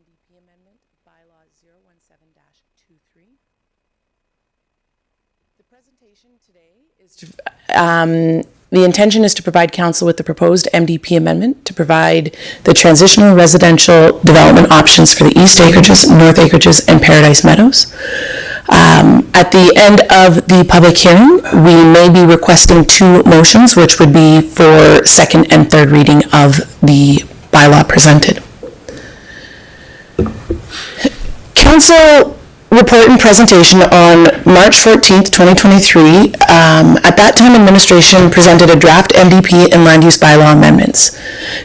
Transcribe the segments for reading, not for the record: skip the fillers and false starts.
NDP amendment, bylaw 017-23. The presentation today is the intention is to provide council with the proposed MDP amendment to provide the transitional residential development options for the East Acreages, North Acreages, and Paradise Meadows. At the end of the public hearing, we may be requesting two motions, which would be for second and third reading of the bylaw presented. Council report and presentation on March 14th, 2023. At that time, administration presented a draft MDP and land use bylaw amendments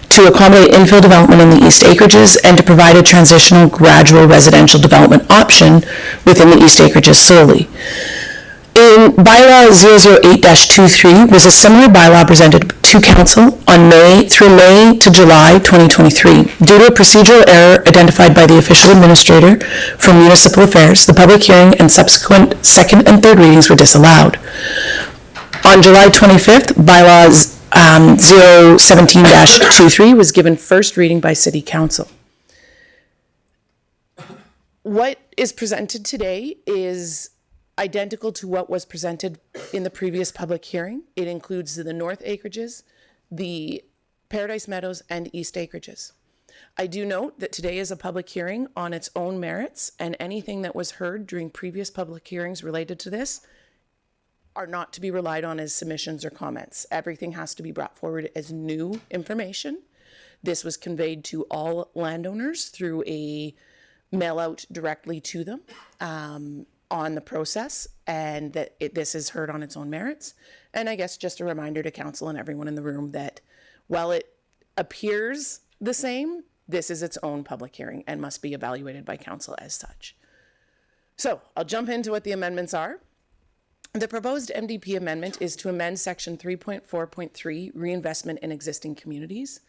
to accommodate infill development in the East Acreages and to provide a transitional gradual residential development option within the East Acreages solely. In bylaw 008-23 was a similar bylaw presented to council on May to July 2023. Due to a procedural error identified by the official administrator for municipal affairs, the public hearing and subsequent second and third readings were disallowed. On July 25th, bylaws 017-23 was given first reading by City Council. What is presented today is identical to what was presented in the previous public hearing. It includes the North Acreages, the Paradise Meadows, and East Acreages. I do note that today is a public hearing on its own merits, and anything that was heard during previous public hearings related to this are not to be relied on as submissions or comments. Everything has to be brought forward as new information. This was conveyed to all landowners through a mail out directly to them on the process, and that this is heard on its own merits. And I guess just a reminder to council and everyone in the room that while it appears the same, this is its own public hearing and must be evaluated by council as such. So I'll jump into what the amendments are. The proposed MDP amendment is to amend section 3.4.3, reinvestment in existing communities.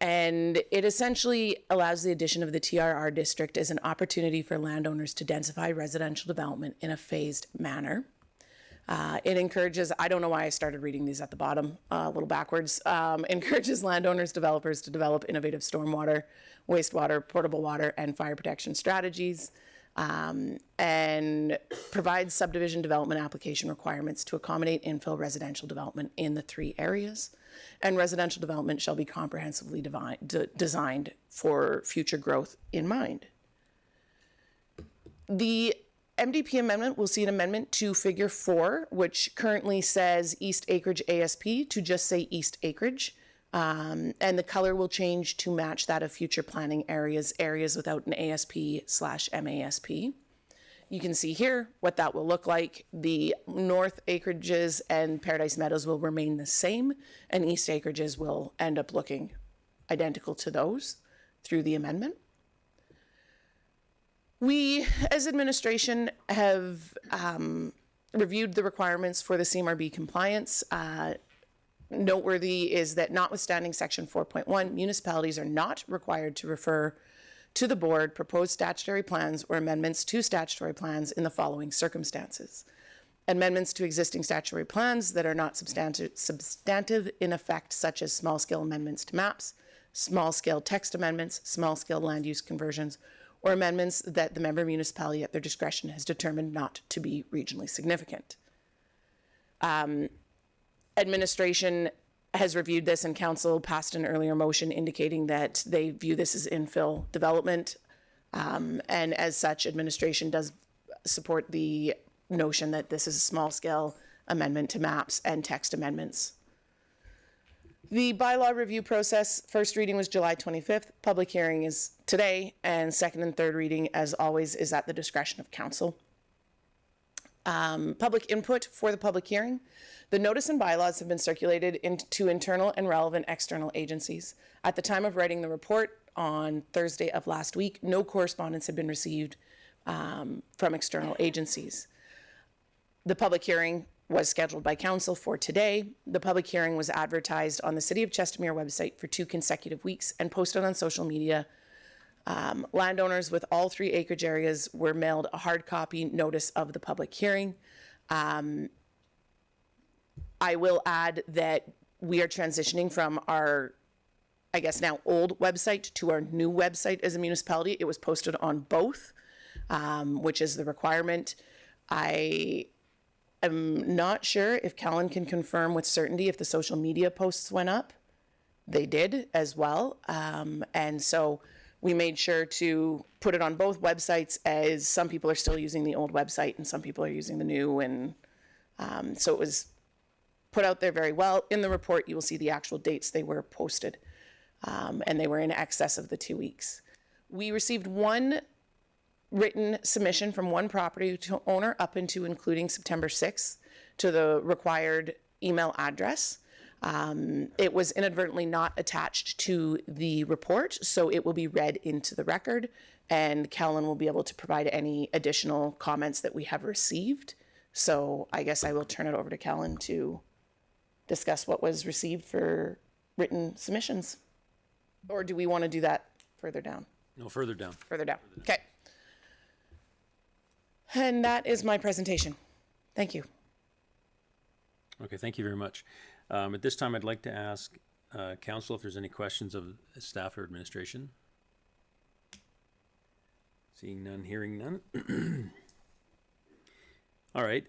And it essentially allows the addition of the TRR district as an opportunity for landowners to densify residential development in a phased manner. It encourages, I don't know why I started reading these at the bottom, a little backwards, encourages landowners, developers to develop innovative stormwater, wastewater, portable water, and fire protection strategies, and provides subdivision development application requirements to accommodate infill residential development in the three areas. And residential development shall be comprehensively designed for future growth in mind. The MDP amendment will see an amendment to figure 4, which currently says East Acreage ASP to just say East Acreage. And the color will change to match that of future planning areas without an ASP/MASP. You can see here what that will look like. The North Acreages and Paradise Meadows will remain the same, and East Acreages will end up looking identical to those through the amendment. We, as administration, have reviewed the requirements for the CMRB compliance. Noteworthy is that notwithstanding section 4.1, municipalities are not required to refer to the board proposed statutory plans or amendments to statutory plans in the following circumstances. Amendments to existing statutory plans that are not substantive in effect, such as small-scale amendments to maps, small-scale text amendments, small-scale land use conversions, or amendments that the member municipality at their discretion has determined not to be regionally significant. Administration has reviewed this, and council passed an earlier motion indicating that they view this as infill development. And as such, administration does support the notion that this is a small scale amendment to maps and text amendments. The bylaw review process, first reading was July 25th, public hearing is today, and second and third reading, as always, is at the discretion of council. Public input for the public hearing. The notice and bylaws have been circulated to internal and relevant external agencies. At the time of writing the report on Thursday of last week, no correspondence had been received from external agencies. The public hearing was scheduled by council for today. The public hearing was advertised on the City of Chestermere website for 2 consecutive weeks and posted on social media. Landowners with all 3 acreage areas were mailed a hard copy notice of the public hearing. I will add that we are transitioning from our I guess now old website to our new website as a municipality. It was posted on both, which is the requirement. I am not sure if Callan can confirm with certainty if the social media posts went up. They did as well. And so we made sure to put it on both websites, as some people are still using the old website and some people are using the new. And so it was put out there very well. In the report, you will see the actual dates they were posted, and they were in excess of the 2 weeks. We received one written submission from one property owner up into including September 6th to the required email address. It was inadvertently not attached to the report, so it will be read into the record, and Callan will be able to provide any additional comments that we have received. So I guess I will turn it over to Callan to discuss what was received for written submissions. Or do we want to do that further down? No, further down. Further down. Okay. And that is my presentation. Thank you. Okay, thank you very much. At this time, I'd like to ask council if there's any questions of staff or administration. Seeing none, hearing none. All right.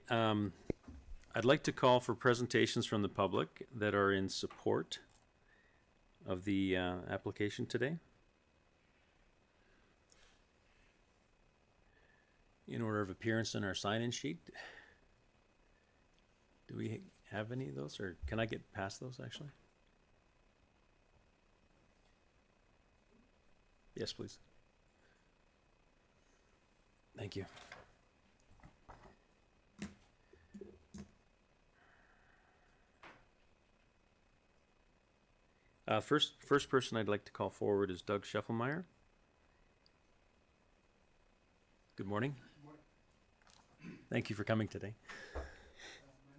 I'd like to call for presentations from the public that are in support of the application today. In order of appearance on our sign-in sheet. Do we have any of those, or can I get past those actually? Yes, please. Thank you. First person I'd like to call forward is Doug Scheffelmeyer. Good morning. Good morning. Thank you for coming today. My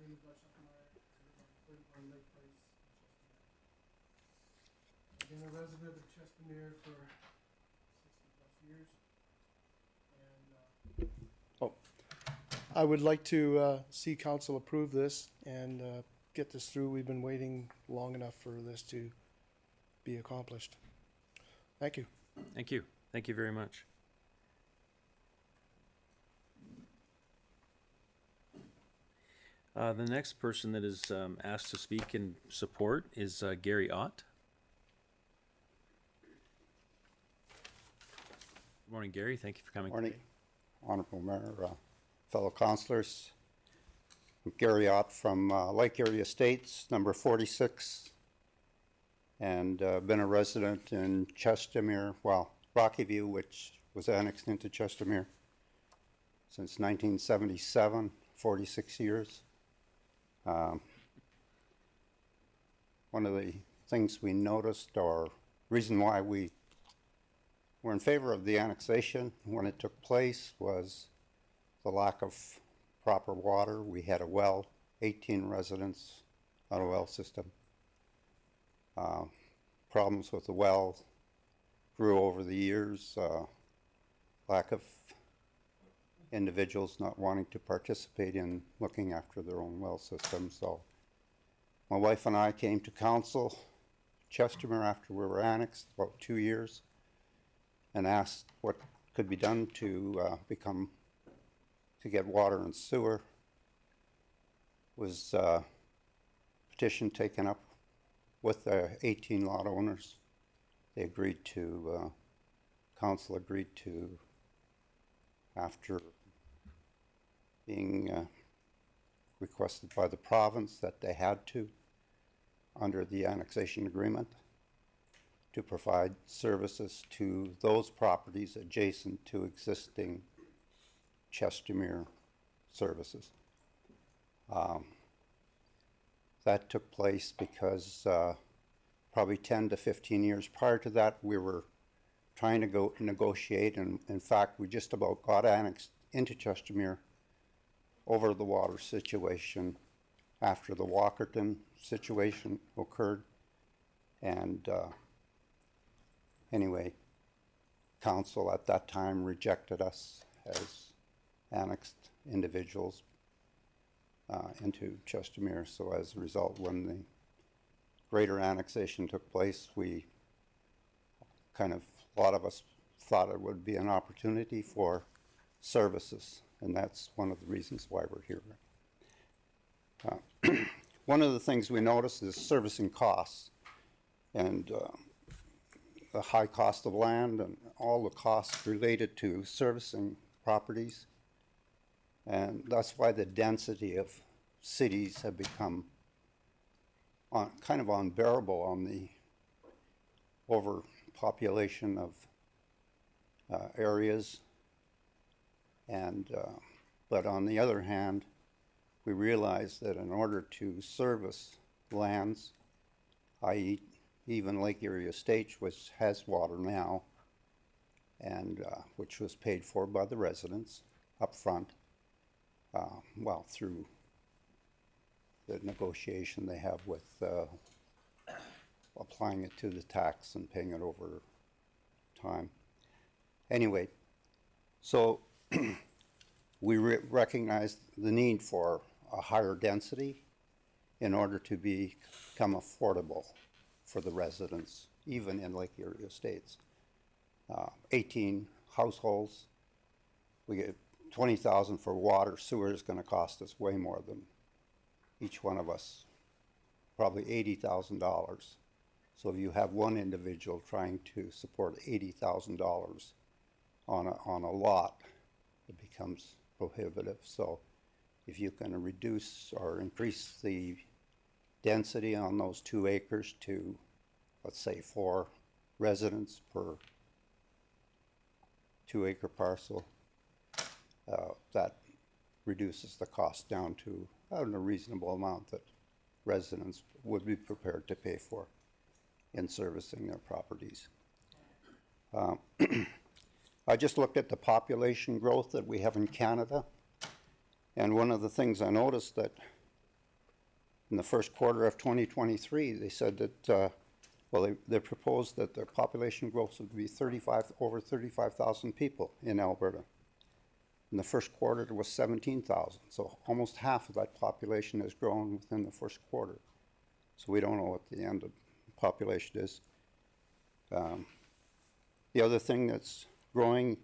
name is Doug Scheffelmeyer. I live on Lake Place in Chestermere. I've been a resident of Chestermere for 60+ years. And I would like to see council approve this and get this through. We've been waiting long enough for this to be accomplished. Thank you. Thank you. Thank you very much. The next person that is asked to speak in support is Gary Ott. Good morning, Gary. Thank you for coming. Morning, today. Honorable Mayor, fellow councillors. I'm Gary Ott from Lake Erie Estates, number 46, and been a resident in Chestermere, well, Rocky View, which was annexed into Chestermere, since 1977, 46 years. One of the things we noticed, or reason why we were in favor of the annexation when it took place, was the lack of proper water. We had a well, 18 residents on a well system. Problems with the well grew over the years. Lack of individuals not wanting to participate in looking after their own well system. So my wife and I came to council, Chestermere, after we were annexed, about 2 years, and asked what could be done to get water and sewer. Was petition taken up with the 18 lot owners. They agreed to, council agreed to, after being requested by the province that they had to, under the annexation agreement, to provide services to those properties adjacent to existing Chestermere services. That took place because probably 10 to 15 years prior to that, we were trying to go negotiate, and in fact, we just about got annexed into Chestermere over the water situation after the Walkerton situation occurred. And anyway, council at that time rejected us as annexed individuals into Chestermere. So as a result, when the greater annexation took place, we kind of, a lot of us thought it would be an opportunity for services, and that's one of the reasons why we're here. One of the things we noticed is servicing costs, and the high cost of land and all the costs related to servicing properties. And that's why the density of cities have become kind of unbearable on the overpopulation of areas. And but on the other hand, we realize that in order to service lands, i.e. even Lake Erie Estates, which has water now, and which was paid for by the residents up front, well, through the negotiation they have with applying it to the tax and paying it over time. Anyway, so we recognize the need for a higher density in order to become affordable for the residents, even in Lake Erie Estates. 18 households, we get 20,000 for water. Sewer is going to cost us way more than each one of us, probably $80,000. So if you have one individual trying to support $80,000 on a lot, it becomes prohibitive. So if you can reduce or increase the density on those 2 acres to, let's say, 4 residents per 2-acre parcel, that reduces the cost down to a reasonable amount that residents would be prepared to pay for in servicing their properties. I just looked at the population growth that we have in Canada, and one of the things I noticed that in the first quarter of 2023, they said that, well, they proposed that the population growth would be over 35,000 people in Alberta. In the first quarter, there was 17,000, so almost half of that population has grown within the first quarter. So we don't know what the end of the population is. The other thing that's growing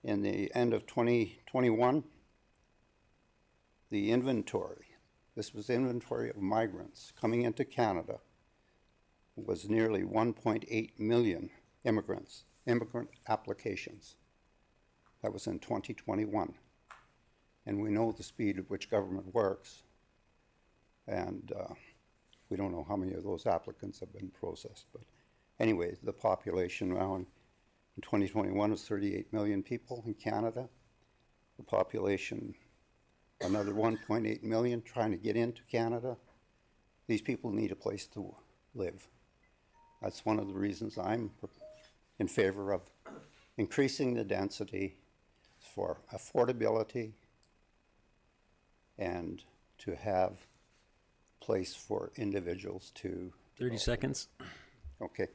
in the end of 2021, the inventory. This was inventory of migrants coming into Canada, was nearly 1.8 million immigrant applications. That was in 2021. And we know the speed at which government works, and we don't know how many of those applicants have been processed. But anyway, the population now in 2021 is 38 million people in Canada. The population, another 1.8 million trying to get into Canada. These people need a place to live. That's one of the reasons I'm in favor of increasing the density for affordability and to have place for individuals to 30 seconds. Okay.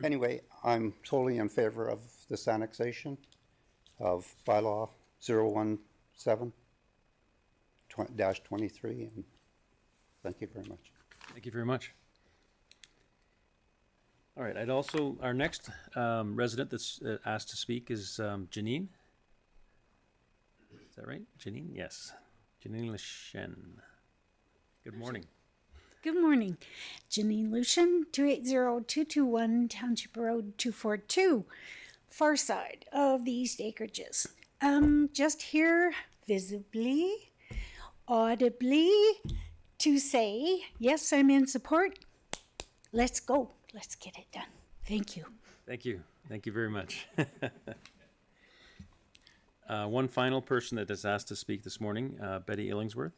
Anyway, I'm totally in favor of this annexation of bylaw 017-23, and thank you very much. Thank you very much. All right, our next resident that's asked to speak is Janine. Is that right? Janine? Yes. Janine Lashen. Good morning. Good morning. Janine Lucian, 280-221 Township Road 242, far side of the East Acreages. Just here visibly, audibly, to say, yes, I'm in support. Let's go. Let's get it done. Thank you. Thank you. Thank you very much. One final person that has asked to speak this morning, Betty Illingsworth.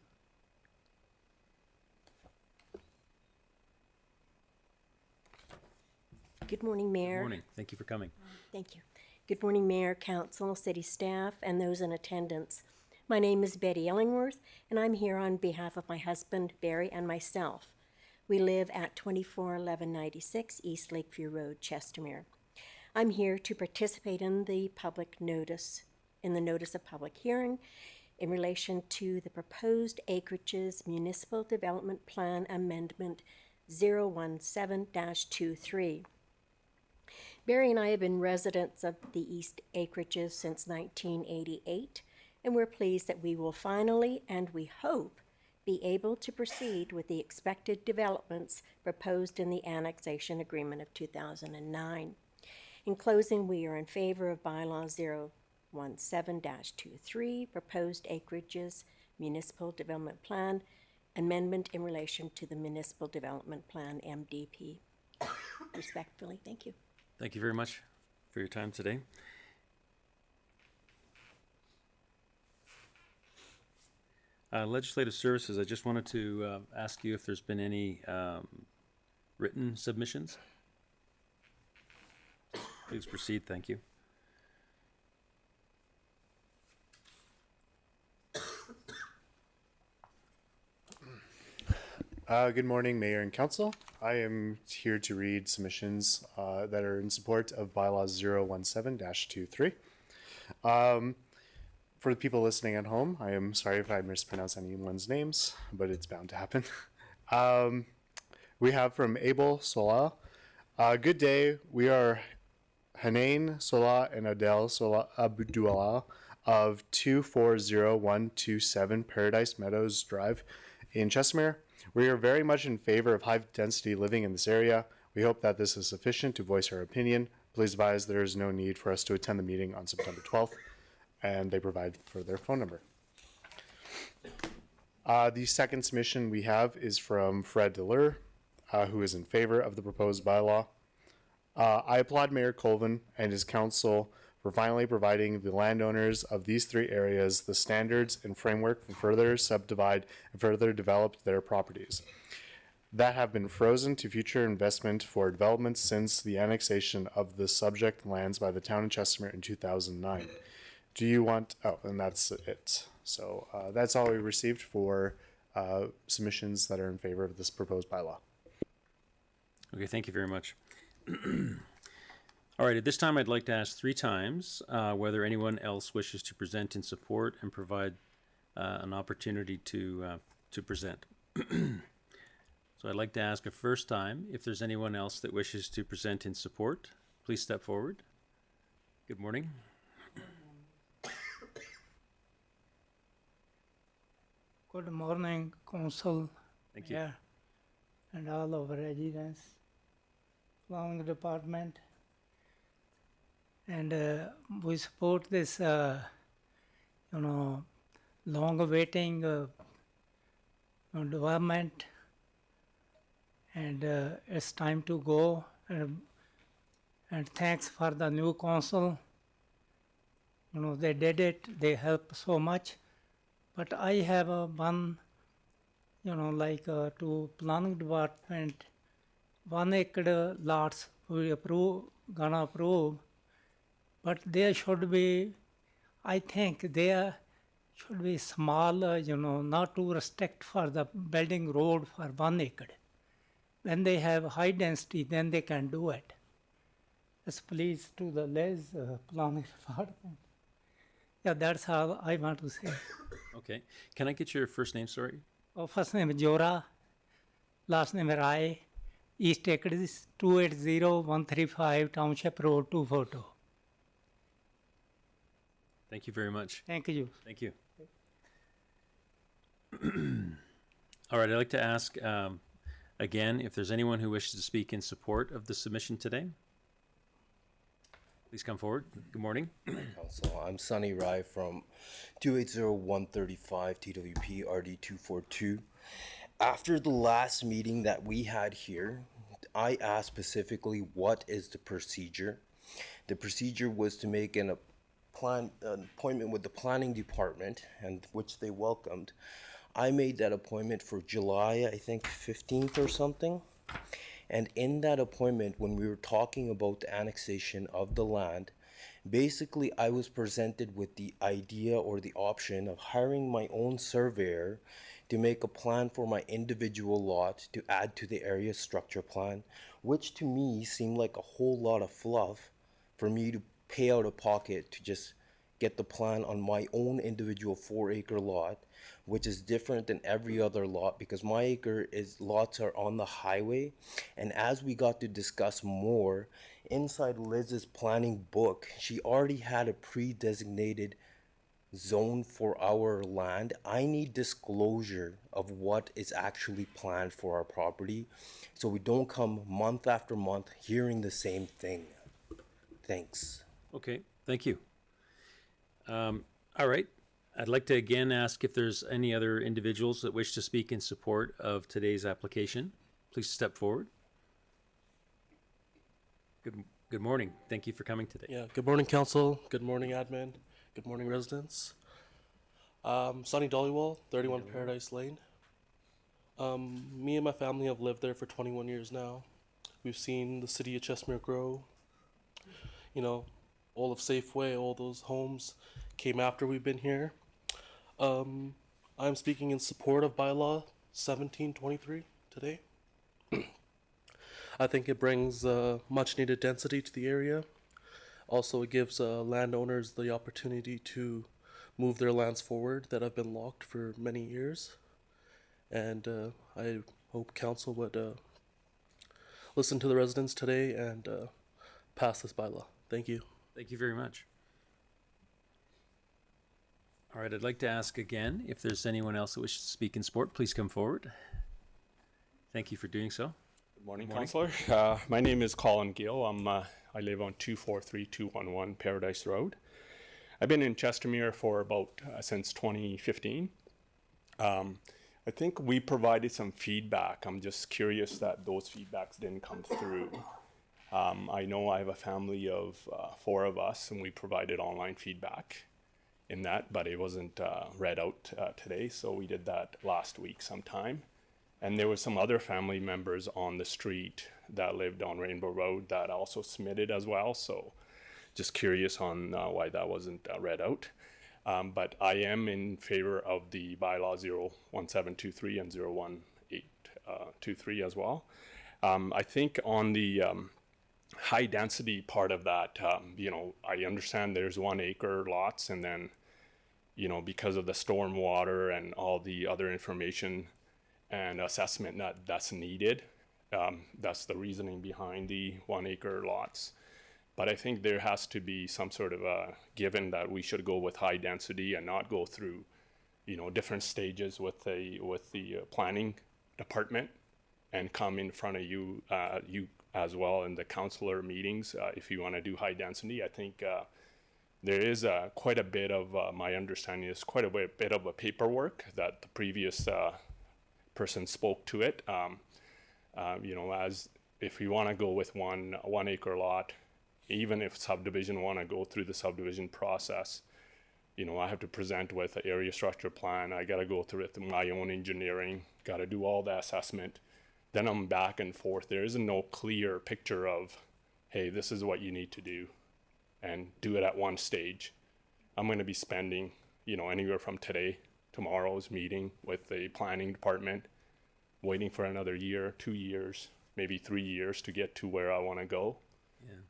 Good morning, Mayor. Good morning. Thank you for coming. Thank you. Good morning, Mayor, Council, City staff, and those in attendance. My name is Betty Illingworth, and I'm here on behalf of my husband, Barry, and myself. We live at 241196 East Lakeview Road, Chestermere. I'm here to participate in the notice of public hearing in relation to the proposed acreages Municipal Development Plan Amendment 017-23. Barry and I have been residents of the East Acreages since 1988, and we're pleased that we will finally, and we hope, be able to proceed with the expected developments proposed in the annexation agreement of 2009. In closing, we are in favor of bylaw 017-23, proposed acreages, municipal development plan, amendment in relation to the municipal development plan, MDP. Respectfully, thank you. Thank you very much for your time today. Legislative Services, I just wanted to ask you if there's been any written submissions. Please proceed, thank you. Good morning, Mayor and Council. I am here to read submissions that are in support of bylaw 017-23. For the people listening at home, I am sorry if I mispronounce anyone's names, but it's bound to happen. We have from Abel Sola. Good day. We are Hanain Sola and Adele Sola Abdullah of 240127 Paradise Meadows Drive in Chestermere. We are very much in favor of high-density living in this area. We hope that this is sufficient to voice our opinion. Please advise there is no need for us to attend the meeting on September 12th, and they provide for their phone number. The second submission we have is from Fred Delur, who is in favor of the proposed bylaw. I applaud Mayor Colvin and his council for finally providing the landowners of these three areas the standards and framework for further subdivide and further develop their properties that have been frozen to future investment for development since the annexation of the subject lands by the town of Chestermere in 2009. Do you want, oh, and that's it. So that's all we received for submissions that are in favor of this proposed bylaw. Okay, thank you very much. All right, at this time, I'd like to ask 3 times whether anyone else wishes to present in support and provide an opportunity to present. So I'd like to ask a first time if there's anyone else that wishes to present in support. Please step forward. Good morning. Good morning, Council, Thank you. Mayor, and all of our residents, Planning Department. And we support this, long-awaiting development. And it's time to go. And thanks for the new council. They did it. They helped so much. But I have one, to planning department, 1 acre lots we gonna approve. But there should be, I think there should be small, not too restrict for the building road for 1 acre. When they have high density, then they can do it. Yes, please to the Liz planning department. Yeah, that's all I want to say. Okay. Can I get your first name, sorry? Oh, first name is Jora, last name is Rai, East Acres, 280135 Township Road, 242. Thank you very much. Thank you. Thank you. All right, I'd like to ask again if there's anyone who wishes to speak in support of the submission today. Please come forward. Good morning. Council. I'm Sunny Rai from 280135 TWP RD242. After the last meeting that we had here, I asked specifically what is the procedure. The procedure was to make an appointment with the planning department, and which they welcomed. I made that appointment for July, I think 15th or something. And in that appointment, when we were talking about the annexation of the land, basically I was presented with the idea or the option of hiring my own surveyor to make a plan for my individual lot to add to the area structure plan, which to me seemed like a whole lot of fluff for me to pay out of pocket to just get the plan on my own individual 4-acre lot, which is different than every other lot because my lots are on the highway. And as we got to discuss more, inside Liz's planning book, she already had a pre-designated zone for our land. I need disclosure of what is actually planned for our property so we don't come month after month hearing the same thing. Thanks. Okay, thank you. All right. I'd like to again ask if there's any other individuals that wish to speak in support of today's application. Please step forward. Good morning. Thank you for coming today. Yeah, good morning, council. Good morning, admin. Good morning, residents. Sonny Dollywall, 31 Paradise Lane. Me and my family have lived there for 21 years now. We've seen the city of Chestmere grow. You know, all of Safeway, all those homes came after we've been here. I'm speaking in support of bylaw 1723 today. I think it brings much needed density to the area. Also, it gives landowners the opportunity to move their lands forward that have been locked for many years. And I hope council would listen to the residents today and pass this bylaw. Thank you. Thank you very much. All right, I'd like to ask again if there's anyone else that wishes to speak in support, please come forward. Thank you for doing so. Good morning, Councillor. My name is Colin Gill. I live on 243211 Paradise Road. I've been in Chestermere for about since 2015. I think we provided some feedback. I'm just curious that those feedbacks didn't come through. I know I have a family of 4 of us, and we provided online feedback in that, but it wasn't read out today, so we did that last week sometime. And there were some other family members on the street that lived on Rainbow Road that also submitted as well, so just curious on why that wasn't read out. But I am in favor of the bylaw 01723 and 01823 as well. I think on the high density part of that, you know, I understand there's 1 acre lots, and then, you know, because of the storm water and all the other information and assessment that's needed, that's the reasoning behind the 1 acre lots. But I think there has to be some sort of a given that we should go with high density and not go through, you know, different stages with the planning department and come in front of you as well in the councillor meetings if you want to do high density. I think there is quite a bit of my understanding is quite a bit of a paperwork that the previous person spoke to it. You know, as if you want to go with one acre lot, even if subdivision want to go through the subdivision process, you know, I have to present with an area structure plan. I got to go through it, my own engineering, got to do all the assessment. Then I'm back and forth. There isn't no clear picture of, hey, this is what you need to do and do it at one stage. I'm going to be spending, you know, anywhere from tomorrow's meeting with the planning department, waiting for another year, 2 years, maybe 3 years to get to where I want to go. Yeah.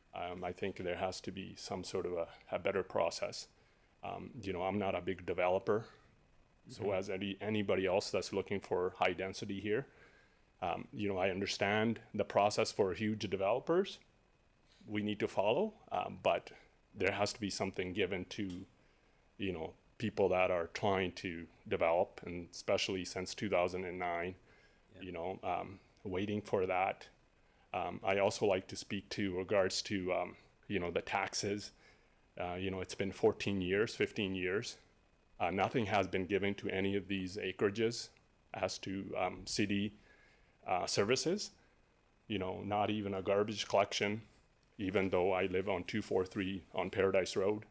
I think there has to be some sort of a better process. You know, I'm not a big developer, so as anybody else that's looking for high density here, you know, I understand the process for huge developers we need to follow, but there has to be something given to, you know, people that are trying to develop, and especially since 2009, you know, waiting for that. I also like to speak to regards to, you know, the taxes. You know, it's been 14 years, 15 years. Nothing has been given to any of these acreages as to city services. You know, not even a garbage collection, even though I live on 243 on Paradise Road.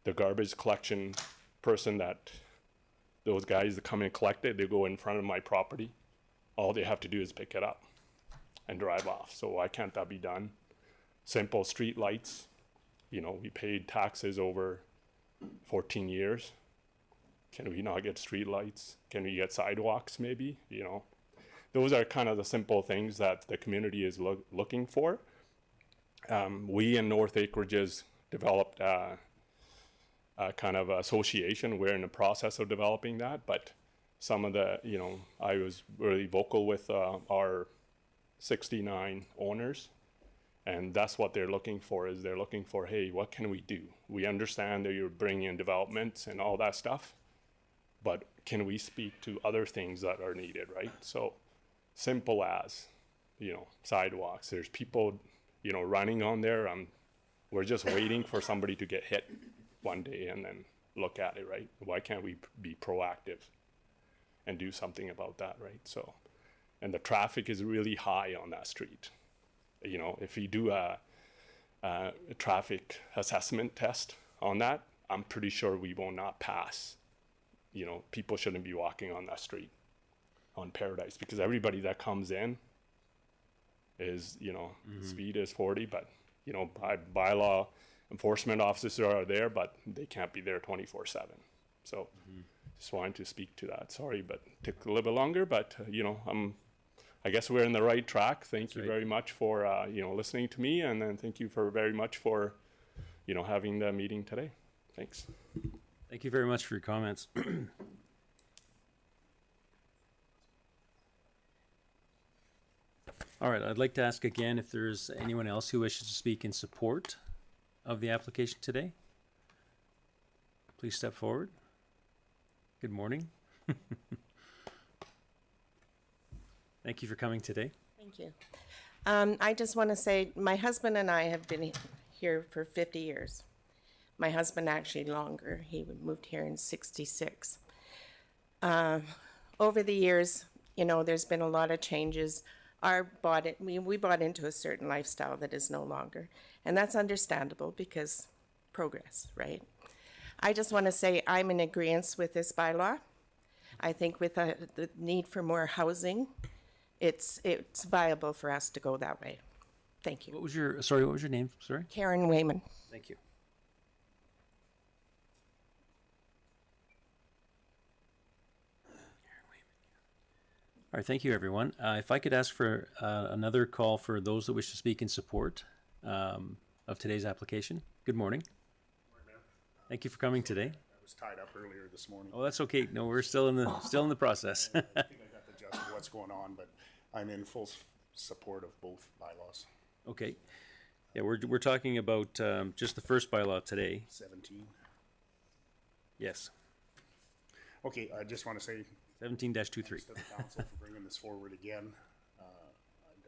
The garbage collection person that, those guys that come and collect it, they go in front of my property. All they have to do is pick it up and drive off. So why can't that be done? Simple street lights. You know, we paid taxes over 14 years. Can we not get street lights? Can we get sidewalks maybe? You know, those are kind of the simple things that the community is looking for. We in North Acreages developed a kind of association. We're in the process of developing that, but some of the, you know, I was really vocal with our 69 owners, And that's what they're looking for, is they're looking for, hey, what can we do? We understand that you're bringing in developments and all that stuff, but can we speak to other things that are needed, right? So simple as, sidewalks. There's people, running on there. We're just waiting for somebody to get hit one day and then look at it, right? Why can't we be proactive and do something about that, right? So, and the traffic is really high on that street. If we do a traffic assessment test on that, I'm pretty sure we will not pass. People shouldn't be walking on that street on Paradise, because everybody that comes in is, speed is 40, but, by law, enforcement officers are there, but they can't be there 24/7. So just wanted to speak to that. Sorry, but took a little bit longer, but, I guess we're in the right track. Thank you very much for, listening to me, and then thank you very much for, having the meeting today. Thanks. Thank you very much for your comments. All right, I'd like to ask again if there's anyone else who wishes to speak in support of the application today. Please step forward. Good morning. Thank you for coming today. Thank you. I just want to say my husband and I have been here for 50 years. My husband actually longer. He moved here in 66. Over the years, there's been a lot of changes. We bought into a certain lifestyle that is no longer. And that's understandable because progress, right? I just want to say I'm in agreement with this bylaw. I think with the need for more housing, it's viable for us to go that way. Thank you. What was your name? Sorry. Karen Wayman. Thank you. All right, thank you, everyone. If I could ask for another call for those that wish to speak in support of today's application. Good morning. Thank you for coming today. I was tied up earlier this morning. Oh, that's okay. No, we're still in the process. I think I got the gist of what's going on, but I'm in full support of both bylaws. Okay. Yeah, we're talking about just the first bylaw today. 17. Yes. Okay, I just want to say 17-23. thanks to the council for bringing this forward again.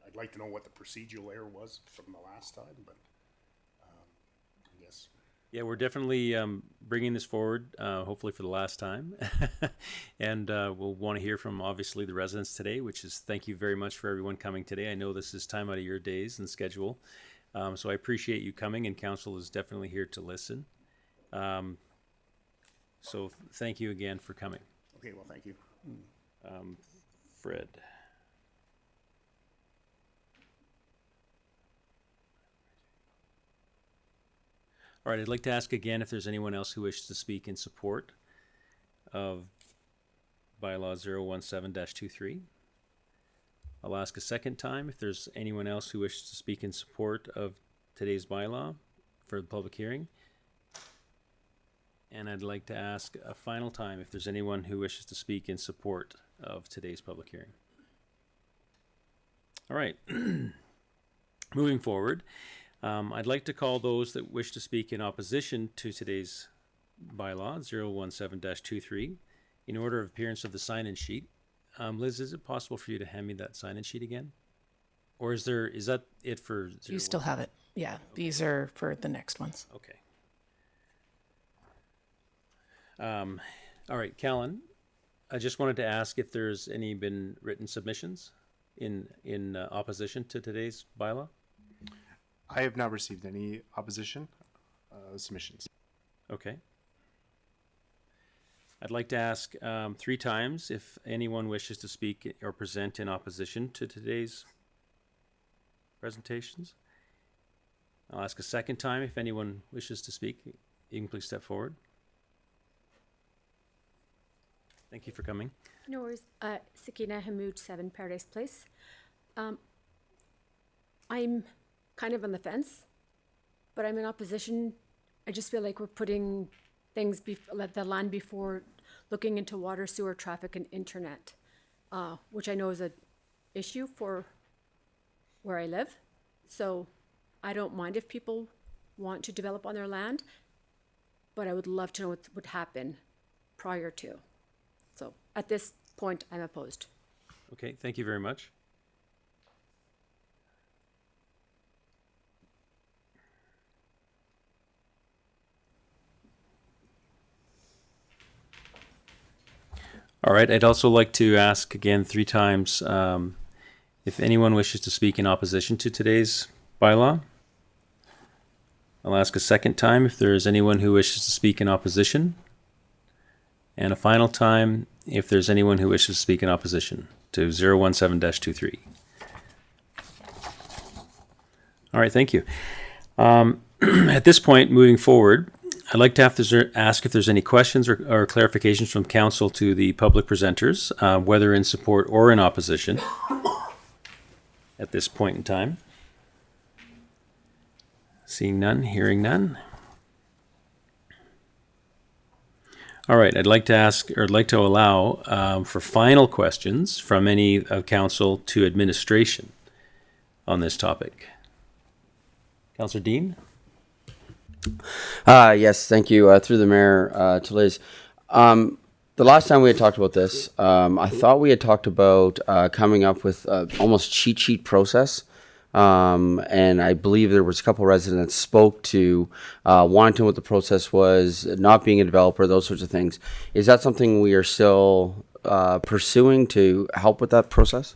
I'd like to know what the procedural error was from the last time, but I guess. Yeah, we're definitely bringing this forward, hopefully for the last time. And we'll want to hear from, obviously, the residents today, which is thank you very much for everyone coming today. I know this is time out of your days and schedule. So I appreciate you coming, and council is definitely here to listen. So thank you again for coming. Okay, well, thank you. Fred. All right, I'd like to ask again if there's anyone else who wishes to speak in support of bylaw 017-23. I'll ask a second time if there's anyone else who wishes to speak in support of today's bylaw for the public hearing. And I'd like to ask a final time if there's anyone who wishes to speak in support of today's public hearing. All right. Moving forward, I'd like to call those that wish to speak in opposition to today's bylaw 017-23 in order of appearance of the sign-in sheet. Liz, is it possible for you to hand me that sign-in sheet again? Or is that it for 01? You still have it. Yeah, these are for the next ones. Okay. All right, Callan, I just wanted to ask if there's been written submissions in opposition to today's bylaw? I have not received any opposition submissions. Okay. I'd like to ask 3 times if anyone wishes to speak or present in opposition to today's presentations. I'll ask a second time if anyone wishes to speak. You can please step forward. Thank you for coming. No worries. Sakina Hamoud, 7 Paradise Place. I'm kind of on the fence, but I'm in opposition. I just feel like we're putting things, the land before looking into water, sewer, traffic, and internet, which I know is an issue for where I live. So I don't mind if people want to develop on their land, but I would love to know what would happen prior to. So at this point, I'm opposed. Okay, thank you very much. All right, I'd also like to ask again 3 times if anyone wishes to speak in opposition to today's bylaw. I'll ask a second time if there is anyone who wishes to speak in opposition. And a final time if there's anyone who wishes to speak in opposition to 017-23. All right, thank you. At this point, moving forward, I'd like to ask if there's any questions or clarifications from council to the public presenters, whether in support or in opposition at this point in time. Seeing none, hearing none. All right, I'd like to allow for final questions from any of council to administration on this topic. Councillor Dean? Yes, thank you. Through the mayor to Liz. The last time we had talked about this, I thought we had talked about coming up with almost cheat sheet process. And I believe there was a couple residents spoke to wanting to know what the process was, not being a developer, those sorts of things. Is that something we are still pursuing to help with that process?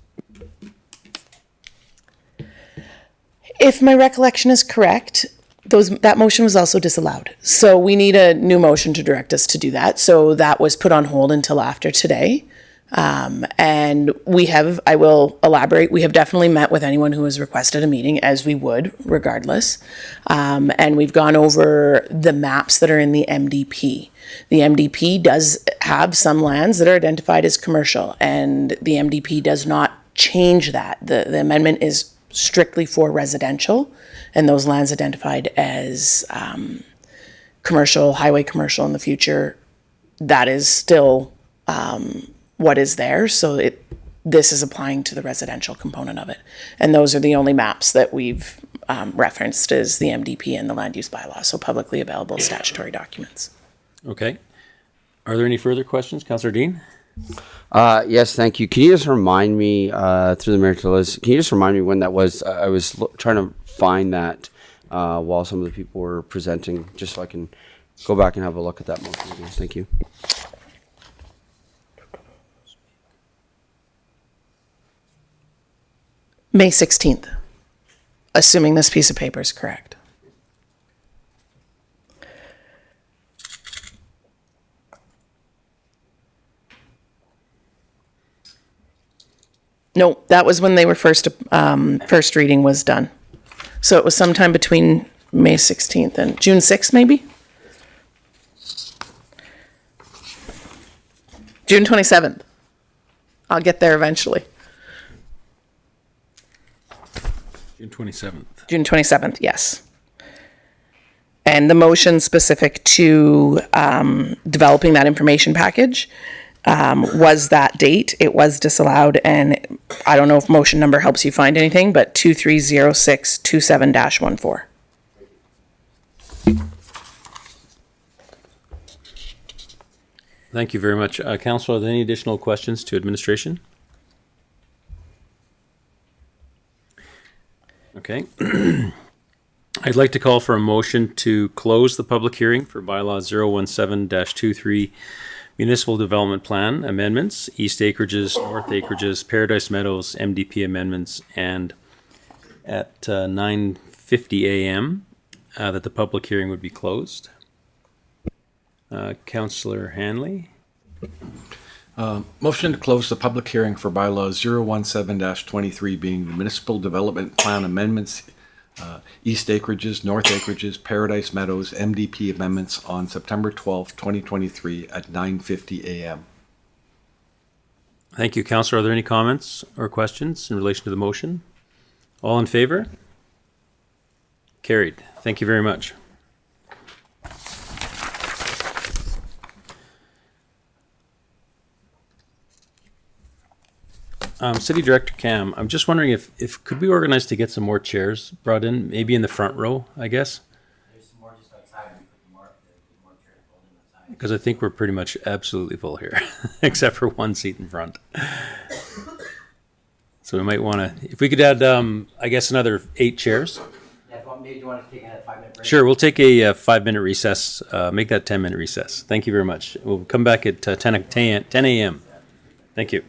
If my recollection is correct, that motion was also disallowed. So we need a new motion to direct us to do that. So that was put on hold until after today. And I will elaborate, we have definitely met with anyone who has requested a meeting, as we would regardless. And we've gone over the maps that are in the MDP. The MDP does have some lands that are identified as commercial, and the MDP does not change that. The amendment is strictly for residential, and those lands identified as commercial, highway commercial in the future, that is still what is there. So this is applying to the residential component of it. And those are the only maps that we've referenced as the MDP and the land use bylaw, so publicly available statutory documents. Okay. Are there any further questions? Councillor Dean? Yes, thank you. Can you just remind me, through the mayor to Liz, can you just remind me when that was? I was trying to find that while some of the people were presenting, just so I can go back and have a look at that motion again. Thank you. May 16th, assuming this piece of paper is correct. No, that was when they were first reading was done. So it was sometime between May 16th and June 6th, maybe? June 27th. I'll get there eventually. June 27th. June 27th, yes. And the motion specific to developing that information package was that date. It was disallowed, and I don't know if motion number helps you find anything, but 230627-14. Thank you very much. Council, are there any additional questions to administration? Okay. I'd like to call for a motion to close the public hearing for bylaw 017-23 Municipal Development Plan amendments, East Acreages, North Acreages, Paradise Meadows, MDP amendments, and at 9:50 a.m. That the public hearing would be closed. Councillor Hanley. Motion to close the public hearing for bylaw 017-23 being the Municipal Development Plan amendments, East Acreages, North Acreages, Paradise Meadows, MDP amendments on September 12th, 2023 at 9:50 a.m. Thank you, Councillor. Are there any comments or questions in relation to the motion? All in favor? Carried. Thank you very much. City Director Cam, I'm just wondering if could we organize to get some more chairs brought in, maybe in the front row, I guess? Because I think we're pretty much absolutely full here, except for one seat in front. So we might want to, if we could add, I guess, another 8 chairs. Yeah, maybe you want to take a 5-minute break? Sure, we'll take a 5-minute recess. Make that 10-minute recess. Thank you very much. We'll come back at 10 a.m. Thank you.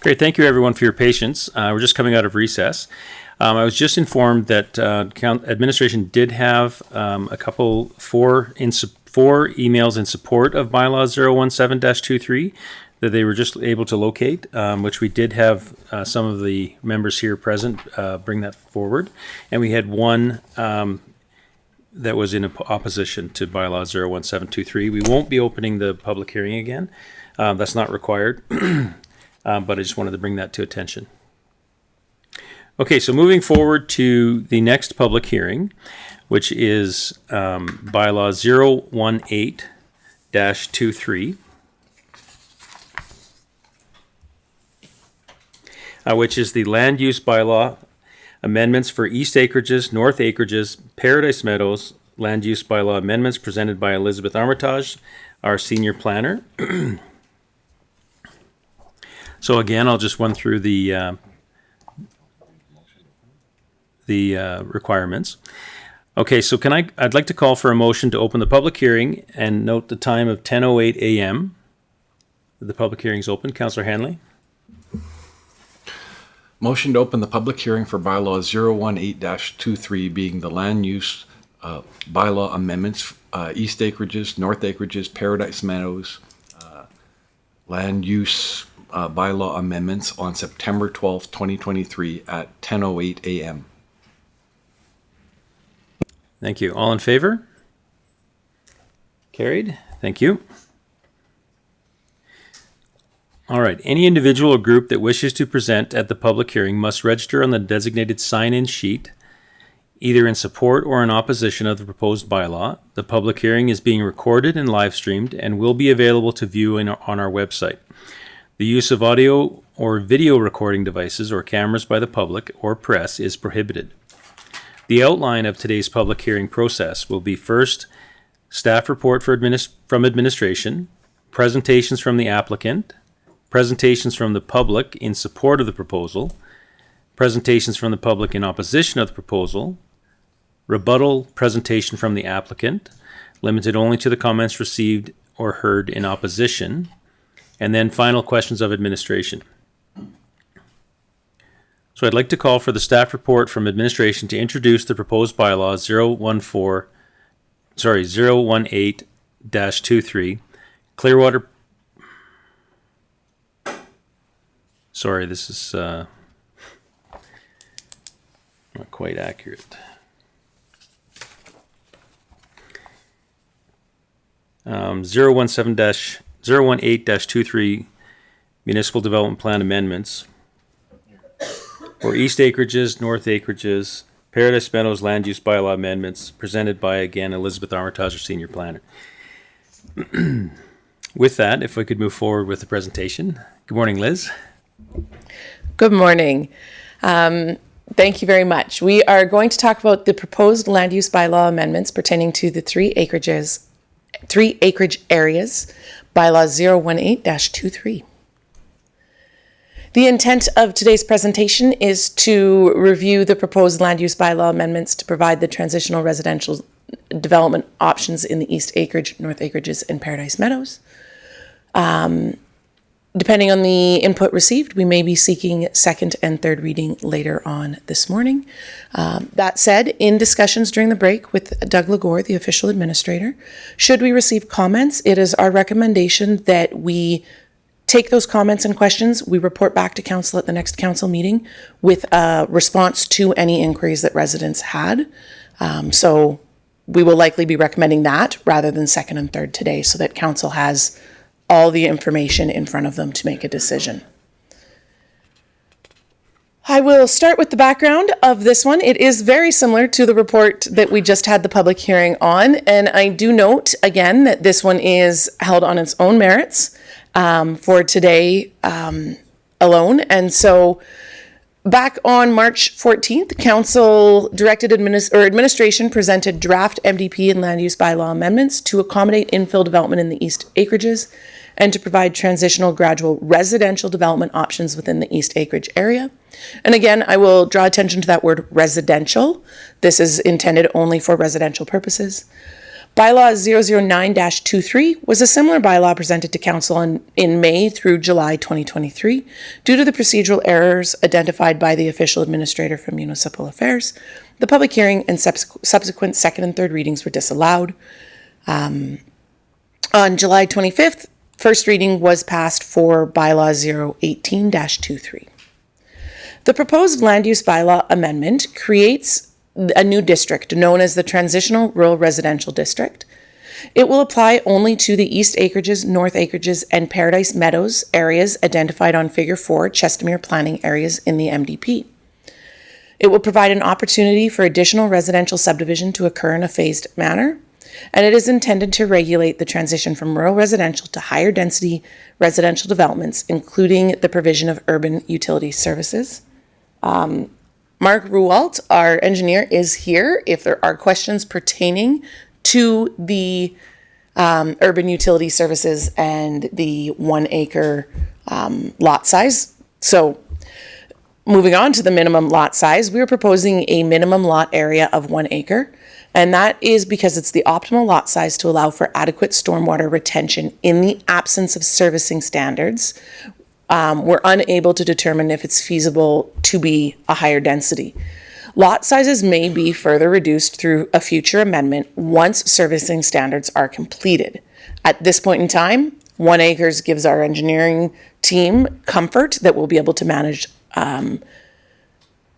Great. Thank you, everyone, for your patience. We're just coming out of recess. I was just informed that administration did have four emails in support of bylaw 017-23 that they were just able to locate, which we did have some of the members here present bring that forward. And we had one that was in opposition to bylaw 01723. We won't be opening the public hearing again. That's not required, but I just wanted to bring that to attention. Okay, so moving forward to the next public hearing, which is bylaw 018-23, which is the land use bylaw amendments for East Acreages, North Acreages, Paradise Meadows land use bylaw amendments presented by Elizabeth Armitage, our senior planner. So again, I'll just run through the requirements. Okay, so I'd like to call for a motion to open the public hearing and note the time of 10:08 a.m. The public hearing is open. Councillor Hanley. Motion to open the public hearing for bylaw 018-23 being the land use bylaw amendments, East Acreages, North Acreages, Paradise Meadows, land use bylaw amendments on September 12th, 2023 at 10:08 a.m. Thank you. All in favor? Carried. Thank you. All right. Any individual or group that wishes to present at the public hearing must register on the designated sign-in sheet, either in support or in opposition of the proposed bylaw. The public hearing is being recorded and live streamed and will be available to view on our website. The use of audio or video recording devices or cameras by the public or press is prohibited. The outline of today's public hearing process will be first, staff report from administration, presentations from the applicant, presentations from the public in support of the proposal, presentations from the public in opposition of the proposal, rebuttal presentation from the applicant, limited only to the comments received or heard in opposition, and then final questions of administration. So I'd like to call for the staff report from administration to introduce the proposed bylaw 018-23, Clearwater. Sorry, this is not quite accurate. Um, 018-23 Municipal Development Plan Amendments for East Acreages, North Acreages, Paradise Meadows Land Use Bylaw Amendments presented by, again, Elizabeth Armitage, our Senior Planner. With that, if we could move forward with the presentation. Good morning, Liz. Good morning. Thank you very much. We are going to talk about the proposed land use bylaw amendments pertaining to the three acreage areas, bylaw 018-23. The intent of today's presentation is to review the proposed land use bylaw amendments to provide the transitional residential development options in the East Acreage, North Acreages, and Paradise Meadows. Depending on the input received, we may be seeking second and third reading later on this morning. That said, in discussions during the break with Doug Legore, the official administrator, should we receive comments, it is our recommendation that we take those comments and questions, we report back to council at the next council meeting with a response to any inquiries that residents had. So we will likely be recommending that rather than second and third today so that council has all the information in front of them to make a decision. I will start with the background of this one. It is very similar to the report that we just had the public hearing on. And I do note again that this one is held on its own merits for today alone. And so back on March 14th, council directed administration presented draft MDP and land use bylaw amendments to accommodate infill development in the East Acreages and to provide transitional gradual residential development options within the East Acreage area. And again, I will draw attention to that word residential. This is intended only for residential purposes. Bylaw 009-23 was a similar bylaw presented to Council in May through July 2023. Due to the procedural errors identified by the official administrator for municipal affairs, the public hearing and subsequent second and third readings were disallowed. On July 25th, first reading was passed for Bylaw 018-23. The proposed land use bylaw amendment creates a new district known as the Transitional Rural Residential District. It will apply only to the East Acreages, North Acreages, and Paradise Meadows areas identified on Figure 4 Chestermere planning areas in the MDP. It will provide an opportunity for additional residential subdivision to occur in a phased manner, and it is intended to regulate the transition from rural residential to higher density residential developments, including the provision of urban utility services. Mark Ruwalt, our engineer, is here if there are questions pertaining to the urban utility services and the 1 acre lot size. So moving on to the minimum lot size, we are proposing a minimum lot area of 1 acre. And that is because it's the optimal lot size to allow for adequate stormwater retention in the absence of servicing standards. We're unable to determine if it's feasible to be a higher density. Lot sizes may be further reduced through a future amendment once servicing standards are completed. At this point in time, 1 acre gives our engineering team comfort that we'll be able to manage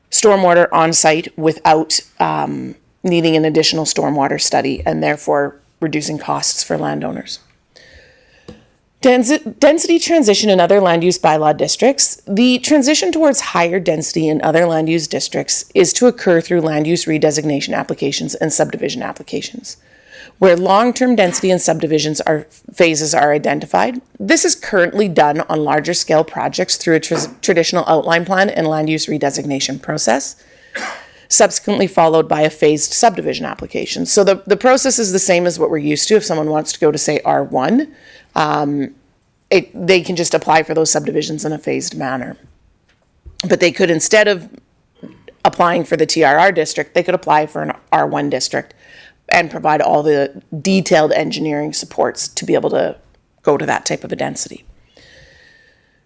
stormwater on site without needing an additional stormwater study and therefore reducing costs for landowners. Density transition in other land use bylaw districts. The transition towards higher density in other land use districts is to occur through land use redesignation applications and subdivision applications. Where long-term density and subdivisions phases are identified, this is currently done on larger scale projects through a traditional outline plan and land use redesignation process, subsequently followed by a phased subdivision application. So the process is the same as what we're used to. If someone wants to go to, say, R1, they can just apply for those subdivisions in a phased manner. But they could, instead of applying for the TRR district, they could apply for an R1 district and provide all the detailed engineering supports to be able to go to that type of a density.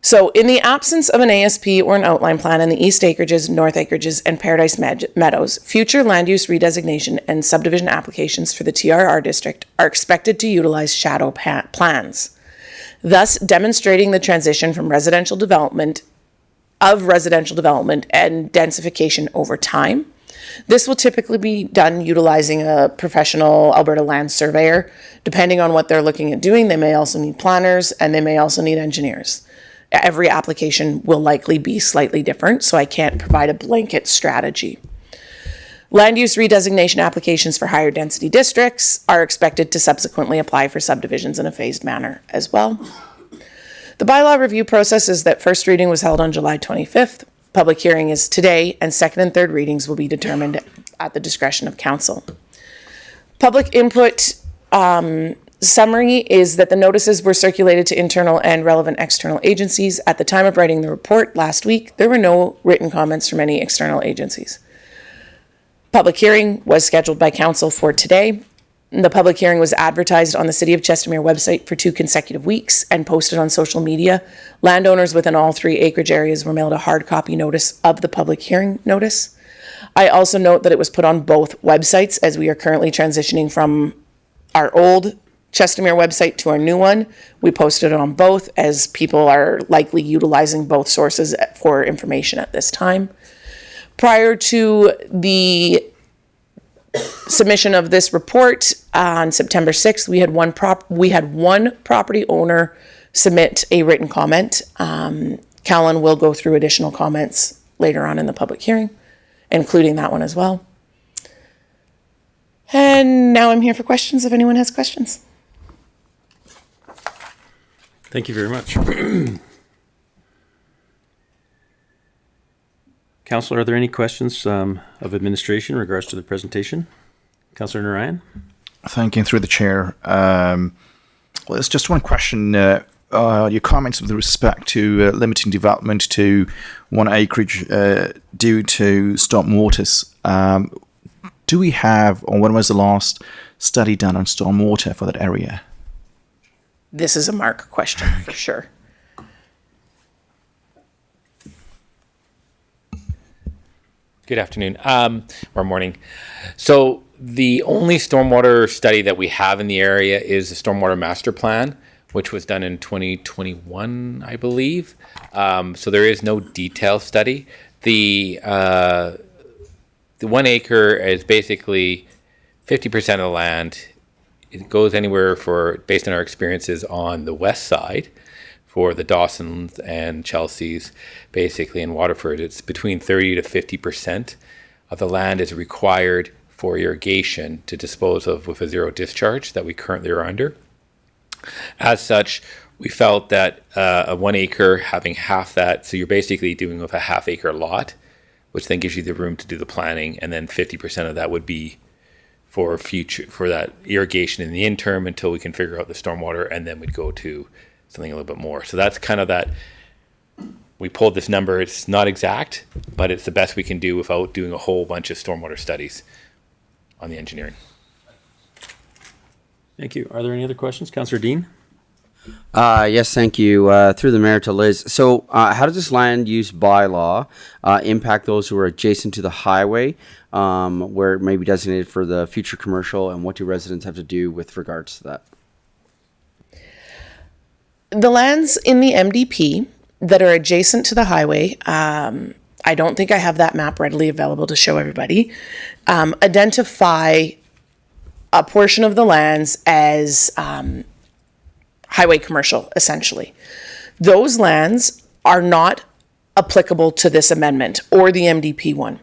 So in the absence of an ASP or an outline plan in the East Acreages, North Acreages, and Paradise Meadows, future land use redesignation and subdivision applications for the TRR district are expected to utilize shadow plans, thus demonstrating the transition from residential development and densification over time. This will typically be done utilizing a professional Alberta land surveyor. Depending on what they're looking at doing, they may also need planners and they may also need engineers. Every application will likely be slightly different, so I can't provide a blanket strategy. Land use redesignation applications for higher density districts are expected to subsequently apply for subdivisions in a phased manner as well. The bylaw review process is that first reading was held on July 25th. Public hearing is today, and second and third readings will be determined at the discretion of council. Public input summary is that the notices were circulated to internal and relevant external agencies. At the time of writing the report last week, there were no written comments from any external agencies. Public hearing was scheduled by council for today. The public hearing was advertised on the City of Chestermere website for 2 consecutive weeks and posted on social media. Landowners within all 3 acreage areas were mailed a hard copy notice of the public hearing notice. I also note that it was put on both websites as we are currently transitioning from our old Chestermere website to our new one. We posted it on both as people are likely utilizing both sources for information at this time. Prior to the submission of this report on September 6th, we had one property owner submit a written comment. Callan will go through additional comments later on in the public hearing, including that one as well. And now I'm here for questions if anyone has questions. Thank you very much. Councillor, are there any questions of administration in regards to the presentation? Councillor Narayan? Thank you, through the chair. Well, it's just one question. Your comments with respect to limiting development to 1 acreage due to storm waters. do we have, or when was the last study done on stormwater for that area? This is a Mark question for sure. Good afternoon, or morning. So the only stormwater study that we have in the area is the Stormwater Master Plan, which was done in 2021, I believe. So there is no detailed study. The 1 acre is basically 50% of the land. It goes anywhere for, based on our experiences on the west side, for the Dawsons and Chelseas, basically in Waterford, it's between 30 to 50% of the land is required for irrigation to dispose of with a zero discharge that we currently are under. As such, we felt that a 1 acre having half that, so you're basically doing with a half acre lot, which then gives you the room to do the planning, and then 50% of that would be for future, for that irrigation in the interim until we can figure out the stormwater, and then we'd go to something a little bit more. So that's kind of that. We pulled this number. It's not exact, but it's the best we can do without doing a whole bunch of stormwater studies on the engineering. Thank you. Are there any other questions? Councillor Dean? Yes, thank you. Through the mayor to Liz. So how does this land use bylaw impact those who are adjacent to the highway where it may be designated for the future commercial, and what do residents have to do with regards to that? The lands in the MDP that are adjacent to the highway, I don't think I have that map readily available to show everybody, identify a portion of the lands as highway commercial, essentially. Those lands are not applicable to this amendment or the MDP one.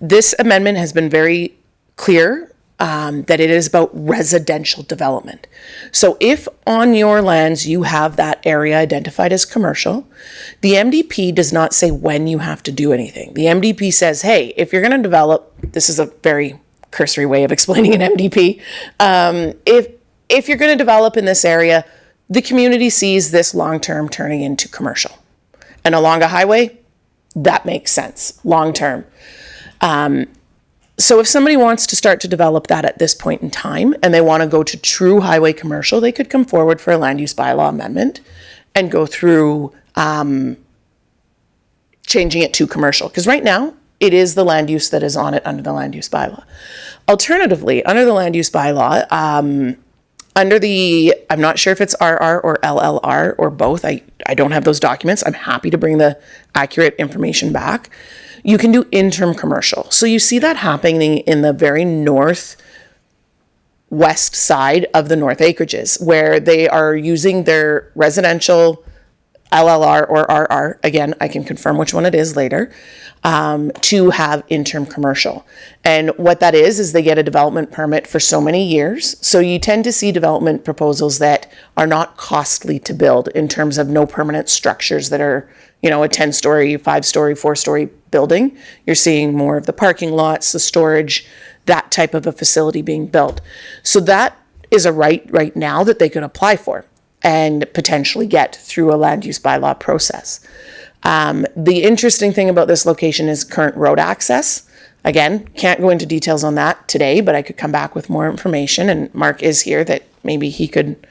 This amendment has been very clear that it is about residential development. So if on your lands you have that area identified as commercial, the MDP does not say when you have to do anything. The MDP says, hey, if you're going to develop, this is a very cursory way of explaining an MDP. If you're going to develop in this area, the community sees this long-term turning into commercial. And along a highway, that makes sense long-term. So if somebody wants to start to develop that at this point in time and they want to go to true highway commercial, they could come forward for a land use bylaw amendment and go through changing it to commercial. Because right now, it is the land use that is on it under the land use bylaw. Alternatively, under the land use bylaw, under the, I'm not sure if it's RR or LLR or both. I don't have those documents. I'm happy to bring the accurate information back. You can do interim commercial. So you see that happening in the very northwest side of the North Acreages, where they are using their residential LLR or RR, again, I can confirm which one it is later, to have interim commercial. And what that is they get a development permit for so many years. So you tend to see development proposals that are not costly to build in terms of no permanent structures that are, you know, a 10-story, 5-story, 4-story building. You're seeing more of the parking lots, the storage, that type of a facility being built. So that is a right now that they could apply for and potentially get through a land use bylaw process. The interesting thing about this location is current road access. Again, can't go into details on that today, but I could come back with more information, and Mark is here that maybe he could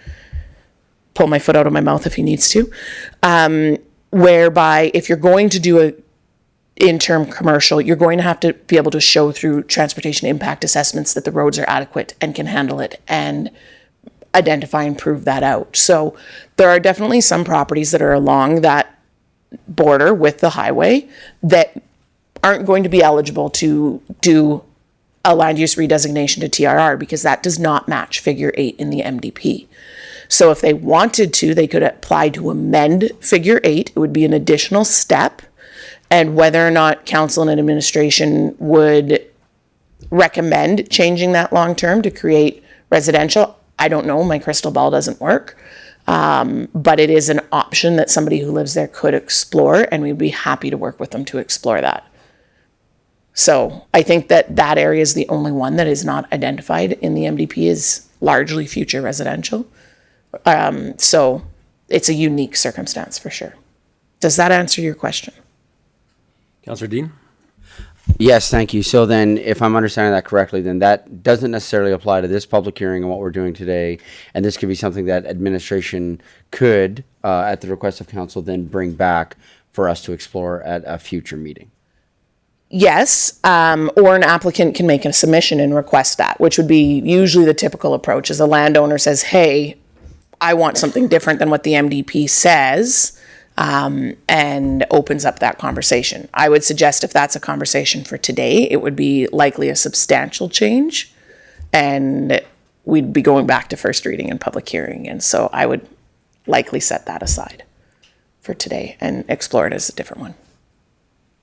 pull my foot out of my mouth if he needs to. Whereby if you're going to do a interim commercial, you're going to have to be able to show through transportation impact assessments that the roads are adequate and can handle it and identify and prove that out. So there are definitely some properties that are along that border with the highway that aren't going to be eligible to do a land use redesignation to TRR because that does not match figure 8 in the MDP. So if they wanted to, they could apply to amend figure 8. It would be an additional step. And whether or not council and administration would recommend changing that long-term to create residential, I don't know. My crystal ball doesn't work. But it is an option that somebody who lives there could explore, and we'd be happy to work with them to explore that. So I think that that area is the only one that is not identified in the MDP is largely future residential. So it's a unique circumstance for sure. Does that answer your question? Councillor Dean? Yes, thank you. So then, if I'm understanding that correctly, then that doesn't necessarily apply to this public hearing and what we're doing today. And this could be something that administration could, at the request of council, then bring back for us to explore at a future meeting. Yes, or an applicant can make a submission and request that, which would be usually the typical approach. As a landowner says, hey, I want something different than what the MDP says, and opens up that conversation. I would suggest if that's a conversation for today, it would be likely a substantial change, and we'd be going back to first reading and public hearing. And so I would likely set that aside for today and explore it as a different one.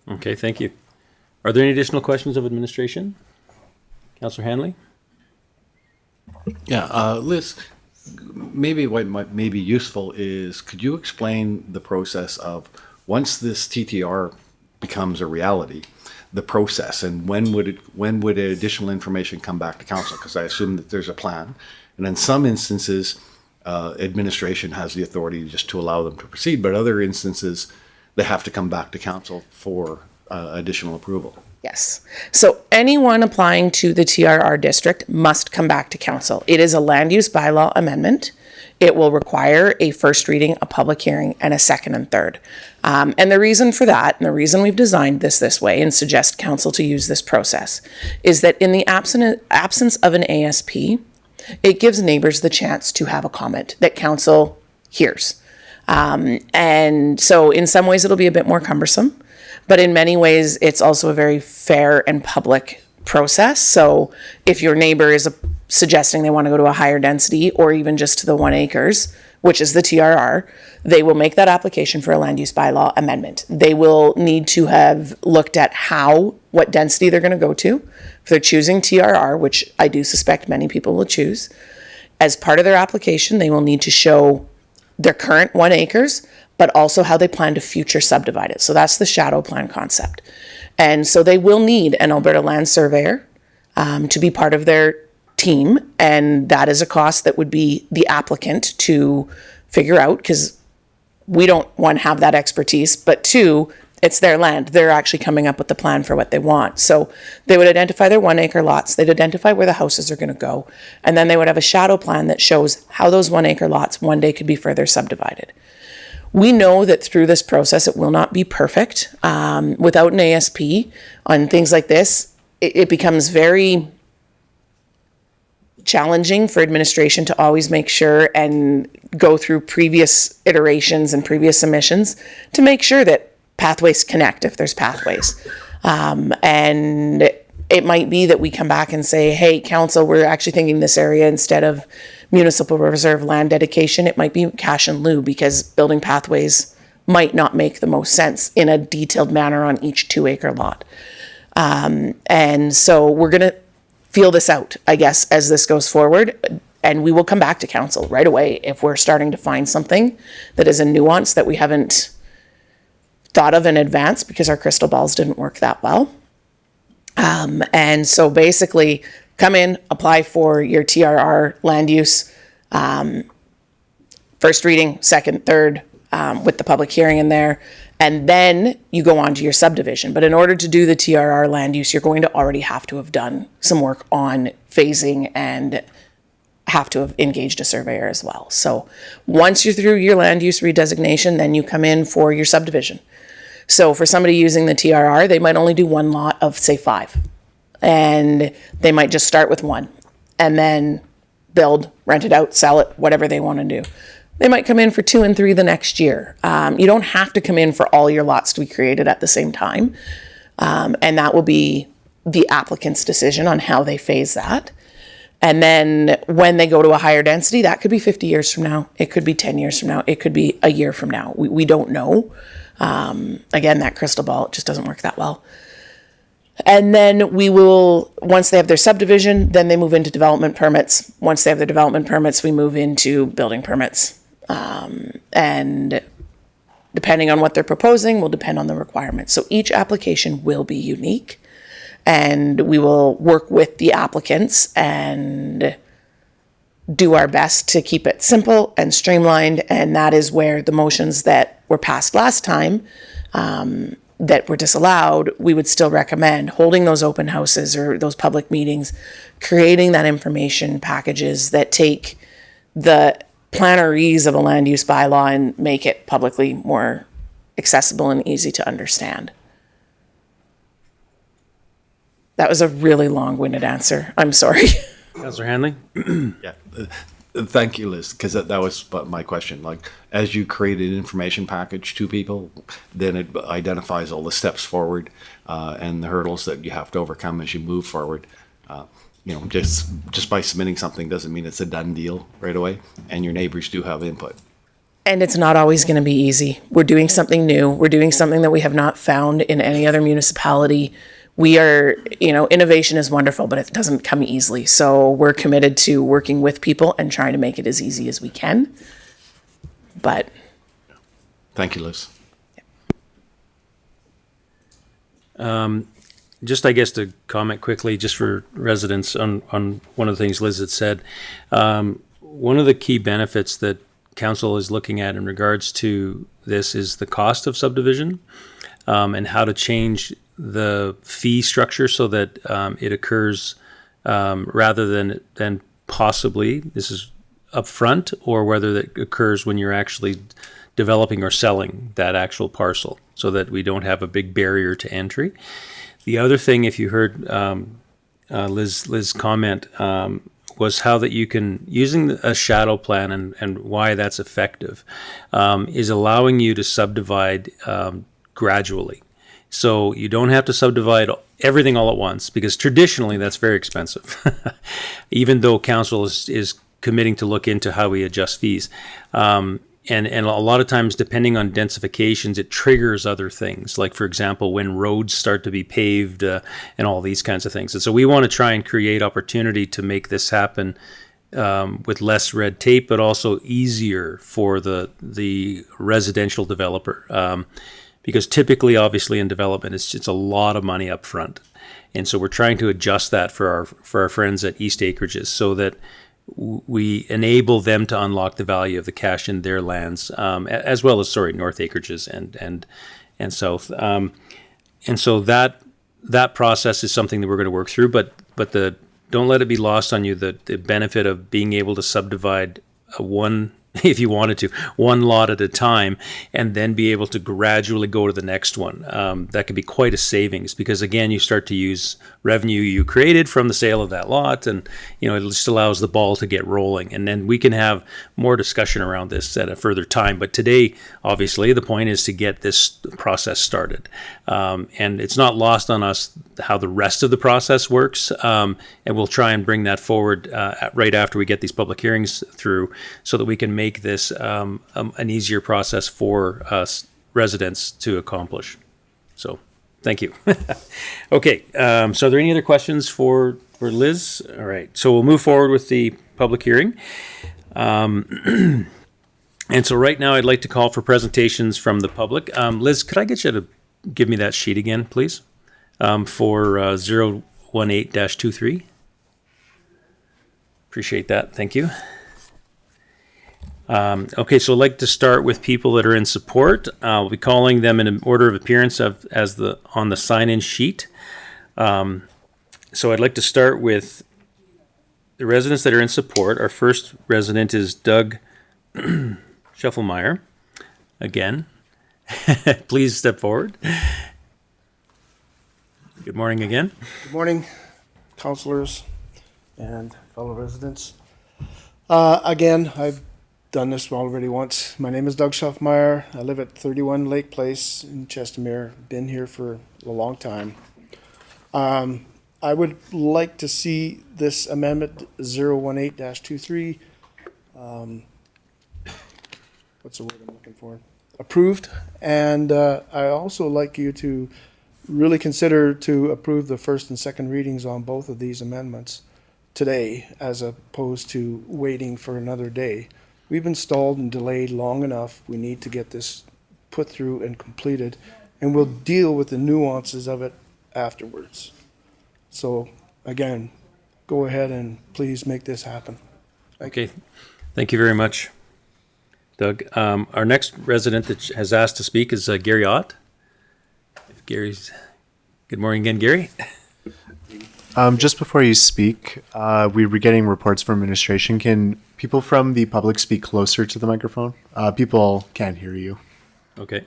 Okay, thank you. Are there any additional questions of administration? Councillor Hanley? Yeah, Liz, maybe what may be useful is, could you explain the process of, once this TTR becomes a reality, the process, and when would additional information come back to council? Because I assume that there's a plan, and in some instances, administration has the authority just to allow them to proceed, but other instances, they have to come back to council for additional approval. Yes. So anyone applying to the TRR district must come back to council. It is a land use bylaw amendment. It will require a first reading, a public hearing, and a second and third. And the reason for that, and the reason we've designed this way and suggest council to use this process, is that in the absence of an ASP, it gives neighbors the chance to have a comment that council hears. And so in some ways it'll be a bit more cumbersome, but in many ways it's also a very fair and public process. So if your neighbor is suggesting they want to go to a higher density or even just to the 1 acres, which is the TRR, they will make that application for a land use bylaw amendment. They will need to have looked at what density they're going to go to. If they're choosing TRR, which I do suspect many people will choose, as part of their application, they will need to show their current 1 acres, but also how they plan to future subdivide it. So that's the shadow plan concept. And so they will need an Alberta land surveyor to be part of their team. And that is a cost that would be the applicant to figure out, because we don't, one, have that expertise, but two, it's their land. They're actually coming up with the plan for what they want. So they would identify their 1 acre lots. They'd identify where the houses are going to go. And then they would have a shadow plan that shows how those 1 acre lots one day could be further subdivided. We know that through this process, it will not be perfect. Without an ASP on things like this, it becomes very challenging for administration to always make sure and go through previous iterations and previous submissions to make sure that pathways connect if there's pathways. And it might be that we come back and say, hey, council, we're actually thinking this area instead of municipal reserve land dedication, it might be cash in lieu, because building pathways might not make the most sense in a detailed manner on each 2 acre lot. And so we're going to feel this out, I guess, as this goes forward. And we will come back to council right away if we're starting to find something that is a nuance that we haven't thought of in advance because our crystal balls didn't work that well. And so basically come in, apply for your TRR land use, first reading, second, third, with the public hearing in there. And then you go on to your subdivision. But in order to do the TRR land use, you're going to already have to have done some work on phasing and have to have engaged a surveyor as well. So once you're through your land use redesignation, then you come in for your subdivision. So for somebody using the TRR, they might only do 1 lot of, say, 5. And they might just start with 1 and then build, rent it out, sell it, whatever they want to do. They might come in for 2 and 3 the next year. You don't have to come in for all your lots to be created at the same time. And that will be the applicant's decision on how they phase that. And then when they go to a higher density, that could be 50 years from now. It could be 10 years from now. It could be a year from now. We don't know. Again, that crystal ball, it just doesn't work that well. And then we will, once they have their subdivision, then they move into development permits. Once they have their development permits, we move into building permits. And depending on what they're proposing will depend on the requirements. So each application will be unique, and we will work with the applicants and do our best to keep it simple and streamlined. And that is where the motions that were passed last time that were disallowed, we would still recommend holding those open houses or those public meetings, creating that information packages that take the plannerese of a land use bylaw and make it publicly more accessible and easy to understand. That was a really long-winded answer. I'm sorry. Councillor Hanley? Yeah. Thank you, Liz, because that was my question. Like, as you create an information package to people, then it identifies all the steps forward and the hurdles that you have to overcome as you move forward. You know, just by submitting something doesn't mean it's a done deal right away, and your neighbors do have input. And it's not always going to be easy. We're doing something new. We're doing something that we have not found in any other municipality. We are, you know, innovation is wonderful, but it doesn't come easily. So we're committed to working with people and trying to make it as easy as we can. But Thank you, Liz. Just, I guess, to comment quickly, just for residents on one of the things Liz had said. One of the key benefits that council is looking at in regards to this is the cost of subdivision and how to change the fee structure so that it occurs rather than possibly, this is upfront, or whether that occurs when you're actually developing or selling that actual parcel, so that we don't have a big barrier to entry. The other thing, if you heard Liz comment, was how that you can, using a shadow plan and why that's effective, is allowing you to subdivide gradually. So you don't have to subdivide everything all at once, because traditionally that's very expensive, even though council is committing to look into how we adjust fees. And a lot of times, depending on densifications, it triggers other things. Like, for example, when roads start to be paved and all these kinds of things. And so we want to try and create opportunity to make this happen with less red tape, but also easier for the residential developer. Because typically, obviously, in development, it's a lot of money up front. And so we're trying to adjust that for our friends at East Acreages, so that we enable them to unlock the value of the cash in their lands, as well as, North Acreages and South. And so that process is something that we're going to work through, but don't let it be lost on you the benefit of being able to subdivide one, if you wanted to, one lot at a time, and then be able to gradually go to the next one. That could be quite a savings, because again, you start to use revenue you created from the sale of that lot, and it just allows the ball to get rolling. And then we can have more discussion around this at a further time. But today, obviously, the point is to get this process started. And it's not lost on us how the rest of the process works. And we'll try and bring that forward right after we get these public hearings through, so that we can make this an easier process for us residents to accomplish. So, thank you. Okay, so are there any other questions for Liz? All right, so we'll move forward with the public hearing. And so right now I'd like to call for presentations from the public. Liz, could I get you to give me that sheet again, please, for 018-23? Appreciate that, thank you. Okay, so I'd like to start with people that are in support. We'll be calling them in an order of appearance on the sign-in sheet. So I'd like to start with the residents that are in support. Our first resident is Doug Scheffelmeyer. Again, please step forward. Good morning again. Good morning, councillors and fellow residents. Again, I've done this already once. My name is Doug Scheffelmeyer. I live at 31 Lake Place in Chestermere. Been here for a long time. I would like to see this amendment 018-23, what's the word I'm looking for? Approved. And I also like you to really consider to approve the first and second readings on both of these amendments today, as opposed to waiting for another day. We've been stalled and delayed long enough. We need to get this put through and completed, and we'll deal with the nuances of it afterwards. So again, go ahead and please make this happen. Okay, thank you very much, Doug. Our next resident that has asked to speak is Gary Ott. Gary's. Good morning again, Gary. Just before you speak, we were getting reports from administration. Can people from the public speak closer to the microphone? People can't hear you. Okay.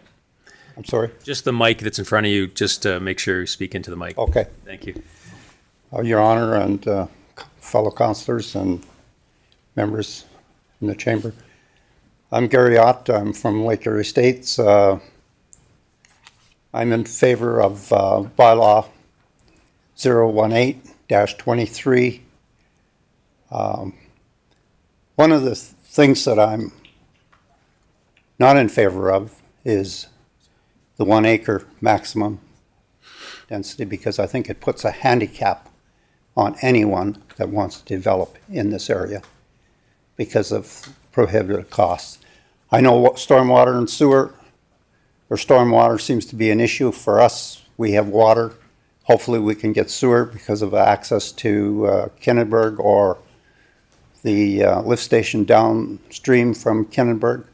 I'm sorry? Just the mic that's in front of you, just make sure you speak into the mic. Okay. Thank you. Your Honor and fellow councillors and members in the chamber. I'm Gary Ott. I'm from Lake Erie Estates. I'm in favor of bylaw 018-23. One of the things that I'm not in favor of is the 1 acre maximum density, because I think it puts a handicap on anyone that wants to develop in this area because of prohibitive costs. I know stormwater and sewer, or stormwater seems to be an issue for us. We have water. Hopefully we can get sewer because of access to Kinnenberg or the lift station downstream from Kinnenberg.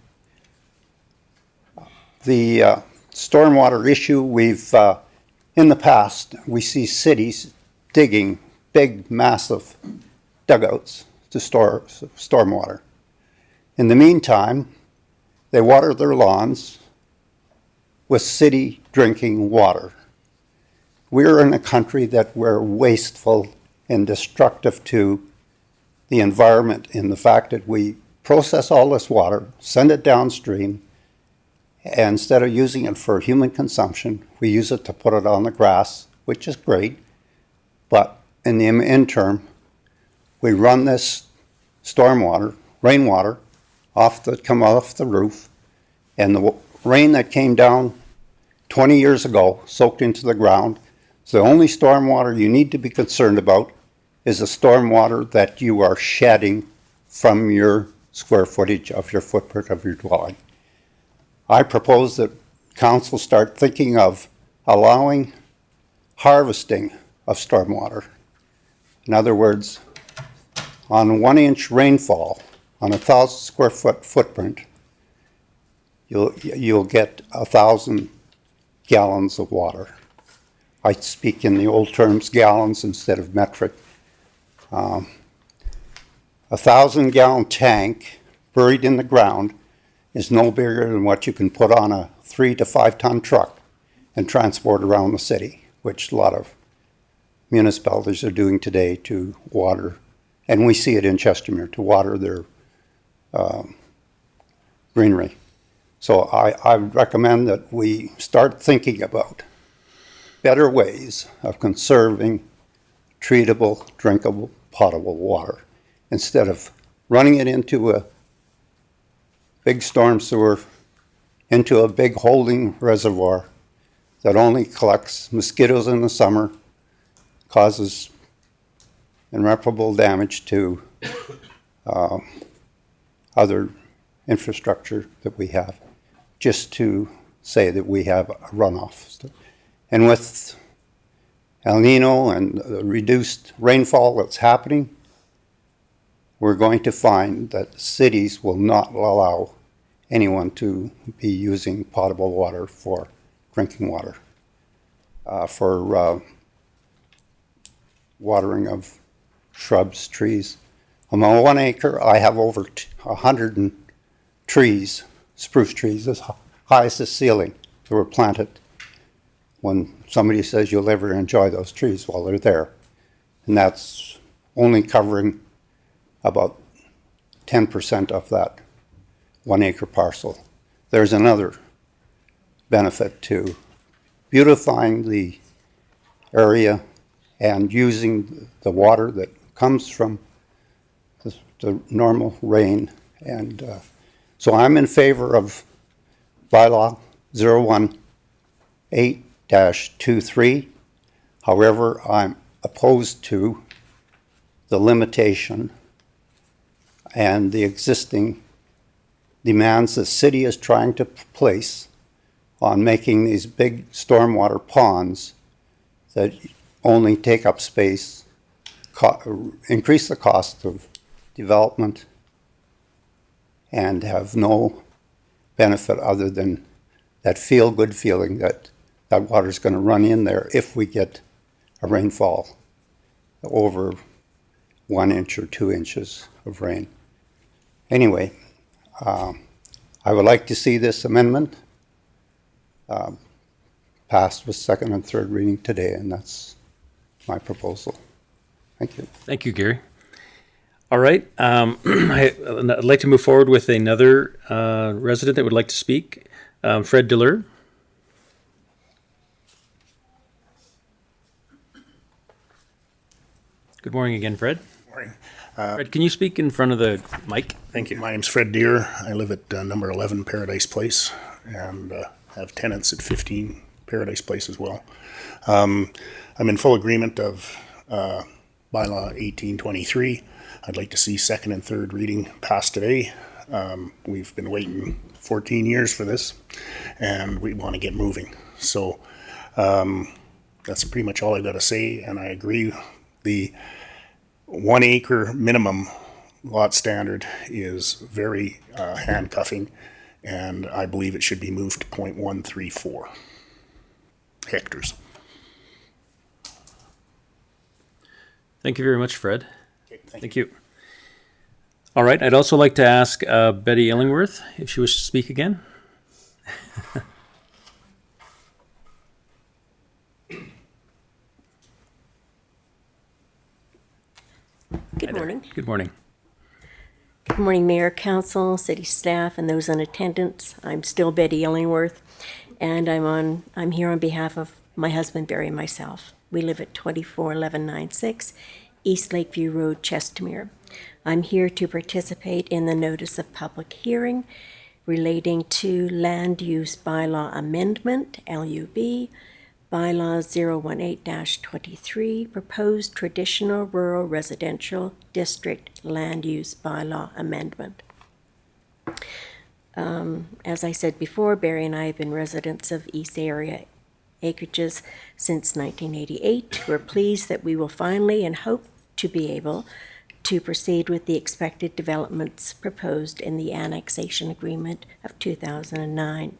The stormwater issue, we've, in the past, we see cities digging big, massive dugouts to store stormwater. In the meantime, they water their lawns with city drinking water. We're in a country that we're wasteful and destructive to the environment in the fact that we process all this water, send it downstream, and instead of using it for human consumption, we use it to put it on the grass, which is great. But in the interim, we run this stormwater, rainwater, come off the roof, and the rain that came down 20 years ago soaked into the ground. So the only stormwater you need to be concerned about is the stormwater that you are shedding from your square footage of your footprint of your dwelling. I propose that council start thinking of allowing harvesting of stormwater. In other words, on 1 inch rainfall on 1,000 square foot footprint, you'll get 1,000 gallons of water. I speak in the old terms, gallons instead of metric. 1,000 gallon tank buried in the ground is no bigger than what you can put on a 3 to 5 ton truck and transport around the city, which a lot of municipalities are doing today to water, and we see it in Chestermere, to water their greenery. So I recommend that we start thinking about better ways of conserving treatable, drinkable, potable water instead of running it into a big storm sewer, into a big holding reservoir that only collects mosquitoes in the summer, causes irreparable damage to other infrastructure that we have, just to say that we have a runoff. And with El Nino and the reduced rainfall that's happening, we're going to find that cities will not allow anyone to be using potable water for drinking water, for watering of shrubs, trees. On my 1 acre, I have over 100 trees, spruce trees, as high as the ceiling, that were planted when somebody says you'll ever enjoy those trees while they're there. And that's only covering about 10% of that 1 acre parcel. There's another benefit to beautifying the area and using the water that comes from the normal rain. And so I'm in favor of bylaw 018-23. However, I'm opposed to the limitation and the existing demands the city is trying to place on making these big stormwater ponds that only take up space, increase the cost of development, and have no benefit other than that feel-good feeling that that water's going to run in there if we get a rainfall over 1 inch or 2 inches of rain. Anyway, I would like to see this amendment passed with second and third reading today, and that's my proposal. Thank you. Thank you, Gary. All right. I'd like to move forward with another resident that would like to speak. Fred Dillard. Good morning again, Fred. Morning. Fred, can you speak in front of the mic? Thank you. My name's Fred Deere. I live at number 11 Paradise Place and have tenants at 15 Paradise Place as well. I'm in full agreement of bylaw 1823. I'd like to see second and third reading passed today. We've been waiting 14 years for this, and we want to get moving. So that's pretty much all I've got to say, and I agree. The 1 acre minimum lot standard is very handcuffing, and I believe it should be moved to 0.134 hectares. Thank you very much, Fred. Thank you. All right. I'd also like to ask Betty Illingworth if she wishes to speak again. Good morning. Good morning. Good morning, Mayor, Council, City staff, and those in attendance. I'm still Betty Illingworth, and I'm here on behalf of my husband, Barry, and myself. We live at 241196 East Lakeview Road, Chestermere. I'm here to participate in the notice of public hearing relating to Land Use Bylaw Amendment, LUB, Bylaw 018-23, Proposed Traditional Rural Residential District Land Use Bylaw Amendment. As I said before, Barry and I have been residents of East Area acreages since 1988. We're pleased that we will finally and hope to be able to proceed with the expected developments proposed in the annexation agreement of 2009.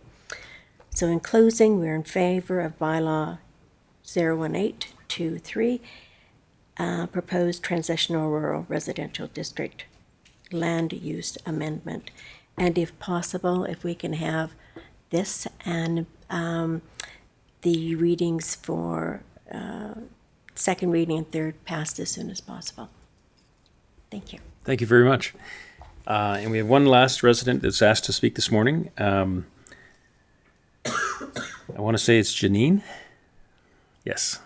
So in closing, we're in favor of bylaw 01823, proposed transitional rural residential district land use amendment. And if possible, if we can have this and the readings for second reading and third passed as soon as possible. Thank you. Thank you very much. And we have one last resident that's asked to speak this morning. I want to say it's Janine. Yes.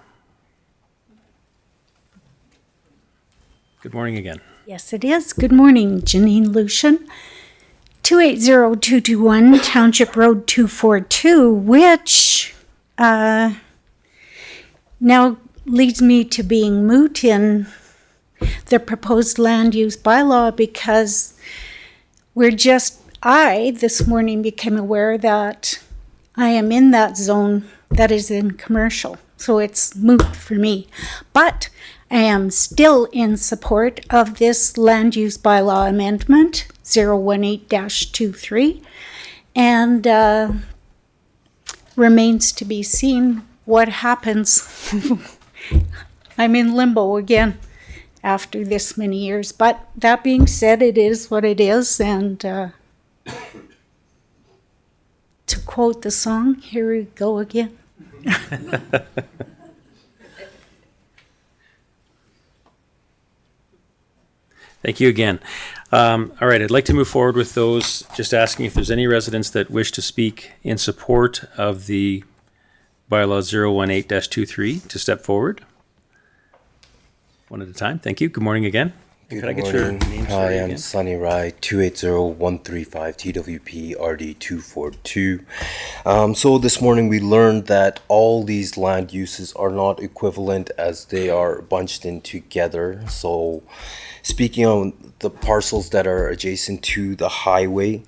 Good morning again. Yes, it is. Good morning, Janine Lucian. 280221 Township Road 242, which now leads me to being moot in the proposed land use bylaw because I this morning became aware that I am in that zone that is in commercial, so it's moot for me. But I am still in support of this land use bylaw amendment, 018-23, and remains to be seen what happens. I'm in limbo again after this many years, but that being said, it is what it is, and to quote the song, here we go again. Thank you again. All right, I'd like to move forward with those, just asking if there's any residents that wish to speak in support of the bylaw 018-23 to step forward. One at a time. Thank you. Good morning again. Could I get your name? Hi, I'm Sunny Rai, 280135 TWP RD242. So this morning we learned that all these land uses are not equivalent as they are bunched in together. So speaking on the parcels that are adjacent to the highway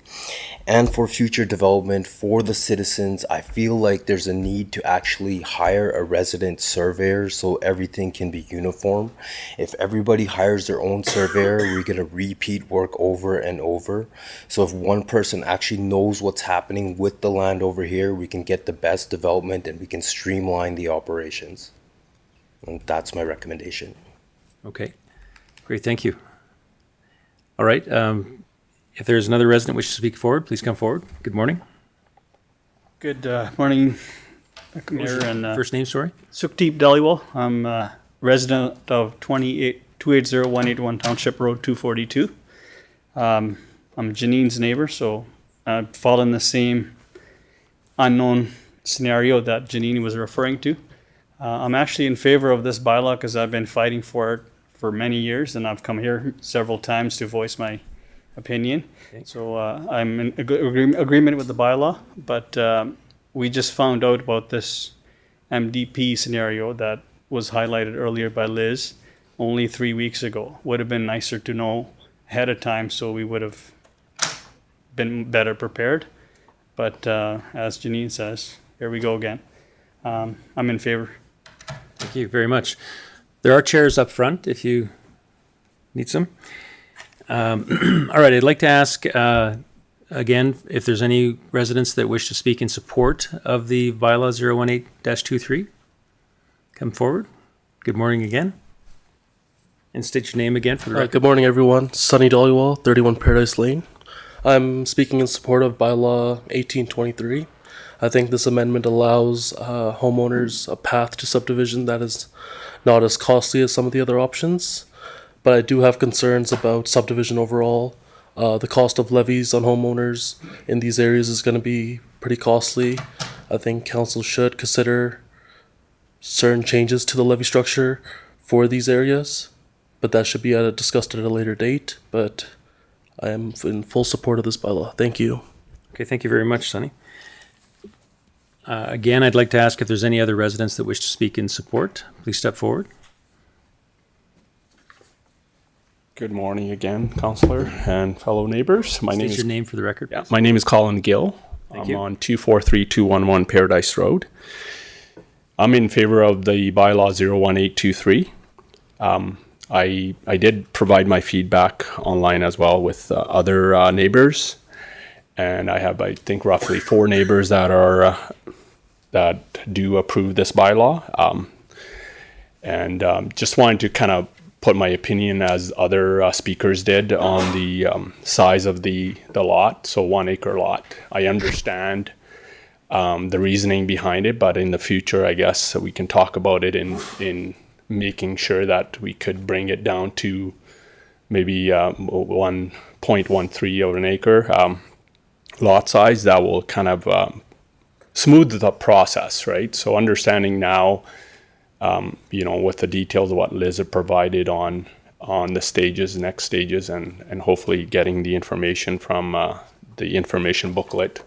and for future development for the citizens, I feel like there's a need to actually hire a resident surveyor so everything can be uniform. If everybody hires their own surveyor, we're going to repeat work over and over. So if one person actually knows what's happening with the land over here, we can get the best development and we can streamline the operations. And that's my recommendation. Okay, great, thank you. All right, if there's another resident wishing to speak forward, please come forward. Good morning. Good morning, Mayor and First name, sorry? Sukhdeep Dhaliwal. I'm a resident of 280-181 Township Road 242. I'm Janine's neighbor, so I fall in the same unknown scenario that Janine was referring to. I'm actually in favor of this bylaw because I've been fighting for it for many years, and I've come here several times to voice my opinion. So I'm in agreement with the bylaw, but we just found out about this MDP scenario that was highlighted earlier by Liz only 3 weeks ago. Would have been nicer to know ahead of time so we would have been better prepared. But as Janine says, here we go again. I'm in favor. Thank you very much. There are chairs up front if you need some. All right, I'd like to ask again if there's any residents that wish to speak in support of the bylaw 018-23. Come forward. Good morning again. And state your name again for the record. Good morning, everyone. Sonny Dollywall, 31 Paradise Lane. I'm speaking in support of bylaw 1823. I think this amendment allows homeowners a path to subdivision that is not as costly as some of the other options. But I do have concerns about subdivision overall. The cost of levies on homeowners in these areas is going to be pretty costly. I think council should consider certain changes to the levy structure for these areas, but that should be discussed at a later date. But I am in full support of this bylaw. Thank you. Okay, thank you very much, Sonny. Again, I'd like to ask if there's any other residents that wish to speak in support. Please step forward. Good morning again, Councillor and fellow neighbors. My name is your name for the record. Yeah, my name is Colin Gill. Thank I'm you. on 243-211 Paradise Road. I'm in favor of the bylaw 01823. I did provide my feedback online as well with other neighbors, and I have, I think, roughly 4 neighbors that are that do approve this bylaw, and just wanted to kind of put my opinion as other speakers did on the size of the lot. So 1 acre lot. I understand the reasoning behind it, but in the future, I guess we can talk about it in making sure that we could bring it down to maybe 1.13 of an acre lot size. That will kind of smooth the process, right? So understanding now, with the details of what Liz had provided on the stages, next stages, and hopefully getting the information from the information booklet,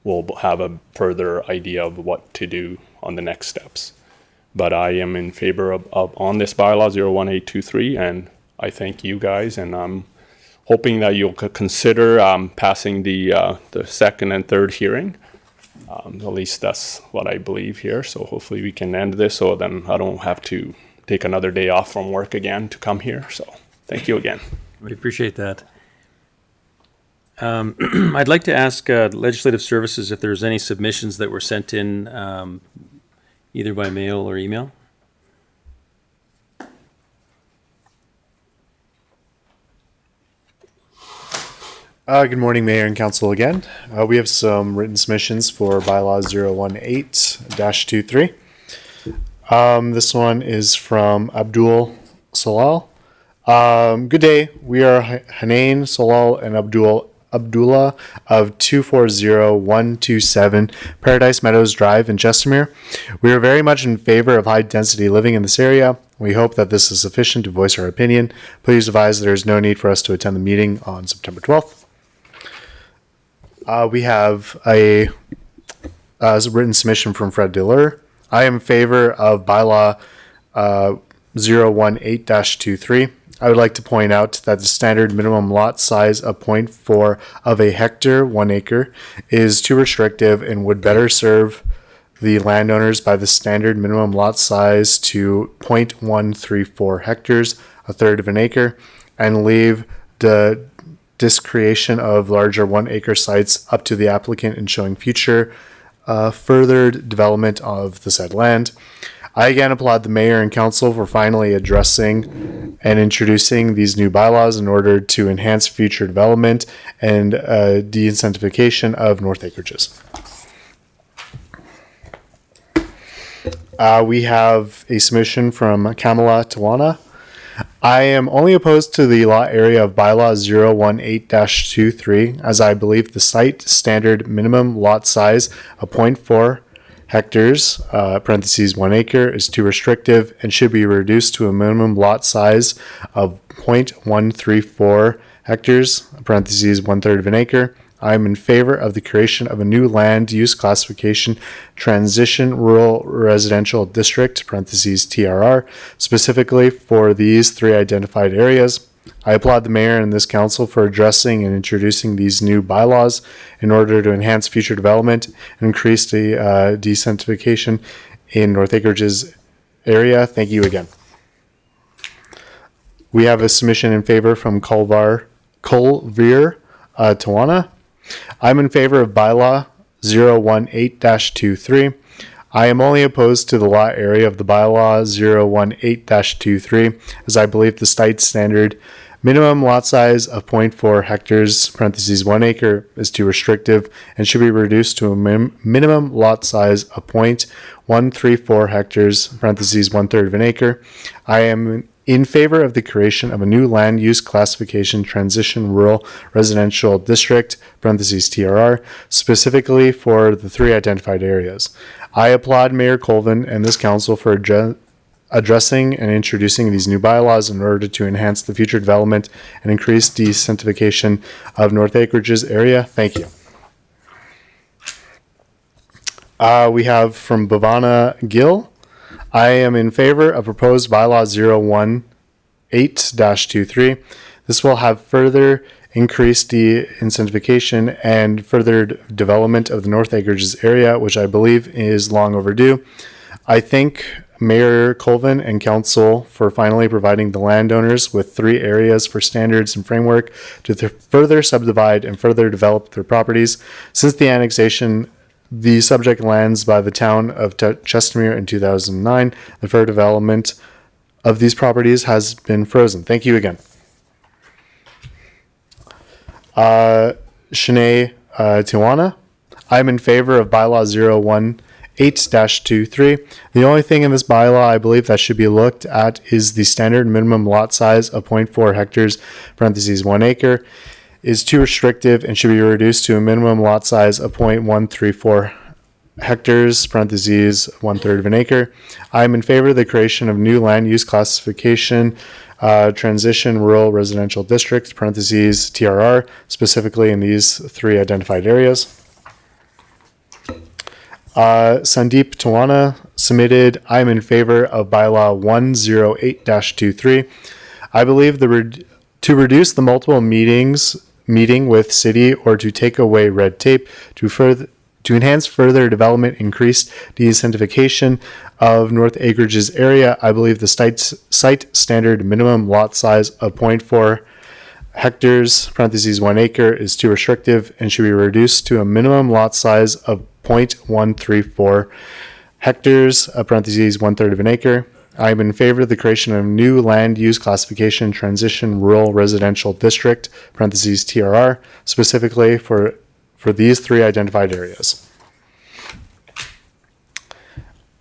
we'll have a further idea of what to do on the next steps. But I am in favor of on this bylaw 01823, and I thank you guys, and I'm hoping that you'll consider passing the second and third hearing. At least that's what I believe here. So hopefully we can end this, so then I don't have to take another day off from work again to come here. So thank you again. We appreciate that. I'd like to ask Legislative Services if there's any submissions that were sent in either by mail or email. Good morning, Mayor and Council again. We have some written submissions for bylaw 018-23. This one is from Abdul Salal. Good day. We are Hanain Salal and Abdullah of 240127 Paradise Meadows Drive in Chestermere. We are very much in favor of high density living in this area. We hope that this is sufficient to voice our opinion. Please advise there is no need for us to attend the meeting on September 12th. We have a written submission from Fred Diller. I am in favor of bylaw 018-23. I would like to point out that the standard minimum lot size of 0.4 of a hectare, 1 acre, is too restrictive and would better serve the landowners by the standard minimum lot size to 0.134 hectares, a third of an acre, and leave the discretion of larger 1 acre sites up to the applicant in showing future further development of the said land. I again applaud the mayor and council for finally addressing and introducing these new bylaws in order to enhance future development and de-incentivication of north acreages. We have a submission from Kamala Tawana. I am only opposed to the lot area of bylaw 018-23 as I believe the site standard minimum lot size of 0.4 hectares, parentheses 1 acre, is too restrictive and should be reduced to a minimum lot size of 0.134 hectares, parentheses 1/3 of an acre. I am in favor of the creation of a new land use classification transition rural residential district, parentheses TRR, specifically for these 3 identified areas. I applaud the mayor and this council for addressing and introducing these new bylaws in order to enhance future development and increase the decentification in North Acreage's area. Thank you again. We have a submission in favor from Colvir Tawana. I'm in favor of bylaw 018-23. I am only opposed to the lot area of the bylaw 018-23 as I believe the site standard minimum lot size of 0.4 hectares, parentheses 1 acre, is too restrictive and should be reduced to a minimum lot size of 0.134 hectares, parentheses 1/3 of an acre. I am in favor of the creation of a new land use classification transition rural residential district, parentheses TRR, specifically for the 3 identified areas. I applaud Mayor Colvin and this council for addressing and introducing these new bylaws in order to enhance the future development and increase decentification of North Acreage's area. Thank you. We have from Bhavana Gill. I am in favor of proposed bylaw 018-23. This will have further increased de-incentivication and further development of the North Acreage's area, which I believe is long overdue. I thank Mayor Colvin and council for finally providing the landowners with 3 areas for standards and framework to further subdivide and further develop their properties. Since the annexation, the subject lands by the town of Chestermere in 2009, the further development of these properties has been frozen. Thank you again. Shanae Tiwana. I'm in favor of bylaw 018-23. The only thing in this bylaw I believe that should be looked at is the standard minimum lot size of 0.4 hectares, parentheses 1 acre, is too restrictive and should be reduced to a minimum lot size of 0.134 hectares, parentheses 1/3 of an acre. I am in favor of the creation of new land use classification transition rural residential district, parentheses TRR, specifically in these 3 identified areas. Sandeep Tawana submitted, I'm in favor of bylaw 108-23. I believe to reduce the multiple meeting with city or to take away red tape to enhance further development, increased de-incentivication of North Acreage's area, I believe the site standard minimum lot size of 0.4 hectares, parentheses 1 acre, is too restrictive and should be reduced to a minimum lot size of 0.134 hectares, parentheses 1/3 of an acre. I am in favor of the creation of new land use classification transition rural residential district, parentheses TRR, specifically for these 3 identified areas.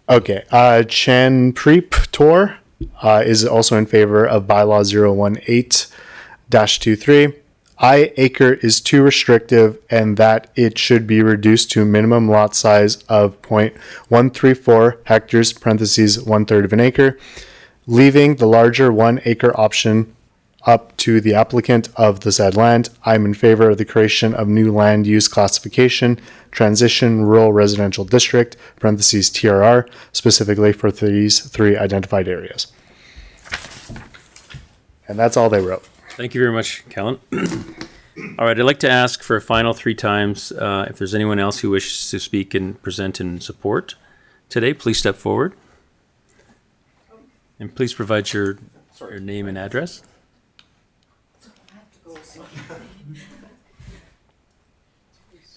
Okay, Chanpreep Tor is also in favor of bylaw 018-23. I acre is too restrictive and that it should be reduced to a minimum lot size of 0.134 hectares, parentheses 1/3 of an acre, leaving the larger 1 acre option up to the applicant of the said land. I'm in favor of the creation of new land use classification, transition rural residential district, parentheses TRR, specifically for these 3 identified areas. And that's all they wrote. Thank you very much, Kellen. All right, I'd like to ask for a final 3 times if there's anyone else who wishes to speak and present in support today, please step forward. And please provide your name and address.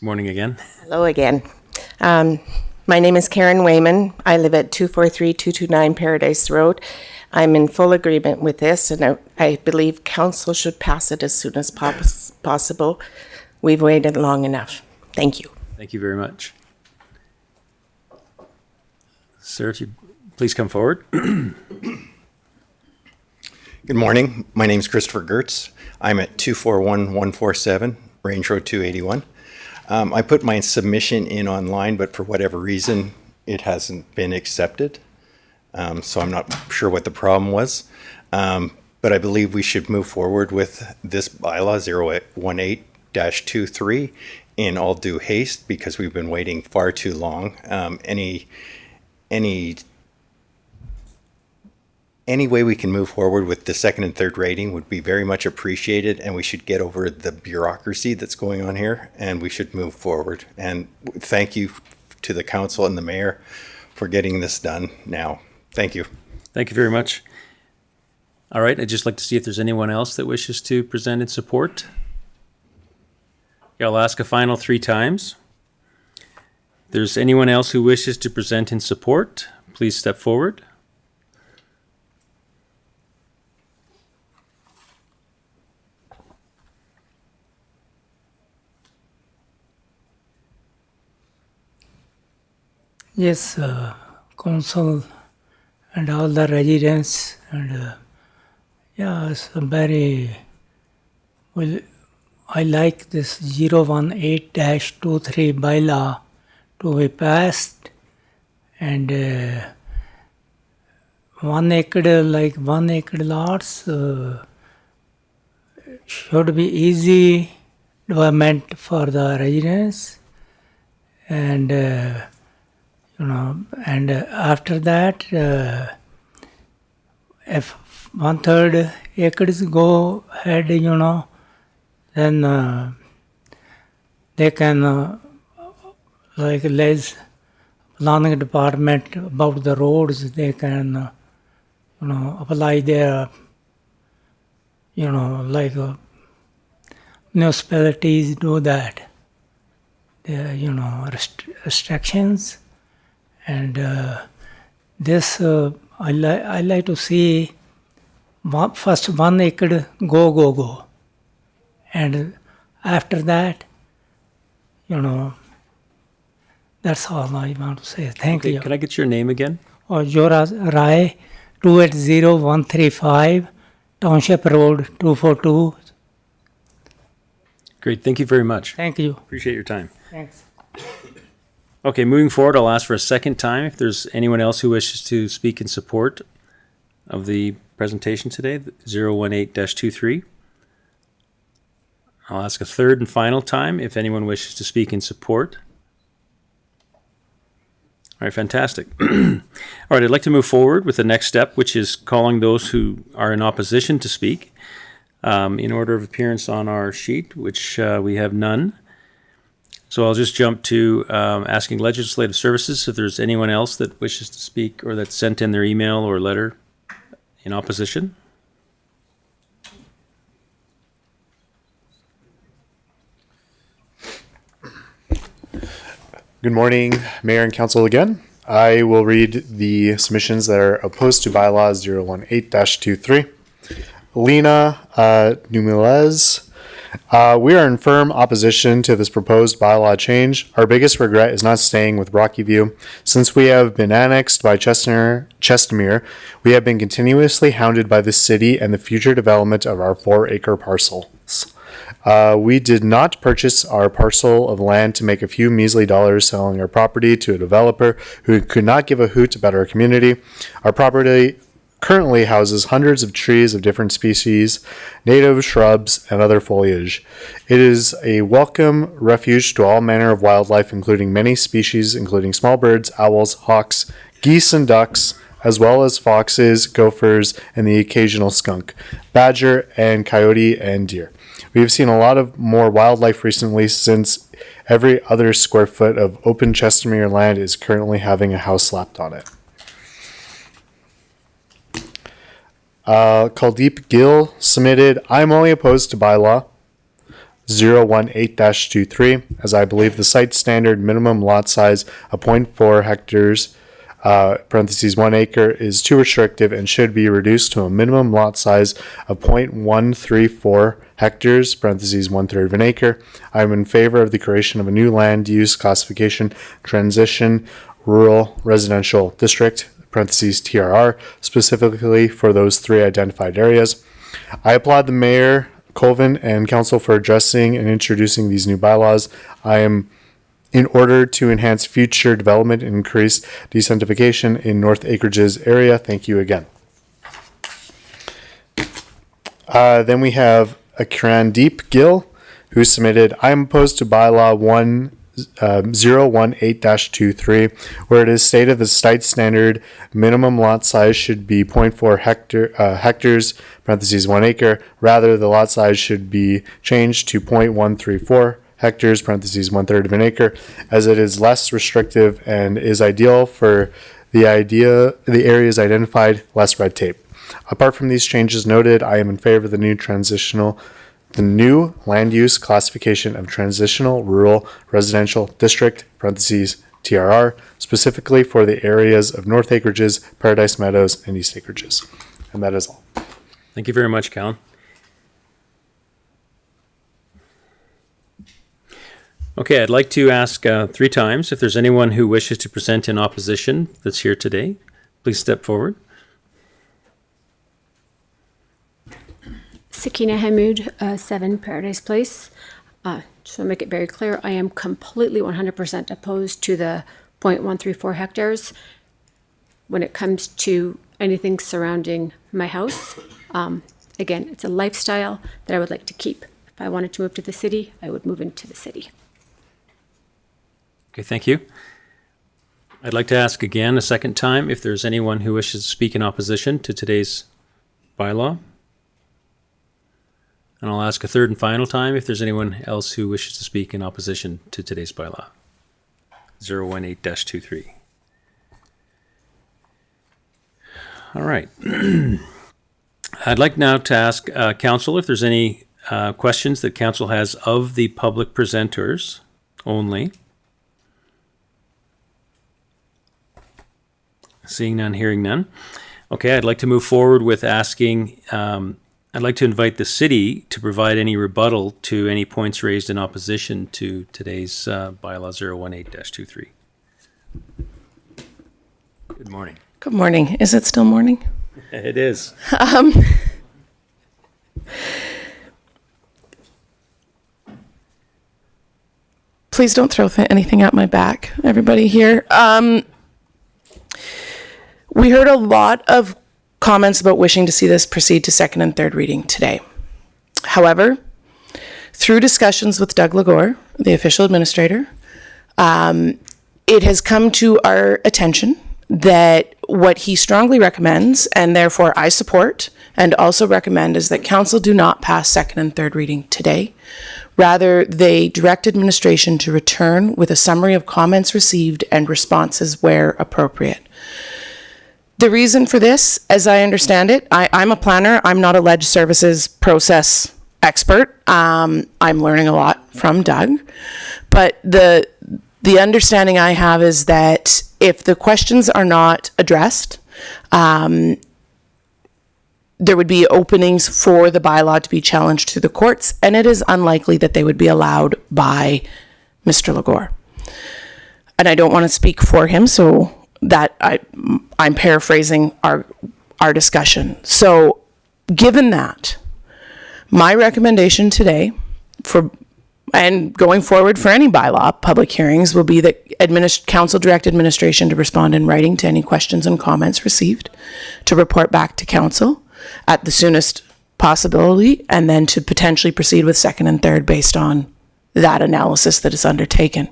Morning again. Hello again. My name is Karen Wayman. I live at 243-229 Paradise Road. I'm in full agreement with this, and I believe council should pass it as soon as possible. We've waited long enough. Thank you. Thank you very much. Sir, if you please come forward. Good morning. My name is Christopher Gertz. I'm at 241147 Range Road 281. I put my submission in online, but for whatever reason, it hasn't been accepted. So I'm not sure what the problem was. But I believe we should move forward with this bylaw 018-23 in all due haste because we've been waiting far too long. Any way we can move forward with the second and third reading would be very much appreciated, and we should get over the bureaucracy that's going on here, and we should move forward. And thank you to the council and the mayor for getting this done now. Thank you. Thank you very much. All right, I'd just like to see if there's anyone else that wishes to present in support. Yeah, I'll ask a final 3 times. If there's anyone else who wishes to present in support, please step forward. Yes, council and all the residents and yeah, it's a very well. I like this 018-23 bylaw to be passed, and 1 acre like 1 acre lots should be easy development for the residents, and and after that, if 1/3 acres go ahead, then they can like less planning department about the roads. They can apply their like municipalities do that. Their restrictions. And this, I like to see first 1 acre go. And after that, that's all I want to say. Thank you. Can I get your name again? Jora Rai, 280135, Township Road, 242. Great, thank you very much. Thank you. Appreciate your time. Thanks. Okay, moving forward, I'll ask for a second time if there's anyone else who wishes to speak in support of the presentation today, 018-23. I'll ask a third and final time if anyone wishes to speak in support. All right, fantastic. All right, I'd like to move forward with the next step, which is calling those who are in opposition to speak in order of appearance on our sheet, which we have none. So I'll just jump to asking Legislative Services if there's anyone else that wishes to speak or that sent in their email or letter in opposition. Good morning, Mayor and Council again. I will read the submissions that are opposed to bylaw 018-23. Lena Numilez. We are in firm opposition to this proposed bylaw change. Our biggest regret is not staying with Rocky View. Since we have been annexed by Chestermere, we have been continuously hounded by the city and the future development of our 4-acre parcels. We did not purchase our parcel of land to make a few measly dollars selling our property to a developer who could not give a hoot about our community. Our property currently houses hundreds of trees of different species, native shrubs, and other foliage. It is a welcome refuge to all manner of wildlife, including many species, including small birds, owls, hawks, geese, and ducks, as well as foxes, gophers, and the occasional skunk, badger, and coyote and deer. We have seen a lot of more wildlife recently since every other square foot of open Chestermere land is currently having a house slapped on it. Kuldeep Gill submitted, I'm only opposed to bylaw 018-23, as I believe the site standard minimum lot size of 0.4 hectares, parentheses 1 acre, is too restrictive and should be reduced to a minimum lot size of 0.134 hectares, parentheses 1/3 of an acre. I am in favor of the creation of a new land use classification transition rural residential district, parentheses TRR, specifically for those 3 identified areas. I applaud the Mayor, Colvin, and Council for addressing and introducing these new bylaws. I am in order to enhance future development and increase decentralization in North Acreages area. Thank you again. Then we have Akrandeep Gill, who submitted, I am opposed to bylaw 018-23, where it is stated the site standard minimum lot size should be 0.4 hectares, parentheses 1 acre. Rather, the lot size should be changed to 0.134 hectares, parentheses 1/3 of an acre, as it is less restrictive and is ideal for the areas identified, less red tape. Apart from these changes noted, I am in favor of the new land use classification of transitional rural residential district, parentheses TRR, specifically for the areas of North Acreages, Paradise Meadows, and East Acreages. And that is all. Thank you very much, Callan. Okay, I'd like to ask 3 times if there's anyone who wishes to present in opposition that's here today. Please step forward. Sakina Hamoud, 7 Paradise Place. Just want to make it very clear, I am completely 100% opposed to the 0.134 hectares when it comes to anything surrounding my house. Again, it's a lifestyle that I would like to keep. If I wanted to move to the city, I would move into the city. Okay, thank you. I'd like to ask again a second time if there's anyone who wishes to speak in opposition to today's bylaw. And I'll ask a third and final time if there's anyone else who wishes to speak in opposition to today's bylaw. 018-23. All right. I'd like now to ask Council if there's any questions that Council has of the public presenters only. Seeing none, hearing none. Okay, I'd like to move forward with asking, I'd like to invite the city to provide any rebuttal to any points raised in opposition to today's bylaw 018-23. Good morning. Good morning. Is it still morning? It is. Please don't throw anything at my back, everybody here. We heard a lot of comments about wishing to see this proceed to second and third reading today. However, through discussions with Doug Lagore, the official administrator, it has come to our attention that what he strongly recommends, and therefore I support and also recommend, is that council do not pass second and third reading today. Rather, they direct administration to return with a summary of comments received and responses where appropriate. The reason for this, as I understand it, I'm a planner. I'm not a ledge services process expert. I'm learning a lot from Doug. But the understanding I have is that if the questions are not addressed, there would be openings for the bylaw to be challenged to the courts, and it is unlikely that they would be allowed by Mr. Lagore. And I don't want to speak for him, so that I'm paraphrasing our discussion. So given that, my recommendation today and going forward for any bylaw public hearings will be that council direct administration to respond in writing to any questions and comments received, to report back to council at the soonest possibility, and then to potentially proceed with second and third based on that analysis that is undertaken.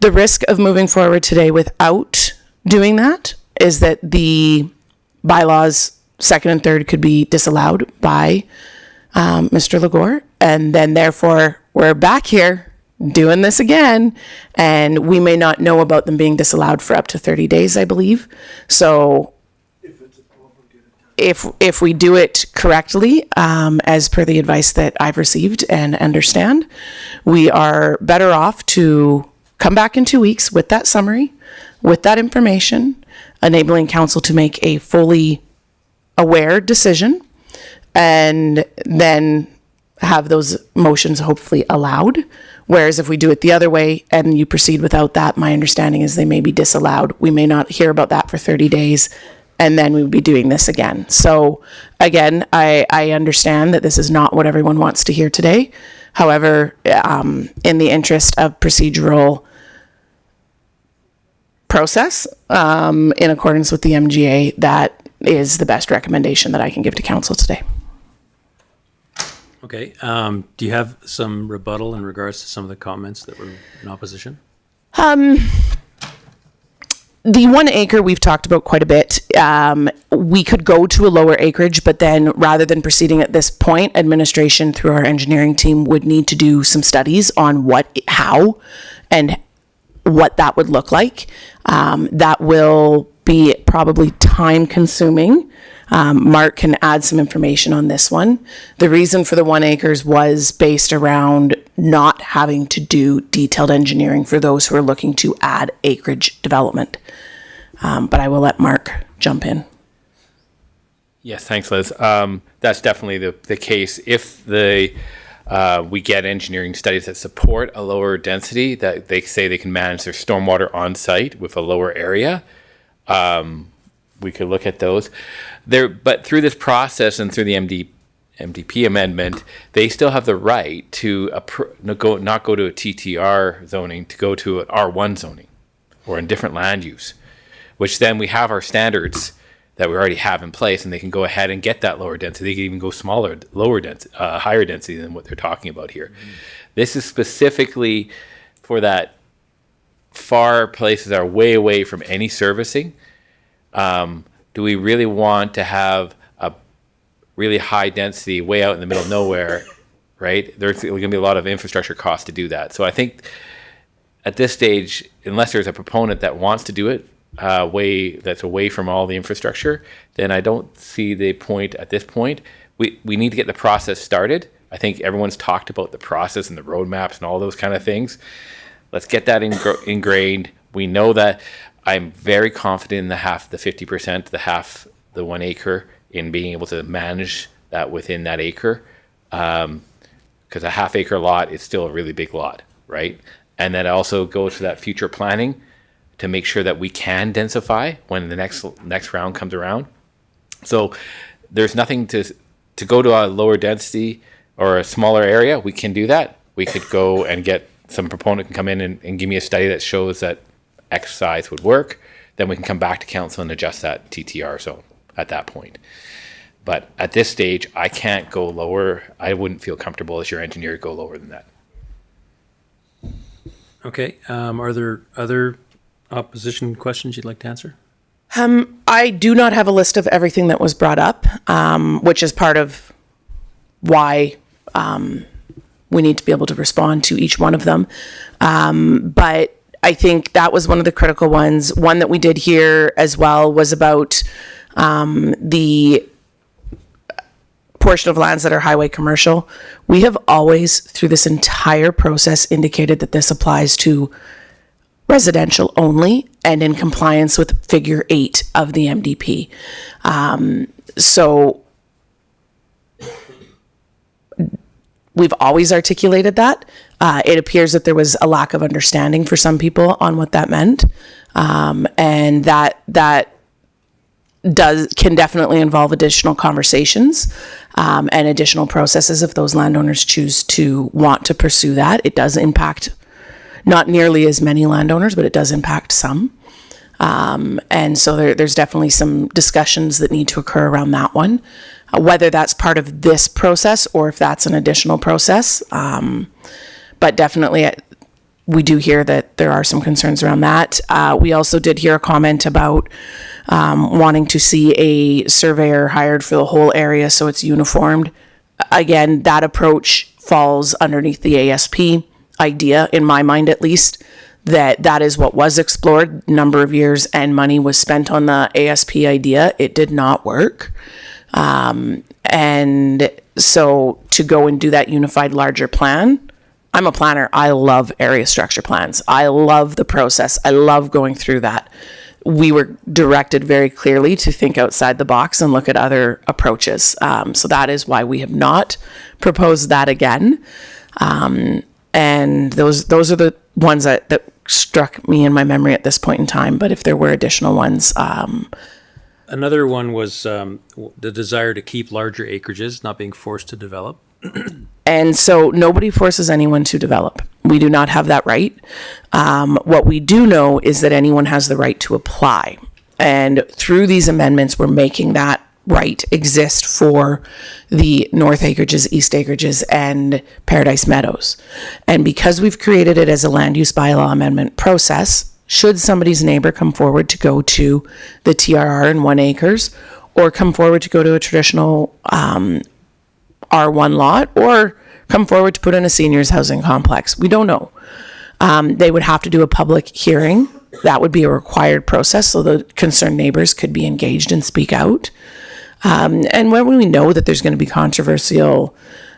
The risk of moving forward today without doing that is that the bylaws second and third could be disallowed by Mr. Legore, and then therefore we're back here doing this again, and we may not know about them being disallowed for up to 30 days, I believe. So if we do it correctly, as per the advice that I've received and understand, we are better off to come back in 2 weeks with that summary, with that information, enabling council to make a fully aware decision, and then have those motions hopefully allowed. Whereas if we do it the other way and you proceed without that, my understanding is they may be disallowed. We may not hear about that for 30 days, and then we would be doing this again. So again, I understand that this is not what everyone wants to hear today. However, in the interest of procedural process, in accordance with the MGA, that is the best recommendation that I can give to council today. Okay, do you have some rebuttal in regards to some of the comments that were in opposition? The 1 acre we've talked about quite a bit. We could go to a lower acreage, but then rather than proceeding at this point, administration through our engineering team would need to do some studies on how and what that would look like. That will be probably time consuming. Mark can add some information on this one. The reason for the 1 acres was based around not having to do detailed engineering for those who are looking to add acreage development. But I will let Mark jump in. Yes, thanks, Liz. That's definitely the case. If we get engineering studies that support a lower density, that they say they can manage their stormwater on site with a lower area, we could look at those. But through this process and through the MDP amendment, they still have the right to not go to a TTR zoning, to go to an R1 zoning or a different land use, which then we have our standards that we already have in place, and they can go ahead and get that lower density. They can even go higher density than what they're talking about here. Mm-hmm. This is specifically for that far places that are way away from any servicing. Do we really want to have a really high density way out in the middle of nowhere, right? There's going to be a lot of infrastructure costs to do that. So I think at this stage, unless there's a proponent that wants to do it that's away from all the infrastructure, then I don't see the point at this point. We need to get the process started. I think everyone's talked about the process and the roadmaps and all those kind of things. Let's get that ingrained. We know that I'm very confident in the 50%, the 1 acre, in being able to manage that within that acre. Because a half acre lot is still a really big lot, right? And then also go to that future planning to make sure that we can densify when the next round comes around. So there's nothing to go to a lower density or a smaller area. We can do that. We could go and get some proponent can come in and give me a study that shows that X size would work. Then we can come back to council and adjust that TTR zone at that point. But at this stage, I can't go lower. I wouldn't feel comfortable as your engineer to go lower than that. Okay, are there other opposition questions you'd like to answer? I do not have a list of everything that was brought up, which is part of why we need to be able to respond to each one of them. But I think that was one of the critical ones. One that we did here as well was about the portion of lands that are highway commercial. We have always, through this entire process, indicated that this applies to residential only and in compliance with Figure 8 of the MDP. So we've always articulated that. It appears that there was a lack of understanding for some people on what that meant. And that can definitely involve additional conversations and additional processes if those landowners choose to want to pursue that. It does impact not nearly as many landowners, but it does impact some. And so there's definitely some discussions that need to occur around that one, whether that's part of this process or if that's an additional process. But definitely we do hear that there are some concerns around that. We also did hear a comment about wanting to see a surveyor hired for the whole area so it's uniformed. Again, that approach falls underneath the ASP idea, in my mind at least, that is what was explored. Number of years and money was spent on the ASP idea. It did not work. And so to go and do that unified larger plan, I'm a planner. I love area structure plans. I love the process. I love going through that. We were directed very clearly to think outside the box and look at other approaches. So that is why we have not proposed that again. And those are the ones that struck me in my memory at this point in time. But if there were additional ones, Another one was the desire to keep larger acreages, not being forced to develop. and so nobody forces anyone to develop. We do not have that right. What we do know is that anyone has the right to apply. And through these amendments, we're making that right exist for the North Acreages, East Acreages, and Paradise Meadows. And because we've created it as a land use bylaw amendment process, should somebody's neighbor come forward to go to the TRR in 1 acres, or come forward to go to a traditional R1 lot, or come forward to put in a seniors housing complex, we don't know. They would have to do a public hearing. That would be a required process, so the concerned neighbors could be engaged and speak out. And when we know that there's going to be controversial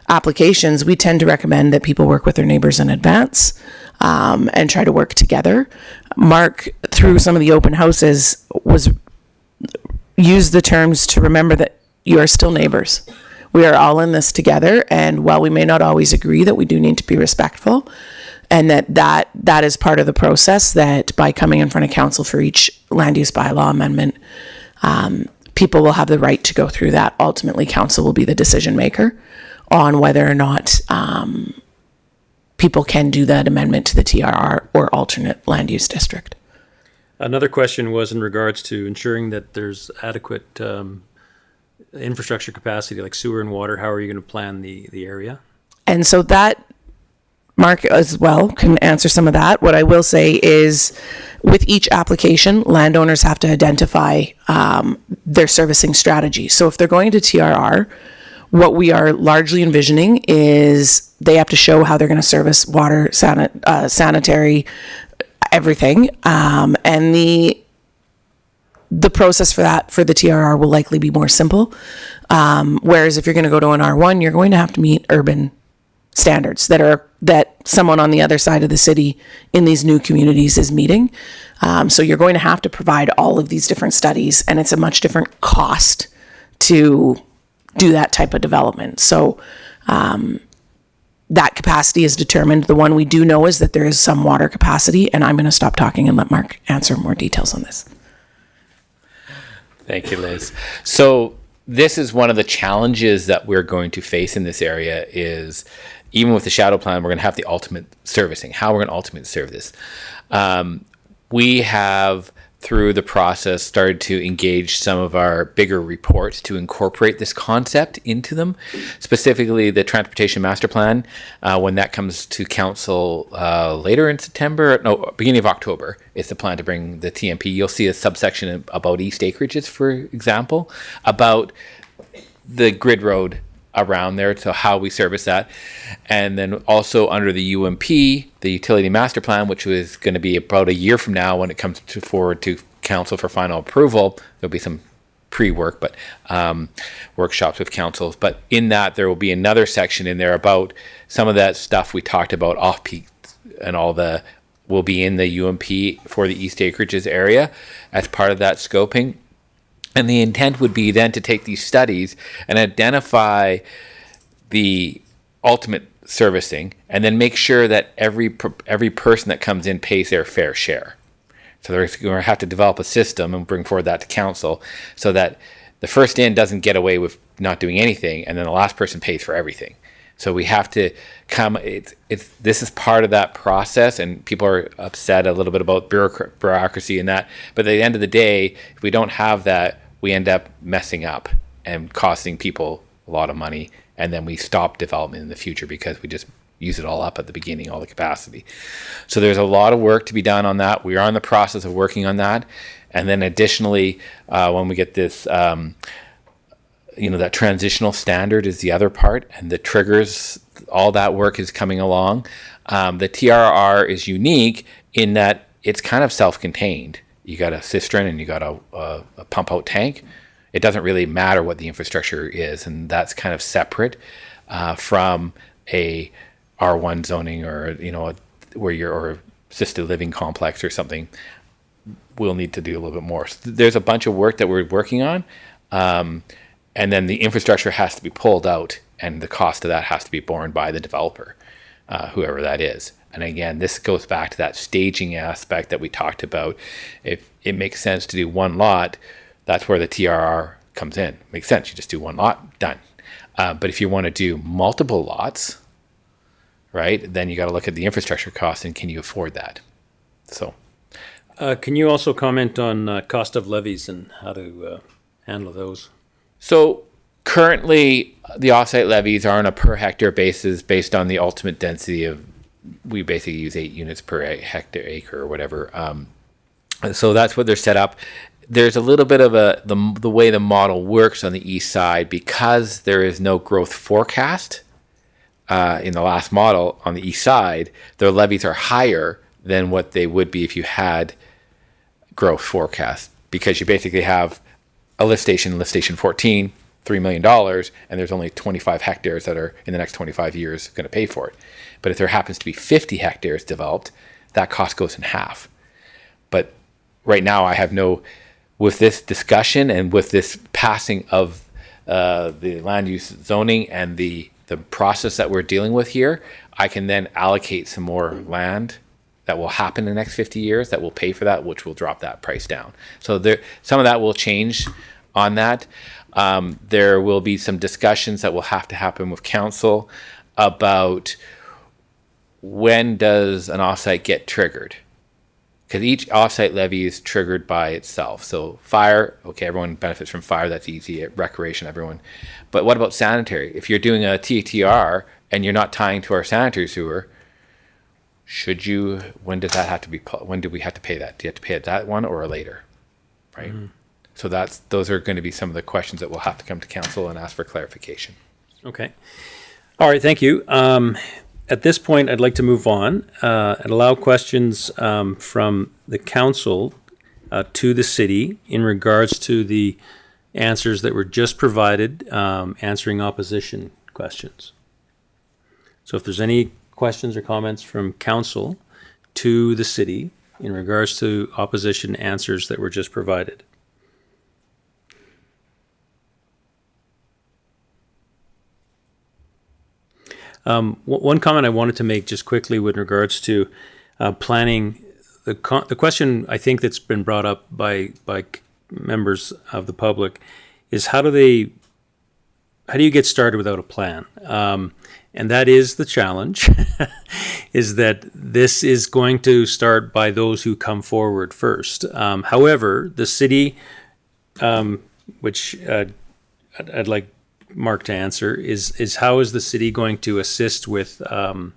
applications, we tend to recommend that people work with their neighbors in advance and try to work together. Mark, through some of the open houses, used the terms to remember that you are still neighbors. We are all in this together, and while we may not always agree, that we do need to be respectful, and that is part of the process, that by coming in front of council for each land use bylaw amendment, people will have the right to go through that. Ultimately, council will be the decision maker on whether or not people can do that amendment to the TRR or alternate land use district. Another question was in regards to ensuring that there's adequate infrastructure capacity, like sewer and water. How are you going to plan the area? And so that, Mark as well can answer some of that. What I will say is, with each application, landowners have to identify their servicing strategy. So if they're going to TRR, what we are largely envisioning is they have to show how they're going to service water, sanitary, everything. And the process for that, for the TRR, will likely be more simple. Whereas if you're going to go to an R1, you're going to have to meet urban standards that someone on the other side of the city in these new communities is meeting. So you're going to have to provide all of these different studies, and it's a much different cost to do that type of development. So that capacity is determined. The one we do know is that there is some water capacity, and I'm going to stop talking and let Mark answer more details on this. Thank you, Liz. So this is one of the challenges that we're going to face in this area is, even with the shadow plan, we're going to have the ultimate servicing, how we're going to ultimately serve this. We have, through the process, started to engage some of our bigger reports to incorporate this concept into them, specifically the Transportation Master Plan. When that comes to council later in beginning of October, is the plan to bring the TMP. You'll see a subsection about East Acreages, for example, about the grid road around there, so how we service that. And then also under the UMP, the Utility Master Plan, which was going to be about a year from now when it comes forward to council for final approval. There'll be some pre-work, but workshops with councils. But in that, there will be another section in there about some of that stuff we talked about, off-peak and all will be in the UMP for the East Acreages area as part of that scoping. And the intent would be then to take these studies and identify the ultimate servicing, and then make sure that every person that comes in pays their fair share. So they're going to have to develop a system and bring forward that to council, so that the first in doesn't get away with not doing anything, and then the last person pays for everything. So we have to come. This is part of that process, and people are upset a little bit about bureaucracy and that. But at the end of the day, if we don't have that, we end up messing up and costing people a lot of money, and then we stop development in the future because we just use it all up at the beginning, all the capacity. So there's a lot of work to be done on that. We are in the process of working on that. And then additionally, when we get this, that transitional standard is the other part, and the triggers, all that work is coming along. The TRR is unique in that it's kind of self-contained. You got a cistern and you got a pump out tank. It doesn't really matter what the infrastructure is, and that's kind of separate from a R1 zoning or where you're or assisted living complex or something. We'll need to do a little bit more. So there's a bunch of work that we're working on, and then the infrastructure has to be pulled out, and the cost of that has to be borne by the developer, whoever that is. And again, this goes back to that staging aspect that we talked about. If it makes sense to do one lot, that's where the TRR comes in. Makes sense. You just do one lot, done. But if you want to do multiple lots, right, then you got to look at the infrastructure costs and can you afford that? So, can you also comment on cost of levies and how to handle those? So currently, the offsite levies are on a per hectare basis based on the ultimate density of. We basically use 8 units per hectare acre or whatever. So that's what they're set up. There's a little bit of the way the model works on the east side, because there is no growth forecast in the last model on the east side. Their levies are higher than what they would be if you had growth forecast, because you basically have a lift station 14, $3 million, and there's only 25 hectares that are in the next 25 years going to pay for it. But if there happens to be 50 hectares developed, that cost goes in half. But right now, I have with this discussion and with this passing of the land use zoning and the process that we're dealing with here, I can then allocate some more land that will happen in the next 50 years that will pay for that, which will drop that price down. So some of that will change on that. There will be some discussions that will have to happen with council about when does an offsite get triggered? Because each offsite levy is triggered by itself. So fire, okay, everyone benefits from fire. That's easy. Recreation, everyone. But what about sanitary? If you're doing a TTR and you're not tying to our sanitary sewer, when does that have to be, when do we have to pay that? Do you have to pay it that one or later? Right? Mm-hmm. So those are going to be some of the questions that we'll have to come to council and ask for clarification. Okay. All right, thank you. At this point, I'd like to move on and allow questions from the council to the city in regards to the answers that were just provided, answering opposition questions. So if there's any questions or comments from council to the city in regards to opposition answers that were just provided. One comment I wanted to make just quickly with regards to planning, the question I think that's been brought up by members of the public is how do you get started without a plan? And that is the challenge, is that this is going to start by those who come forward first. However, the city, which I'd like Mark to answer, is how is the city going to assist with kind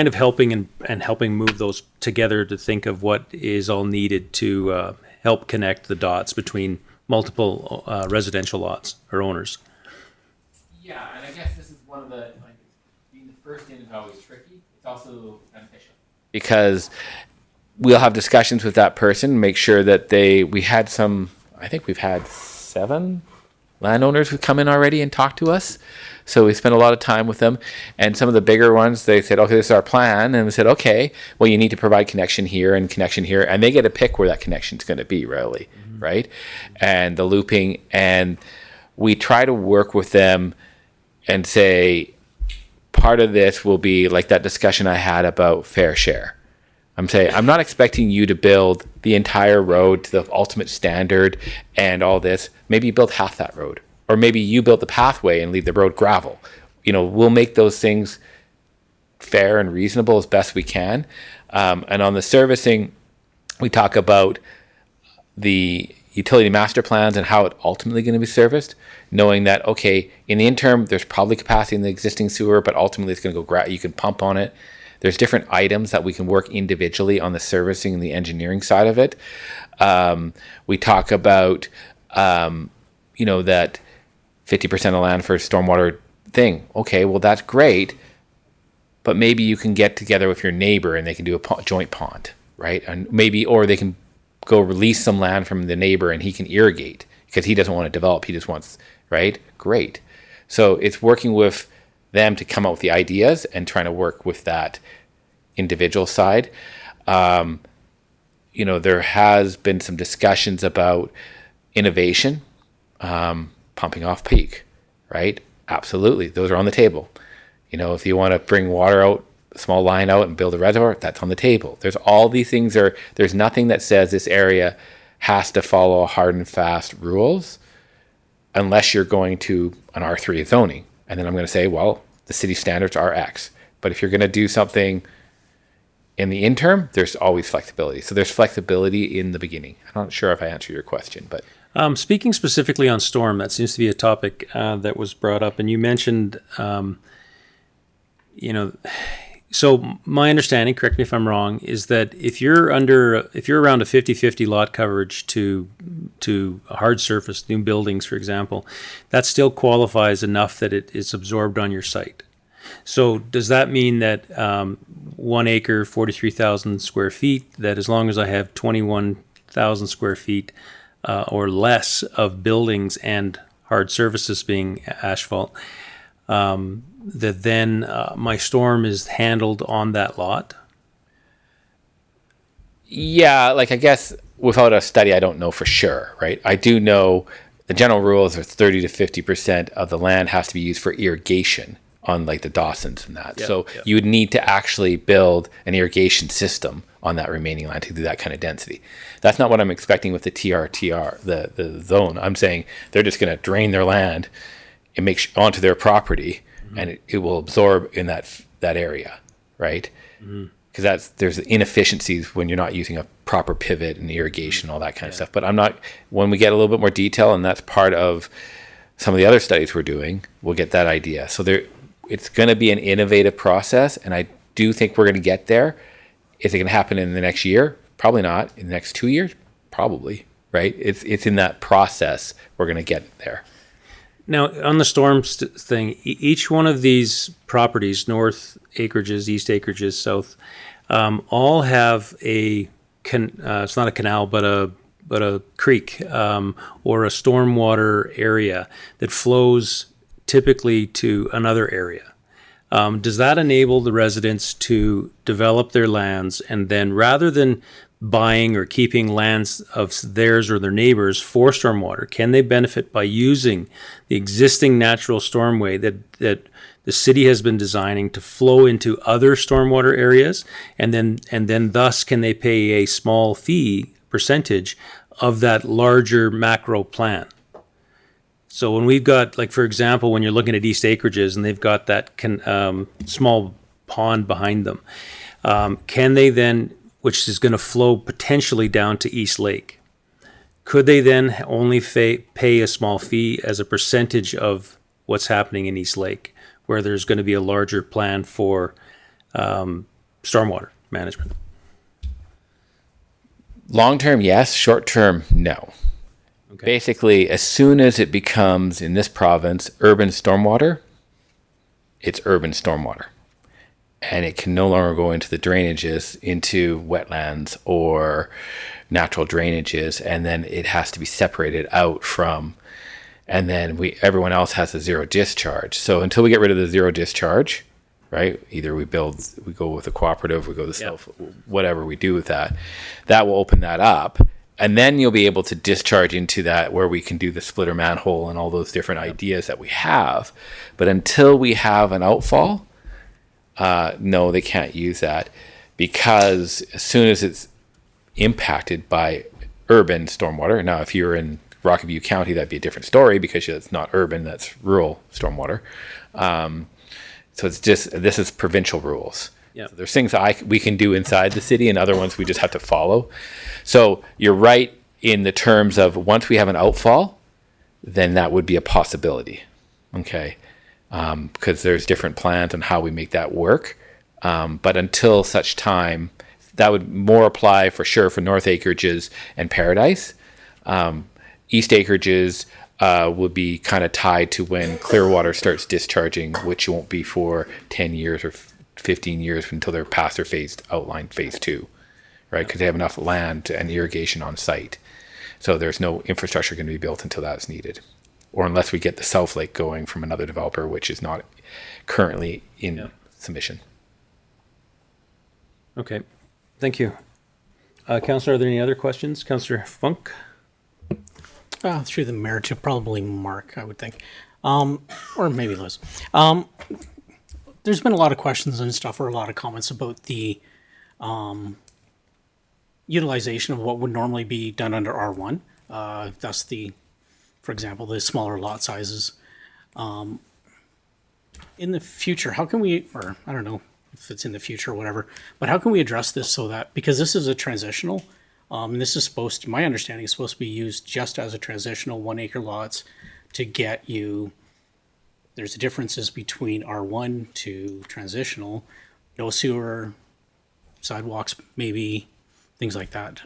of helping and helping move those together to think of what is all needed to help connect the dots between multiple residential lots or owners. Yeah, and I guess this is one of the, being the first in is always tricky. It's also beneficial, because we'll have discussions with that person, make sure that I think we've had 7 landowners who come in already and talk to us. So we spent a lot of time with them, and some of the bigger ones, they said, okay, this is our plan. And we said, okay, well, you need to provide connection here and connection here. And they get to pick where that connection is going to be, really, right? And the looping. And we try to work with them and say, part of this will be like that discussion I had about fair share. I'm saying, I'm not expecting you to build the entire road to the ultimate standard and all this. Maybe you build half that road, or maybe you build the pathway and leave the road gravel. We'll make those things fair and reasonable as best we can. And on the servicing, we talk about the utility master plans and how it ultimately going to be serviced, knowing that, okay, in the interim, there's probably capacity in the existing sewer, but ultimately it's going to go, you can pump on it. There's different items that we can work individually on the servicing and the engineering side of it. We talk about, that 50% of land for stormwater thing. Okay, well, that's great, but maybe you can get together with your neighbor and they can do a joint pond, right? And maybe, or they can go release some land from the neighbor and he can irrigate because he doesn't want to develop. He just wants, right? Great. So it's working with them to come up with the ideas and trying to work with that individual side. There has been some discussions about innovation, pumping off peak, right? Absolutely. Those are on the table. If you want to bring water out, a small line out and build a reservoir, that's on the table. There's all these things there's nothing that says this area has to follow hard and fast rules unless you're going to an R3 zoning. And then I'm going to say, well, the city standards are X. But if you're going to do something in the interim, there's always flexibility. So there's flexibility in the beginning. I'm not sure if I answered your question, but. Speaking specifically on storm, that seems to be a topic that was brought up. And you mentioned, so my understanding, correct me if I'm wrong, is that if you're around a 50-50 lot coverage to a hard surface, new buildings, for example, that still qualifies enough that it is absorbed on your site. So does that mean that 1 acre, 43,000 square feet, that as long as I have 21,000 square feet or less of buildings and hard surfaces being asphalt, that then my storm is handled on that lot? Yeah, I guess without a study, I don't know for sure, right? I do know the general rules are 30 to 50% of the land has to be used for irrigation on the Dawsons and that. You would need to actually build an irrigation system on that remaining land to do that kind of density. That's not what I'm expecting with the TRTR, the zone. I'm saying they're just going to drain their land and make onto their property, and it will absorb in that area, right? Because there's inefficiencies when you're not using a proper pivot and irrigation, all that kind of stuff. But when we get a little bit more detail, and that's part of some of the other studies we're doing, we'll get that idea. So it's going to be an innovative process, and I do think we're going to get there. Is it going to happen in the next year? Probably not. In the next 2 years? Probably, right? It's in that process we're going to get there. Now, on the storm thing, each one of these properties, north acreages, east acreages, south, all have it's not a canal, but a creek or a stormwater area that flows typically to another area. Does that enable the residents to develop their lands, and then rather than buying or keeping lands of theirs or their neighbors for stormwater, can they benefit by using the existing natural stormway that the city has been designing to flow into other stormwater areas, and then thus can they pay a small fee percentage of that larger macro plan? So when we've got, for example, when you're looking at East Acreages and they've got that small pond behind them, can they then, which is going to flow potentially down to East Lake, could they then only pay a small fee as a percentage of what's happening in East Lake, where there's going to be a larger plan for stormwater management? Long-term, yes. Short-term, no. Okay. Basically, as soon as it becomes, in this province, urban stormwater, it's urban stormwater. And it can no longer go into the drainages, into wetlands or natural drainages, and then it has to be separated out from, and then everyone else has a zero discharge. So until we get rid of the zero discharge, right, either we go with a cooperative, we go the self, whatever we do with that, that will open that up. And then you'll be able to discharge into that where we can do the splitter manhole and all those different ideas that we have. But until we have an outfall, no, they can't use that, because as soon as it's impacted by urban stormwater, now if you're in Rockview County, that'd be a different story because it's not urban, that's rural stormwater. So it's just, this is provincial rules. Yeah. So there's things we can do inside the city and other ones we just have to follow. So you're right, in the terms of once we have an outfall, then that would be a possibility. Okay. Because there's different plans on how we make that work. But until such time, that would more apply for sure for North Acreages and Paradise. East Acreages would be kind of tied to when Clearwater starts discharging, which won't be for 10 years or 15 years until they're past their outlined phase 2, right? Because they have enough land and irrigation on site. So there's no infrastructure going to be built until that's needed. Or unless we get the South Lake going from another developer, which is not currently in submission. Okay, thank you. Councillor, are there any other questions? Councillor Funk? Through the mayor to probably Mark, I would think. Or maybe Liz. There's been a lot of questions and stuff, or a lot of comments about the utilization of what would normally be done under R1. That's for example, the smaller lot sizes. In the future, how can we, or I don't know if it's in the future or whatever, but how can we address this so that, because this is a transitional, and this is supposed to, my understanding is supposed to be used just as a transitional 1 acre lots to get you, there's differences between R1 to transitional, no sewer, sidewalks, maybe, things like that.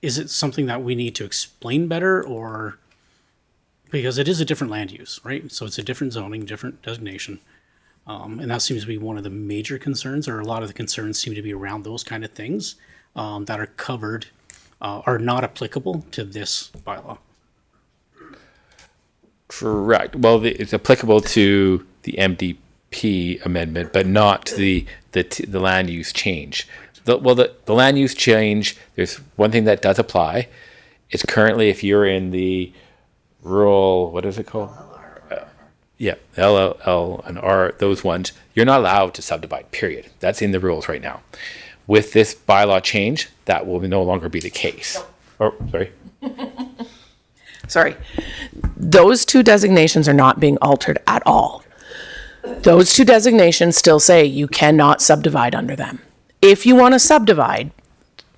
Is it something that we need to explain better, or because it is a different land use, right? So it's a different zoning, different designation. And that seems to be one of the major concerns, or a lot of the concerns seem to be around those kind of things that are covered, are not applicable to this bylaw. Correct. Well, it's applicable to the MDP amendment, but not the land use change. The land use change, there's one thing that does apply. It's currently, if you're in the rural, what is it called? Yeah, LL and R, those ones, you're not allowed to subdivide, period. That's in the rules right now. With this bylaw change, that will no longer be the case. Oh, sorry. Sorry. Those two designations are not being altered at all. Those two designations still say you cannot subdivide under them. If you want to subdivide,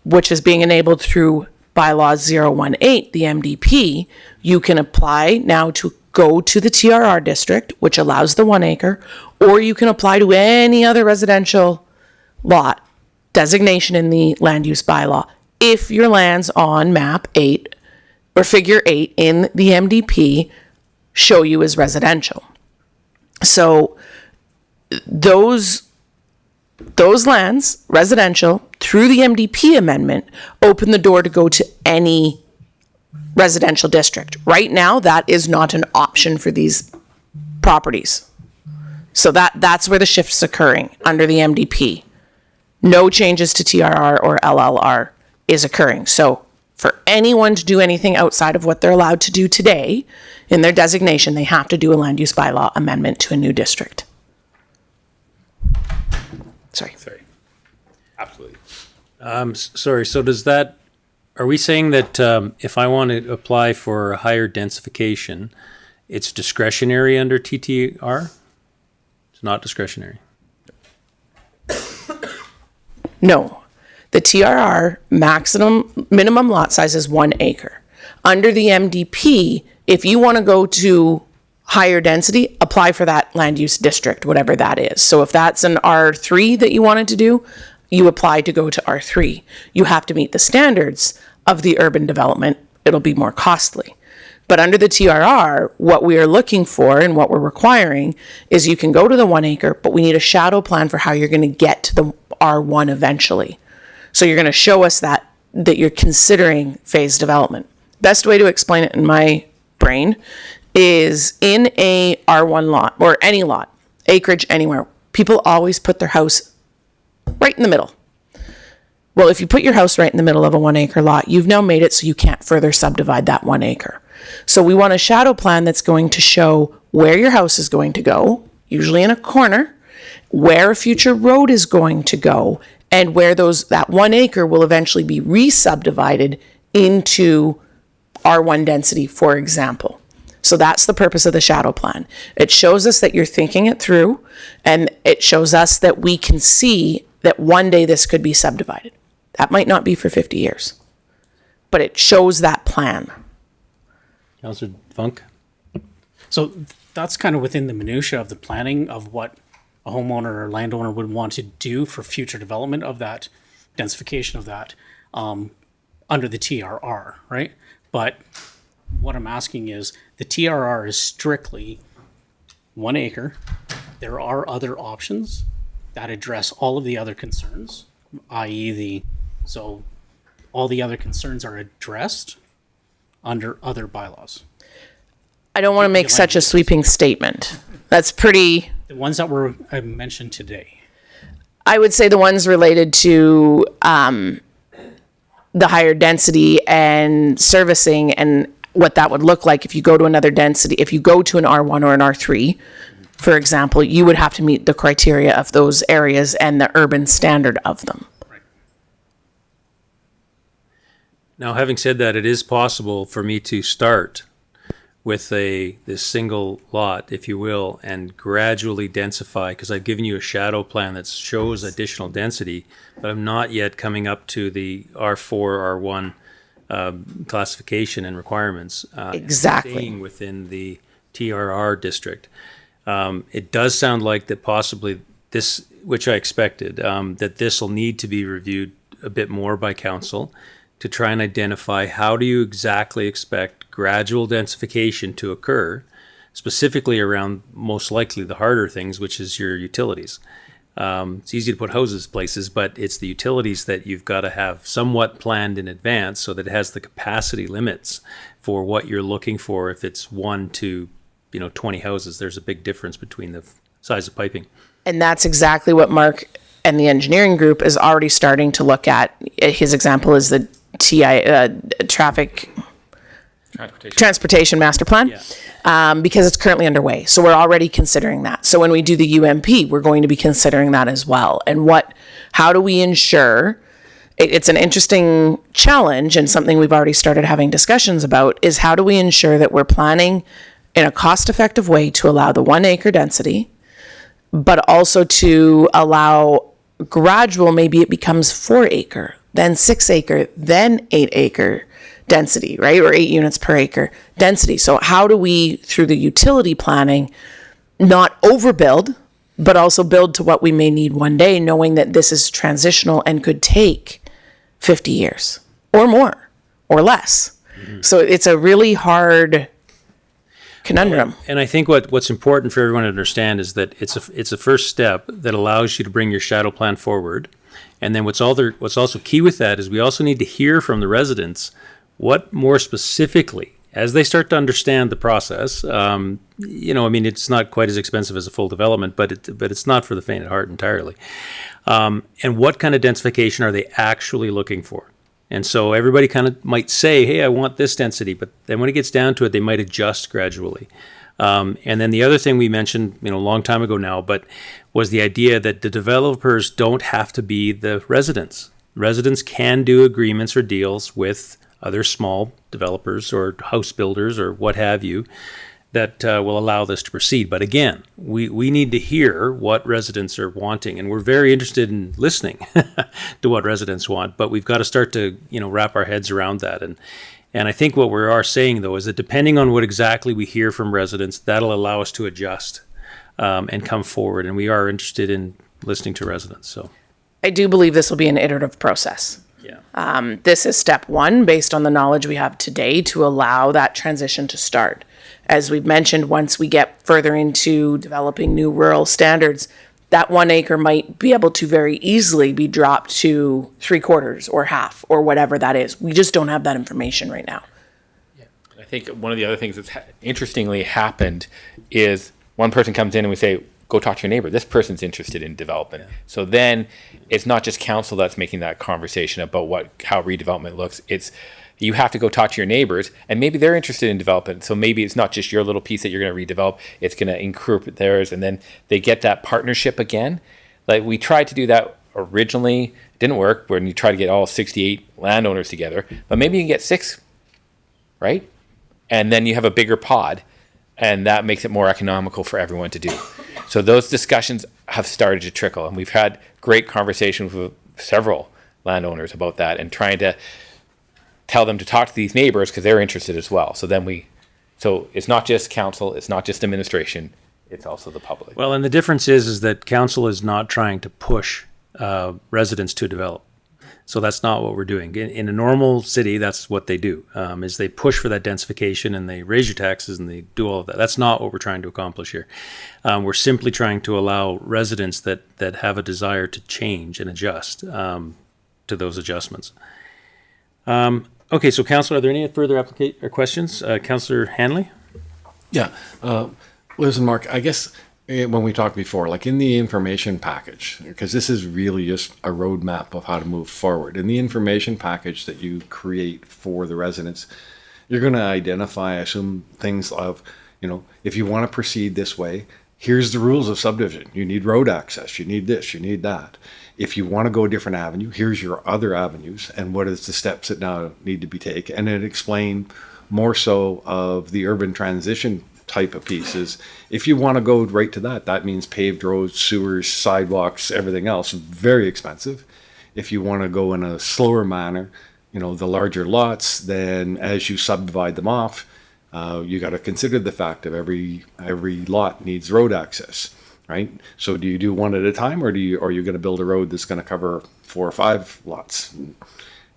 which is being enabled through bylaws 018, the MDP, you can apply now to go to the TRR district, which allows the 1 acre, or you can apply to any other residential lot designation in the land use bylaw if your land's on map 8 or figure 8 in the MDP show you as residential. So those lands, residential, through the MDP amendment, open the door to go to any residential district. Right now, that is not an option for these properties. So that's where the shift's occurring under the MDP. No changes to TRR or LLR is occurring. So for anyone to do anything outside of what they're allowed to do today in their designation, they have to do a land use bylaw amendment to a new district. Sorry. Absolutely. Sorry, so does that, are we saying that if I want to apply for higher densification, it's discretionary under TTR? It's not discretionary. No. The TRR minimum lot size is 1 acre. Under the MDP, if you want to go to higher density, apply for that land use district, whatever that is. So if that's an R3 that you wanted to do, you apply to go to R3. You have to meet the standards of the urban development. It'll be more costly. But under the TRR, what we are looking for and what we're requiring is you can go to the 1 acre, but we need a shadow plan for how you're going to get to the R1 eventually. So you're going to show us that you're considering phase development. Best way to explain it in my brain is in a R1 lot or any lot, acreage anywhere, people always put their house right in the middle. Well, if you put your house right in the middle of a 1 acre lot, you've now made it so you can't further subdivide that 1 acre. So we want a shadow plan that's going to show where your house is going to go, usually in a corner, where a future road is going to go, and where that 1 acre will eventually be re-subdivided into R1 density, for example. So that's the purpose of the shadow plan. It shows us that you're thinking it through, and it shows us that we can see that one day this could be subdivided. That might not be for 50 years. but it shows that plan. Councillor Funk? So that's kind of within the minutia of the planning of what a homeowner or landowner would want to do for future development of that densification of that under the TRR, right? But what I'm asking is the TRR is strictly 1 acre. There are other options that address all of the other concerns, i.e. so all the other concerns are addressed under other bylaws. I don't want to make such a sweeping statement. That's pretty. The ones that were mentioned today. I would say the ones related to the higher density and servicing and what that would look like if you go to another density. If you go to an R1 or an R3, for example, you would have to meet the criteria of those areas and the urban standard of them. Now, having said that, it is possible for me to start with this single lot, if you will, and gradually densify, because I've given you a shadow plan that shows additional density, but I'm not yet coming up to the R4, R1 classification and requirements. Exactly. Staying within the TRR district. It does sound like that possibly this, which I expected, that this will need to be reviewed a bit more by council to try and identify how do you exactly expect gradual densification to occur, specifically around most likely the harder things, which is your utilities. It's easy to put houses places, but it's the utilities that you've got to have somewhat planned in advance so that it has the capacity limits for what you're looking for. If it's 1 to 20 houses, there's a big difference between the size of piping. And that's exactly what Mark and the engineering group is already starting to look at. His example is the transportation master plan, because it's currently underway. So we're already considering that. So when we do the UMP, we're going to be considering that as well. And how do we ensure, it's an interesting challenge and something we've already started having discussions about, is how do we ensure that we're planning in a cost-effective way to allow the 1 acre density, but also to allow gradual, maybe it becomes 4 acre, then 6 acre, then 8 acre density, right? Or 8 units per acre density. So how do we, through the utility planning, not overbuild, but also build to what we may need one day, knowing that this is transitional and could take 50 years or more or less. So it's a really hard conundrum. And I think what's important for everyone to understand is that it's a first step that allows you to bring your shadow plan forward. And then what's also key with that is we also need to hear from the residents what more specifically, as they start to understand the process, it's not quite as expensive as a full development, but it's not for the faint at heart entirely. And what kind of densification are they actually looking for? And so everybody kind of might say, hey, I want this density, but then when it gets down to it, they might adjust gradually. And then the other thing we mentioned, a long time ago now, but was the idea that the developers don't have to be the residents. Residents can do agreements or deals with other small developers or house builders or what have you that will allow this to proceed. But again, we need to hear what residents are wanting, and we're very interested in listening to what residents want, but we've got to start to wrap our heads around that. And I think what we are saying, though, is that depending on what exactly we hear from residents, that'll allow us to adjust and come forward. And we are interested in listening to residents. So I do believe this will be an iterative process. Yeah. This is step 1 based on the knowledge we have today to allow that transition to start. As we've mentioned, once we get further into developing new rural standards, that 1 acre might be able to very easily be dropped to 3/4 or half or whatever that is. We just don't have that information right now. I think one of the other things that's interestingly happened is one person comes in and we say, go talk to your neighbor. This person's interested in development. Yeah. So then it's not just council that's making that conversation about how redevelopment looks. It's you have to go talk to your neighbors, and maybe they're interested in development. So maybe it's not just your little piece that you're going to redevelop. It's going to incorporate theirs, and then they get that partnership again. Like we tried to do that originally. It didn't work when you try to get all 68 landowners together. But maybe you can get 6, right? And then you have a bigger pod, and that makes it more economical for everyone to do. So those discussions have started to trickle, and we've had great conversations with several landowners about that and trying to tell them to talk to these neighbors because they're interested as well. So it's not just council, it's not just administration, it's also the public. Well, and the difference is that council is not trying to push residents to develop. So that's not what we're doing. In a normal city, that's what they do, is they push for that densification and they raise your taxes and they do all of that. That's not what we're trying to accomplish here. We're simply trying to allow residents that have a desire to change and adjust to those adjustments. Okay, so Councillor, are there any further questions? Councillor Hanley? Yeah, Liz and Mark, I guess when we talked before, like in the information package, because this is really just a roadmap of how to move forward. In the information package that you create for the residents, you're going to identify, I assume, things of, you know, if you want to proceed this way, here's the rules of subdivision. You need road access, you need this, you need that. If you want to go a different avenue, here's your other avenues and what is the steps that now need to be taken. And it explained more so of the urban transition type of pieces. If you want to go right to that, that means paved roads, sewers, sidewalks, everything else, very expensive. If you want to go in a slower manner, you know, the larger lots, then as you subdivide them off, you got to consider the fact of every lot needs road access. Right? So do you do one at a time, or are you going to build a road that's going to cover 4 or 5 lots?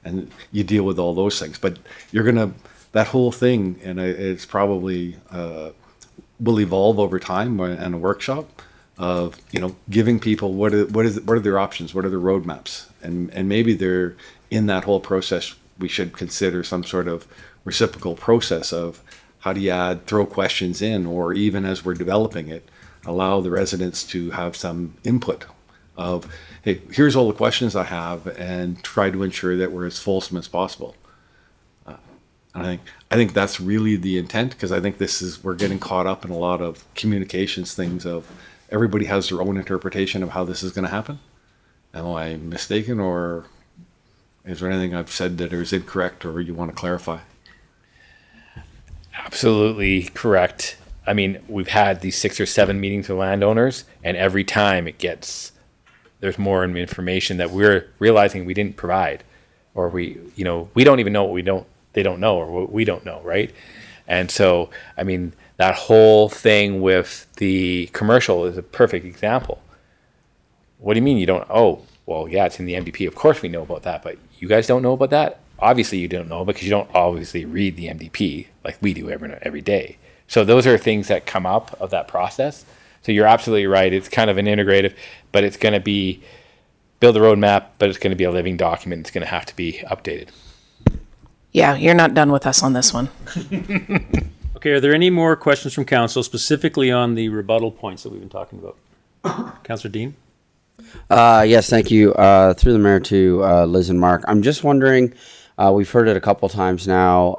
And you deal with all those things. But you're going to, that whole thing, and it's probably will evolve over time and a workshop of, you know, giving people what are their options, what are their roadmaps, and maybe they're in that whole process. We should consider some sort of reciprocal process of how do you throw questions in, or even as we're developing it, allow the residents to have some input of, hey, here's all the questions I have, and try to ensure that we're as fulsome as possible. And I think that's really the intent, because I think we're getting caught up in a lot of communications things of everybody has their own interpretation of how this is going to happen. Am I mistaken, or is there anything I've said that is incorrect or you want to clarify? Absolutely correct. I mean, we've had these 6 or 7 meetings with landowners, and every time there's more information that we're realizing we didn't provide, or we don't even know what they don't know, or what we don't know, right? And so, I mean, that whole thing with the commercial is a perfect example. What do you mean you don't? Oh, well, yeah, it's in the MDP. Of course we know about that, but you guys don't know about that? Obviously you don't know, because you don't obviously read the MDP like we do every day. So those are things that come up of that process. So you're absolutely right. It's kind of an integrative, but it's going to be build a roadmap, but it's going to be a living document. It's going to have to be updated. Yeah, you're not done with us on this one. Okay, are there any more questions from council, specifically on the rebuttal points that we've been talking about? Councillor Dean? Yes, thank you. Through the mayor to Liz and Mark. I'm just wondering, we've heard it a couple times now,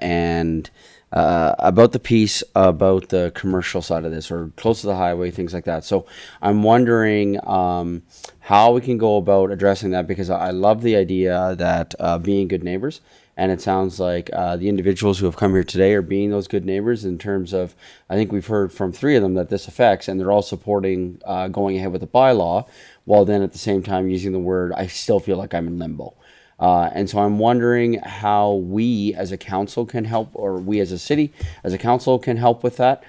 and about the piece about the commercial side of this, or close to the highway, things like that. So I'm wondering how we can go about addressing that, because I love the idea that being good neighbors, and it sounds like the individuals who have come here today are being those good neighbors in terms of, I think we've heard from 3 of them that this affects, and they're all supporting going ahead with the bylaw, while then at the same time using the word, I still feel like I'm in limbo. And so I'm wondering how we as a council can help, or we as a city, as a council can help with that,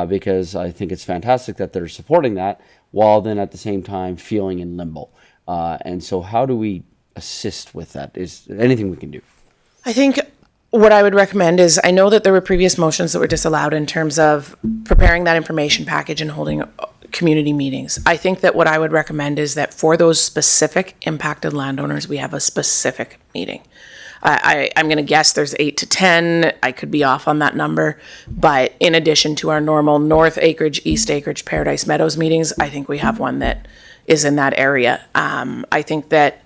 because I think it's fantastic that they're supporting that, while then at the same time feeling in limbo. And so how do we assist with that? Is there anything we can do? I think what I would recommend is, I know that there were previous motions that were disallowed in terms of preparing that information package and holding community meetings. I think that what I would recommend is that for those specific impacted landowners, we have a specific meeting. I'm going to guess there's 8 to 10. I could be off on that number. But in addition to our normal North Acreage, East Acreage, Paradise Meadows meetings, I think we have one that is in that area. I think that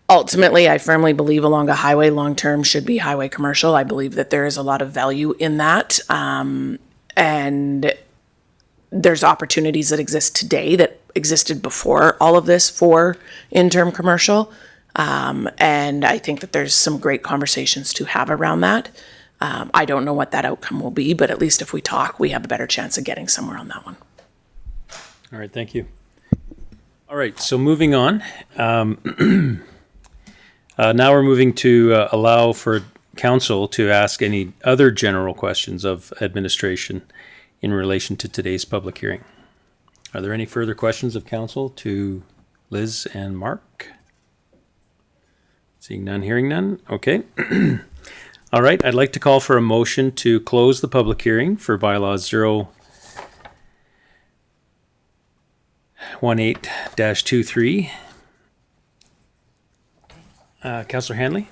ultimately, I firmly believe along a highway long-term should be highway commercial. I believe that there is a lot of value in that. And there's opportunities that exist today that existed before all of this for in-term commercial. And I think that there's some great conversations to have around that. I don't know what that outcome will be, but at least if we talk, we have a better chance of getting somewhere on that one. All right, thank you. All right, so moving on. Now we're moving to allow for council to ask any other general questions of administration in relation to today's public hearing. Are there any further questions of council to Liz and Mark? Seeing none, hearing none. Okay. All right. I'd like to call for a motion to close the public hearing for bylaw 018-23. Councillor Hanley?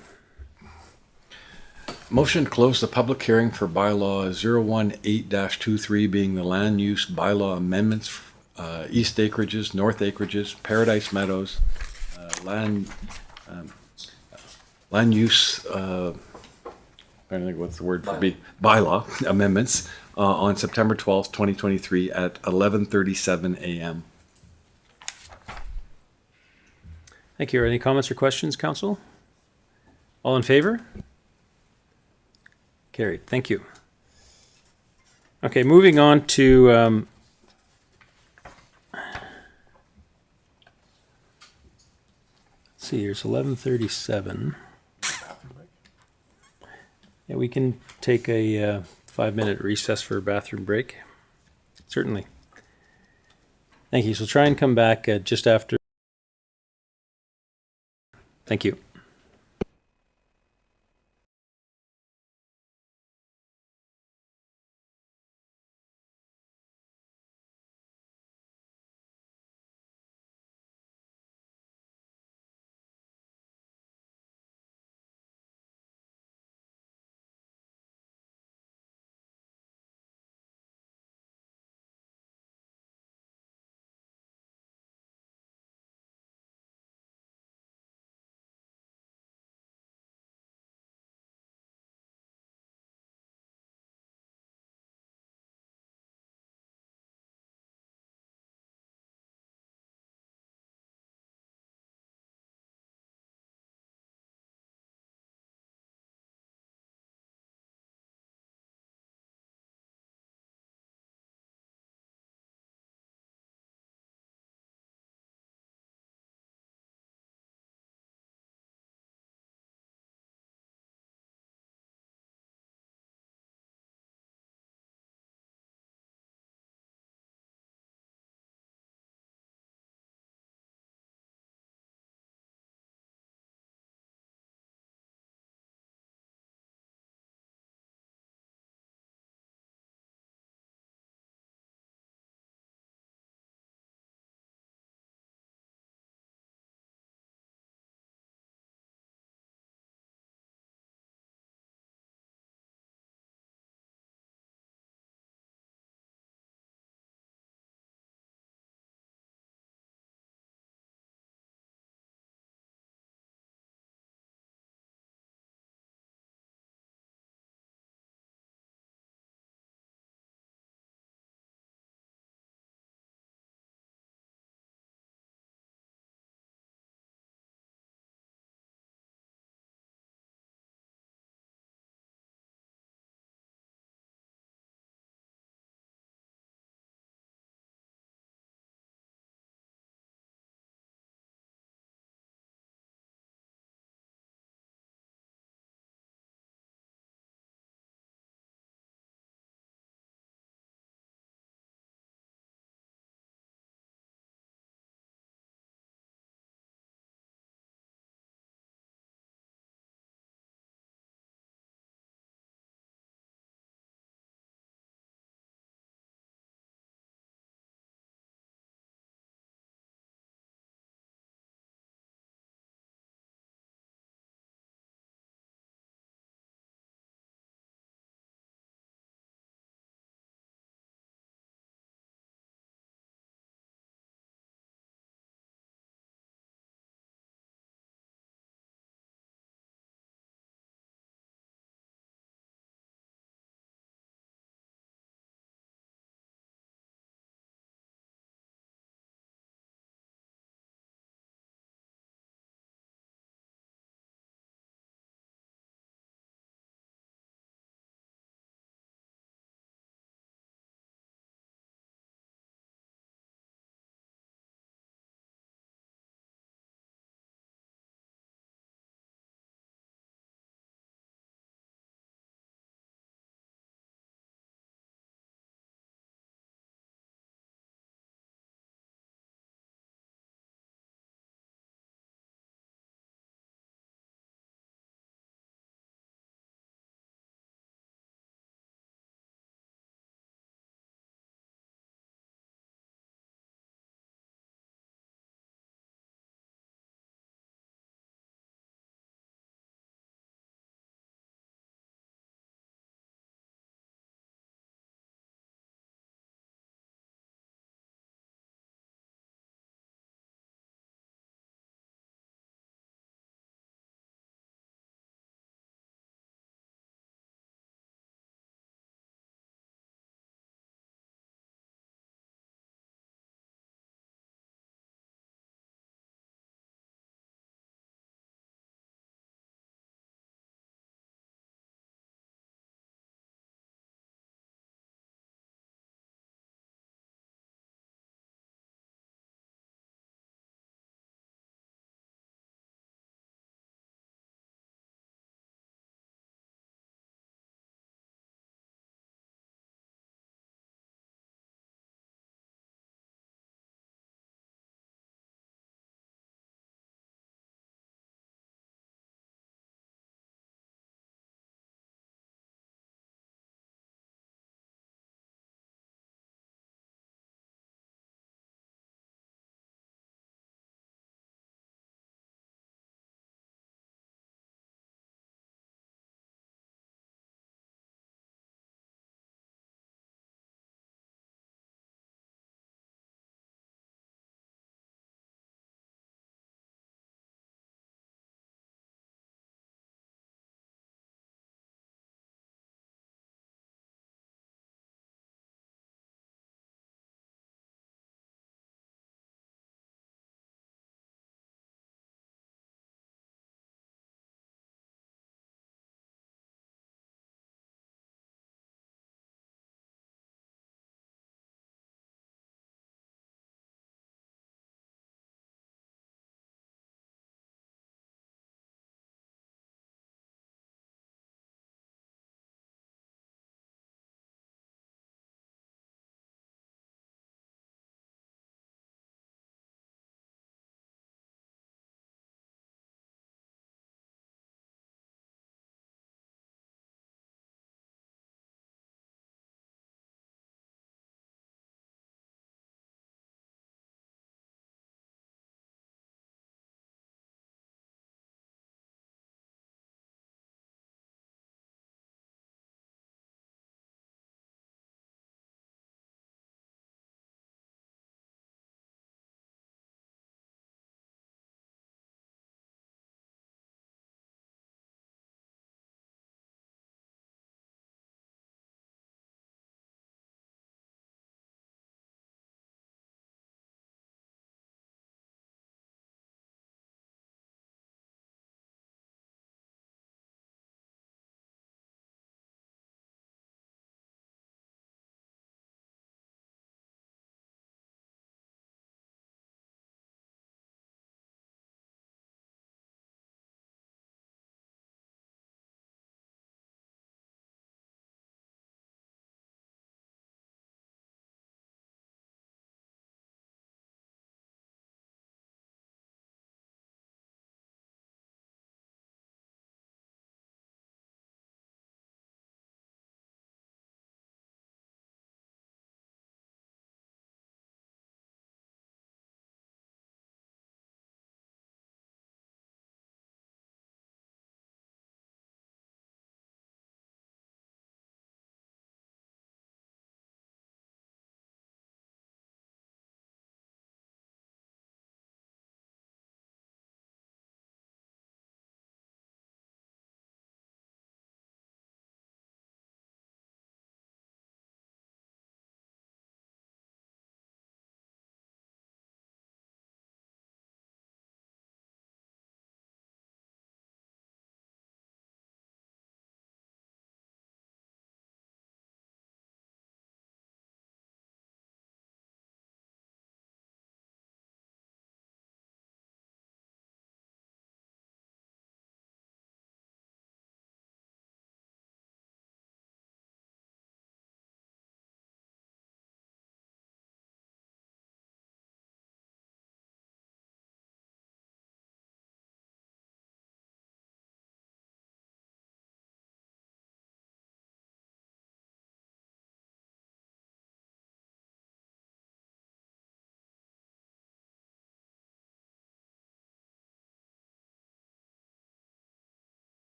Motion to close the public hearing for bylaw 018-23 being the land use bylaw amendments, east acreages, north acreages, Paradise Meadows, land use, I don't think what's the word for bylaw amendments on September 12th, 2023 at 11:37 a.m. Thank you. Are there any comments or questions, council? All in favor? Carried. Thank you. Okay, moving on to let's see, here's 11:37. Yeah, we can take a 5-minute recess for a bathroom break. Certainly. Thank you. So try and come back just after. Thank you.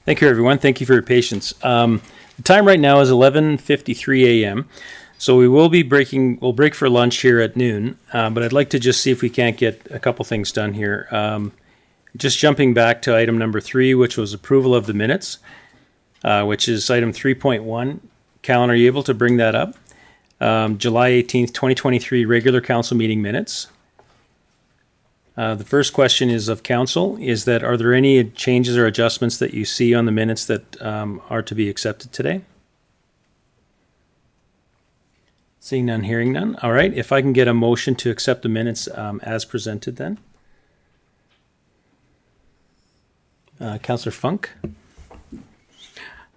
Thank you, everyone. Thank you for your patience. The time right now is 11:53 a.m. So we'll break for lunch here at noon, but I'd like to just see if we can't get a couple things done here. Just jumping back to item number 3, which was approval of the minutes, which is item 3.1. Callan, are you able to bring that up? July 18th, 2023 regular council meeting minutes. The first question is of council, is that are there any changes or adjustments that you see on the minutes that are to be accepted today? Seeing none, hearing none. All right, if I can get a motion to accept the minutes as presented then. Councillor Funk.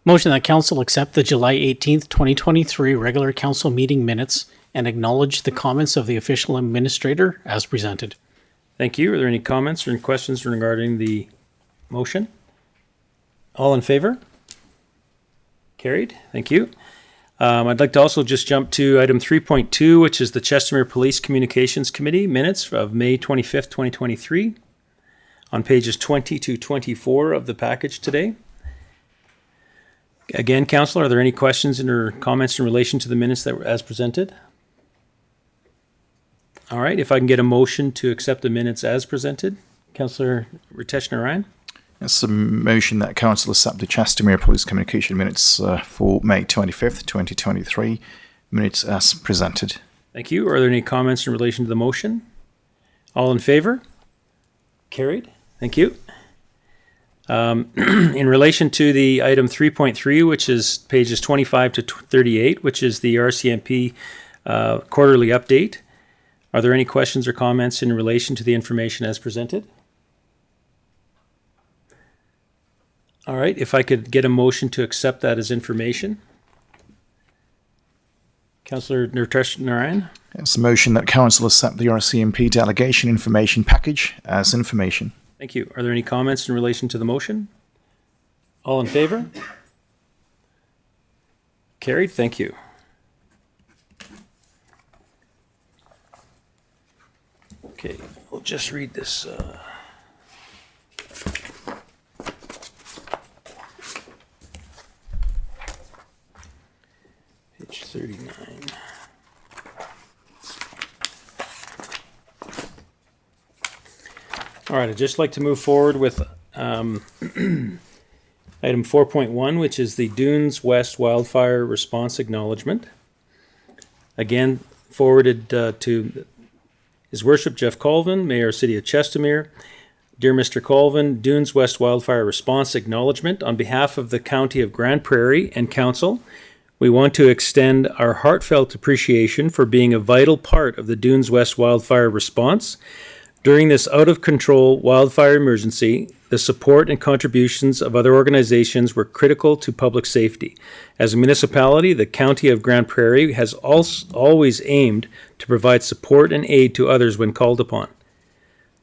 Motion that council accept the July 18th, 2023 regular council meeting minutes and acknowledge the comments of the official administrator as presented. Thank you. Are there any comments or any questions regarding the motion? All in favor? Carried. Thank you. I'd like to also just jump to item 3.2, which is the Chestermere Police Communications Committee minutes of May 25th, 2023, on pages 20 to 24 of the package today. Again, Councillor, are there any questions or comments in relation to the minutes that were as presented? All right, if I can get a motion to accept the minutes as presented. Councillor Ritesh Narayan. It's a motion that council accept the Chestermere Police Communication minutes for May 25th, 2023, minutes as presented. Thank you. Are there any comments in relation to the motion? All in favor? Carried. Thank you. In relation to the item 3.3, which is pages 25 to 38, which is the RCMP quarterly update, are there any questions or comments in relation to the information as presented? All right, if I could get a motion to accept that as information. Councillor Ritesh Narayan. It's a motion that council accept the RCMP delegation information package as information. Thank you. Are there any comments in relation to the motion? All in favor? Carried. Thank you. Okay, we'll just read this. Page 39. All right, I'd just like to move forward with item 4.1, which is the Dunes West Wildfire Response Acknowledgement. Again, forwarded to His Worship Jeff Colvin, Mayor, City of Chestermere. Dear Mr. Colvin, Dunes West Wildfire Response Acknowledgement. On behalf of the County of Grande Prairie and Council, we want to extend our heartfelt appreciation for being a vital part of the Dunes West wildfire response. During this out-of-control wildfire emergency, the support and contributions of other organizations were critical to public safety. As a municipality, the County of Grande Prairie has always aimed to provide support and aid to others when called upon.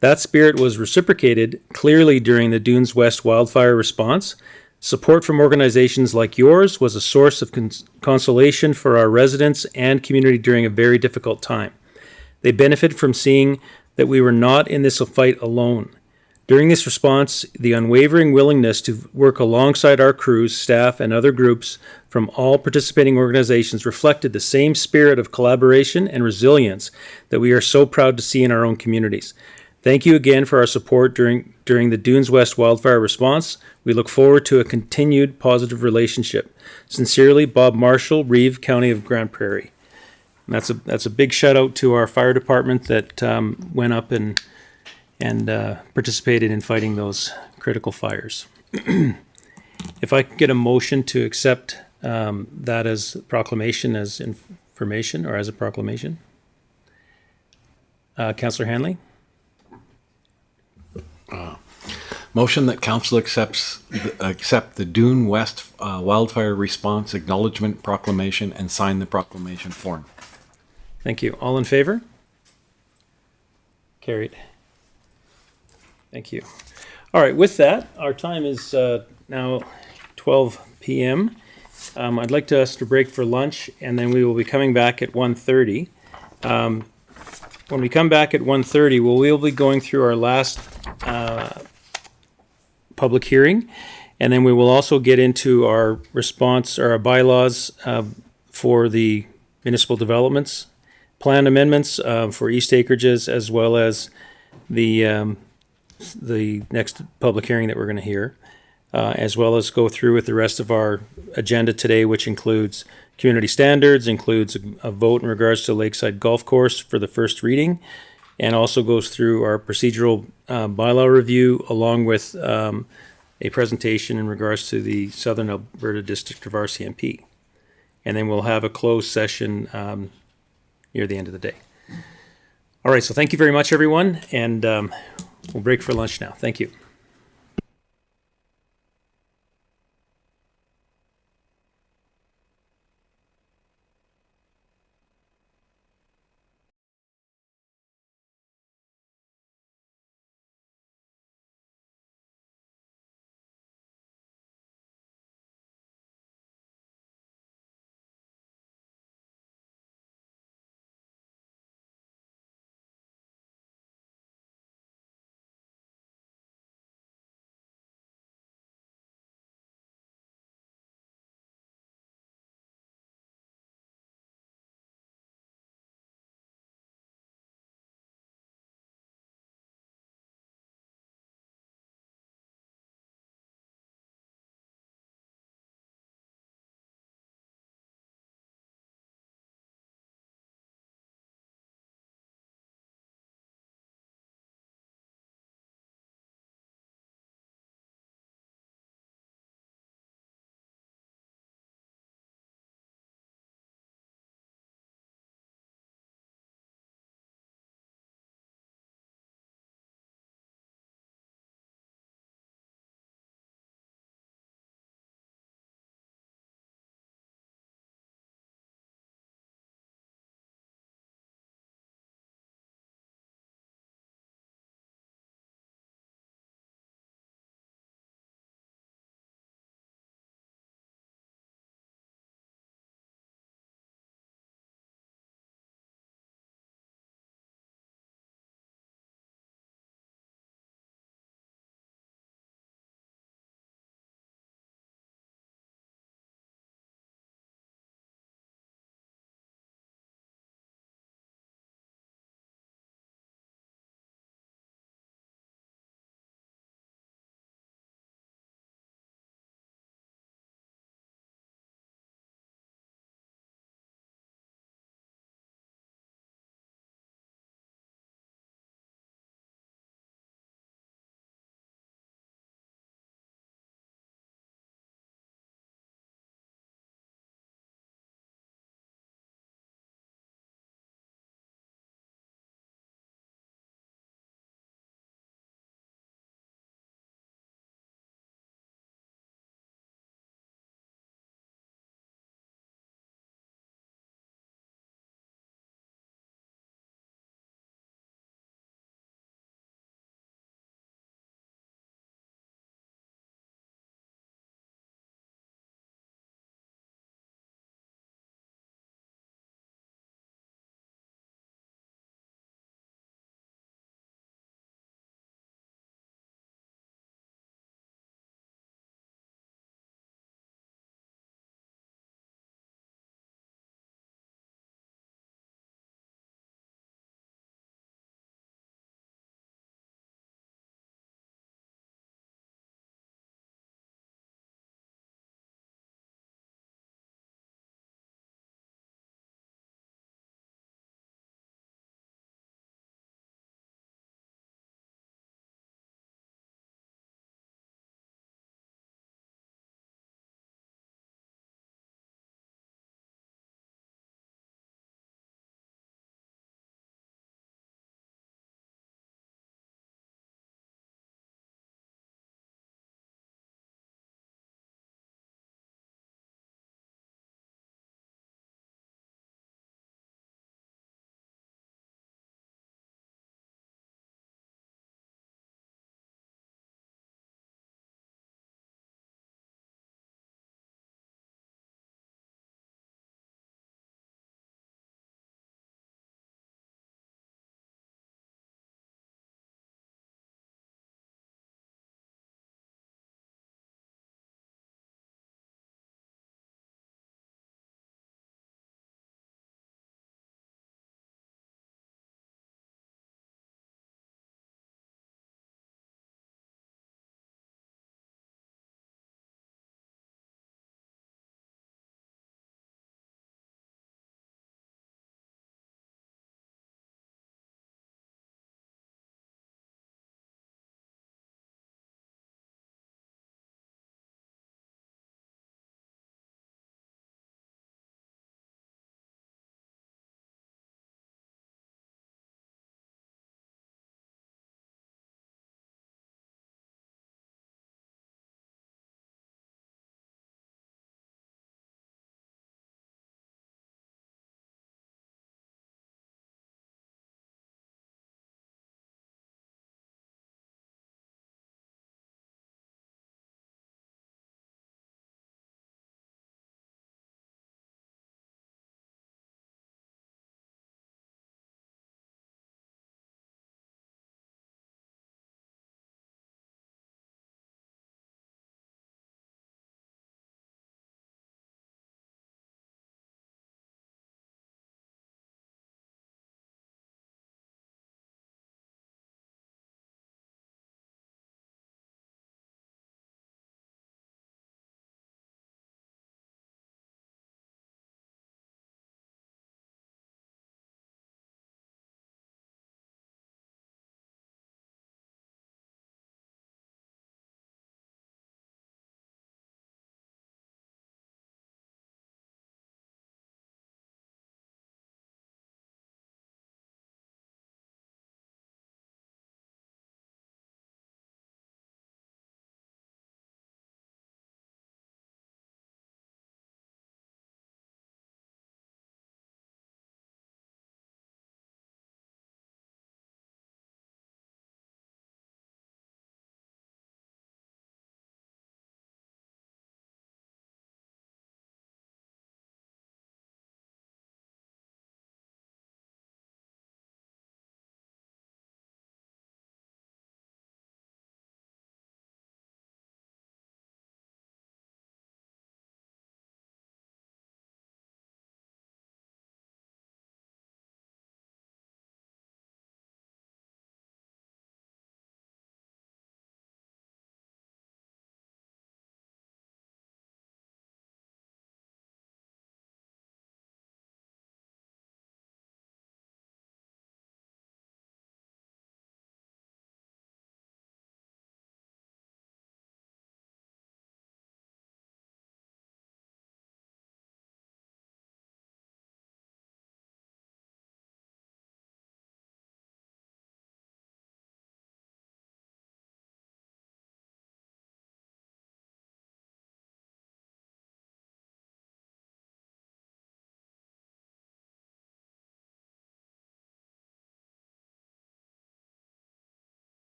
That spirit was reciprocated clearly during the Dunes West wildfire response. Support from organizations like yours was a source of consolation for our residents and community during a very difficult time. They benefited from seeing that we were not in this fight alone. During this response, the unwavering willingness to work alongside our crews, staff, and other groups from all participating organizations reflected the same spirit of collaboration and resilience that we are so proud to see in our own communities. Thank you again for our support during the Dunes West wildfire response. We look forward to a continued positive relationship. Sincerely, Bob Marshall, Reeve, County of Grande Prairie. And that's a big shout out to our fire department that went up and participated in fighting those critical fires. If I could get a motion to accept that as proclamation, as information, or as a proclamation. Councillor Hanley. Motion that council accept the Dune West Wildfire Response Acknowledgement Proclamation and sign the proclamation form. Thank you. All in favor? Carried. Thank you. All right, with that, our time is now 12 p.m. I'd like us to break for lunch, and then we will be coming back at 1:30. When we come back at 1:30, we'll be going through our last public hearing, And then we will also get into our response or our bylaws for the municipal developments, plan amendments for East Acreages, as well as the next public hearing that we're going to hear, as well as go through with the rest of our agenda today, which includes community standards, includes a vote in regards to Lakeside Golf Course for the first reading, and also goes through our procedural bylaw review, along with a presentation in regards to the Southern Alberta District of RCMP. And then we'll have a closed session near the end of the day. All right, so thank you very much, everyone, and we'll break for lunch now. Thank you.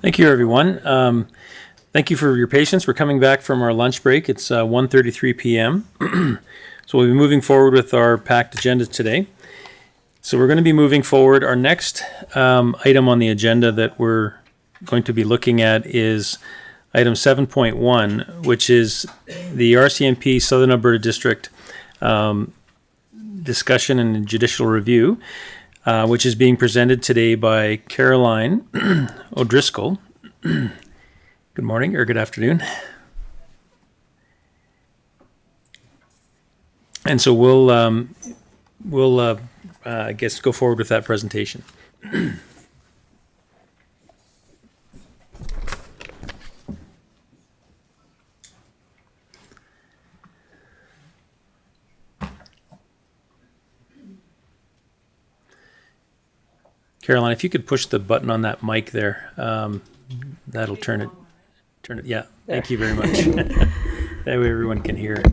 Thank you, everyone. Thank you for your patience. We're coming back from our lunch break. It's 1:33 p.m. So we'll be moving forward with our packed agenda today. So we're going to be moving forward. Our next item on the agenda that we're going to be looking at is item 7.1, which is the RCMP Southern Alberta District discussion and judicial review, which is being presented today by Caroline O'Driscoll. Good morning or good afternoon. And so we'll I guess go forward with that presentation. Caroline, if you could push the button on that mic there, that'll turn it. Yeah, thank you very much. That way everyone can hear it.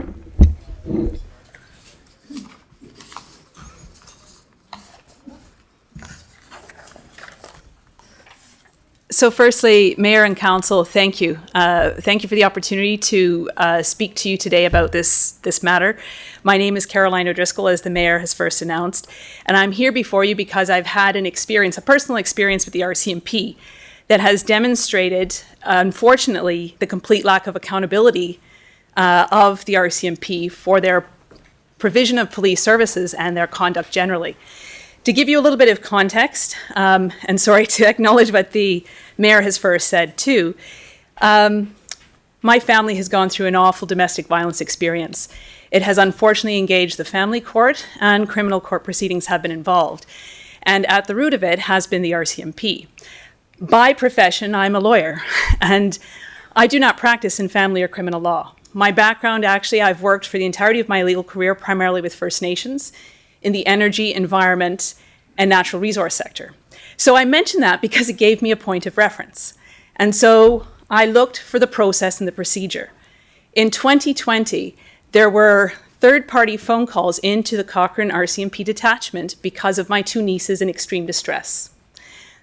So firstly, Mayor and Council, thank you. Thank you for the opportunity to speak to you today about this matter. My name is Caroline O'Driscoll, as the Mayor has first announced, and I'm here before you because I've had a personal experience with the RCMP that has demonstrated, unfortunately, the complete lack of accountability of the RCMP for their provision of police services and their conduct generally. To give you a little bit of context, and sorry to acknowledge what the Mayor has first said too, my family has gone through an awful domestic violence experience. It has unfortunately engaged the family court, and criminal court proceedings have been involved. And at the root of it has been the RCMP. By profession, I'm a lawyer, and I do not practice in family or criminal law. My background, actually, I've worked for the entirety of my legal career primarily with First Nations in the energy, environment, and natural resource sector. So I mention that because it gave me a point of reference. And so I looked for the process and the procedure. In 2020, there were third-party phone calls into the Cochrane RCMP detachment because of my two nieces in extreme distress.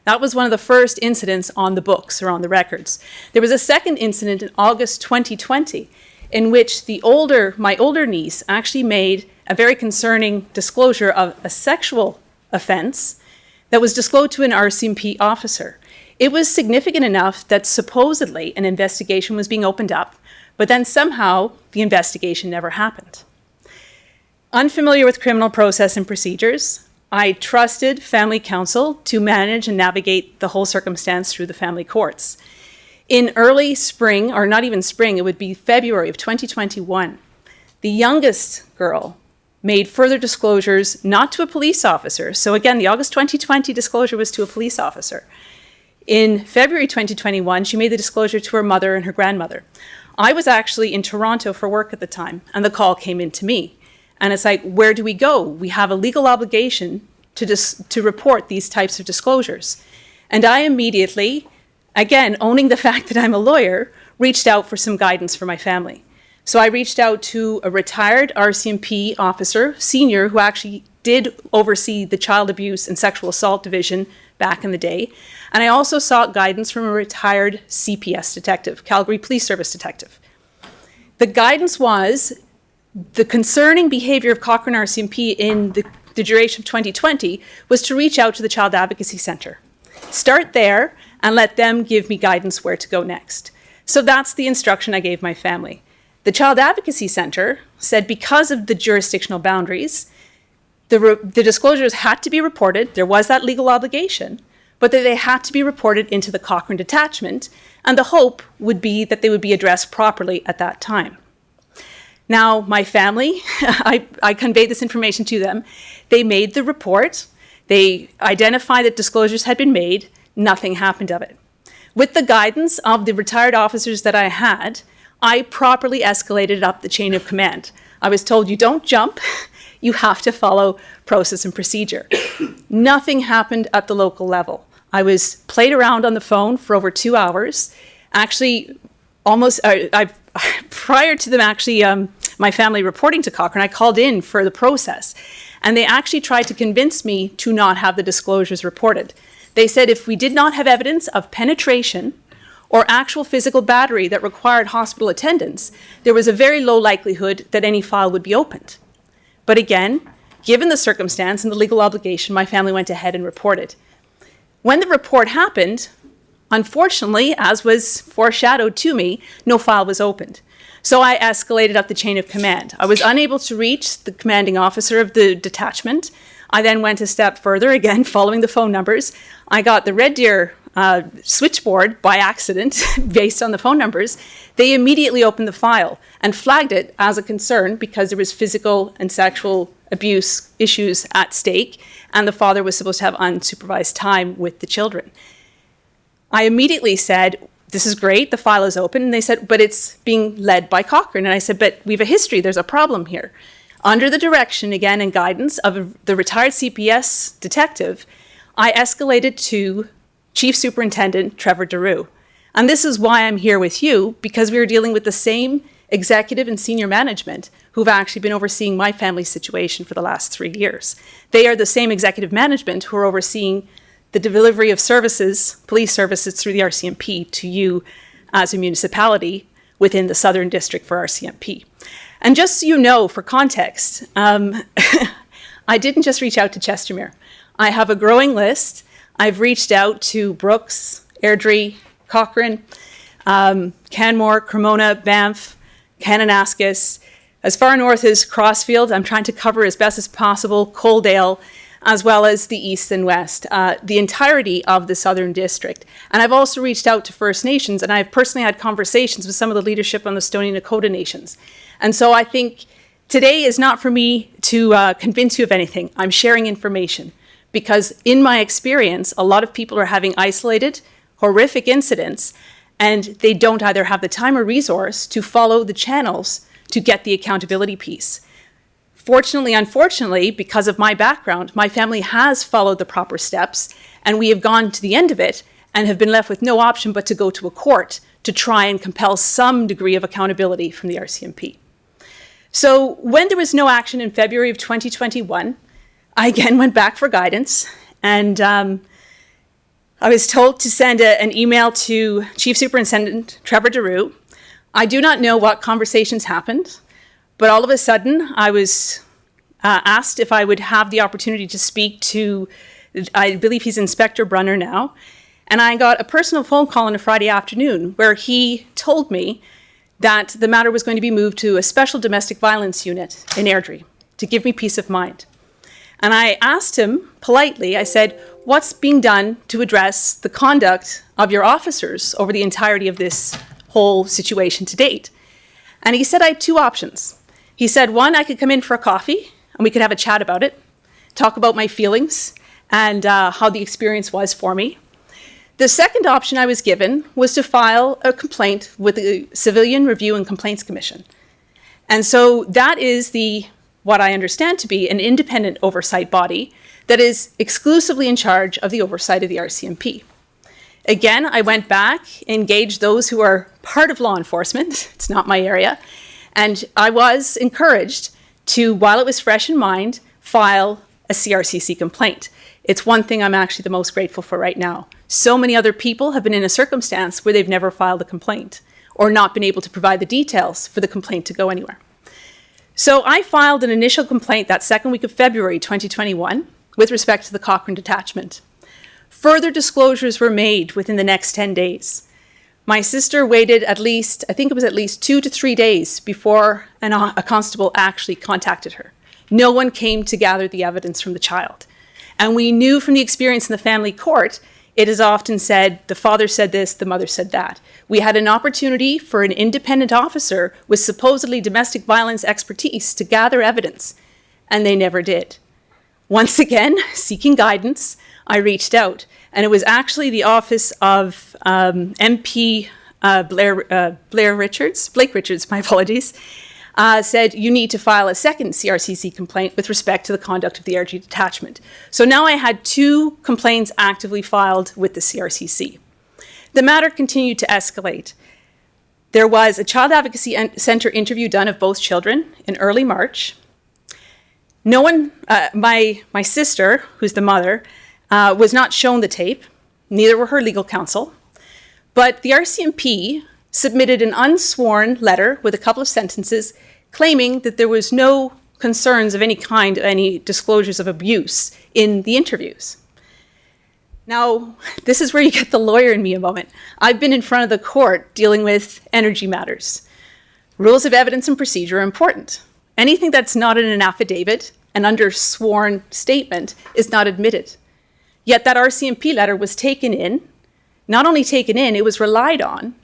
That was one of the first incidents on the books or on the records. There was a second incident in August 2020 in which my older niece actually made a very concerning disclosure of a sexual offense that was disclosed to an RCMP officer. It was significant enough that supposedly an investigation was being opened up, but then somehow the investigation never happened. Unfamiliar with criminal process and procedures, I trusted family counsel to manage and navigate the whole circumstance through the family courts. In early spring, or not even spring, it would be February of 2021, the youngest girl made further disclosures, not to a police officer. So again, the August 2020 disclosure was to a police officer. In February 2021, she made the disclosure to her mother and her grandmother. I was actually in Toronto for work at the time, and the call came in to me. And it's like, where do we go? We have a legal obligation to report these types of disclosures. And I immediately, again, owning the fact that I'm a lawyer, reached out for some guidance for my family. So I reached out to a retired RCMP officer, senior, who actually did oversee the child abuse and sexual assault division back in the day. And I also sought guidance from a retired CPS detective, Calgary Police Service detective. The guidance was the concerning behavior of Cochrane RCMP in the duration of 2020 was to reach out to the Child Advocacy Centre. Start there and let them give me guidance where to go next. So that's the instruction I gave my family. The Child Advocacy Centre said because of the jurisdictional boundaries, the disclosures had to be reported, there was that legal obligation, but that they had to be reported into the Cochrane detachment, and the hope would be that they would be addressed properly at that time. Now, my family, I conveyed this information to them. They made the report. They identified that disclosures had been made. Nothing happened of it. With the guidance of the retired officers that I had, I properly escalated up the chain of command. I was told, you don't jump. You have to follow process and procedure. Nothing happened at the local level. I was played around on the phone for over 2 hours. Actually, prior to them actually, my family reporting to Cochrane, I called in for the process. And they actually tried to convince me to not have the disclosures reported. They said if we did not have evidence of penetration or actual physical battery that required hospital attendance, there was a very low likelihood that any file would be opened. But again, given the circumstance and the legal obligation, my family went ahead and reported. When the report happened, unfortunately, as was foreshadowed to me, no file was opened. So I escalated up the chain of command. I was unable to reach the commanding officer of the detachment. I then went a step further, again, following the phone numbers. I got the Red Deer switchboard by accident based on the phone numbers. They immediately opened the file and flagged it as a concern because there was physical and sexual abuse issues at stake, and the father was supposed to have unsupervised time with the children. I immediately said, this is great, the file is open. And they said, but it's being led by Cochrane. And I said, but we have a history, there's a problem here. Under the direction, again, and guidance of the retired CPS detective, I escalated to Chief Superintendent Trevor Daru. And this is why I'm here with you, because we are dealing with the same executive and senior management who've actually been overseeing my family's situation for the last 3 years. They are the same executive management who are overseeing the delivery of services, police services through the RCMP to you as a municipality within the Southern District for RCMP. And just so you know, for context, I didn't just reach out to Chestermere. I have a growing list. I've reached out to Brooks, Airdrie, Cochrane, Canmore, Cremona, Banff, Kananaskis, as far north as Crossfield. I'm trying to cover as best as possible, Coaldale, as well as the east and west, the entirety of the Southern District. And I've also reached out to First Nations, and I've personally had conversations with some of the leadership on the Stoney Nakoda Nations. And so I think today is not for me to convince you of anything. I'm sharing information because in my experience, a lot of people are having isolated, horrific incidents, and they don't either have the time or resource to follow the channels to get the accountability piece. Fortunately, unfortunately, because of my background, my family has followed the proper steps, and we have gone to the end of it and have been left with no option but to go to a court to try and compel some degree of accountability from the RCMP. So when there was no action in February of 2021, I again went back for guidance, and I was told to send an email to Chief Superintendent Trevor Daru. I do not know what conversations happened, but all of a sudden, I was asked if I would have the opportunity to speak to, I believe he's Inspector Brunner now, and I got a personal phone call on a Friday afternoon where he told me that the matter was going to be moved to a special domestic violence unit in Airdrie to give me peace of mind. And I asked him politely, I said, what's being done to address the conduct of your officers over the entirety of this whole situation to date? And he said I had two options. He said, one, I could come in for a coffee and we could have a chat about it, talk about my feelings and how the experience was for me. The second option I was given was to file a complaint with the Civilian Review and Complaints Commission. And so that is what I understand to be an independent oversight body that is exclusively in charge of the oversight of the RCMP. Again, I went back, engaged those who are part of law enforcement, it's not my area, and I was encouraged to, while it was fresh in mind, file a CRCC complaint. It's one thing I'm actually the most grateful for right now. So many other people have been in a circumstance where they've never filed a complaint or not been able to provide the details for the complaint to go anywhere. So I filed an initial complaint that second week of February 2021 with respect to the Cochrane detachment. Further disclosures were made within the next 10 days. My sister waited at least 2 to 3 days before a constable actually contacted her. No one came to gather the evidence from the child. And we knew from the experience in the family court, it is often said, the father said this, the mother said that. We had an opportunity for an independent officer with supposedly domestic violence expertise to gather evidence, and they never did. Once again, seeking guidance, I reached out, and it was actually the office of MP Blake Richards, my apologies, said you need to file a second CRCC complaint with respect to the conduct of the Airdrie detachment. So now I had 2 complaints actively filed with the CRCC. The matter continued to escalate. There was a Child Advocacy Centre interview done of both children in early March. No one, my sister, who's the mother, was not shown the tape, neither were her legal counsel, but the RCMP submitted an unsworn letter with a couple of sentences claiming that there was no concerns of any kind, any disclosures of abuse in the interviews. Now, this is where you get the lawyer in me a moment. I've been in front of the court dealing with energy matters. Rules of evidence and procedure are important. Anything that's not in an affidavit, an under sworn statement, is not admitted. Yet that RCMP letter was taken in, not only taken in, it was relied on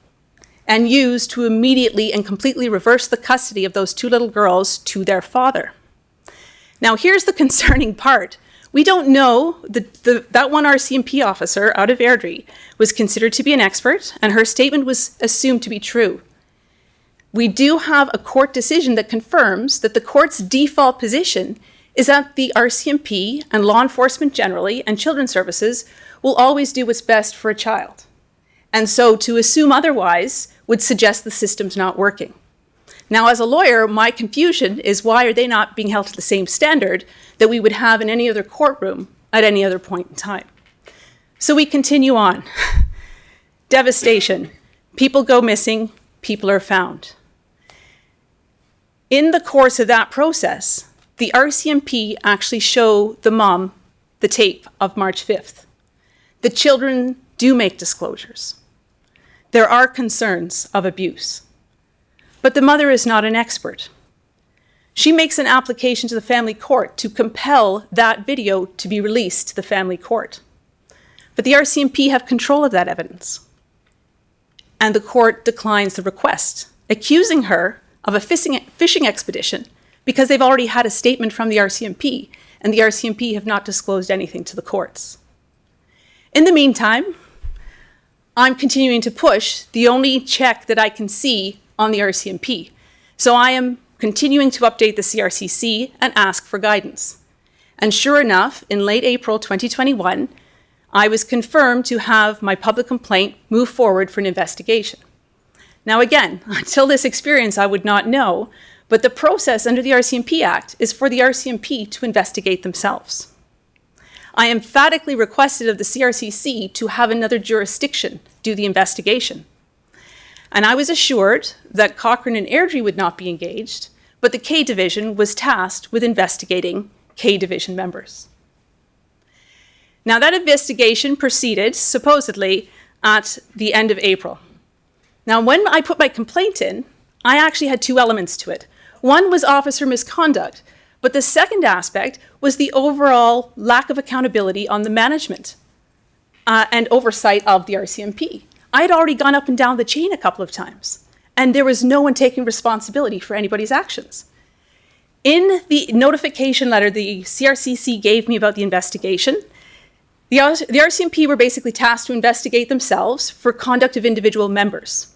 and used to immediately and completely reverse the custody of those two little girls to their father. Now, here's the concerning part. We don't know, that one RCMP officer out of Airdrie was considered to be an expert, and her statement was assumed to be true. We do have a court decision that confirms that the court's default position is that the RCMP and law enforcement generally and children's services will always do what's best for a child. And so to assume otherwise would suggest the system's not working. Now, as a lawyer, my confusion is why are they not being held to the same standard that we would have in any other courtroom at any other point in time? So we continue on. Devastation. People go missing, people are found. In the course of that process, the RCMP actually show the mom the tape of March 5th. The children do make disclosures. There are concerns of abuse. But the mother is not an expert. She makes an application to the family court to compel that video to be released to the family court. But the RCMP have control of that evidence. And the court declines the request, accusing her of a fishing expedition because they've already had a statement from the RCMP, and the RCMP have not disclosed anything to the courts. In the meantime, I'm continuing to push the only check that I can see on the RCMP. So I am continuing to update the CRCC and ask for guidance. And sure enough, in late April 2021, I was confirmed to have my public complaint move forward for an investigation. Now again, until this experience, I would not know, but the process under the RCMP Act is for the RCMP to investigate themselves. I emphatically requested of the CRCC to have another jurisdiction do the investigation. And I was assured that Cochrane and Airdrie would not be engaged, but the K Division was tasked with investigating K Division members. Now that investigation proceeded supposedly at the end of April. Now when I put my complaint in, I actually had two elements to it. One was officer misconduct, but the second aspect was the overall lack of accountability on the management and oversight of the RCMP. I had already gone up and down the chain a couple of times, and there was no one taking responsibility for anybody's actions. In the notification letter the CRCC gave me about the investigation, the RCMP were basically tasked to investigate themselves for conduct of individual members.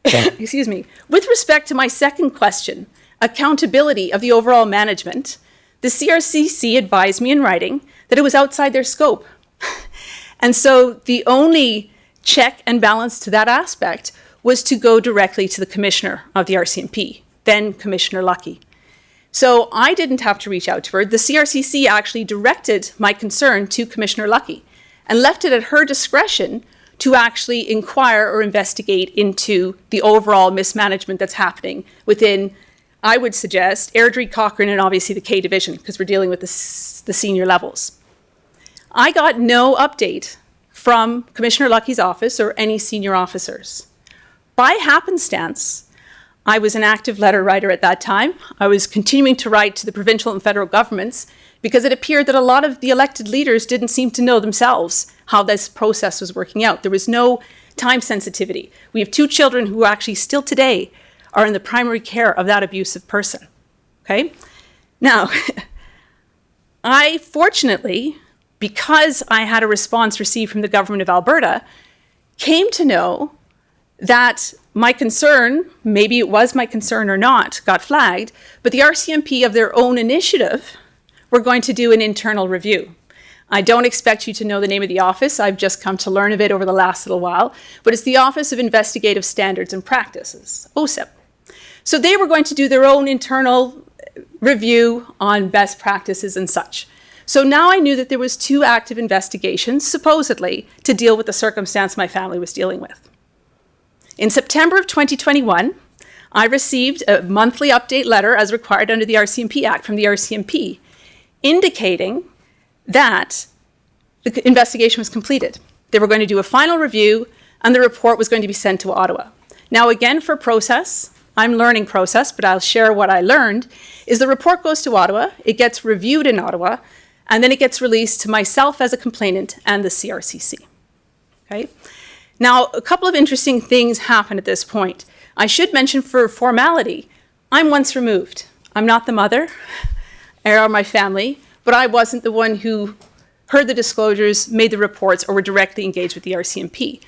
Excuse me. With respect to my second question, accountability of the overall management, the CRCC advised me in writing that it was outside their scope. And so the only check and balance to that aspect was to go directly to the commissioner of the RCMP, then Commissioner Lucky. So I didn't have to reach out to her. The CRCC actually directed my concern to Commissioner Lucky and left it at her discretion to actually inquire or investigate into the overall mismanagement that's happening within, I would suggest, Airdrie, Cochrane, and obviously the K Division, because we're dealing with the senior levels. I got no update from Commissioner Lucky's office or any senior officers. By happenstance, I was an active letter writer at that time. I was continuing to write to the provincial and federal governments because it appeared that a lot of the elected leaders didn't seem to know themselves how this process was working out. There was no time sensitivity. We have two children who actually still today are in the primary care of that abusive person, okay? Now, I fortunately, because I had a response received from the government of Alberta, came to know that my concern, maybe it was my concern or not, got flagged, but the RCMP of their own initiative were going to do an internal review. I don't expect you to know the name of the office. I've just come to learn of it over the last little while, but it's the Office of Investigative Standards and Practices, OSIP. So they were going to do their own internal review on best practices and such. So now I knew that there was 2 active investigations, supposedly, to deal with the circumstance my family was dealing with. In September of 2021, I received a monthly update letter as required under the RCMP Act from the RCMP, indicating that the investigation was completed. They were going to do a final review and the report was going to be sent to Ottawa. Now again, for process, I'm learning process, but I'll share what I learned, is the report goes to Ottawa, it gets reviewed in Ottawa, and then it gets released to myself as a complainant and the CRCC. Okay? Now, a couple of interesting things happen at this point. I should mention for formality, I'm once removed. I'm not the mother or my family, but I wasn't the one who heard the disclosures, made the reports, or were directly engaged with the RCMP.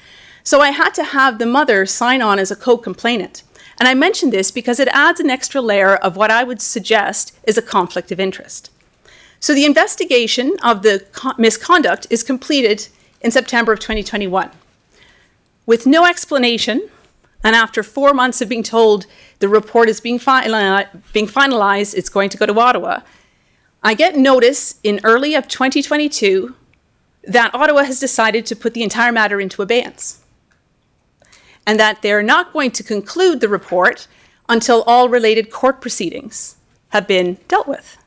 So I had to have the mother sign on as a co-complainant. And I mention this because it adds an extra layer of what I would suggest is a conflict of interest. So the investigation of the misconduct is completed in September of 2021. With no explanation, and after 4 months of being told the report is being finalized, it's going to go to Ottawa, I get notice in early of 2022 that Ottawa has decided to put the entire matter into abeyance, and that they're not going to conclude the report until all related court proceedings have been dealt with.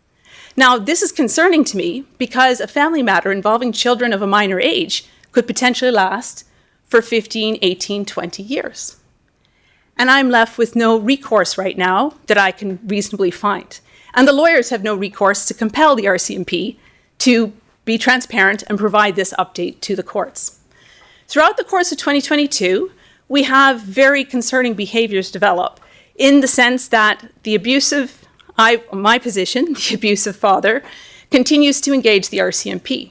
Now, this is concerning to me because a family matter involving children of a minor age could potentially last for 15, 18, 20 years. And I'm left with no recourse right now that I can reasonably find. And the lawyers have no recourse to compel the RCMP to be transparent and provide this update to the courts. Throughout the course of 2022, we have very concerning behaviors develop in the sense that the abusive, my position, the abusive father, continues to engage the RCMP.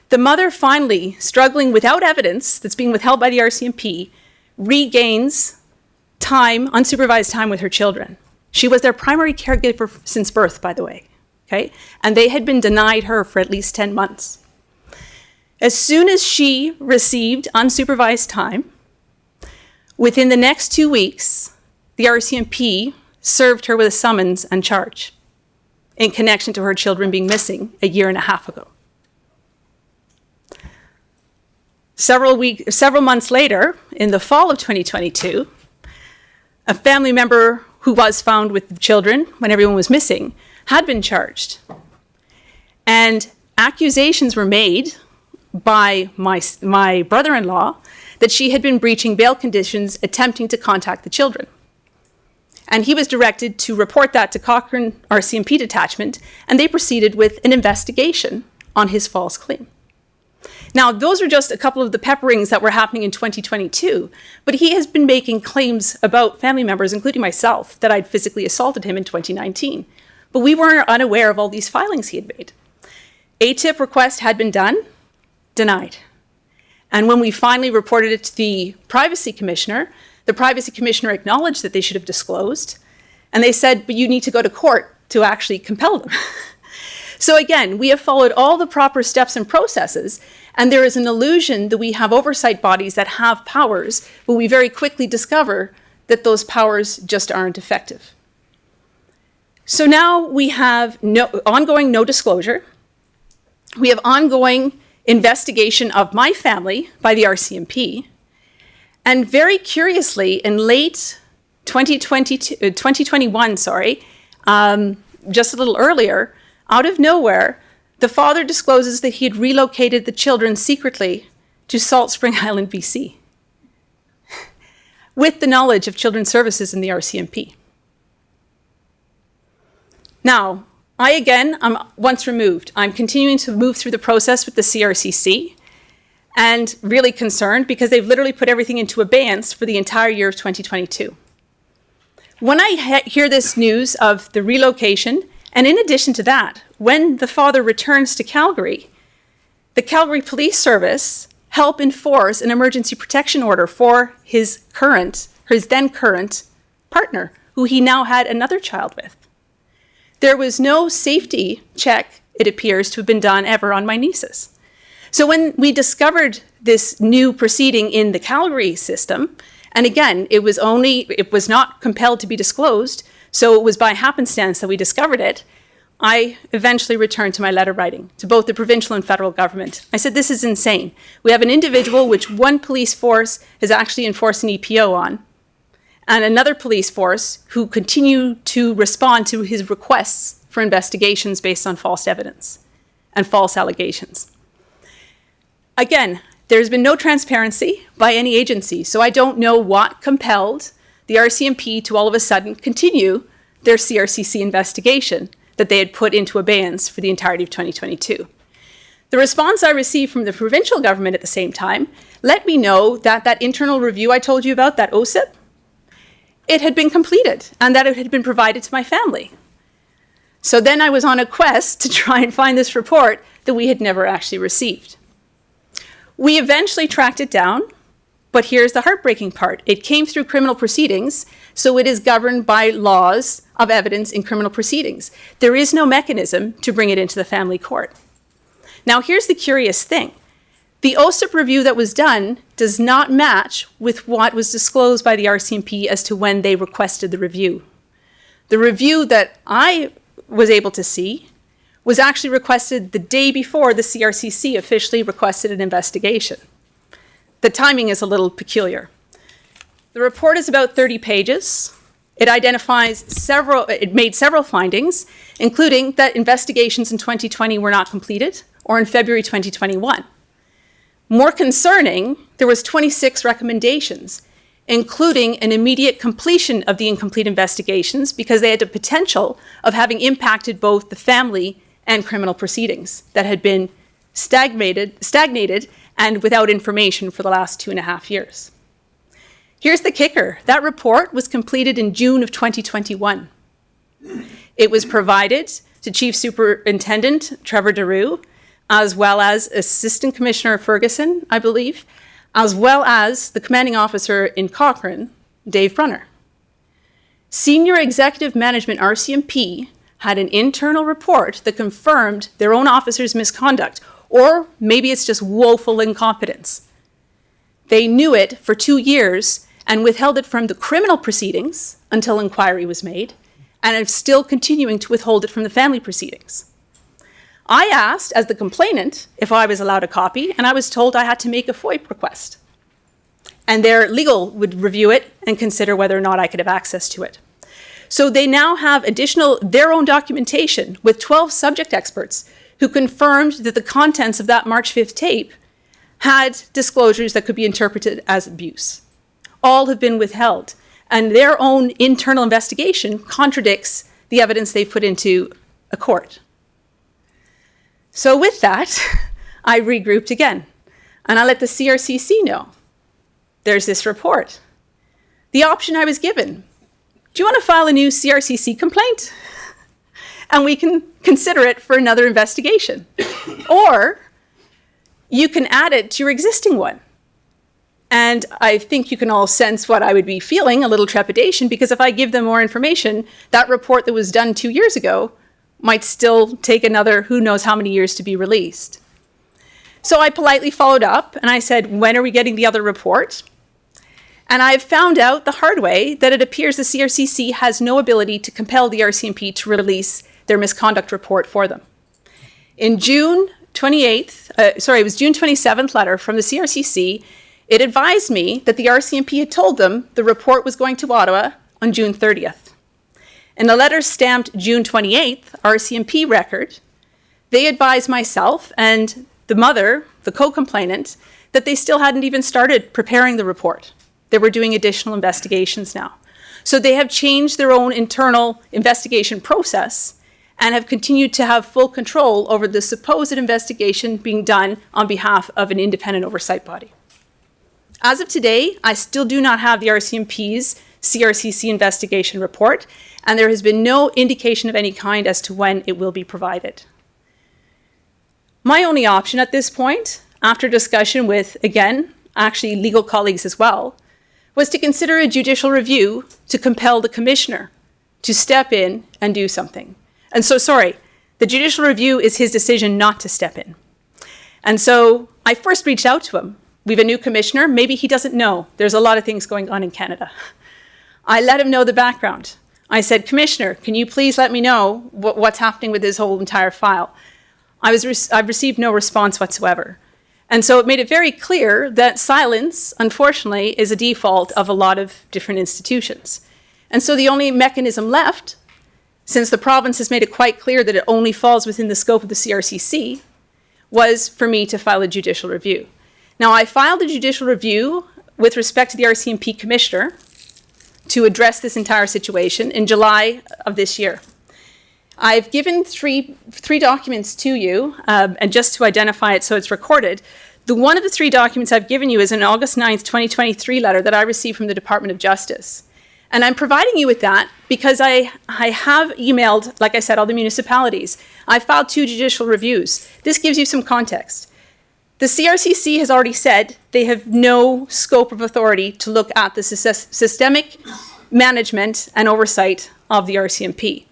The mother finally, struggling without evidence that's being withheld by the RCMP, regains time, unsupervised time with her children. She was their primary caregiver since birth, by the way, okay? And they had been denied her for at least 10 months. As soon as she received unsupervised time, within the next 2 weeks, the RCMP served her with a summons and charge in connection to her children being missing a year and a half ago. Several months later, in the fall of 2022, a family member who was found with the children when everyone was missing had been charged. And accusations were made by my brother-in-law that she had been breaching bail conditions attempting to contact the children. And he was directed to report that to Cochrane RCMP detachment, and they proceeded with an investigation on his false claim. Now, those are just a couple of the pepperings that were happening in 2022, but he has been making claims about family members, including myself, that I'd physically assaulted him in 2019. But we were unaware of all these filings he had made. ATIP request had been done, denied. And when we finally reported it to the Privacy Commissioner, the Privacy Commissioner acknowledged that they should have disclosed, and they said, but you need to go to court to actually compel them. So again, we have followed all the proper steps and processes, and there is an illusion that we have oversight bodies that have powers, but we very quickly discover that those powers just aren't effective. So now we have ongoing no disclosure. We have ongoing investigation of my family by the RCMP. And very curiously, in late 2021, just a little earlier, out of nowhere, the father discloses that he had relocated the children secretly to Salt Spring Island, BC, with the knowledge of Children's Services and the RCMP. Now, I'm once removed. I'm continuing to move through the process with the CRCC and really concerned because they've literally put everything into abeyance for the entire year of 2022. When I hear this news of the relocation, and in addition to that, when the father returns to Calgary, the Calgary Police Service help enforce an emergency protection order for his then current partner, who he now had another child with. There was no safety check, it appears to have been done ever on my nieces. So when we discovered this new proceeding in the Calgary system, and again, it was not compelled to be disclosed, so it was by happenstance that we discovered it, I eventually returned to my letter writing to both the provincial and federal government. I said, this is insane. We have an individual which one police force has actually enforced an EPO on, and another police force who continue to respond to his requests for investigations based on false evidence and false allegations. Again, there's been no transparency by any agency, so I don't know what compelled the RCMP to all of a sudden continue their CRCC investigation that they had put into abeyance for the entirety of 2022. The response I received from the provincial government at the same time let me know that that internal review I told you about, that OSIP, it had been completed and that it had been provided to my family. So then I was on a quest to try and find this report that we had never actually received. We eventually tracked it down, but here's the heartbreaking part. It came through criminal proceedings, so it is governed by laws of evidence in criminal proceedings. There is no mechanism to bring it into the family court. Now, here's the curious thing. The OSIP review that was done does not match with what was disclosed by the RCMP as to when they requested the review. The review that I was able to see was actually requested the day before the CRCC officially requested an investigation. The timing is a little peculiar. The report is about 30 pages. It made several findings, including that investigations in 2020 were not completed, or in February 2021. More concerning, there was 26 recommendations, including an immediate completion of the incomplete investigations because they had the potential of having impacted both the family and criminal proceedings that had been stagnated and without information for the last 2.5 years. Here's the kicker. That report was completed in June of 2021. It was provided to Chief Superintendent Trevor Daru, as well as Assistant Commissioner Ferguson, I believe, as well as the commanding officer in Cochrane, Dave Brunner. Senior Executive Management RCMP had an internal report that confirmed their own officers' misconduct, or maybe it's just woeful incompetence. They knew it for 2 years and withheld it from the criminal proceedings until inquiry was made, and are still continuing to withhold it from the family proceedings. I asked, as the complainant, if I was allowed a copy, and I was told I had to make a FOIP request. And their legal would review it and consider whether or not I could have access to it. So they now have their own documentation with 12 subject experts who confirmed that the contents of that March 5th tape had disclosures that could be interpreted as abuse. All have been withheld, and their own internal investigation contradicts the evidence they've put into a court. So with that, I regrouped again, and I let the CRCC know. There's this report. The option I was given, do you want to file a new CRCC complaint? And we can consider it for another investigation. Or you can add it to your existing one. And I think you can all sense what I would be feeling, a little trepidation, because if I give them more information, that report that was done 2 years ago might still take another who knows how many years to be released. So I politely followed up and I said, when are we getting the other report? And I've found out the hard way that it appears the CRCC has no ability to compel the RCMP to release their misconduct report for them. In June 27th letter from the CRCC, it advised me that the RCMP had told them the report was going to Ottawa on June 30th. In a letter stamped June 28th, RCMP record, they advised myself and the mother, the co-complainant, that they still hadn't even started preparing the report. They were doing additional investigations now. So they have changed their own internal investigation process and have continued to have full control over the supposed investigation being done on behalf of an independent oversight body. As of today, I still do not have the RCMP's CRCC investigation report, and there has been no indication of any kind as to when it will be provided. My only option at this point, after discussion with, again, actually legal colleagues as well, was to consider a judicial review to compel the commissioner to step in and do something. And so, the judicial review is his decision not to step in. And so I first reached out to him. We have a new commissioner. Maybe he doesn't know. There's a lot of things going on in Canada. I let him know the background. I said, Commissioner, can you please let me know what's happening with this whole entire file? I've received no response whatsoever. And so it made it very clear that silence, unfortunately, is a default of a lot of different institutions. And so the only mechanism left, since the province has made it quite clear that it only falls within the scope of the CRCC, was for me to file a judicial review. Now, I filed a judicial review with respect to the RCMP Commissioner to address this entire situation in July of this year. I've given three documents to you, and just to identify it so it's recorded, one of the three documents I've given you is an August 9th, 2023 letter that I received from the Department of Justice. And I'm providing you with that because I have emailed, like I said, all the municipalities. I filed 2 judicial reviews. This gives you some context. The CRCC has already said they have no scope of authority to look at the systemic management and oversight of the RCMP.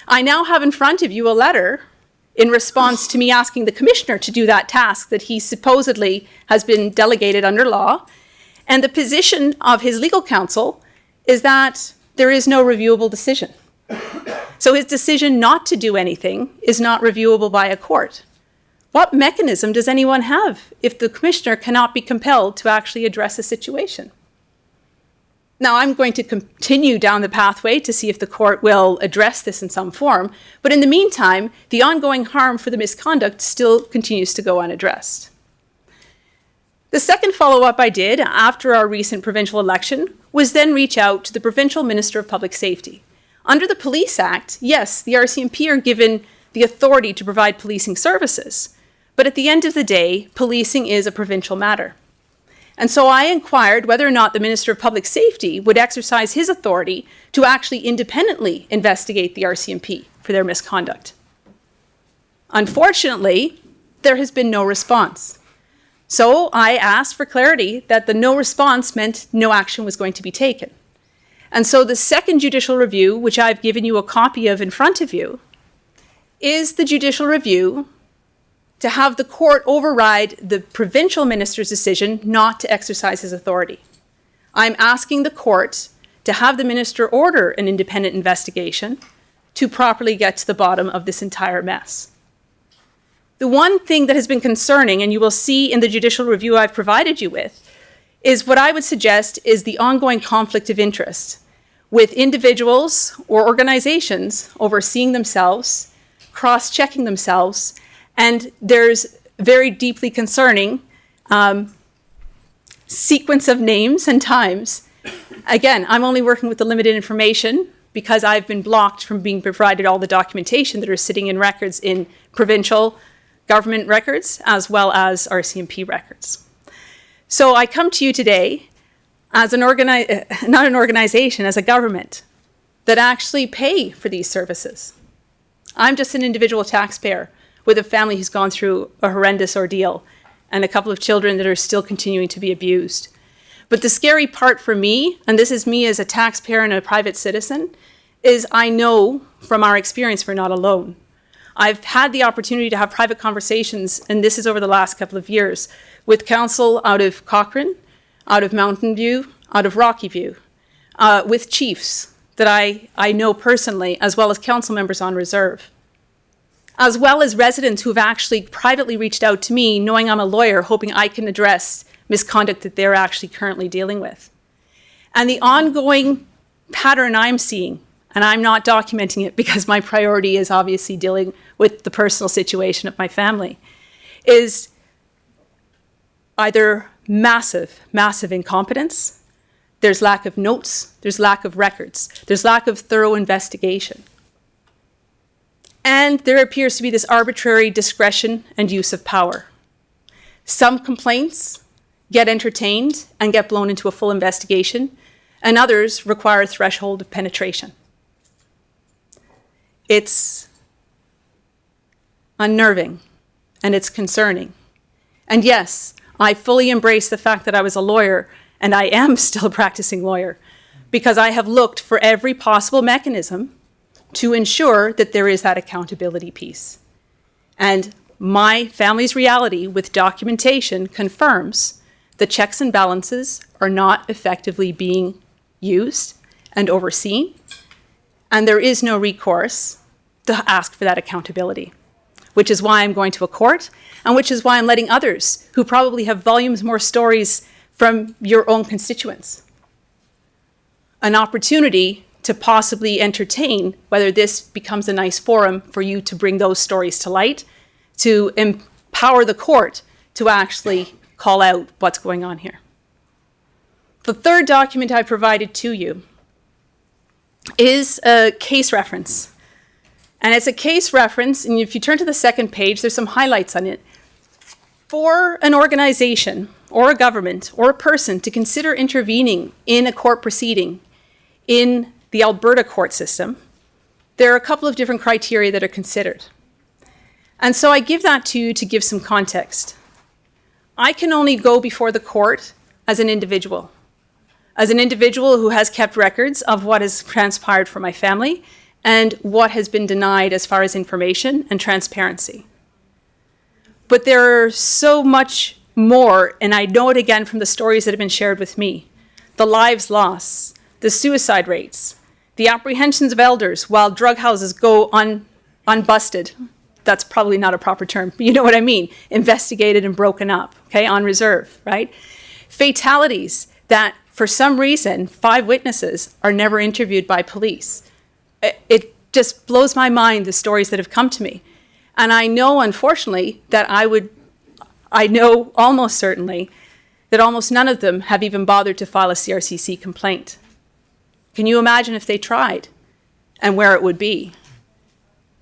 I now have in front of you a letter in response to me asking the Commissioner to do that task that he supposedly has been delegated under law. And the position of his legal counsel is that there is no reviewable decision. So his decision not to do anything is not reviewable by a court. What mechanism does anyone have if the Commissioner cannot be compelled to actually address a situation? Now, I'm going to continue down the pathway to see if the court will address this in some form, but in the meantime, the ongoing harm for the misconduct still continues to go unaddressed. The second follow-up I did after our recent provincial election was then reach out to the Provincial Minister of Public Safety. Under the Police Act, yes, the RCMP are given the authority to provide policing services, but at the end of the day, policing is a provincial matter. And so I inquired whether or not the Minister of Public Safety would exercise his authority to actually independently investigate the RCMP for their misconduct. Unfortunately, there has been no response. So I asked for clarity that the no response meant no action was going to be taken. And so the second judicial review, which I've given you a copy of in front of you, is the judicial review to have the court override the provincial minister's decision not to exercise his authority. I'm asking the court to have the minister order an independent investigation to properly get to the bottom of this entire mess. The one thing that has been concerning, and you will see in the judicial review I've provided you with, is what I would suggest is the ongoing conflict of interest with individuals or organizations overseeing themselves, cross-checking themselves, and there's very deeply concerning sequence of names and times. Again, I'm only working with the limited information because I've been blocked from being provided all the documentation that are sitting in records in provincial government records as well as RCMP records. So I come to you today as not an organization, as a government that actually pay for these services. I'm just an individual taxpayer with a family who's gone through a horrendous ordeal and a couple of children that are still continuing to be abused. But the scary part for me, and this is me as a taxpayer and a private citizen, is I know from our experience we're not alone. I've had the opportunity to have private conversations, and this is over the last couple of years, with council out of Cochrane, out of Mountain View, out of Rocky View, with chiefs that I know personally, as well as council members on reserve, as well as residents who've actually privately reached out to me, knowing I'm a lawyer, hoping I can address misconduct that they're actually currently dealing with. And the ongoing pattern I'm seeing, and I'm not documenting it because my priority is obviously dealing with the personal situation of my family, is either massive incompetence, there's lack of notes, there's lack of records, there's lack of thorough investigation. And there appears to be this arbitrary discretion and use of power. Some complaints get entertained and get blown into a full investigation, and others require a threshold of penetration. It's unnerving and it's concerning. And yes, I fully embrace the fact that I was a lawyer and I am still a practicing lawyer because I have looked for every possible mechanism to ensure that there is that accountability piece. And my family's reality with documentation confirms the checks and balances are not effectively being used and overseen. And there is no recourse to ask for that accountability, which is why I'm going to a court, and which is why I'm letting others who probably have volumes more stories from your own constituents an opportunity to possibly entertain whether this becomes a nice forum for you to bring those stories to light, to empower the court to actually call out what's going on here. The third document I provided to you is a case reference. And it's a case reference, and if you turn to the second page, there's some highlights on it. For an organization or a government or a person to consider intervening in a court proceeding in the Alberta court system, there are a couple of different criteria that are considered. And so I give that to you to give some context. I can only go before the court as an individual who has kept records of what has transpired for my family and what has been denied as far as information and transparency. But there are so much more, and I know it again from the stories that have been shared with me. The lives lost, the suicide rates, the apprehensions of elders while drug houses go unbusted. That's probably not a proper term, but you know what I mean. Investigated and broken up, okay, on reserve, right? Fatalities that for some reason, 5 witnesses are never interviewed by police. It just blows my mind, the stories that have come to me. And I know, unfortunately, that I know almost certainly that almost none of them have even bothered to file a CRCC complaint. Can you imagine if they tried and where it would be?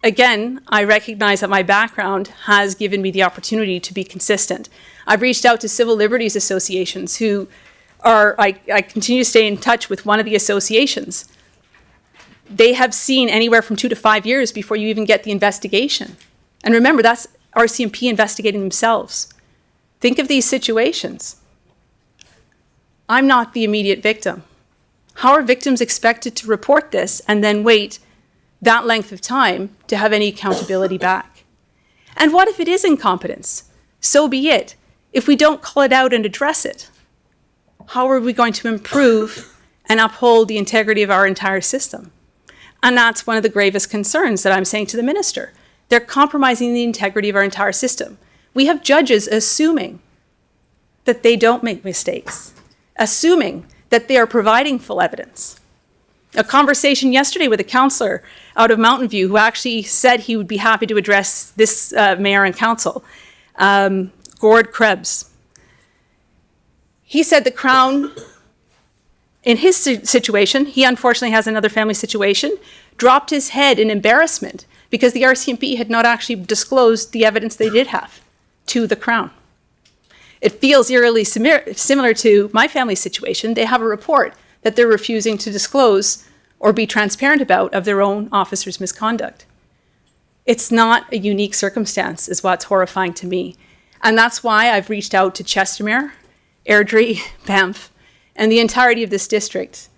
Again, I recognize that my background has given me the opportunity to be consistent. I've reached out to civil liberties associations who I continue to stay in touch with one of the associations. They have seen anywhere from 2 to 5 years before you even get the investigation. And remember, that's RCMP investigating themselves. Think of these situations. I'm not the immediate victim. How are victims expected to report this and then wait that length of time to have any accountability back? And what if it is incompetence? So be it. If we don't call it out and address it, how are we going to improve and uphold the integrity of our entire system? And that's one of the gravest concerns that I'm saying to the minister. They're compromising the integrity of our entire system. We have judges assuming that they don't make mistakes, assuming that they are providing full evidence. A conversation yesterday with a counselor out of Mountain View who actually said he would be happy to address this mayor and council, Gord Krebs. He said the Crown, in his situation, he unfortunately has another family situation, dropped his head in embarrassment because the RCMP had not actually disclosed the evidence they did have to the Crown. It feels eerily similar to my family's situation. They have a report that they're refusing to disclose or be transparent about of their own officers' misconduct. It's not a unique circumstance, is what's horrifying to me. And that's why I've reached out to Chestermere, Airdrie, Banff, and the entirety of this district.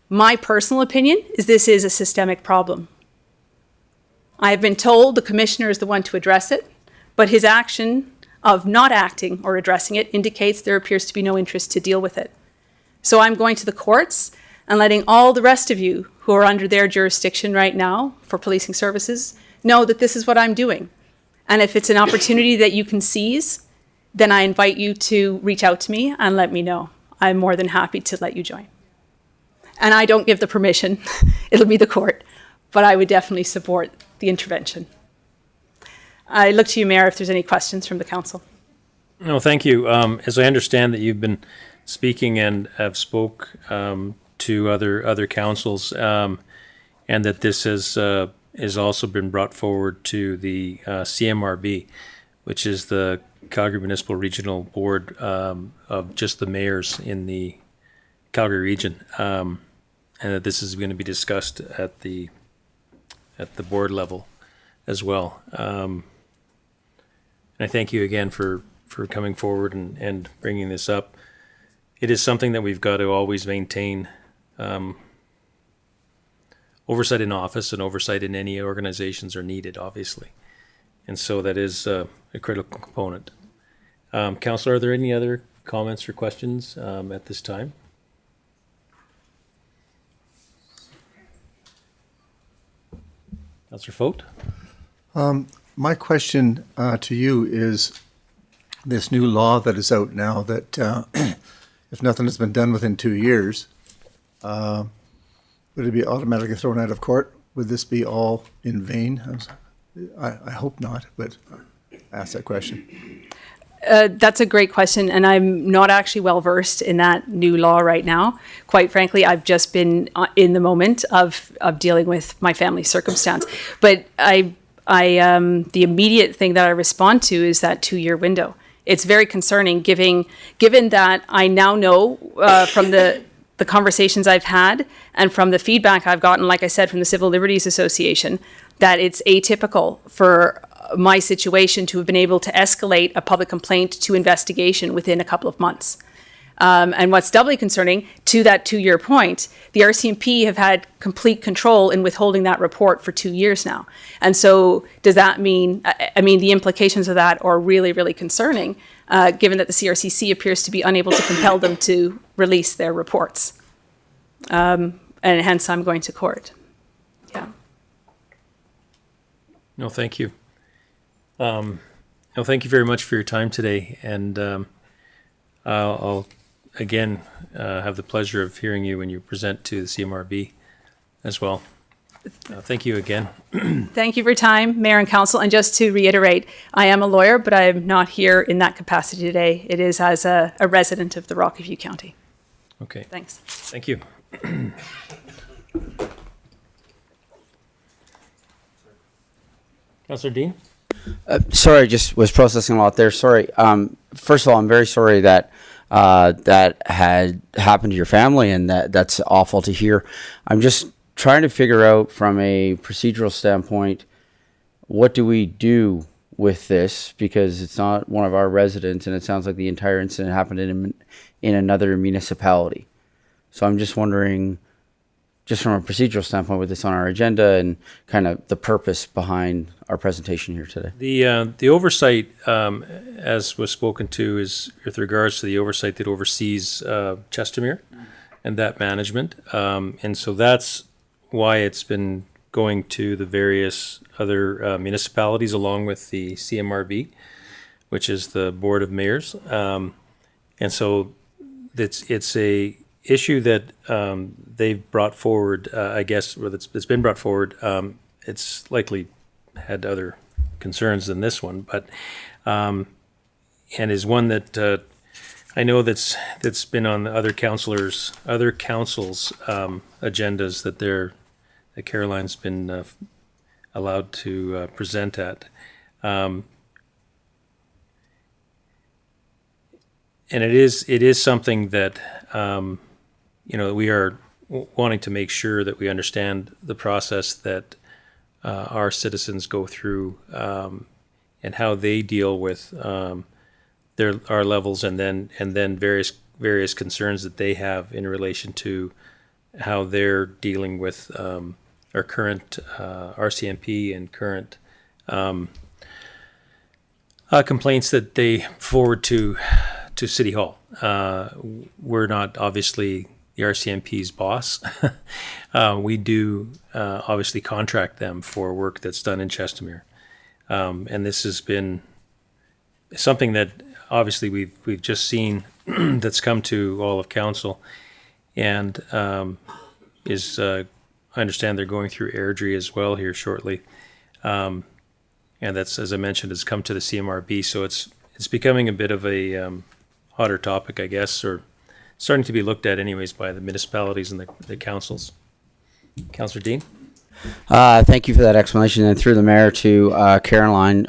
My personal opinion is this is a systemic problem. I have been told the commissioner is the one to address it, but his action of not acting or addressing it indicates there appears to be no interest to deal with it. So I'm going to the courts and letting all the rest of you who are under their jurisdiction right now for policing services know that this is what I'm doing. And if it's an opportunity that you can seize, then I invite you to reach out to me and let me know. I'm more than happy to let you join. And I don't give the permission, it'll be the court, but I would definitely support the intervention. I look to you, Mayor, if there's any questions from the council. No, thank you. As I understand that you've been speaking and have spoke to other councils, and that this has also been brought forward to the CMRB, which is the Calgary Municipal Regional Board of just the mayors in the Calgary region, and that this is going to be discussed at the board level as well. And I thank you again for coming forward and bringing this up. It is something that we've got to always maintain oversight in office, and oversight in any organizations are needed, obviously. And so that is a critical component. Councillor, are there any other comments or questions at this time? Councillor Fote? My question to you is this new law that is out now that if nothing has been done within 2 years, would it be automatically thrown out of court? Would this be all in vain? I hope not, but I ask that question. That's a great question, and I'm not actually well versed in that new law right now. Quite frankly, I've just been in the moment of dealing with my family circumstance. But the immediate thing that I respond to is that 2-year window. It's very concerning, given that I now know from the conversations I've had and from the feedback I've gotten, like I said, from the Civil Liberties Association, that it's atypical for my situation to have been able to escalate a public complaint to investigation within a couple of months. And what's doubly concerning, to that 2-year point, the RCMP have had complete control in withholding that report for 2 years now. And so does that mean, the implications of that are really, really concerning, given that the CRCC appears to be unable to compel them to release their reports. And hence I'm going to court. Yeah. No, thank you. No, thank you very much for your time today. And I'll again have the pleasure of hearing you when you present to the CMRB as well. Thank you again. Thank you for your time, Mayor and Council. And just to reiterate, I am a lawyer, but I am not here in that capacity today. It is as a resident of the Rocky-View County. Okay. Thanks. Thank you. Councillor Dean? Sorry, just was processing a lot there. Sorry. First of all, I'm very sorry that that had happened to your family, and that's awful to hear. I'm just trying to figure out from a procedural standpoint, what do we do with this? Because it's not one of our residents, and it sounds like the entire incident happened in another municipality. So I'm just wondering, just from a procedural standpoint, with this on our agenda and kind of the purpose behind our presentation here today. The oversight, as was spoken to, is with regards to the oversight that oversees Chestermere and that management. And so that's why it's been going to the various other municipalities along with the CMRB, which is the Board of Mayors. And so it's a issue that they've brought forward, I guess, or it's been brought forward. It's likely had other concerns than this one, but and is one that I know that's been on the other councils' agendas that Caroline's been allowed to present at. And it is something that we are wanting to make sure that we understand the process that our citizens go through and how they deal with our levels, and then various concerns that they have in relation to how they're dealing with our current RCMP and current complaints that they forward to City Hall. We're not obviously the RCMP's boss. We do obviously contract them for work that's done in Chestermere. And this has been something that obviously we've just seen that's come to all of council, and I understand they're going through Airdrie as well here shortly. And that's, as I mentioned, has come to the CMRB. So it's becoming a bit of a hotter topic, I guess, or starting to be looked at anyways by the municipalities and the councils. Councillor Dean? Thank you for that explanation, and through the mayor to Caroline.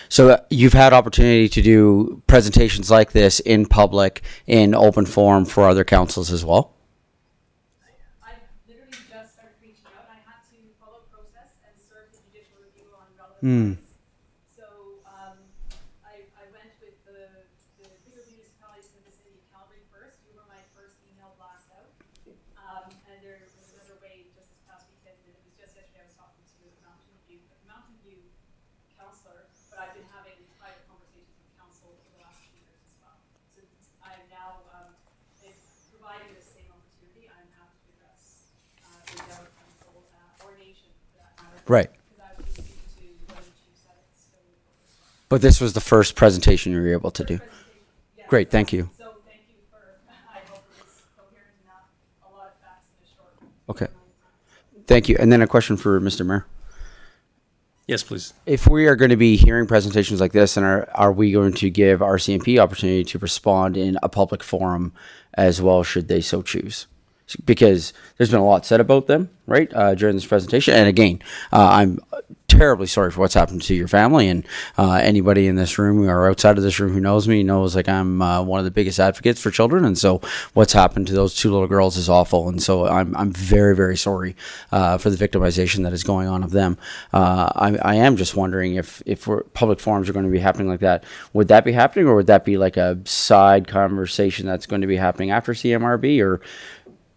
So you've had opportunity to do presentations like this in public, in open forum for other councils as well? I literally just started reaching out. I had to follow process and serve the judicial review on relevant parties. So I went with the bigger municipalities in the city of Calgary first. You were my first email blast out. And there was another wave just this past weekend, and it was just yesterday I was talking to Mountain View councillor, but I've been having private conversations with council for the last 2 years as well. So I'm now, if providing the same opportunity, I'm happy to address the council or nation for that matter. Right. Because But this was the first presentation you were able to do. Great, thank you. Okay. Thank you. And then a question for Mr. Mayor. Yes, please. If we are going to be hearing presentations like this, and are we going to give RCMP opportunity to respond in a public forum as well, should they so choose? Because there's been a lot said about them, right, during this presentation. And again, I'm terribly sorry for what's happened to your family, and anybody in this room or outside of this room who knows me knows like I'm one of the biggest advocates for children, and so what's happened to those 2 little girls is awful, and so I'm very, very sorry for the victimization that is going on of them. I am just wondering if public forums are going to be happening like that, would that be happening, or would that be like a side conversation that's going to be happening after CMRB, or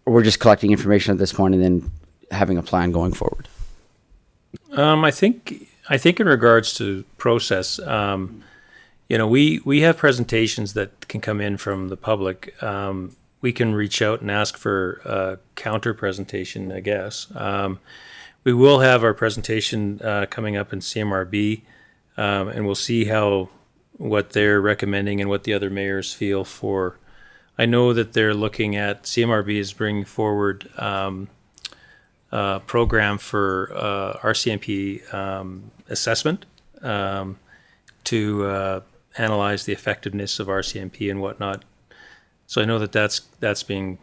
we're just collecting information at this point and then having a plan going forward? I think in regards to process, we have presentations that can come in from the public. We can reach out and ask for a counter presentation, I guess. We will have our presentation coming up in CMRB, and we'll see what they're recommending and what the other mayors feel for. I know that they're looking at, CMRB is bringing forward a program for RCMP assessment to analyze the effectiveness of RCMP and whatnot. So I know that that's being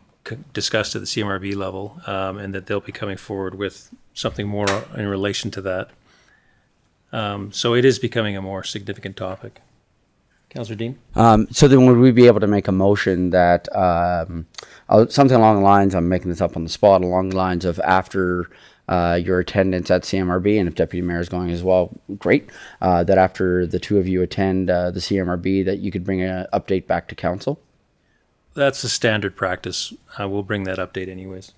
discussed at the CMRB level, and that they'll be coming forward with something more in relation to that. So it is becoming a more significant topic. Councillor Dean? So then would we be able to make a motion that something along the lines, I'm making this up on the spot, along the lines of after your attendance at CMRB, and if Deputy Mayor is going as well, great, that after the 2 of you attend the CMRB, that you could bring an update back to council? That's a standard practice. We'll bring that update anyways.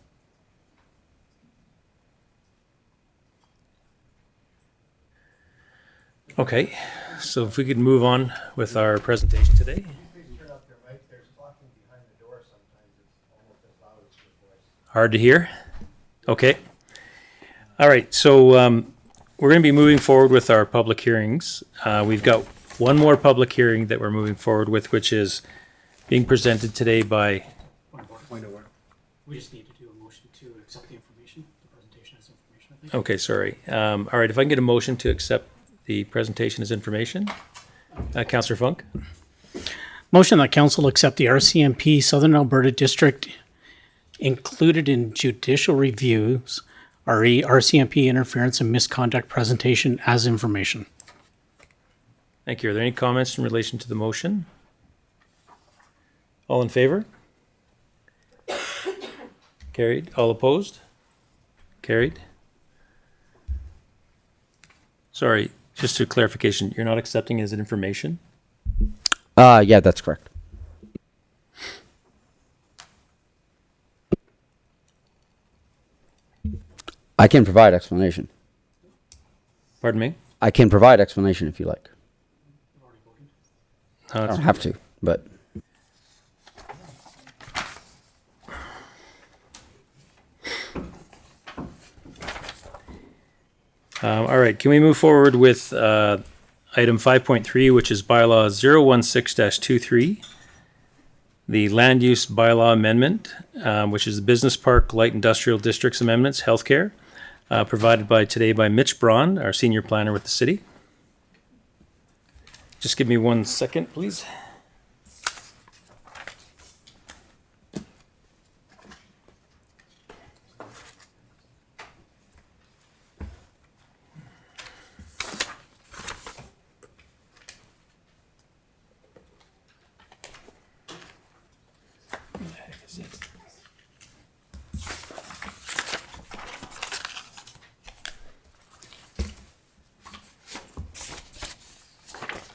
Okay, so if we could move on with our presentation today. Hard to hear? Okay. All right, so we're going to be moving forward with our public hearings. We've got one more public hearing that we're moving forward with, which is being presented today by... Point of order. We just need to do a motion to accept the information, the presentation as information, I think. Okay, sorry. All right, if I can get a motion to accept the presentation as information. Councillor Funk? Motion that council accept the RCMP Southern Alberta District included in judicial reviews, RE RCMP interference and misconduct presentation as information. Thank you. Are there any comments in relation to the motion? All in favor? Carried. All opposed? Carried. Sorry, just a clarification. You're not accepting as an information? Yeah, that's correct. I can provide explanation. Pardon me? I can provide explanation if you like. No, I don't have to, but... All right, can we move forward with item 5.3, which is bylaw 016-23, the land use bylaw amendment, which is the Business Park Light Industrial Districts Amendments, Healthcare, provided by Mitch Braun, our senior planner with the city. Just give me 1 second, please.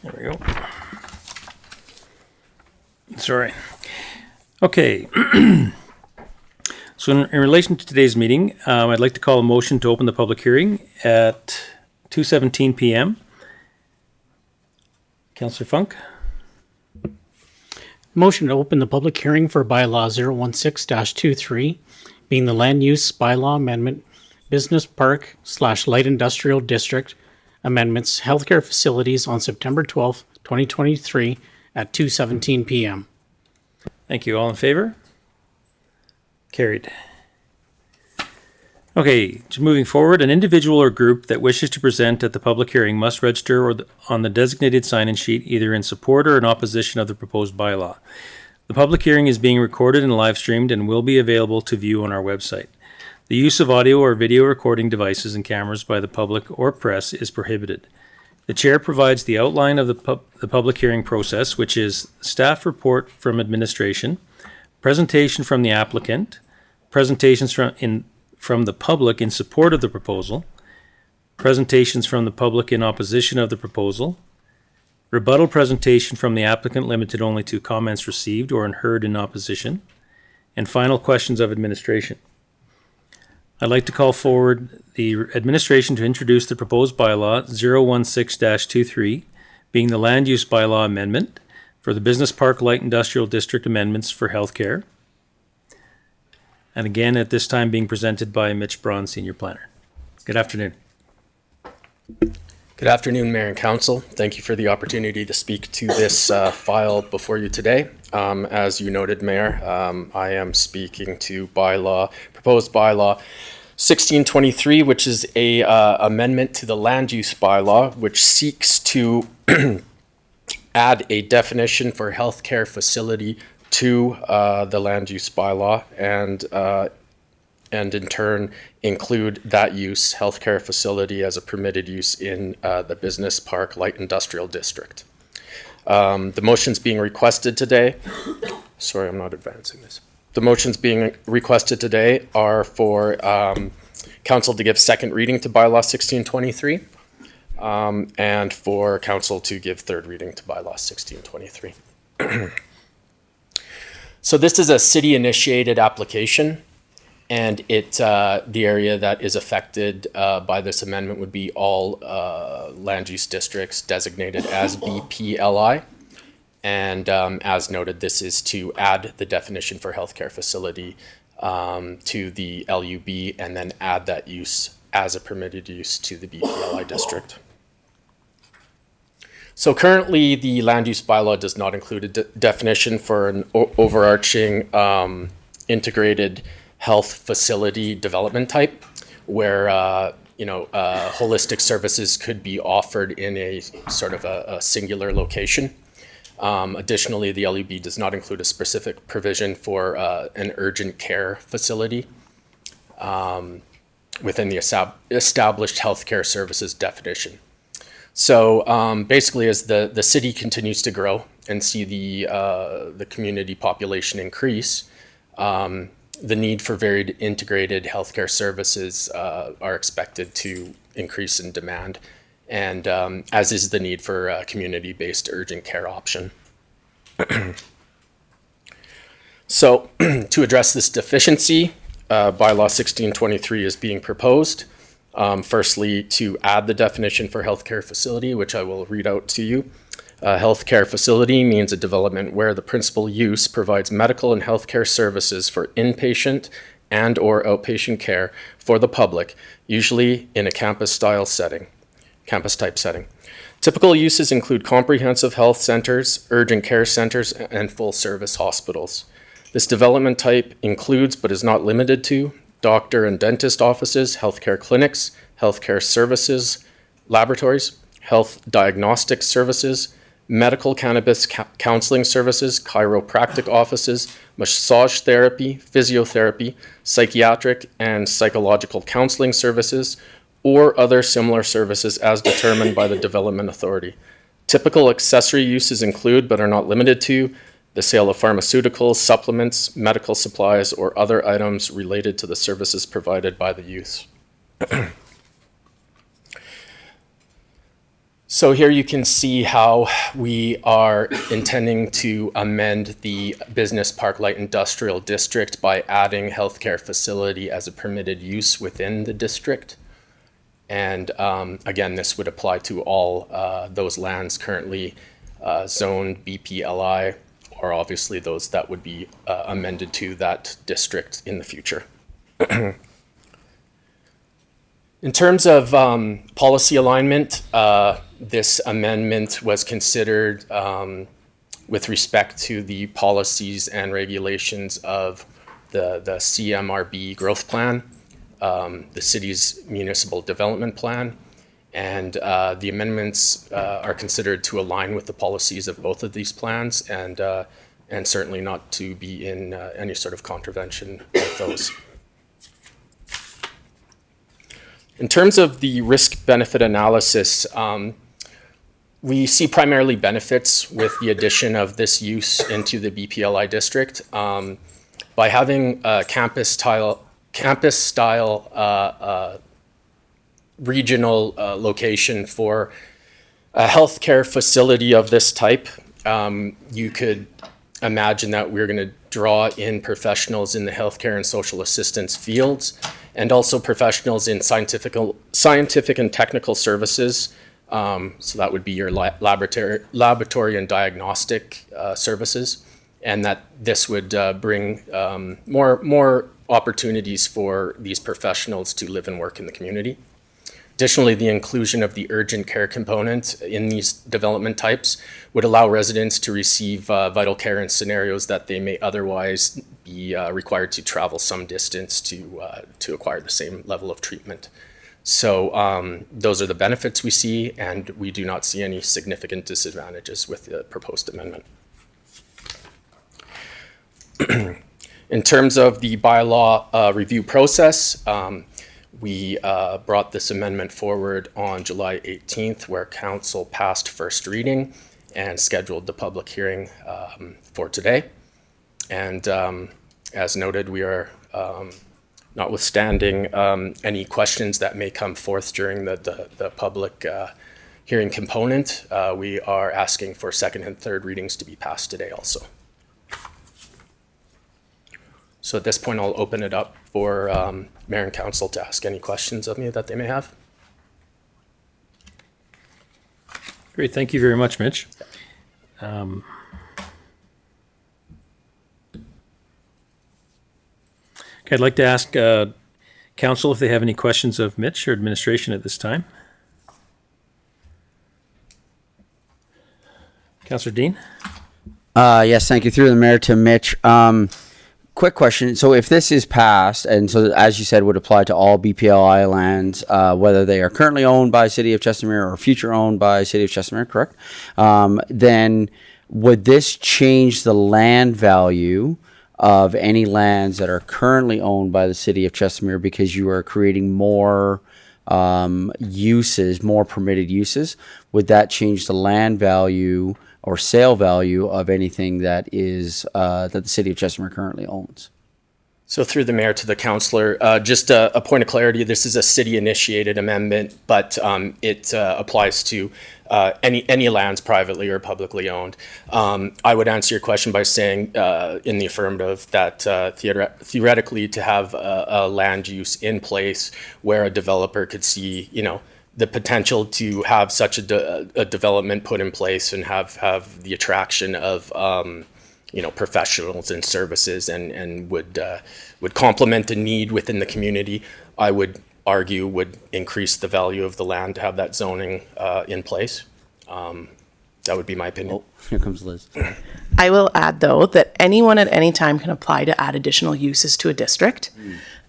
There we go. Sorry. Okay. So in relation to today's meeting, I'd like to call a motion to open the public hearing at 2:17 p.m. Councillor Funk? Motion to open the public hearing for bylaw 016-23, being the land use bylaw amendment, Business Park / Light Industrial District amendments healthcare facilities on September 12th, 2023 at 2:17 p.m. Thank you. All in favor? Carried. Okay, so moving forward, an individual or group that wishes to present at the public hearing must register on the designated sign-in sheet either in support or in opposition of the proposed bylaw. The public hearing is being recorded and live streamed and will be available to view on our website. The use of audio or video recording devices and cameras by the public or press is prohibited. The chair provides the outline of the public hearing process, which is staff report from administration, presentation from the applicant, presentations from the public in support of the proposal, presentations from the public in opposition of the proposal, rebuttal presentation from the applicant limited only to comments received or heard in opposition, and final questions of administration. I'd like to call forward the administration to introduce the proposed bylaw 016-23, being the land use bylaw amendment for the Business Park Light Industrial District amendments for healthcare. And again, at this time, being presented by Mitch Braun, Senior Planner. Good afternoon. Good afternoon, Mayor and Council. Thank you for the opportunity to speak to this file before you today. As you noted, Mayor, I am speaking to proposed bylaw 1623, which is a amendment to the land use bylaw, which seeks to add a definition for healthcare facility to the land use bylaw and in turn include that use, healthcare facility, as a permitted use in the Business Park Light Industrial District. The motions being requested today, sorry, I'm not advancing this. The motions being requested today are for Council to give second reading to bylaw 1623 and for Council to give third reading to bylaw 1623. So this is a city-initiated application, and the area that is affected by this amendment would be all land use districts designated as BPLI. And as noted, this is to add the definition for healthcare facility to the LUB and then add that use as a permitted use to the BPLI district. So currently, the land use bylaw does not include a definition for an overarching integrated health facility development type, where holistic services could be offered in a sort of a singular location. Additionally, the LUB does not include a specific provision for an urgent care facility within the established healthcare services definition. So basically, as the city continues to grow and see the community population increase, the need for varied integrated healthcare services are expected to increase in demand, and as is the need for a community-based urgent care option. So to address this deficiency, bylaw 1623 is being proposed. Firstly, to add the definition for healthcare facility, which I will read out to you. Healthcare facility means a development where the principal use provides medical and healthcare services for inpatient and or outpatient care for the public, usually in a campus-type setting. Typical uses include comprehensive health centers, urgent care centers, and full-service hospitals. This development type includes, but is not limited to, doctor and dentist offices, healthcare clinics, healthcare services, laboratories, health diagnostic services, medical cannabis counseling services, chiropractic offices, massage therapy, physiotherapy, psychiatric and psychological counseling services, or other similar services as determined by the Development Authority. Typical accessory uses include, but are not limited to, the sale of pharmaceuticals, supplements, medical supplies, or other items related to the services provided by the use. So here you can see how we are intending to amend the Business Park Light Industrial District by adding healthcare facility as a permitted use within the district. And again, this would apply to all those lands currently zoned BPLI, or obviously those that would be amended to that district in the future. In terms of policy alignment, this amendment was considered with respect to the policies and regulations of the CMRB growth plan, the city's municipal development plan, and the amendments are considered to align with the policies of both of these plans, and certainly not to be in any sort of contravention with those. In terms of the risk-benefit analysis, we see primarily benefits with the addition of this use into the BPLI district. By having a campus-style regional location for a healthcare facility of this type, you could imagine that we're going to draw in professionals in the healthcare and social assistance fields, and also professionals in scientific and technical services. So that would be your laboratory and diagnostic services, and that this would bring more opportunities for these professionals to live and work in the community. Additionally, the inclusion of the urgent care component in these development types would allow residents to receive vital care in scenarios that they may otherwise be required to travel some distance to acquire the same level of treatment. So those are the benefits we see, and we do not see any significant disadvantages with the proposed amendment. In terms of the bylaw review process, we brought this amendment forward on July 18th, where council passed first reading and scheduled the public hearing for today. And as noted, we are, notwithstanding any questions that may come forth during the public hearing component, we are asking for second and third readings to be passed today also. So at this point, I'll open it up for Mayor and Council to ask any questions of me that they may have. Great, thank you very much, Mitch. Okay, I'd like to ask Council if they have any questions of Mitch or administration at this time. Councillor Dean? Yes, thank you. Through the mayor to Mitch. Quick question. So if this is passed, and so as you said, would apply to all BPLI lands, whether they are currently owned by City of Chestermere or future owned by City of Chestermere, correct? Then would this change the land value of any lands that are currently owned by the City of Chestermere because you are creating more uses, more permitted uses? Would that change the land value or sale value of anything that is that the City of Chestermere currently owns? So through the mayor to the councillor, just a point of clarity, this is a city-initiated amendment, but it applies to any lands privately or publicly owned. I would answer your question by saying in the affirmative that theoretically to have a land use in place where a developer could see, the potential to have such a development put in place and have the attraction of professionals and services and would complement a need within the community, I would argue would increase the value of the land to have that zoning in place. That would be my opinion. Oh, here comes Liz. I will add, though, that anyone at any time can apply to add additional uses to a district.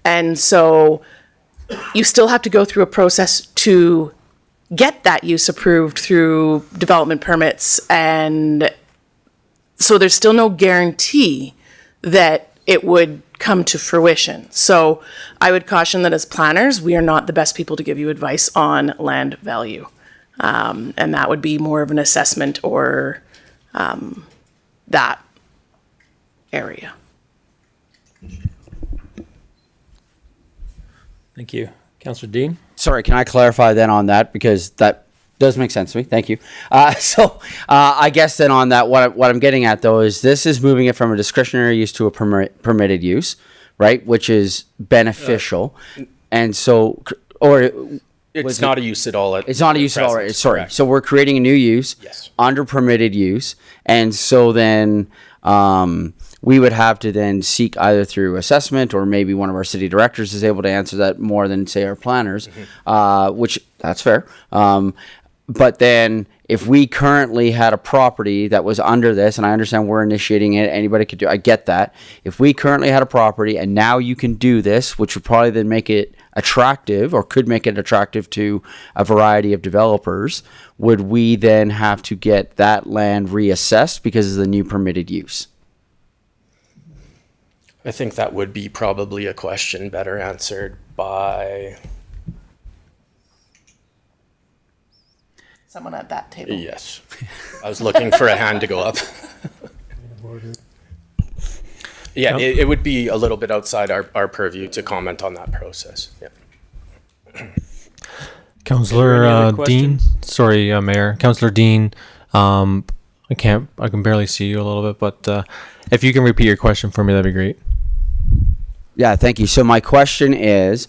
And so you still have to go through a process to get that use approved through development permits. And so there's still no guarantee that it would come to fruition. So I would caution that as planners, we are not the best people to give you advice on land value. And that would be more of an assessment or that area. Thank you. Councillor Dean? Sorry, can I clarify then on that? Because that does make sense to me. Thank you. I guess then on that, what I'm getting at though is this is moving it from a discretionary use to a permitted use, right? Which is beneficial. And so, or it's not a use at all. It's not a use at all, right? Sorry. Correct. So we're creating a new use under permitted use. And so then we would have to then seek either through assessment, or maybe one of our city directors is able to answer that more than, say, our planners, which that's fair. But then if we currently had a property that was under this, and I understand we're initiating it, anybody could do, I get that. If we currently had a property and now you can do this, which would probably then make it attractive, or could make it attractive to a variety of developers, would we then have to get that land reassessed because of the new permitted use? I think that would be probably a question better answered by, Someone at that table. yes. I was looking for a hand to go up. Yeah, it would be a little bit outside our purview to comment on that process. Yeah. Councillor Dean, sorry, Mayor. Councillor Dean, I can barely see you a little bit, but if you can repeat your question for me, that'd be great. Yeah, thank you. So my question is,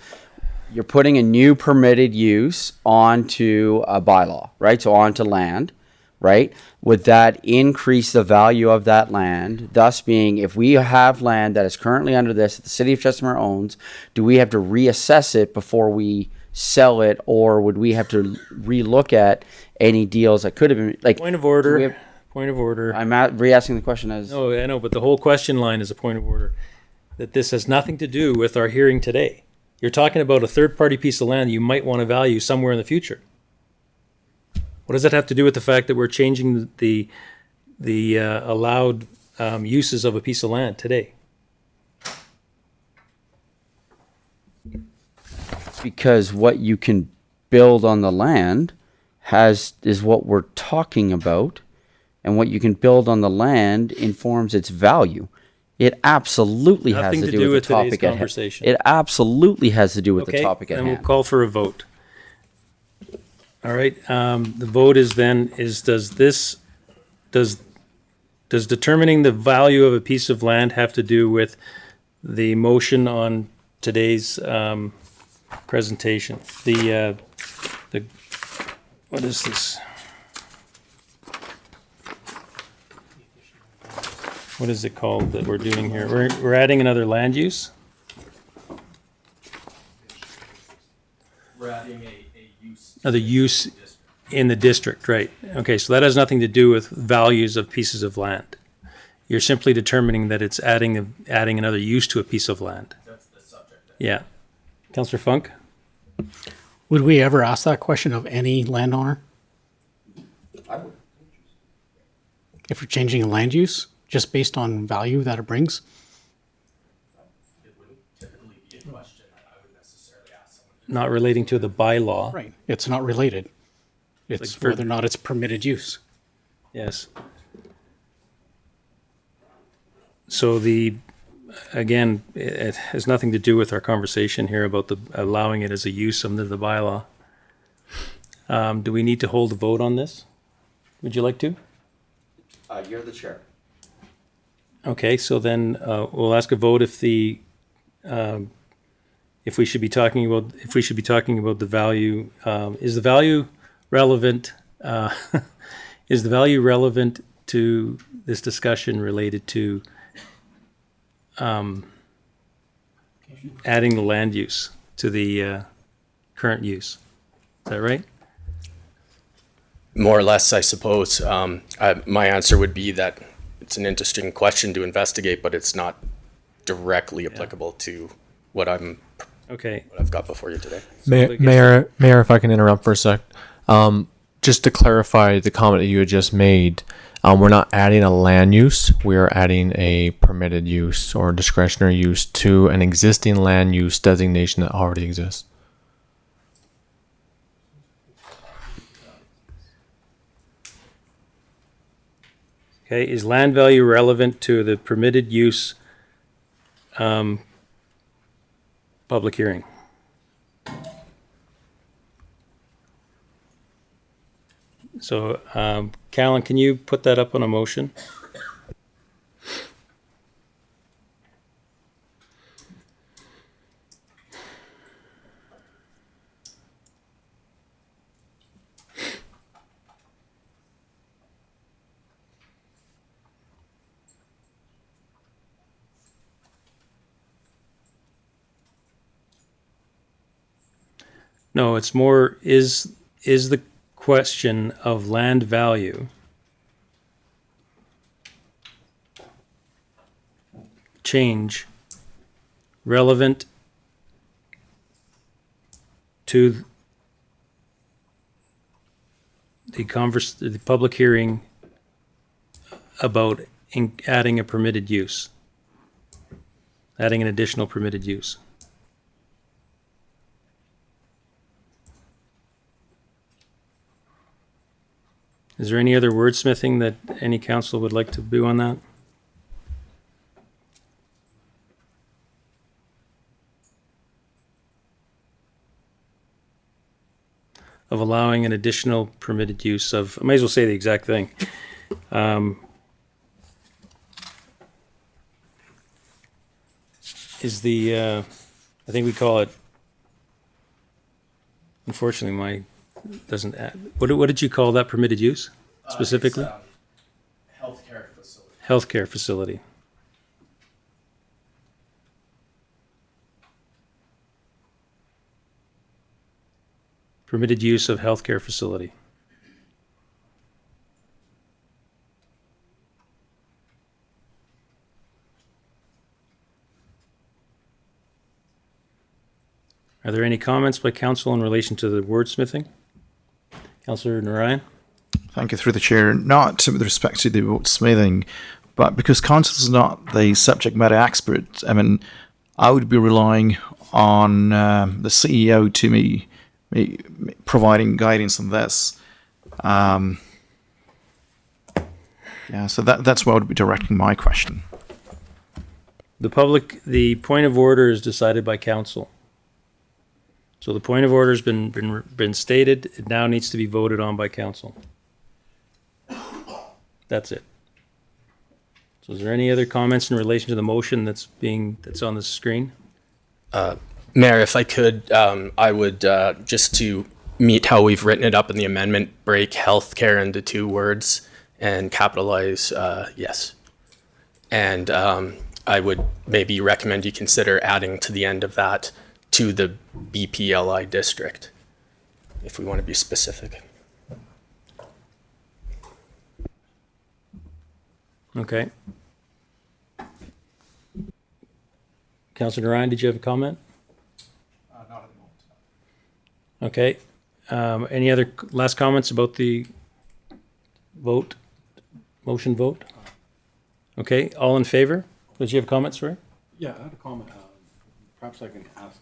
you're putting a new permitted use onto a bylaw, right? So onto land, right? Would that increase the value of that land? Thus being, if we have land that is currently under this, that the city of Chestermere owns, do we have to reassess it before we sell it, or would we have to relook at any deals that could have been, like? Point of order. Point of order. I'm re-asking the question as. No, I know, but the whole question line is a point of order. That this has nothing to do with our hearing today. You're talking about a third-party piece of land you might want to value somewhere in the future. What does that have to do with the fact that we're changing the allowed uses of a piece of land today? Because what you can build on the land is what we're talking about, and what you can build on the land informs its value. It absolutely has to do with the topic at hand. It absolutely has to do with the topic at hand. Okay, and we'll call for a vote. All right, the vote is then, does determining the value of a piece of land have to do with the motion on today's presentation? What is this? What is it called that we're doing here? We're adding another land use? We're adding a use. Another use in the district, right. Okay, so that has nothing to do with values of pieces of land. You're simply determining that it's adding another use to a piece of land. That's the subject. Yeah. Councillor Funk? Would we ever ask that question of any landowner? I would. If we're changing a land use, just based on value that it brings? It wouldn't typically be a question that I would necessarily ask someone. Not relating to the bylaw. Right, it's not related. It's like whether or not it's permitted use. Yes. So again, it has nothing to do with our conversation here about allowing it as a use under the bylaw. Do we need to hold a vote on this? Would you like to? You're the chair. Okay, so then we'll ask a vote if we should be talking about the value. Is the value relevant? Is the value relevant to this discussion related to adding the land use to the current use? Is that right? More or less, I suppose. My answer would be that it's an interesting question to investigate, but it's not directly applicable to what I've got before you today. Mayor, if I can interrupt for a sec. Just to clarify the comment that you had just made, we're not adding a land use. We are adding a permitted use or discretionary use to an existing land use designation that already exists. Okay, is land value relevant to the permitted use public hearing? So, Callan, can you put that up on a motion? No, it's more, is the question of land value change relevant to the public hearing about adding a permitted use, adding an additional permitted use? Is there any other wordsmithing that any council would like to do on that? Of allowing an additional permitted use of, I may as well say the exact thing. Is the, I think we call it, unfortunately, my, doesn't add, what did you call that permitted use specifically? Healthcare facility. Healthcare facility. Permitted use of healthcare facility. Are there any comments by council in relation to the wordsmithing? Councillor Narayan? Thank you, through the chair. Not with respect to the wordsmithing, but because council is not the subject matter expert, I mean, I would be relying on the CEO to me providing guidance on this. Yeah, so that's where I would be directing my question. The point of order is decided by council. So the point of order has been stated. It now needs to be voted on by council. That's it. So is there any other comments in relation to the motion that's on the screen? Mayor, if I could, I would, just to meet how we've written it up in the amendment, break healthcare into two words and capitalize yes. And I would maybe recommend you consider adding to the end of that to the BPLI district, if we want to be specific. Okay. Councillor Ryan, did you have a comment? Not at the moment. Okay. Any other last comments about the vote? Motion vote? Okay, all in favor? Did you have comments, Ray? Yeah, I had a comment. Perhaps I can ask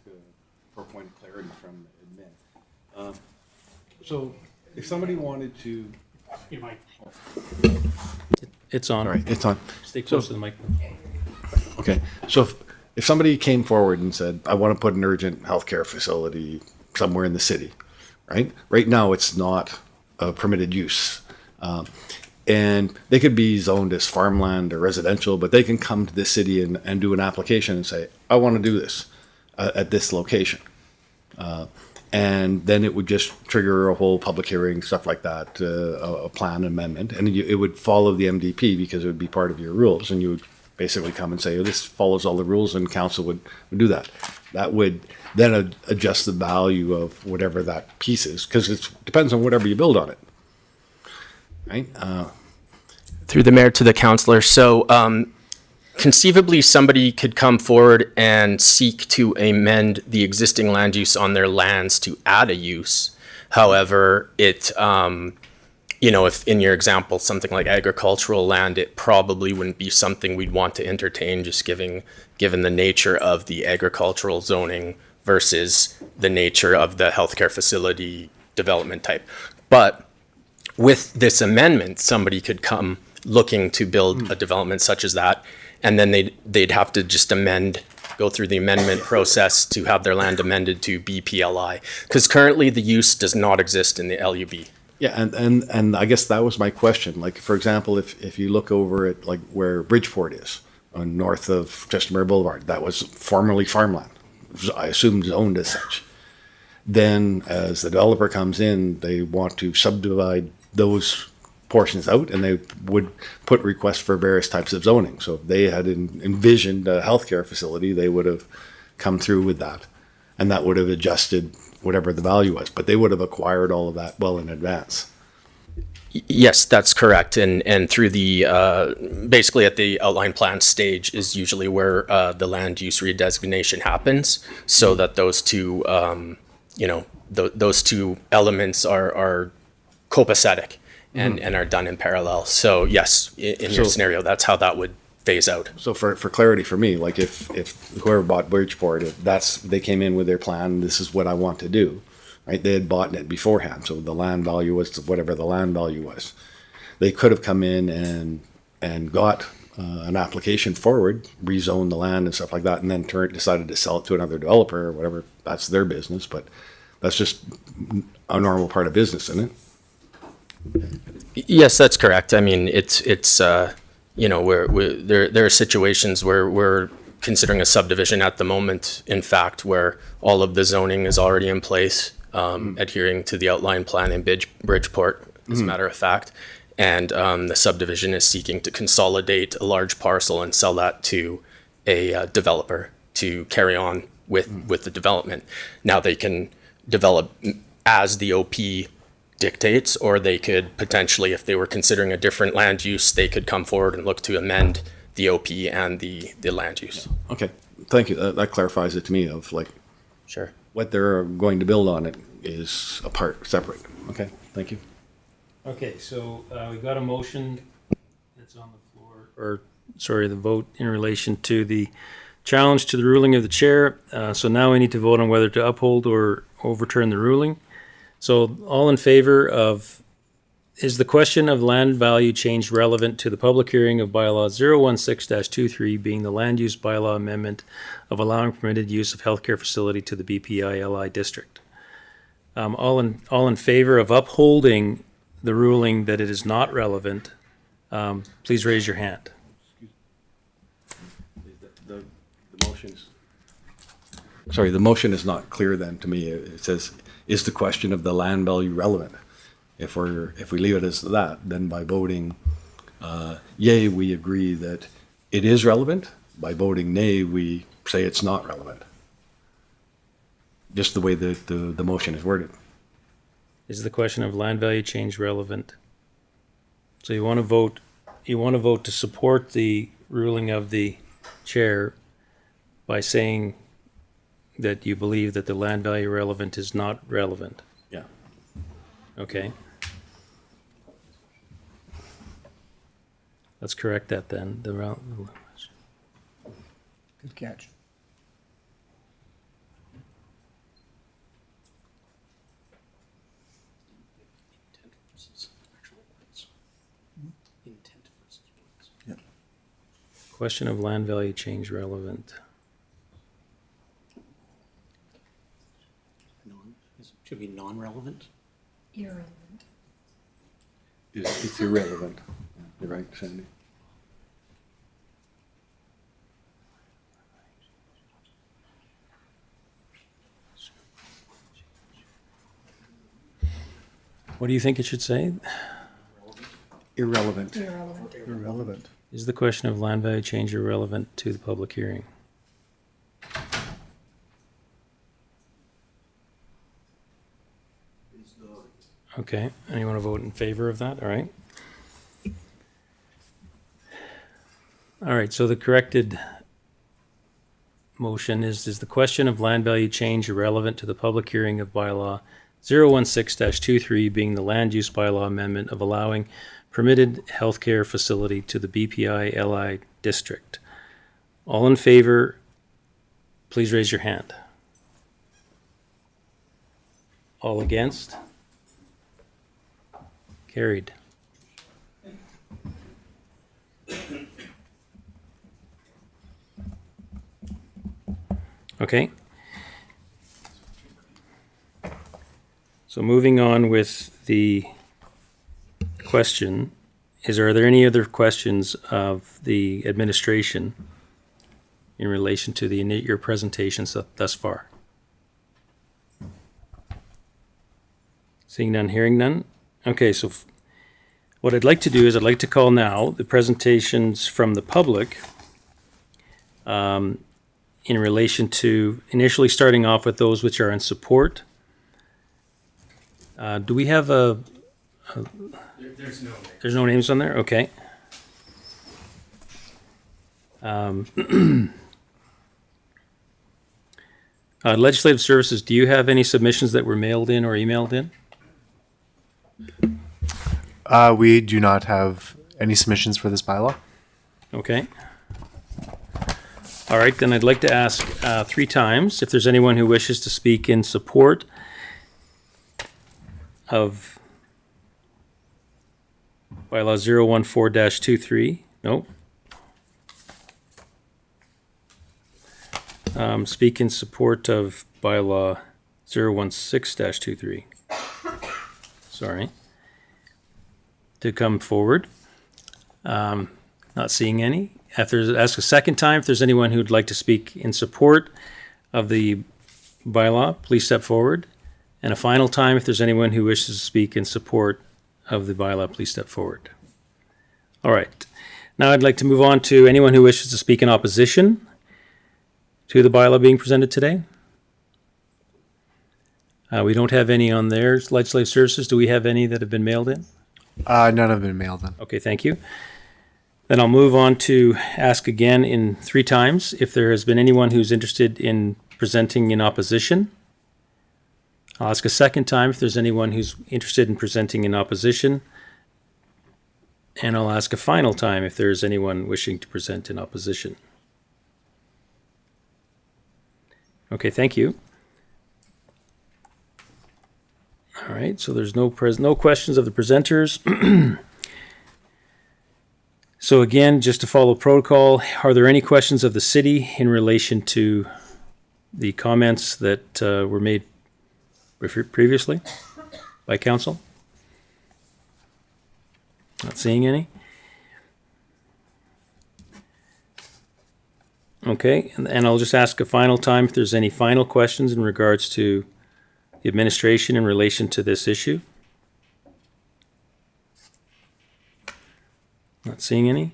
for a point of clarity from admin. So if somebody wanted to... You might. It's on. All right, it's on. Stay close to the mic. Okay, so if somebody came forward and said, I want to put an urgent healthcare facility somewhere in the city, right? Right now, it's not a permitted use. And they could be zoned as farmland or residential, but they can come to the city and do an application and say, I want to do this at this location. And then it would just trigger a whole public hearing, stuff like that, a plan amendment. And it would follow the MDP because it would be part of your rules. And you would basically come and say, oh, this follows all the rules, and council would do that. That would then adjust the value of whatever that piece is, because it depends on whatever you build on it. Right? Through the mayor to the councillor. So conceivably, somebody could come forward and seek to amend the existing land use on their lands to add a use. However, it, if in your example, something like agricultural land, it probably wouldn't be something we'd want to entertain, just given the nature of the agricultural zoning versus the nature of the healthcare facility development type. But with this amendment, somebody could come looking to build a development such as that, and then they'd have to just go through the amendment process to have their land amended to BPLI, because currently the use does not exist in the LUB. Yeah, and I guess that was my question. Like, for example, if you look over at like where Bridgeport is, north of Chestermere Boulevard, that was formerly farmland. I assume zoned as such. Then as the developer comes in, they want to subdivide those portions out, and they would put requests for various types of zoning. So if they had envisioned a healthcare facility, they would have come through with that, and that would have adjusted whatever the value was, but they would have acquired all of that well in advance. Yes, that's correct. And through the, basically at the outline plan stage is usually where the land use redesignation happens, so that those two, those two elements are copacetic and are done in parallel. So yes, in your scenario, that's how that would phase out. So for clarity for me, like if whoever bought Bridgeport, if they came in with their plan, this is what I want to do, right? They had bought it beforehand, so the land value was whatever the land value was. They could have come in and got an application forward, rezoned the land and stuff like that, and then decided to sell it to another developer or whatever. That's their business, but that's just a normal part of business, isn't it? Yes, that's correct. I mean, it's there are situations where we're considering a subdivision at the moment, in fact, where all of the zoning is already in place, adhering to the outline plan in Bridgeport, as a matter of fact. And the subdivision is seeking to consolidate a large parcel and sell that to a developer to carry on with the development. Now they can develop as the OP dictates, or they could potentially, if they were considering a different land use, they could come forward and look to amend the OP and the land use. Okay, thank you. That clarifies it to me of like, sure, what they're going to build on it is separate. Okay, thank you. Okay, so we've got a motion that's on the floor, or sorry, the vote in relation to the challenge to the ruling of the chair. So now we need to vote on whether to uphold or overturn the ruling. So all in favor of, is the question of land value change relevant to the public hearing of bylaw 016-23 being the land use bylaw amendment of allowing permitted use of healthcare facility to the BPI LI district? All in favor of upholding the ruling that it is not relevant, please raise your hand. The motion's... Sorry, the motion is not clear then to me. It says, is the question of the land value relevant? If we leave it as that, then by voting yay, we agree that it is relevant. By voting nay, we say it's not relevant. Just the way that the motion is worded. Is the question of land value change relevant? So you want to vote to support the ruling of the chair by saying that you believe that the land value relevant is not relevant. Yeah. Okay. Let's correct that then. Good catch. Question of land value change relevant. Should be non-relevant. Irrelevant. It's irrelevant. You're right, Sandy. What do you think it should say? Irrelevant. Irrelevant. Irrelevant. Is the question of land value change irrelevant to the public hearing? Okay, and you want to vote in favor of that, all right? All right, so the corrected motion is the question of land value change irrelevant to the public hearing of bylaw 016-23 being the land use bylaw amendment of allowing permitted healthcare facility to the BPI LI district. All in favor, please raise your hand. All against? Carried. Okay. So moving on with the question, are there any other questions of the administration in relation to your presentations thus far? Seeing none, hearing none. Okay, so what I'd like to do is I'd like to call now the presentations from the public in relation to initially starting off with those which are in support Do we have There's no name. there's no names on there? Okay. Legislative Services, do you have any submissions that were mailed in or emailed in? We do not have any submissions for this bylaw. Okay. All right, then I'd like to ask 3 times if there's anyone who wishes to speak in support of bylaw 014-23. Nope. Speak in support of bylaw 016-23. Sorry. To come forward. Not seeing any. Ask a second time if there's anyone who'd like to speak in support of the bylaw, please step forward. And a final time, if there's anyone who wishes to speak in support of the bylaw, please step forward. All right. Now I'd like to move on to anyone who wishes to speak in opposition to the bylaw being presented today. We don't have any on there. Legislative Services, do we have any that have been mailed in? None have been mailed in. Okay, thank you. Then I'll move on to ask again in 3 times if there has been anyone who's interested in presenting in opposition. I'll ask a second time if there's anyone who's interested in presenting in opposition. And I'll ask a final time if there's anyone wishing to present in opposition. Okay, thank you. All right, so there's no questions of the presenters. So again, just to follow protocol, are there any questions of the city in relation to the comments that were made previously by council? Not seeing any. Okay, and I'll just ask a final time if there's any final questions in regards to the administration in relation to this issue. Not seeing any.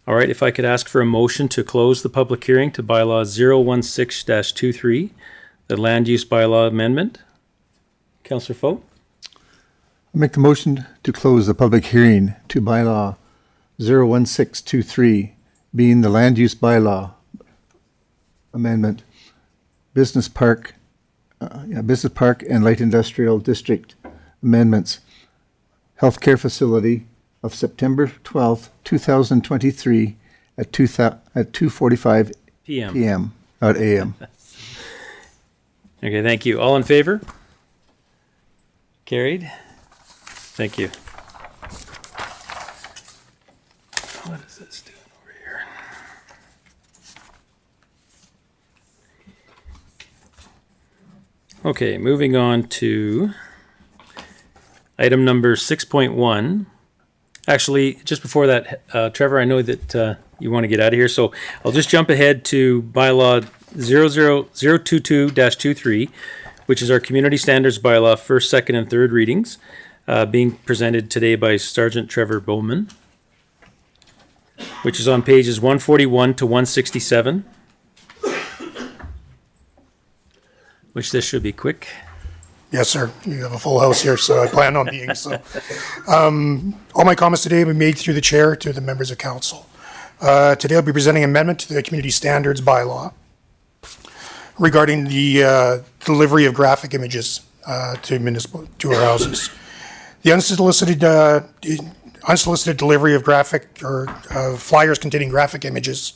All right, if I could ask for a motion to close the public hearing to bylaw 016-23, the land use bylaw amendment. Councillor Foe? I make the motion to close the public hearing to bylaw 01623, being the land use bylaw amendment, business park and light industrial district amendments, healthcare facility of September 12th, 2023 at 2:45 p.m. not a.m. Okay, thank you. All in favor? Carried. Thank you. What is this doing over here? Okay, moving on to item number 6.1. Actually, just before that, Trevor, I know that you want to get out of here, so I'll just jump ahead to bylaw 00022-23, which is our community standards bylaw, first, second, and third readings, being presented today by Sergeant Trevor Bowman, which is on pages 141 to 167, which this should be quick. Yes, sir. You have a full house here, so I plan on being so. All my comments today will be made through the chair to the members of council. Today I'll be presenting an amendment to the community standards bylaw regarding the delivery of graphic images to our houses. The unsolicited delivery of graphic or flyers containing graphic images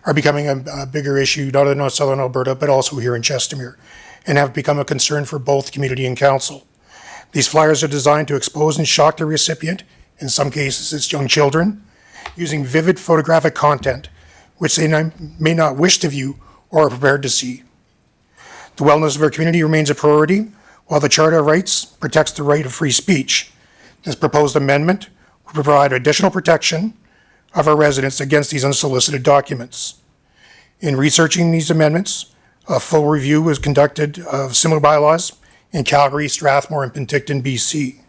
are becoming a bigger issue, not in southern Alberta, but also here in Chestermere, and have become a concern for both community and council. These flyers are designed to expose and shock the recipient, in some cases it's young children, using vivid photographic content, which they may not wish to view or are prepared to see. The wellness of our community remains a priority, while the Charter of Rights protects the right of free speech. This proposed amendment will provide additional protection of our residents against these unsolicited documents. In researching these amendments, a full review was conducted of similar bylaws in Calgary, Strathmore, and Penticton, BC.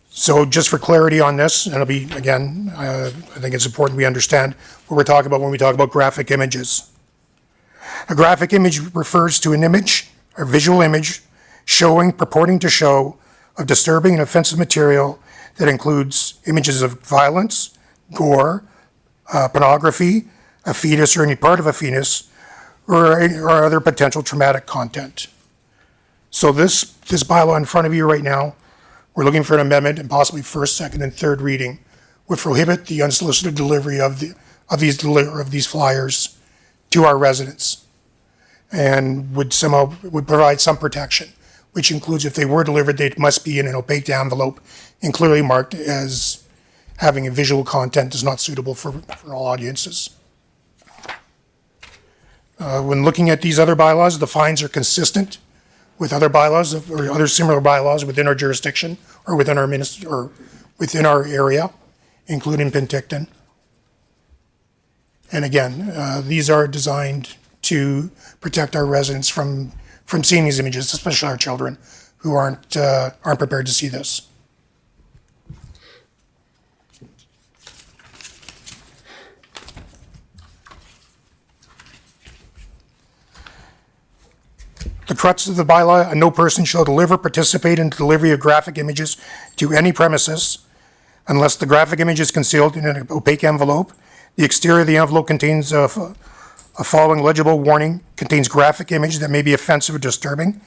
So just for clarity on this, and it'll be, again, I think it's important we understand what we're talking about when we talk about graphic images. A graphic image refers to an image or visual image purporting to show of disturbing and offensive material that includes images of violence, gore, pornography, a fetus or any part of a fetus, or other potential traumatic content. So this bylaw in front of you right now, we're looking for an amendment and possibly first, second, and third reading would prohibit the unsolicited delivery of these flyers to our residents, and would provide some protection, which includes if they were delivered, they must be in an opaque envelope and clearly marked as having a visual content is not suitable for all audiences. When looking at these other bylaws, the fines are consistent with other bylaws or other similar bylaws within our jurisdiction or within our or within our area, including Penticton. And again, these are designed to protect our residents from seeing these images, especially our children who aren't prepared to see this. The crux of the bylaw, no person shall deliver, participate in the delivery of graphic images to any premises unless the graphic image is concealed in an opaque envelope. The exterior of the envelope contains a following legible warning, contains graphic image that may be offensive or disturbing,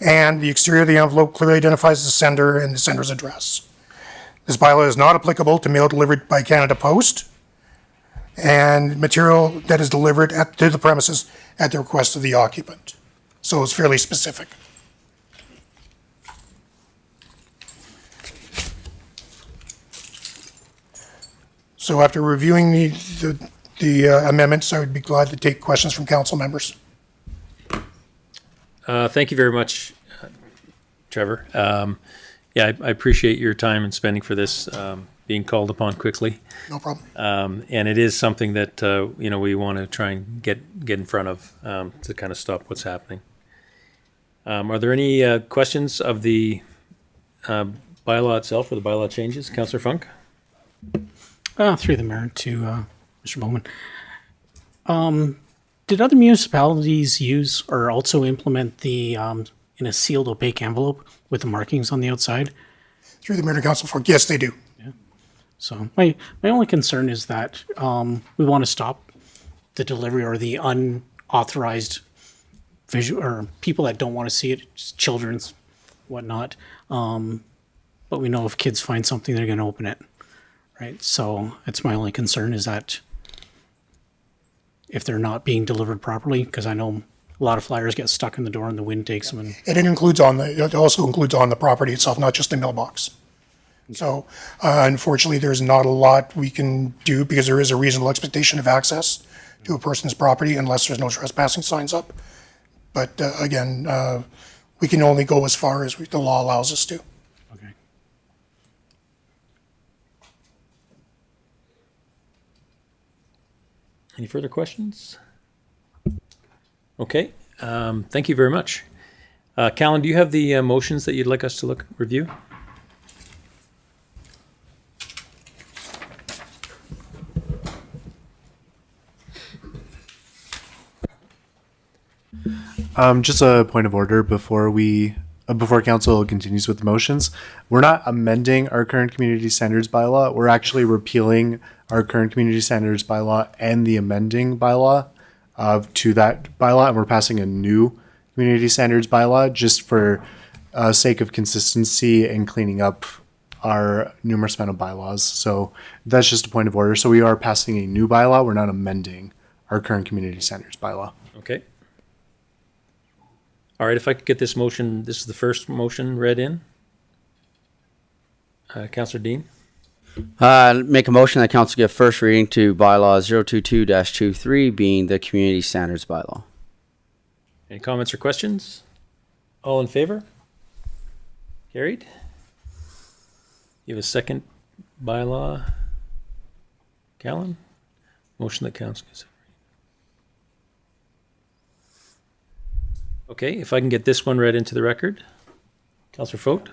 and the exterior of the envelope clearly identifies the sender and the sender's address. This bylaw is not applicable to mail delivered by Canada Post and material that is delivered to the premises at the request of the occupant. So it's fairly specific. So after reviewing the amendments, I would be glad to take questions from council members. Thank you very much, Trevor. Yeah, I appreciate your time and spending for this, being called upon quickly. No problem. And it is something that, we want to try and get in front of to kind of stop what's happening. Are there any questions of the bylaw itself or the bylaw changes? Councillor Funk? Through the mayor to Mr. Bowman. Did other municipalities use or also implement the in a sealed opaque envelope with the markings on the outside? Through the mayor to Council Funk, yes, they do. Yeah. So my only concern is that we want to stop the delivery or the unauthorized visual or people that don't want to see it, children's, whatnot. But we know if kids find something, they're going to open it, right? So that's my only concern is that if they're not being delivered properly, because I know a lot of flyers get stuck in the door and the wind takes them. And It also includes on the property itself, not just the mailbox. So unfortunately, there's not a lot we can do because there is a reasonable expectation of access to a person's property unless there's no trespassing signs up. But again, we can only go as far as the law allows us to. Okay. Any further questions? Okay, thank you very much. Callan, do you have the motions that you'd like us to review? Just a point of order before council continues with the motions. We're not amending our current community standards bylaw. We're actually repealing our current community standards bylaw and the amending bylaw to that bylaw, and we're passing a new community standards bylaw just for sake of consistency and cleaning up our numerous amount of bylaws. So that's just a point of order. So we are passing a new bylaw. We're not amending our current community standards bylaw. Okay. All right, if I could get this motion, this is the first motion read in. Councillor Dean? Make a motion that council give first reading to bylaw 022-23 being the community standards bylaw. Any comments or questions? All in favor? Carried. You have a second bylaw, Callan? Motion that council gives. Okay, if I can get this one read into the record. Councillor Fogt?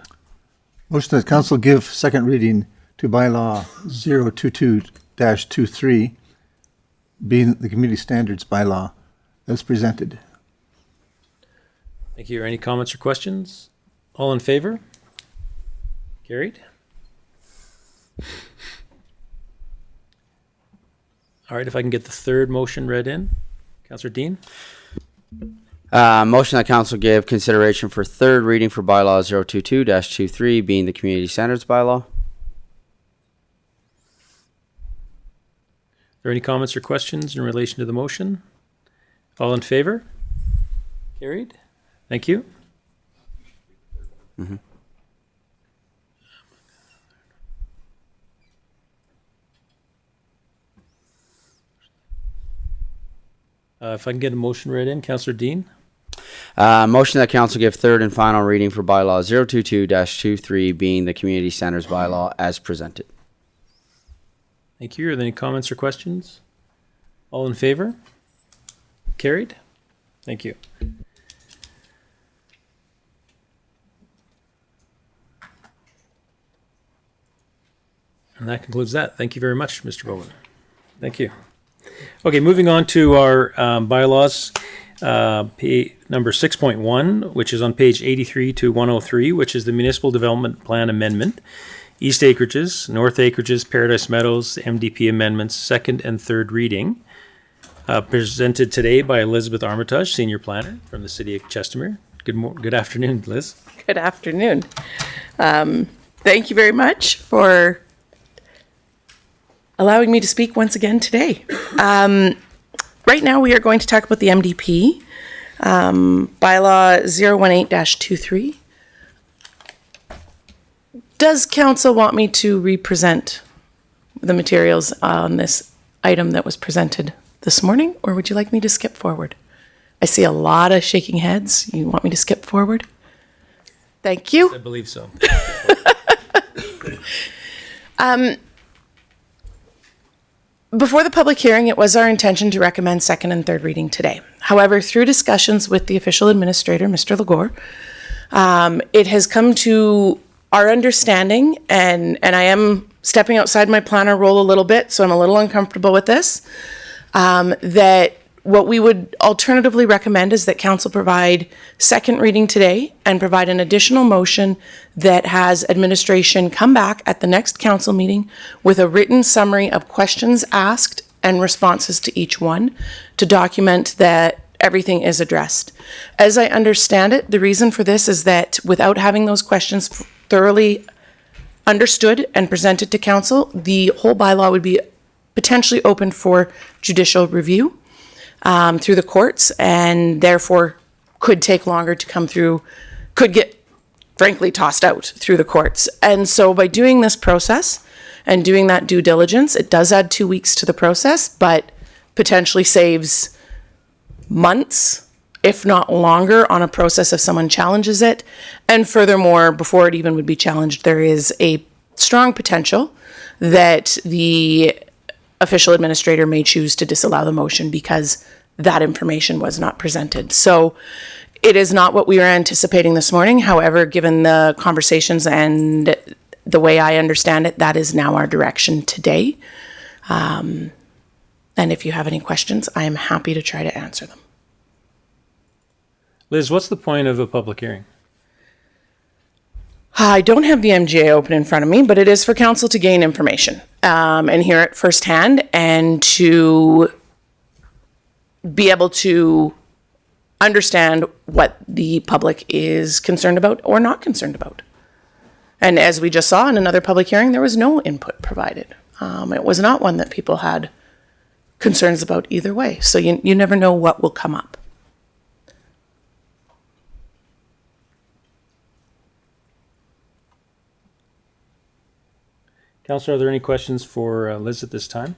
Motion that council give second reading to bylaw 022-23 being the community standards bylaw as presented. Thank you. Any comments or questions? All in favor? Carried. All right, if I can get the third motion read in. Councillor Dean? Motion that council give consideration for third reading for bylaw 022-23 being the community standards bylaw. Are there any comments or questions in relation to the motion? All in favor? Carried. Thank you. Mm-hmm. If I can get a motion read in, Councillor Dean? Motion that council give third and final reading for bylaw 022-23 being the community standards bylaw as presented. Thank you. Are there any comments or questions? All in favor? Carried. Thank you. And that concludes that. Thank you very much, Mr. Bowen. Thank you. Okay, moving on to our bylaws, number 6.1, which is on page 83 to 103, which is the Municipal Development Plan Amendment, East Acreages, North Acreages, Paradise Meadows, MDP amendments, second and third reading. Presented today by Elizabeth Armitage, Senior Planner from the City of Chestermere. Good afternoon, Liz. Good afternoon. Thank you very much for allowing me to speak once again today. Right now we are going to talk about the MDP, bylaw 018-23. Does council want me to represent the materials on this item that was presented this morning, or would you like me to skip forward? I see a lot of shaking heads. You want me to skip forward? Thank you. I believe so. Before the public hearing, it was our intention to recommend second and third reading today. However, through discussions with the official administrator, Mr. Legore, it has come to our understanding, and I am stepping outside my planner role a little bit, so I'm a little uncomfortable with this, that what we would alternatively recommend is that council provide second reading today and provide an additional motion that has administration come back at the next council meeting with a written summary of questions asked and responses to each one to document that everything is addressed. As I understand it, the reason for this is that without having those questions thoroughly understood and presented to council, the whole bylaw would be potentially open for judicial review through the courts, and therefore could take longer to come through, could get frankly tossed out through the courts. And so by doing this process and doing that due diligence, it does add 2 weeks to the process, but potentially saves months, if not longer, on a process if someone challenges it. And furthermore, before it even would be challenged, there is a strong potential that the official administrator may choose to disallow the motion because that information was not presented. So it is not what we were anticipating this morning. However, given the conversations and the way I understand it, that is now our direction today. And if you have any questions, I am happy to try to answer them. Liz, what's the point of a public hearing? I don't have the MGA open in front of me, but it is for council to gain information and hear it firsthand, and to be able to understand what the public is concerned about or not concerned about. And as we just saw in another public hearing, there was no input provided. It was not one that people had concerns about either way. So you never know what will come up. Councillor, are there any questions for Liz at this time?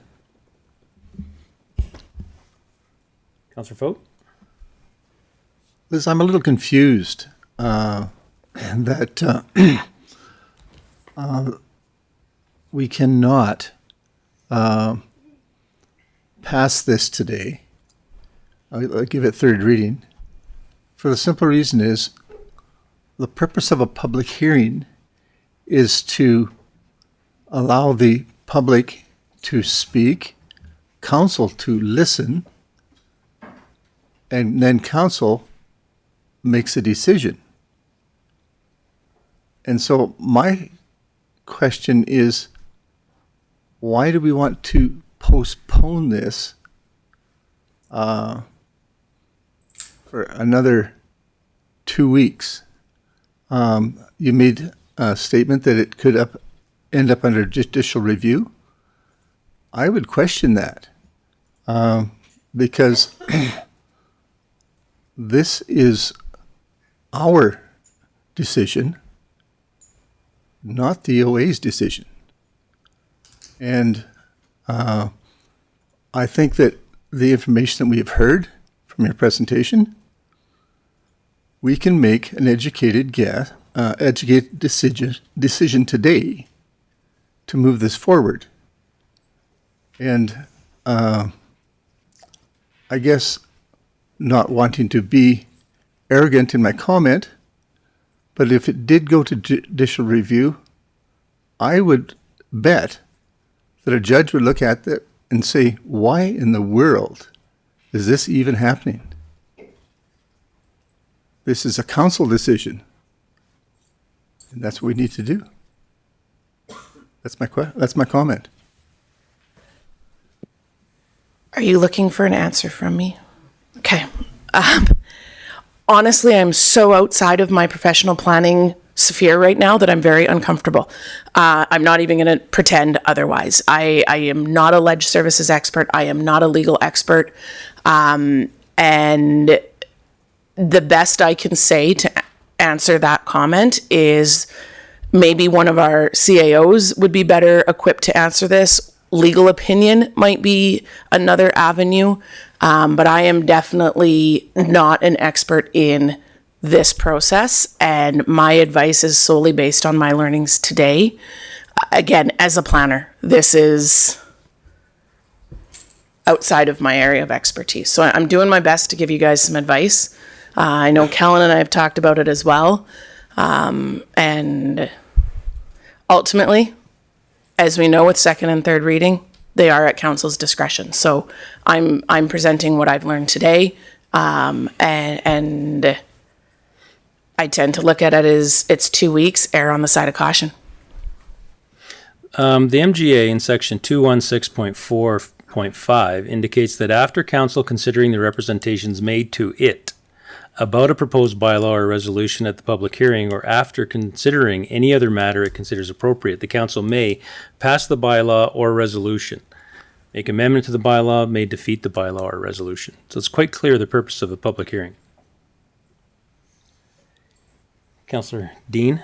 Councillor Foat? Liz, I'm a little confused that we cannot pass this today. I'll give it third reading. For the simple reason is the purpose of a public hearing is to allow the public to speak, council to listen, and then council makes a decision. And so my question is, why do we want to postpone this for another 2 weeks? You made a statement that it could end up under judicial review. I would question that because this is our decision, not the OA's decision. And I think that the information that we have heard from your presentation, we can make an educated decision today to move this forward. And I guess not wanting to be arrogant in my comment, but if it did go to judicial review, I would bet that a judge would look at it and say, why in the world is this even happening? This is a council decision. And that's what we need to do. That's my comment. Are you looking for an answer from me? Okay. Honestly, I'm so outside of my professional planning sphere right now that I'm very uncomfortable. I'm not even going to pretend otherwise. I am not a ledge services expert. I am not a legal expert. And the best I can say to answer that comment is maybe one of our CAOs would be better equipped to answer this. Legal opinion might be another avenue, but I am definitely not an expert in this process, and my advice is solely based on my learnings today. Again, as a planner, this is outside of my area of expertise. So I'm doing my best to give you guys some advice. I know Kellen and I have talked about it as well. And ultimately, as we know with second and third reading, they are at council's discretion. So I'm presenting what I've learned today. And I tend to look at it as it's 2 weeks, err on the side of caution. The MGA in section 216.4.5 indicates that after council considering the representations made to it about a proposed bylaw or resolution at the public hearing, or after considering any other matter it considers appropriate, the council may pass the bylaw or resolution, make amendment to the bylaw, may defeat the bylaw or resolution. So it's quite clear the purpose of a public hearing. Councillor Dean?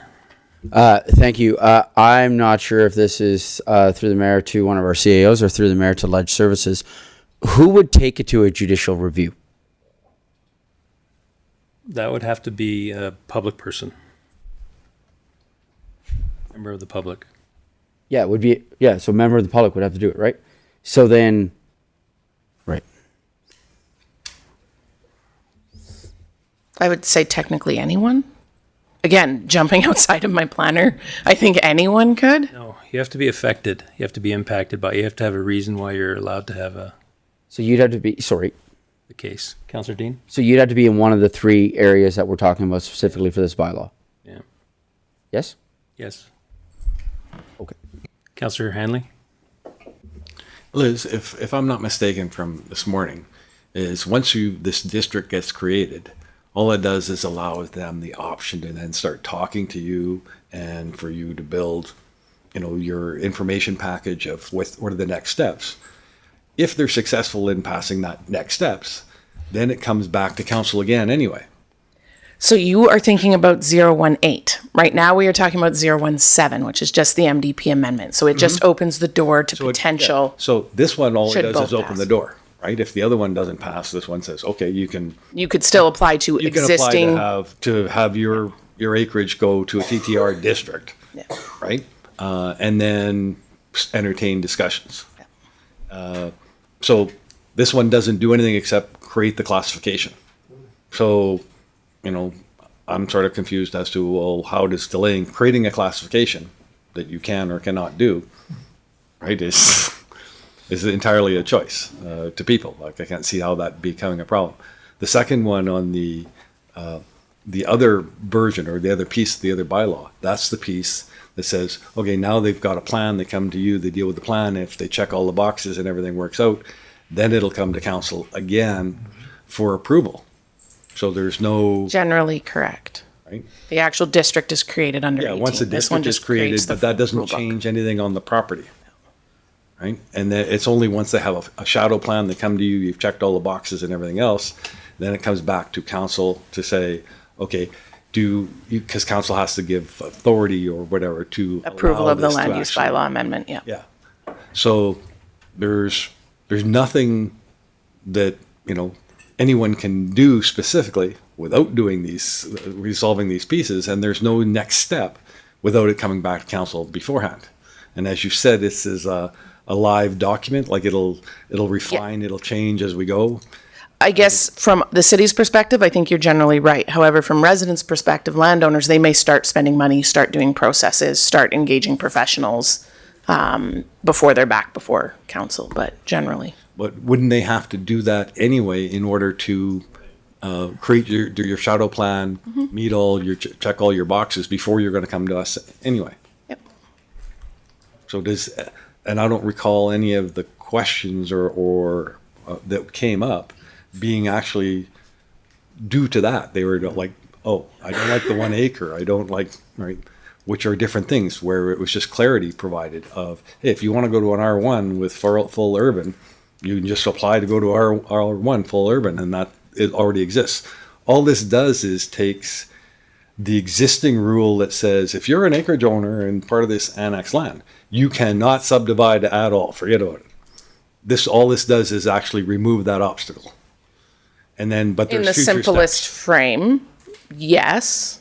Thank you. I'm not sure if this is through the mayor to one of our CAOs or through the mayor to Ledge Services. Who would take it to a judicial review? That would have to be a public person. Member of the public. Yeah, it would be, yeah, so a member of the public would have to do it, right? So then, right. I would say technically anyone. Again, jumping outside of my planner, I think anyone could. No, you have to be affected. You have to be impacted by, you have to have a reason why you're allowed to have So you'd have to be, sorry. the case. Councillor Dean? So you'd have to be in one of the three areas that we're talking about specifically for this bylaw? Yeah. Yes? Yes. Okay. Councillor Hanley? Liz, if I'm not mistaken from this morning, is once this district gets created, all it does is allow them the option to then start talking to you and for you to build, your information package of what are the next steps. If they're successful in passing that next steps, then it comes back to council again anyway. So you are thinking about 018. Right now we are talking about 017, which is just the MDP amendment. So it just opens the door to potential. So this one, all it Should does both is open pass. the door, right? If the other one doesn't pass, this one says, okay, you can Still apply to you existing. can apply to have your acreage go to a TTR district, right? And then entertain discussions. So this one doesn't do anything except create the classification. So, I'm sort of confused as to, well, how does creating a classification that you can or cannot do, right, is entirely a choice to people. Like, I can't see how that becoming a problem. The second one on the the other version or the other piece of the other bylaw. That's the piece that says, okay, now they've got a plan, they come to you, they deal with the plan. If they check all the boxes and everything works out, then it'll come to council again for approval. So there's no, Generally correct. right? The actual district is created under Yeah, 18. once the This one district is just creates created, the but that doesn't rule book. change anything on the property. Right? And then it's only once they have a shadow plan, they come to you, you've checked all the boxes and everything else, then it comes back to council to say, okay, because council has to give authority or whatever to Approval allow of the this to land use actually- bylaw amendment, yeah. Yeah. So there's nothing that, anyone can do specifically without doing these, resolving these pieces, and there's no next step without it coming back to council beforehand. And as you said, this is a live document, like it'll refine, it'll change as we go. I guess from the city's perspective, I think you're generally right. However, from residents' perspective, landowners, they may start spending money, start doing processes, start engaging professionals before they're back before council, but generally. But wouldn't they have to do that anyway in order to create your shadow plan, meet all your, check all your boxes before you're going to come to us anyway? Yep. So and I don't recall any of the questions or that came up being actually due to that. They were like, oh, I don't like the 1 acre. I don't like, right? Which are different things where it was just clarity provided of, hey, if you want to go to an R1 with full urban, you can just apply to go to R1 full urban, and that it already exists. All this does is takes the existing rule that says if you're an acreage owner and part of this annexed land, you cannot subdivide at all. Forget about it. All this does is actually remove that obstacle. And then, but there's In the future simplest steps. frame, yes.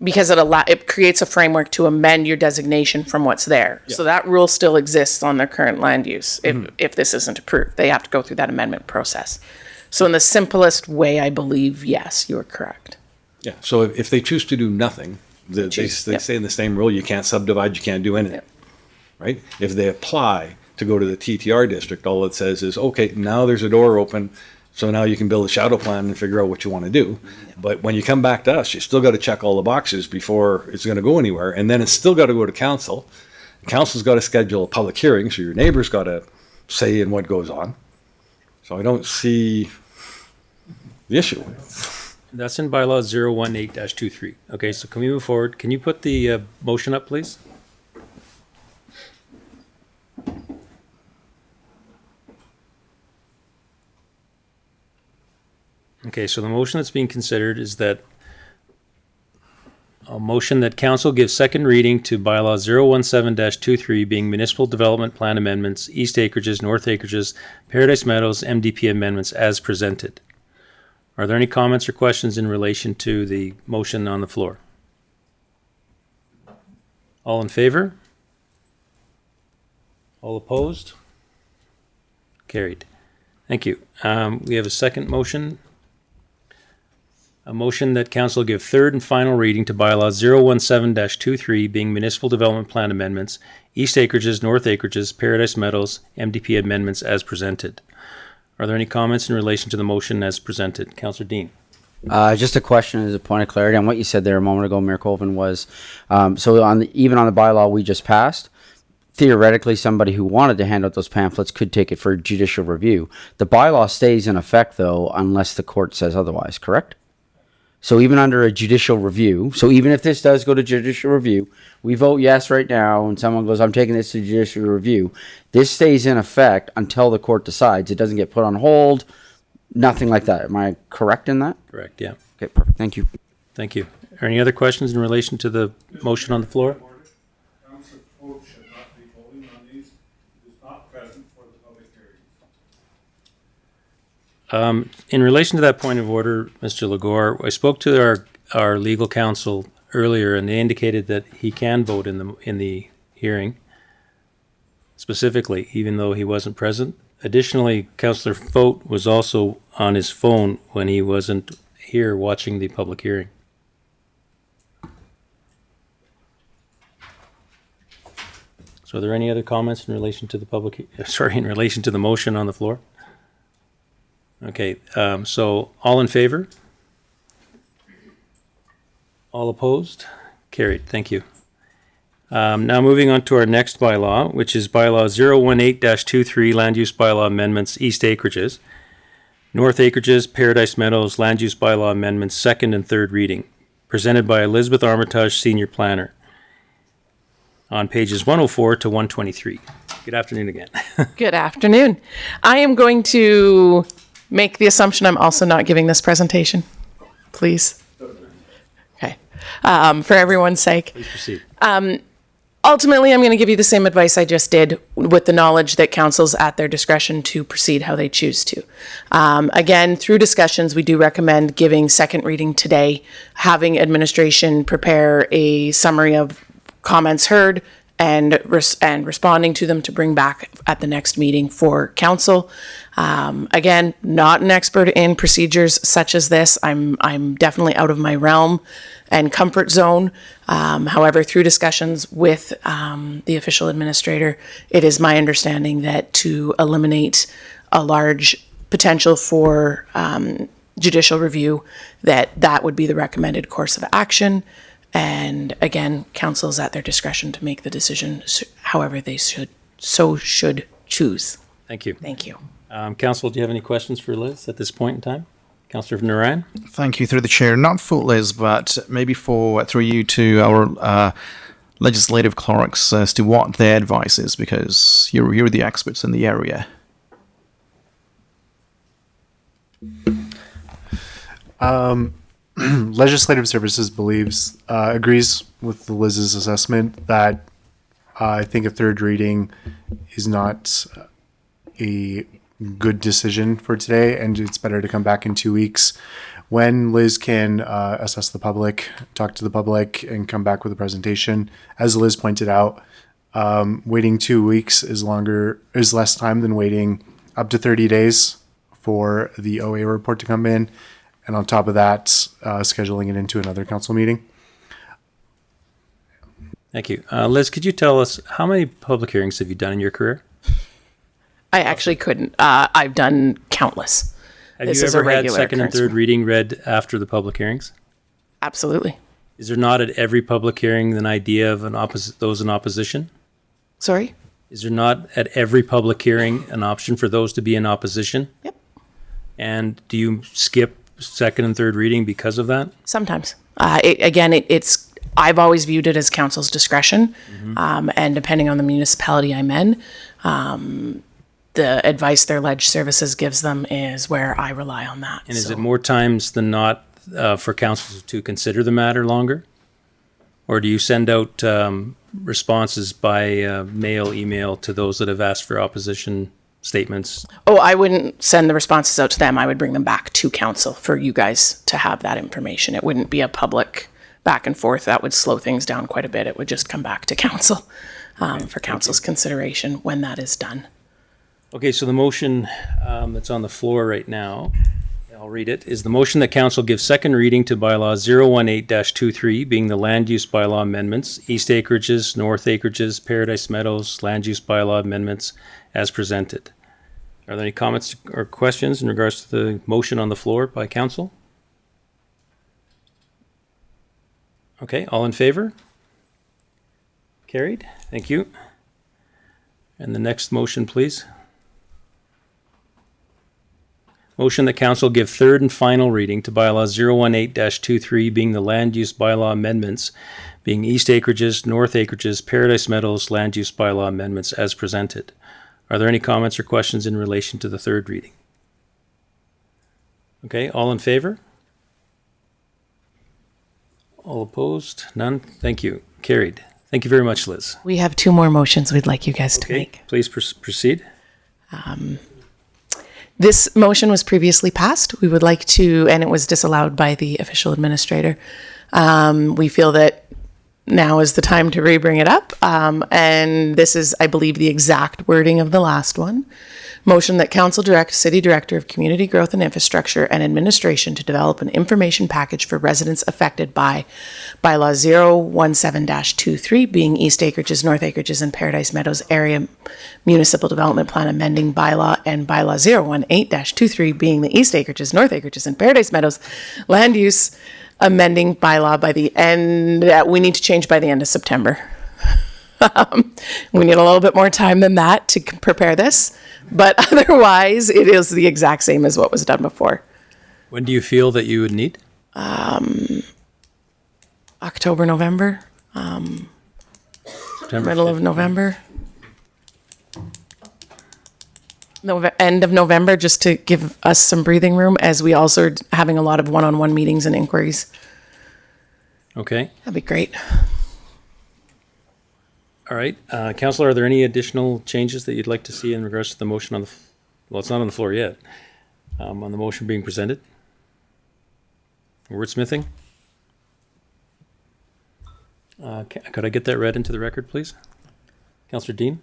Because it creates a framework to amend your designation from what's there. So that rule still exists on their current land use if this isn't approved. They have to go through that amendment process. So in the simplest way, I believe, yes, you're correct. Yeah. So if they choose to do nothing, they say in the same rule, you can't subdivide, you can't do anything. Right? If they apply to go to the TTR district, all it says is, okay, now there's a door open. So now you can build a shadow plan and figure out what you want to do. But when you come back to us, you still got to check all the boxes before it's going to go anywhere. And then it's still got to go to council. Council's got to schedule a public hearing, so your neighbor's got to say in what goes on. So I don't see the issue. That's in bylaw 018-23. Okay, so can we move forward? Can you put the motion up, please? Okay, so the motion that's being considered is that a motion that council gives second reading to bylaw 017-23 being municipal development plan amendments, east acreages, north acreages, Paradise Meadows, MDP amendments as presented. Are there any comments or questions in relation to the motion on the floor? All in favor? All opposed? Carried. Thank you. We have a second motion. A motion that council give third and final reading to bylaw 017-23 being municipal development plan amendments, east acreages, north acreages, Paradise Meadows, MDP amendments as presented. Are there any comments in relation to the motion as presented? Councillor Dean. Just a question as a point of clarity on what you said there a moment ago, Mayor Colvin, was so even on the bylaw we just passed, theoretically somebody who wanted to hand out those pamphlets could take it for judicial review. The bylaw stays in effect though unless the court says otherwise, correct? So even under a judicial review, so even if this does go to judicial review, we vote yes right now and someone goes, I'm taking this to judicial review, this stays in effect until the court decides. It doesn't get put on hold, nothing like that. Am I correct in that? Correct, yeah. Okay, perfect. Thank you. Thank you. Are any other questions in relation to the motion on the floor? In relation to that point of order, Mr. Legore, I spoke to our legal counsel earlier, and they indicated that he can vote in the hearing specifically, even though he wasn't present. Additionally, Councillor Fote was also on his phone when he wasn't here watching the public hearing. So are there any other comments in relation to the in relation to the motion on the floor? Okay, so all in favor? All opposed? Carried. Thank you. Now moving on to our next bylaw, which is bylaw 018-23 land use bylaw amendments, east acreages. North acreages, Paradise Meadows, land use bylaw amendments, second and third reading. Presented by Elizabeth Armitage, Senior Planner. On pages 104 to 123. Good afternoon again. Good afternoon. I am going to make the assumption I'm also not giving this presentation, please. Okay. For everyone's sake. Please proceed. Ultimately, I'm going to give you the same advice I just did, with the knowledge that council's at their discretion to proceed how they choose to. Again, through discussions, we do recommend giving second reading today, having administration prepare a summary of comments heard and responding to them to bring back at the next meeting for council. Again, not an expert in procedures such as this. I'm definitely out of my realm and comfort zone. However, through discussions with the official administrator, it is my understanding that to eliminate a large potential for judicial review, that would be the recommended course of action. And again, council is at their discretion to make the decision however they should choose. Thank you. Thank you. Council, do you have any questions for Liz at this point in time? Councillor Narayan? Thank you, through the chair. Not for Liz, but maybe through you to our legislative clerks as to what their advice is, because you're the experts in the area. Legislative Services agrees with Liz's assessment that I think a third reading is not a good decision for today, and it's better to come back in 2 weeks when Liz can assess the public, talk to the public, and come back with a presentation. As Liz pointed out, waiting 2 weeks is less time than waiting up to 30 days for the OA report to come in, and on top of that, scheduling it into another council meeting. Thank you. Liz, could you tell us how many public hearings have you done in your career? I actually couldn't. I've done countless. Have This you is a ever had regular second and occurrence. third reading read after the public hearings? Absolutely. Is there not at every public hearing an idea of those in opposition? Sorry? Is there not at every public hearing an option for those to be in opposition? Yep. And do you skip second and third reading because of that? Sometimes. It's I've always viewed it as council's discretion, and depending on the municipality I'm in, the advice their ledge services gives them is where I rely on that. And is it more times than not for councils to consider the matter longer? Or do you send out responses by mail, email to those that have asked for opposition statements? Oh, I wouldn't send the responses out to them. I would bring them back to council for you guys to have that information. It wouldn't be a public back and forth. That would slow things down quite a bit. It would just come back to council for council's consideration when that is done. Okay, so the motion that's on the floor right now, I'll read it, is the motion that council gives second reading to bylaw 018-23, being the land use bylaw amendments, east acreages, north acreages, Paradise Meadows, land use bylaw amendments as presented. Are there any comments or questions in regards to the motion on the floor by council? Okay, all in favor? Carried. Thank you. And the next motion, please. Motion that council give third and final reading to bylaw 018-23, being the land use bylaw amendments, being east acreages, north acreages, Paradise Meadows, land use bylaw amendments as presented. Are there any comments or questions in relation to the third reading? Okay, all in favor? All opposed? None? Thank you. Carried. Thank you very much, Liz. We have two more motions we'd like you guys to make. Please proceed. This motion was previously passed. We would like to, and it was disallowed by the official administrator. We feel that now is the time to re-bring it up. And this is, I believe, the exact wording of the last one. Motion that council direct City Director of Community Growth and Infrastructure and Administration to develop an information package for residents affected by bylaw 017-23, being east acreages, north acreages, and Paradise Meadows area municipal development plan amending bylaw, and bylaw 018-23, being the east acreages, north acreages, and Paradise Meadows land use amending bylaw by the end, we need to change by the end of September. We need a little bit more time than that to prepare this, but otherwise it is the exact same as what was done before. When do you feel that you would need? October, November, September middle of November. End of November, just to give us some breathing room, as we also are having a lot of one-on-one meetings and inquiries. Okay. That'd be great. All right. Councillor, are there any additional changes that you'd like to see in regards to the motion on the, well, it's not on the floor yet, on the motion being presented? Wordsmithing? Could I get that read into the record, please? Councillor Dean?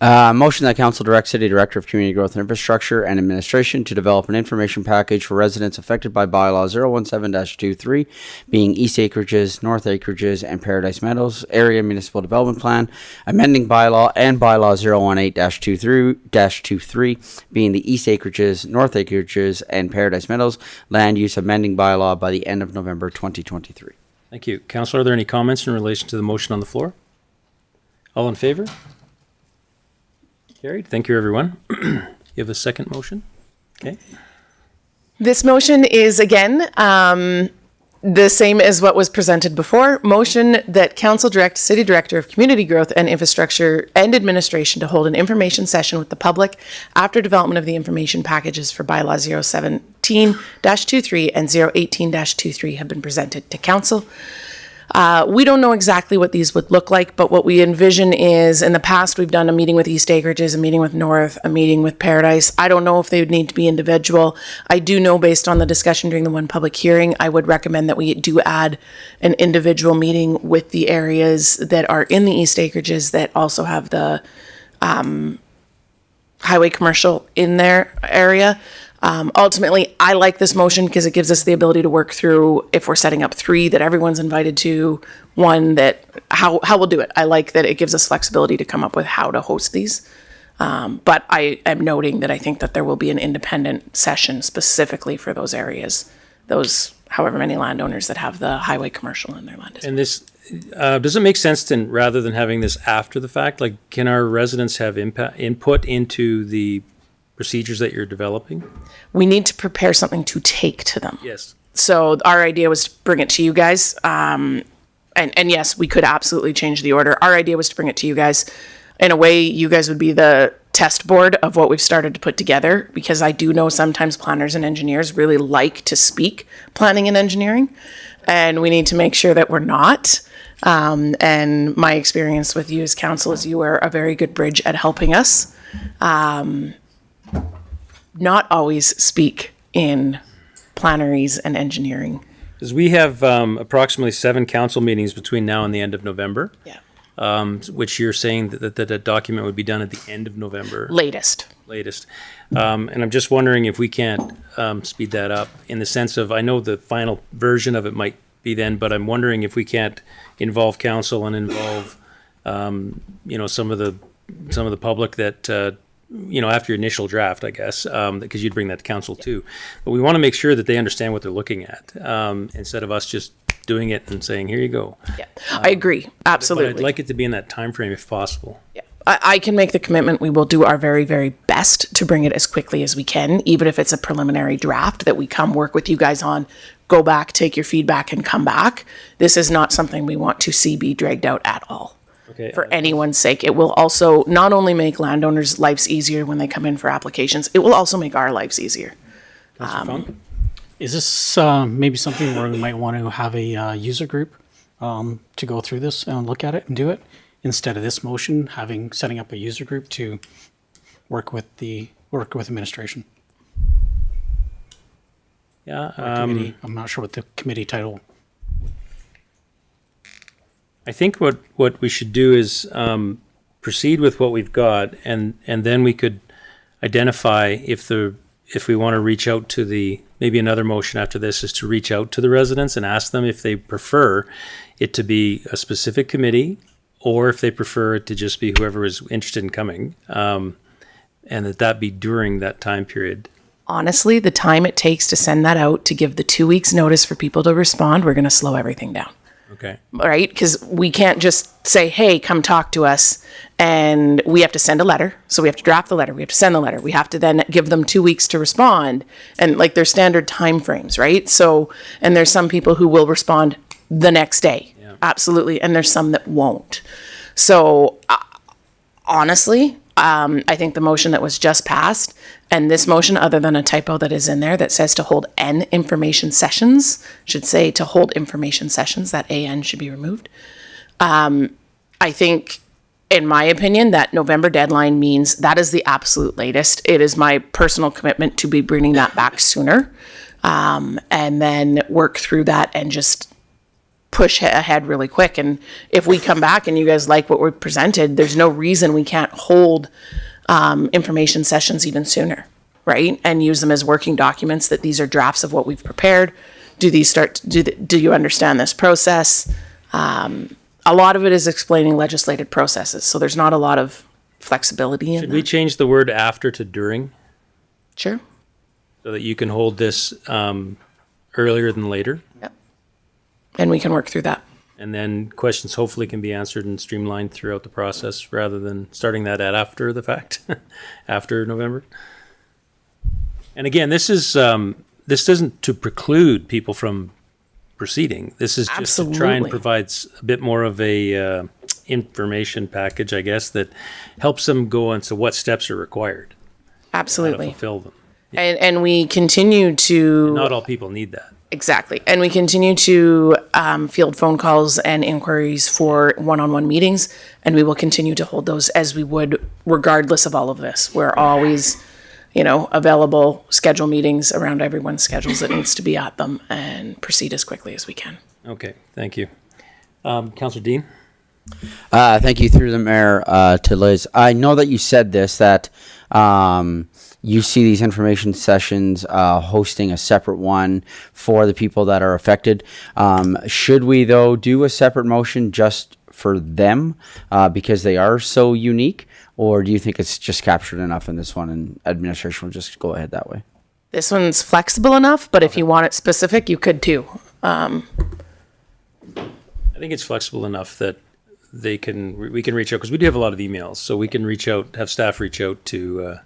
Motion that council direct City Director of Community Growth and Infrastructure and Administration to develop an information package for residents affected by bylaw 017-23, being East Acreages, North Acreages, and Paradise Meadows Area Municipal Development Plan, amending bylaw and bylaw 018-23, being the East Acreages, North Acreages, and Paradise Meadows land use amending bylaw by the end of November 2023. Thank you. Councillor, are there any comments in relation to the motion on the floor? All in favor? Carried. Thank you, everyone. You have a second motion? Okay. This motion is, again, the same as what was presented before. Motion that council direct City Director of Community Growth and Infrastructure and Administration to hold an information session with the public after development of the information packages for bylaw 017-23 and 018-23 have been presented to council. We don't know exactly what these would look like, but what we envision is, in the past, we've done a meeting with East Acreages, a meeting with North, a meeting with Paradise. I don't know if they would need to be individual. I do know, based on the discussion during the one public hearing, I would recommend that we do add an individual meeting with the areas that are in the East Acreages that also have the highway commercial in their area. Ultimately, I like this motion because it gives us the ability to work through, if we're setting up 3 that everyone's invited to, 1 that, how we'll do it. I like that it gives us flexibility to come up with how to host these. But I am noting that I think that there will be an independent session specifically for those areas, those however many landowners that have the highway commercial in their land. And this, does it make sense to, rather than having this after the fact, like, can our residents have input into the procedures that you're developing? We need to prepare something to take to them. Yes. So our idea was to bring it to you guys. And yes, we could absolutely change the order. Our idea was to bring it to you guys. In a way, you guys would be the test board of what we've started to put together, because I do know sometimes planners and engineers really like to speak planning and engineering, and we need to make sure that we're not. And my experience with you as council is you are a very good bridge at helping us not always speak in planneries and engineering. Because we have approximately 7 council meetings between now and the end of November. Yeah. Which you're saying that that document would be done at the end of November. Latest. And I'm just wondering if we can't speed that up, in the sense of, I know the final version of it might be then, but I'm wondering if we can't involve council and involve, some of the public that, after your initial draft, I guess, because you'd bring that to council too. But we want to make sure that they understand what they're looking at, instead of us just doing it and saying, here you go. Yeah, I agree. Absolutely. But I'd like it to be in that time frame if possible. Yeah. I can make the commitment. We will do our very, very best to bring it as quickly as we can, even if it's a preliminary draft that we come work with you guys on, go back, take your feedback, and come back. This is not something we want to see be dragged out at all. Okay. For anyone's sake. It will also not only make landowners' lives easier when they come in for applications, it will also make our lives easier. Is this maybe something where we might want to have a user group to go through this and look at it and do it, instead of this motion, setting up a user group to work with administration? Yeah. Committee. I'm not sure what the committee title. I think what we should do is proceed with what we've got, and then we could identify if we want to reach out to maybe another motion after this is to reach out to the residents and ask them if they prefer it to be a specific committee, or if they prefer it to just be whoever is interested in coming, and that be during that time period. honestly, the time it takes to send that out, to give the 2 weeks notice for people to respond, we're going to slow everything down. Okay. Right? Because we can't just say, hey, come talk to us. And we have to send a letter. So we have to draft the letter. We have to send the letter. We have to then give them 2 weeks to respond. And like their standard time frames, right? So, and there's some people who will respond the next day. Yeah. Absolutely. And there's some that won't. So honestly, I think the motion that was just passed and this motion, other than a typo that is in there that says to hold N information sessions, should say to hold information sessions. That AN should be removed. I think, in my opinion, that November deadline means that is the absolute latest. It is my personal commitment to be bringing that back sooner, and then work through that and just push ahead really quick. And if we come back and you guys like what we're presented, there's no reason we can't hold information sessions even sooner, right? And use them as working documents, that these are drafts of what we've prepared. Do you understand this process? A lot of it is explaining legislative processes, so there's not a lot of flexibility in Should that. we change the word after to during? Sure. So that you can hold this earlier than later? Yep. And we can work through that. And then questions hopefully can be answered and streamlined throughout the process rather than starting that at after the fact, after November. And again, this isn't to preclude people from proceeding. This is just to try and Absolutely. provide a bit more of a information package, I guess, that helps them go into what steps are required. Absolutely. How to fulfill them. And we continue to... Not all people need that. Exactly. And we continue to field phone calls and inquiries for one-on-one meetings, and we will continue to hold those as we would regardless of all of this. We're always, available, schedule meetings around everyone's schedules that needs to be at them, and proceed as quickly as we can. Okay, thank you. Councillor Dean? Thank you, through the mayor, to Liz. I know that you said this, that you see these information sessions hosting a separate one for the people that are affected. Should we, though, do a separate motion just for them because they are so unique? Or do you think it's just captured enough in this one and administration will just go ahead that way? This one's flexible enough, but if you want it specific, you could too. I think it's flexible enough that we can reach out, because we do have a lot of emails, so we can reach out, have staff reach out to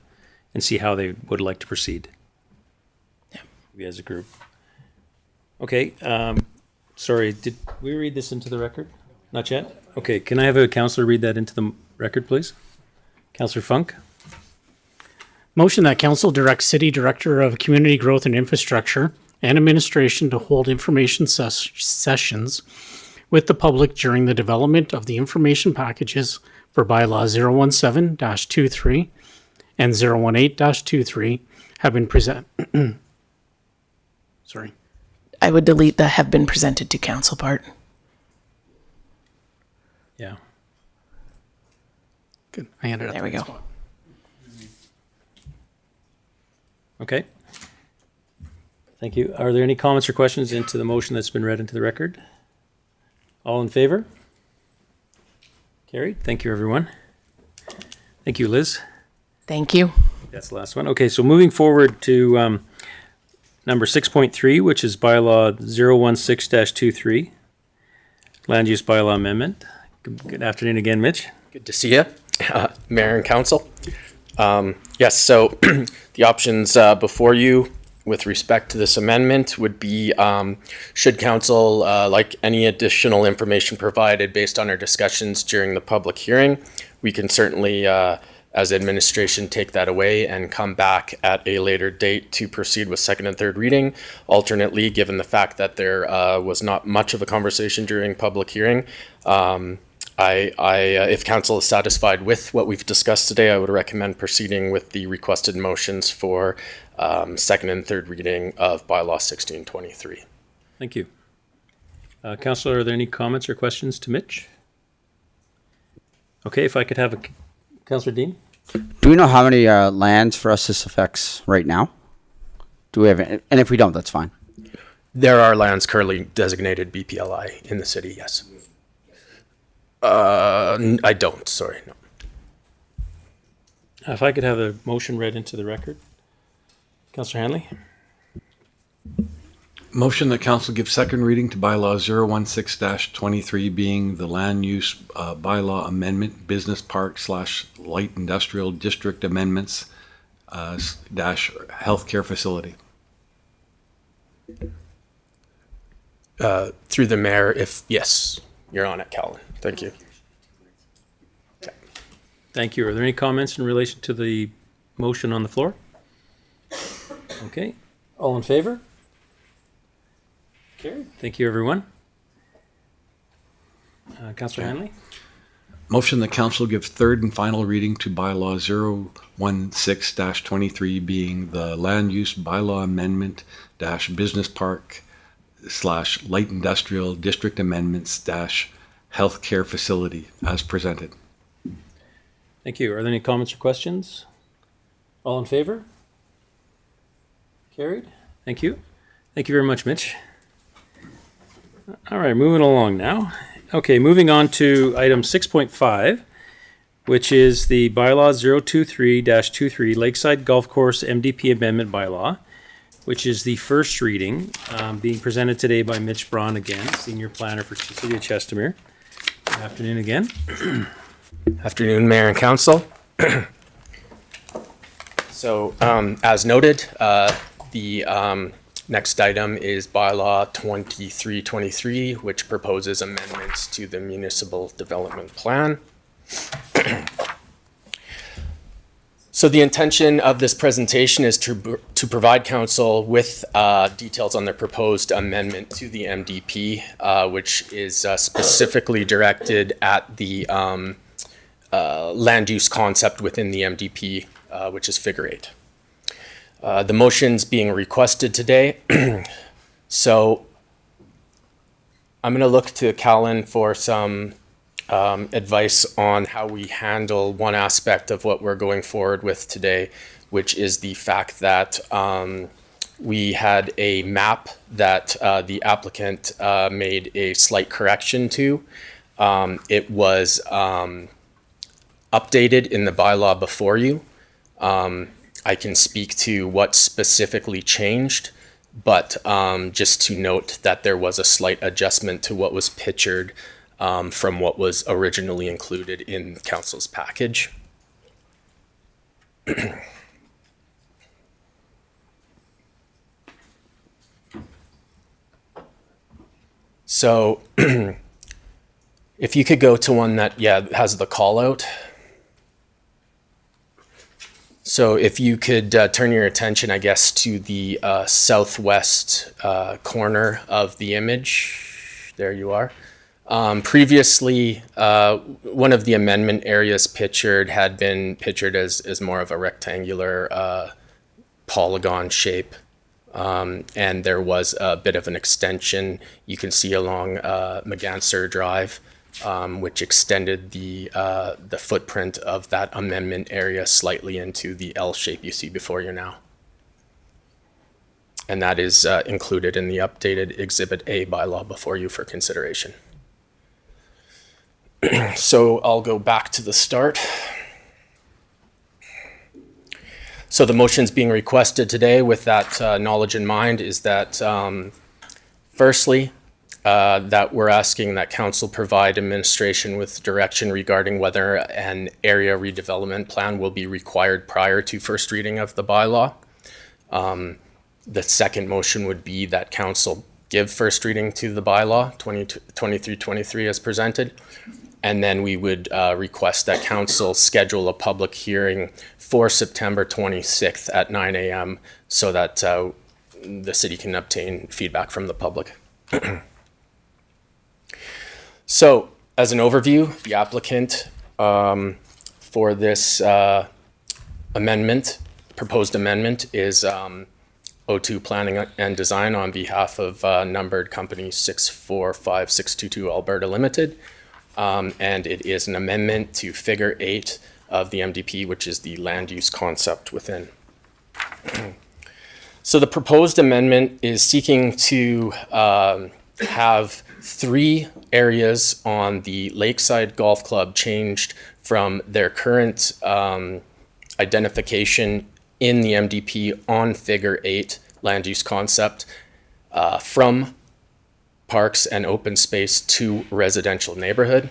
and see how they would like to proceed. Yeah, we as a group. Okay. Sorry, did we read this into the record? Not yet. Okay. Can I have a councillor read that into the record, please? Councillor Funk. Motion that council directs City Director of Community Growth and Infrastructure and Administration to hold information sessions with the public during the development of the information packages for bylaw 017-23 and 018-23 have been Sorry. I would delete the have been presented to council part. Yeah. Good. I ended up. There we go. Okay. Thank you. Are there any comments or questions into the motion that's been read into the record? All in favor? Carried. Thank you, everyone. Thank you, Liz. Thank you. That's the last one. Okay, so moving forward to number 6.3, which is bylaw 016-23, land use bylaw amendment. Good afternoon again, Mitch. Good to see you, Mayor and Council. Yes, so the options before you with respect to this amendment would be, should Council like any additional information provided based on our discussions during the public hearing, we can certainly, as administration, take that away and come back at a later date to proceed with second and third reading. Alternately, given the fact that there was not much of a conversation during public hearing, if council is satisfied with what we've discussed today, I would recommend proceeding with the requested motions for second and third reading of bylaw 1623. Thank you. Councillor, are there any comments or questions to Mitch? Okay, if I could have a Councillor Dean. Do we know how many lands for us this affects right now? Do we have, and if we don't, that's fine. There are lands currently designated BPLI in the city, yes. I don't, sorry. No. If I could have a motion read into the record. Councillor Hanley? Motion that council give second reading to bylaw 016-23 being the land use bylaw amendment, business park / light industrial district amendments / healthcare facility. Through the mayor, if yes, you're on it, Calvin. Thank you. Thank you. Are there any comments in relation to the motion on the floor? Okay. All in favor? Carried. Thank you, everyone. Councillor Hanley? Motion that council give third and final reading to bylaw 016-23 being the land use bylaw amendment - business park / light industrial district amendments - healthcare facility as presented. Thank you. Are there any comments or questions? All in favor? Carried. Thank you. Thank you very much, Mitch. All right, moving along now. Okay, moving on to item 6.5, which is the bylaw 023-23 Lakeside Golf Course MDP Amendment Bylaw, which is the first reading, being presented today by Mitch Braun again, Senior Planner for the City of Chestermere. Good afternoon again. Afternoon, Mayor and Council. So, as noted, the next item is bylaw 2323, which proposes amendments to the municipal development plan. So the intention of this presentation is to provide council with details on the proposed amendment to the MDP, which is specifically directed at the land use concept within the MDP, which is figure 8. The motion's being requested today. So I'm going to look to Callan for some advice on how we handle one aspect of what we're going forward with today, which is the fact that we had a map that the applicant made a slight correction to. It was updated in the bylaw before you. I can speak to what specifically changed, but just to note that there was a slight adjustment to what was pictured from what was originally included in council's package. So if you could go to one that, has the call out. So if you could turn your attention, I guess, to the southwest corner of the image. There you are. Previously, one of the amendment areas pictured had been pictured as more of a rectangular polygon shape. And there was a bit of an extension you can see along McGanser Drive, which extended the footprint of that amendment area slightly into the L shape you see before you now. And that is included in the updated Exhibit A bylaw before you for consideration. So I'll go back to the start. So the motions being requested today with that knowledge in mind is that firstly, that we're asking that council provide administration with direction regarding whether an area redevelopment plan will be required prior to first reading of the bylaw. The second motion would be that council give first reading to the bylaw 2323 as presented. And then we would request that council schedule a public hearing for September 26th at 9 a.m. so that the city can obtain feedback from the public. So, as an overview, the applicant for this proposed amendment is O2 Planning and Design on behalf of numbered company 645622 Alberta Limited. And it is an amendment to Figure 8 of the MDP, which is the land use concept within. So the proposed amendment is seeking to have 3 areas on the Lakeside Golf Club changed from their current identification in the MDP on Figure 8 land use concept from parks and open space to residential neighborhood.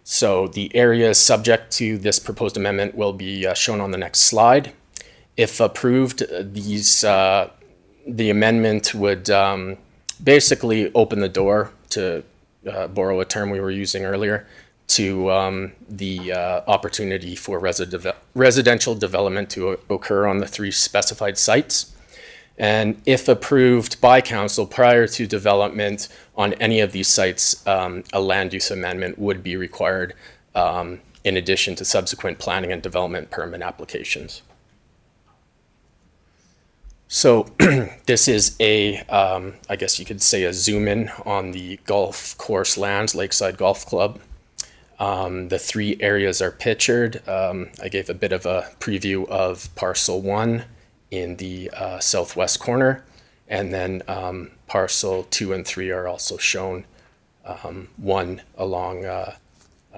So the areas subject to this proposed amendment will be shown on the next slide. If approved, the amendment would basically open the door, to borrow a term we were using earlier, to the opportunity for residential development to occur on the 3 specified sites. And if approved by council prior to development on any of these sites, a land use amendment would be required in addition to subsequent planning and development permit applications. So this is a, I guess you could say, a zoom in on the golf course lands, Lakeside Golf Club. The 3 areas are pictured. I gave a bit of a preview of parcel 1 in the southwest corner, and then parcel 2 and 3 are also shown, one along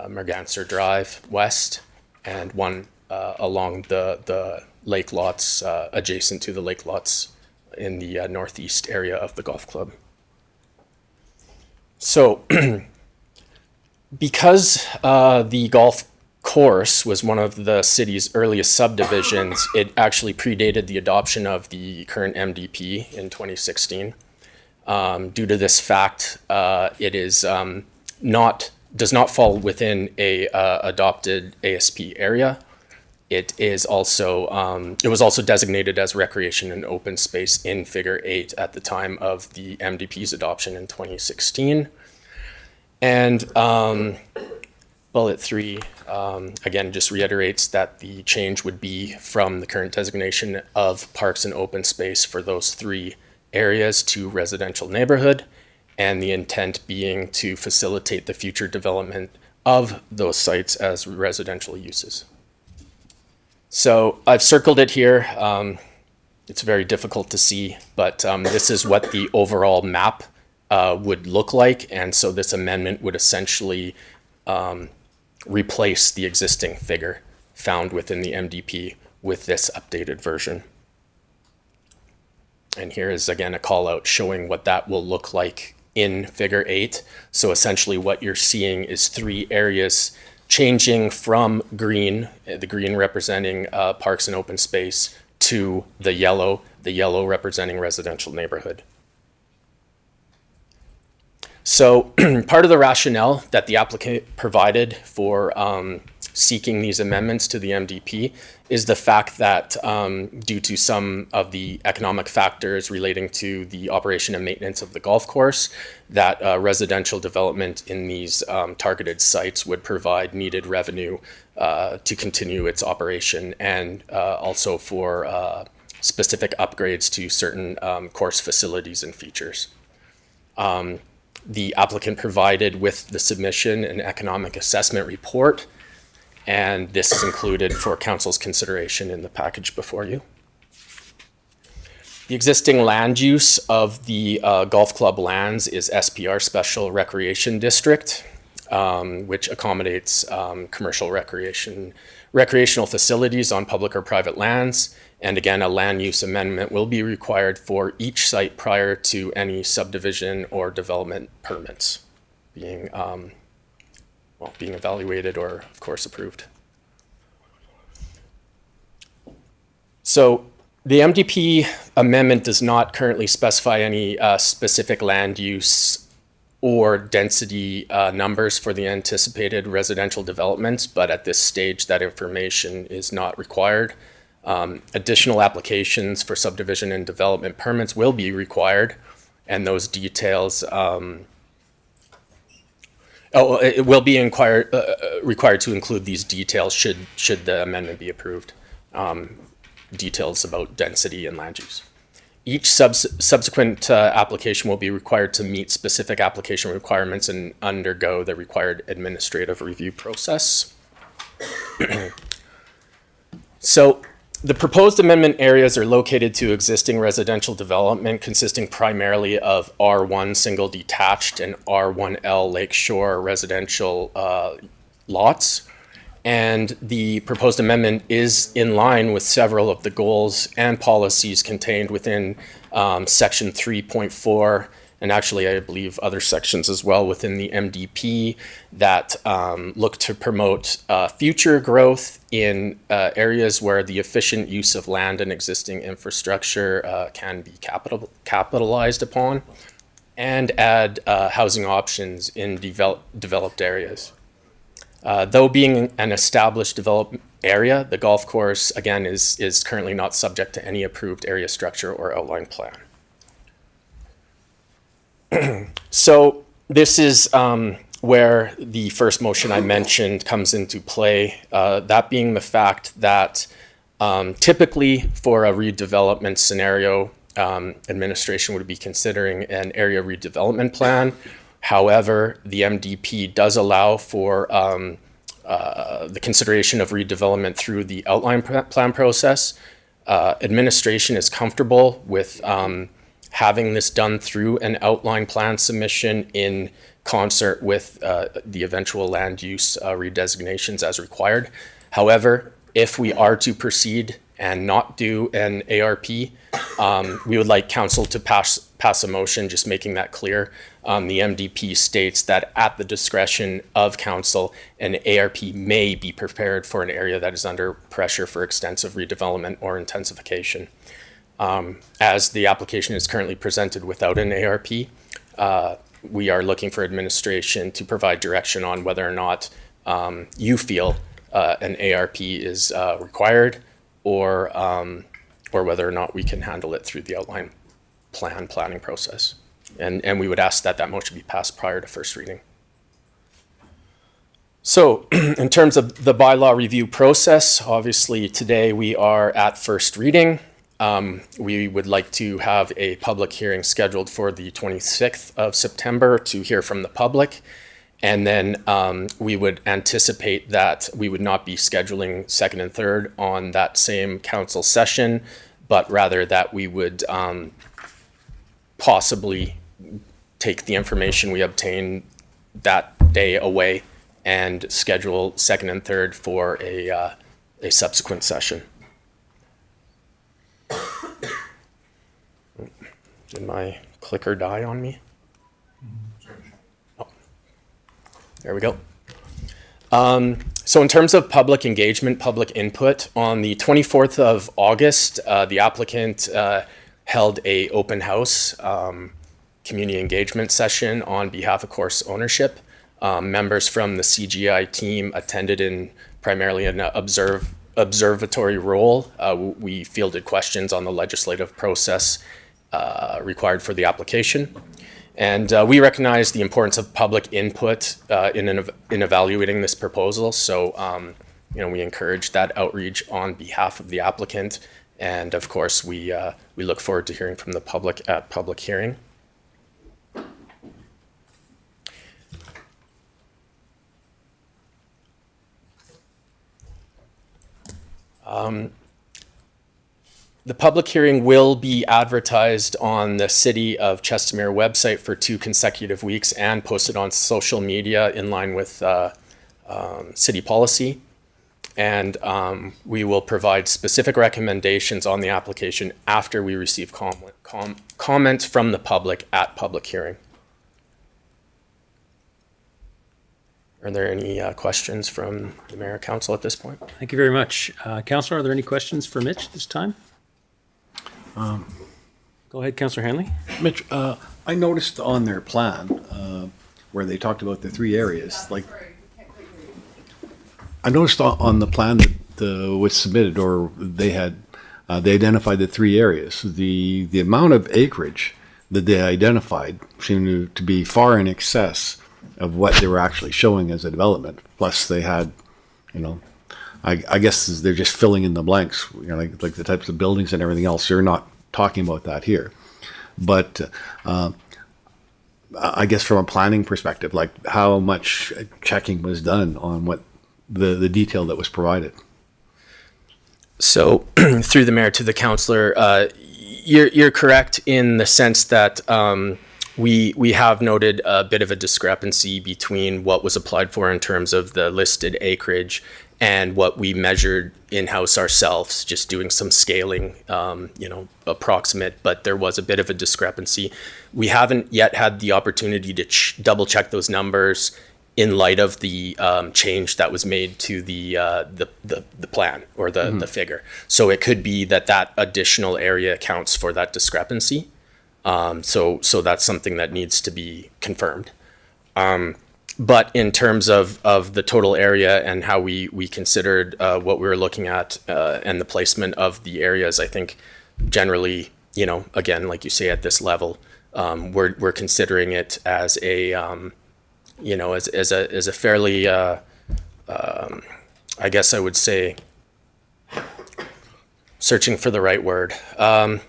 Merganser Drive west, and one along the lake lots adjacent to the lake lots in the northeast area of the golf club. So because the golf course was one of the city's earliest subdivisions, it actually predated the adoption of the current MDP in 2016. Due to this fact, it is does not fall within a adopted ASP area. It is also it was also designated as recreation and open space in Figure 8 at the time of the MDP's adoption in 2016. And bullet 3 again just reiterates that the change would be from the current designation of parks and open space for those 3 areas to residential neighborhood, and the intent being to facilitate the future development of those sites as residential uses. So I've circled it here. It's very difficult to see, but this is what the overall map would look like. And so this amendment would essentially replace the existing figure found within the MDP with this updated version. And here is again a call out showing what that will look like in Figure 8. So essentially what you're seeing is 3 areas changing from green, the green representing parks and open space, to the yellow representing residential neighborhood. So part of the rationale that the applicant provided for seeking these amendments to the MDP is the fact that due to some of the economic factors relating to the operation and maintenance of the golf course, that residential development in these targeted sites would provide needed revenue to continue its operation, and also for specific upgrades to certain course facilities and features. The applicant provided with the submission an economic assessment report, and this is included for council's consideration in the package before you. The existing land use of the golf club lands is SPR, Special Recreation District, which accommodates commercial recreational facilities on public or private lands. And again, a land use amendment will be required for each site prior to any subdivision or development permits being being evaluated or, of course, approved. So the MDP amendment does not currently specify any specific land use or density numbers for the anticipated residential developments, but at this stage that information is not required. Additional applications for subdivision and development permits will be required, and those details it will be required to include these details should the amendment be approved. Details about density and land use. Each subsequent application will be required to meet specific application requirements and undergo the required administrative review process. So the proposed amendment areas are located to existing residential development consisting primarily of R1 single detached and R1L lakeshore residential lots. And the proposed amendment is in line with several of the goals and policies contained within Section 3.4, and actually I believe other sections as well within the MDP that look to promote future growth in areas where the efficient use of land and existing infrastructure can be capitalized upon, and add housing options in developed areas. Though being an established developed area, the golf course, again, is currently not subject to any approved area structure or outline plan. So this is where the first motion I mentioned comes into play, that being the fact that typically for a redevelopment scenario, administration would be considering an area redevelopment plan. However, the MDP does allow for the consideration of redevelopment through the outline plan process. Administration is comfortable with having this done through an outline plan submission in concert with the eventual land use redesignations as required. However, if we are to proceed and not do an ARP, we would like council to pass a motion just making that clear. The MDP states that at the discretion of council, an ARP may be prepared for an area that is under pressure for extensive redevelopment or intensification. As the application is currently presented without an ARP, we are looking for administration to provide direction on whether or not you feel an ARP is required, or whether or not we can handle it through the outline planning process. And we would ask that that motion be passed prior to first reading. So in terms of the bylaw review process, obviously today we are at first reading. We would like to have a public hearing scheduled for the 26th of September to hear from the public. And then we would anticipate that we would not be scheduling second and third on that same council session, but rather that we would possibly take the information we obtain that day away and schedule second and third for a subsequent session. Did my clicker die on me? Oh, there we go. So in terms of public engagement, public input, on the 24th of August, the applicant held a open house community engagement session on behalf of Course Ownership. Members from the CGI team attended in primarily an observatory role. We fielded questions on the legislative process required for the application. And we recognize the importance of public input in evaluating this proposal. So, we encourage that outreach on behalf of the applicant. And of course, we look forward to hearing from the public at public hearing. The public hearing will be advertised on the City of Chestermere website for 2 consecutive weeks and posted on social media in line with city policy. And we will provide specific recommendations on the application after we receive comments from the public at public hearing. Are there any questions from the Mayor and Council at this point? Thank you very much. Councillor, are there any questions for Mitch this time? Go ahead, Councillor Hanley. Mitch, I noticed on their plan where they talked about the 3 areas, like I noticed on the plan that was submitted, or they had, they identified the 3 areas. The amount of acreage that they identified seemed to be far in excess of what they were actually showing as a development. Plus, they had, I guess they're just filling in the blanks, like the types of buildings and everything else. You're not talking about that here. But I guess from a planning perspective, like how much checking was done on what the detail that was provided? So through the mayor to the councillor, you're correct in the sense that we have noted a bit of a discrepancy between what was applied for in terms of the listed acreage and what we measured in-house ourselves, just doing some scaling, approximate, but there was a bit of a discrepancy. We haven't yet had the opportunity to double check those numbers in light of the change that was made to the plan or the figure. So it could be that additional area accounts for that discrepancy. So that's something that needs to be confirmed. But in terms of the total area and how we considered what we were looking at and the placement of the areas, I think generally, again, like you say, at this level, we're considering it as a as a fairly, I guess I would say, searching for the right word. I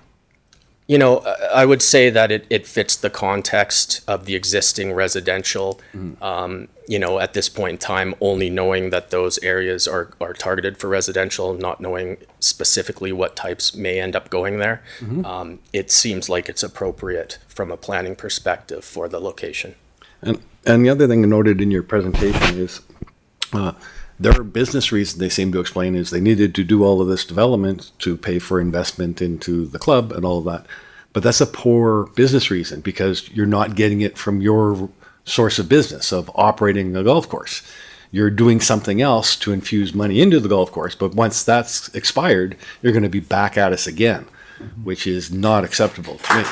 would say that it fits the context of the existing residential, at this point in time, only knowing that those areas are targeted for residential, not knowing specifically what types may end up going there. It seems like it's appropriate from a planning perspective for the location. And the other thing noted in your presentation is their business reason they seem to explain is they needed to do all of this development to pay for investment into the club and all of that. But that's a poor business reason because you're not getting it from your source of business of operating a golf course. You're doing something else to infuse money into the golf course. But once that's expired, you're going to be back at us again, which is not acceptable to me.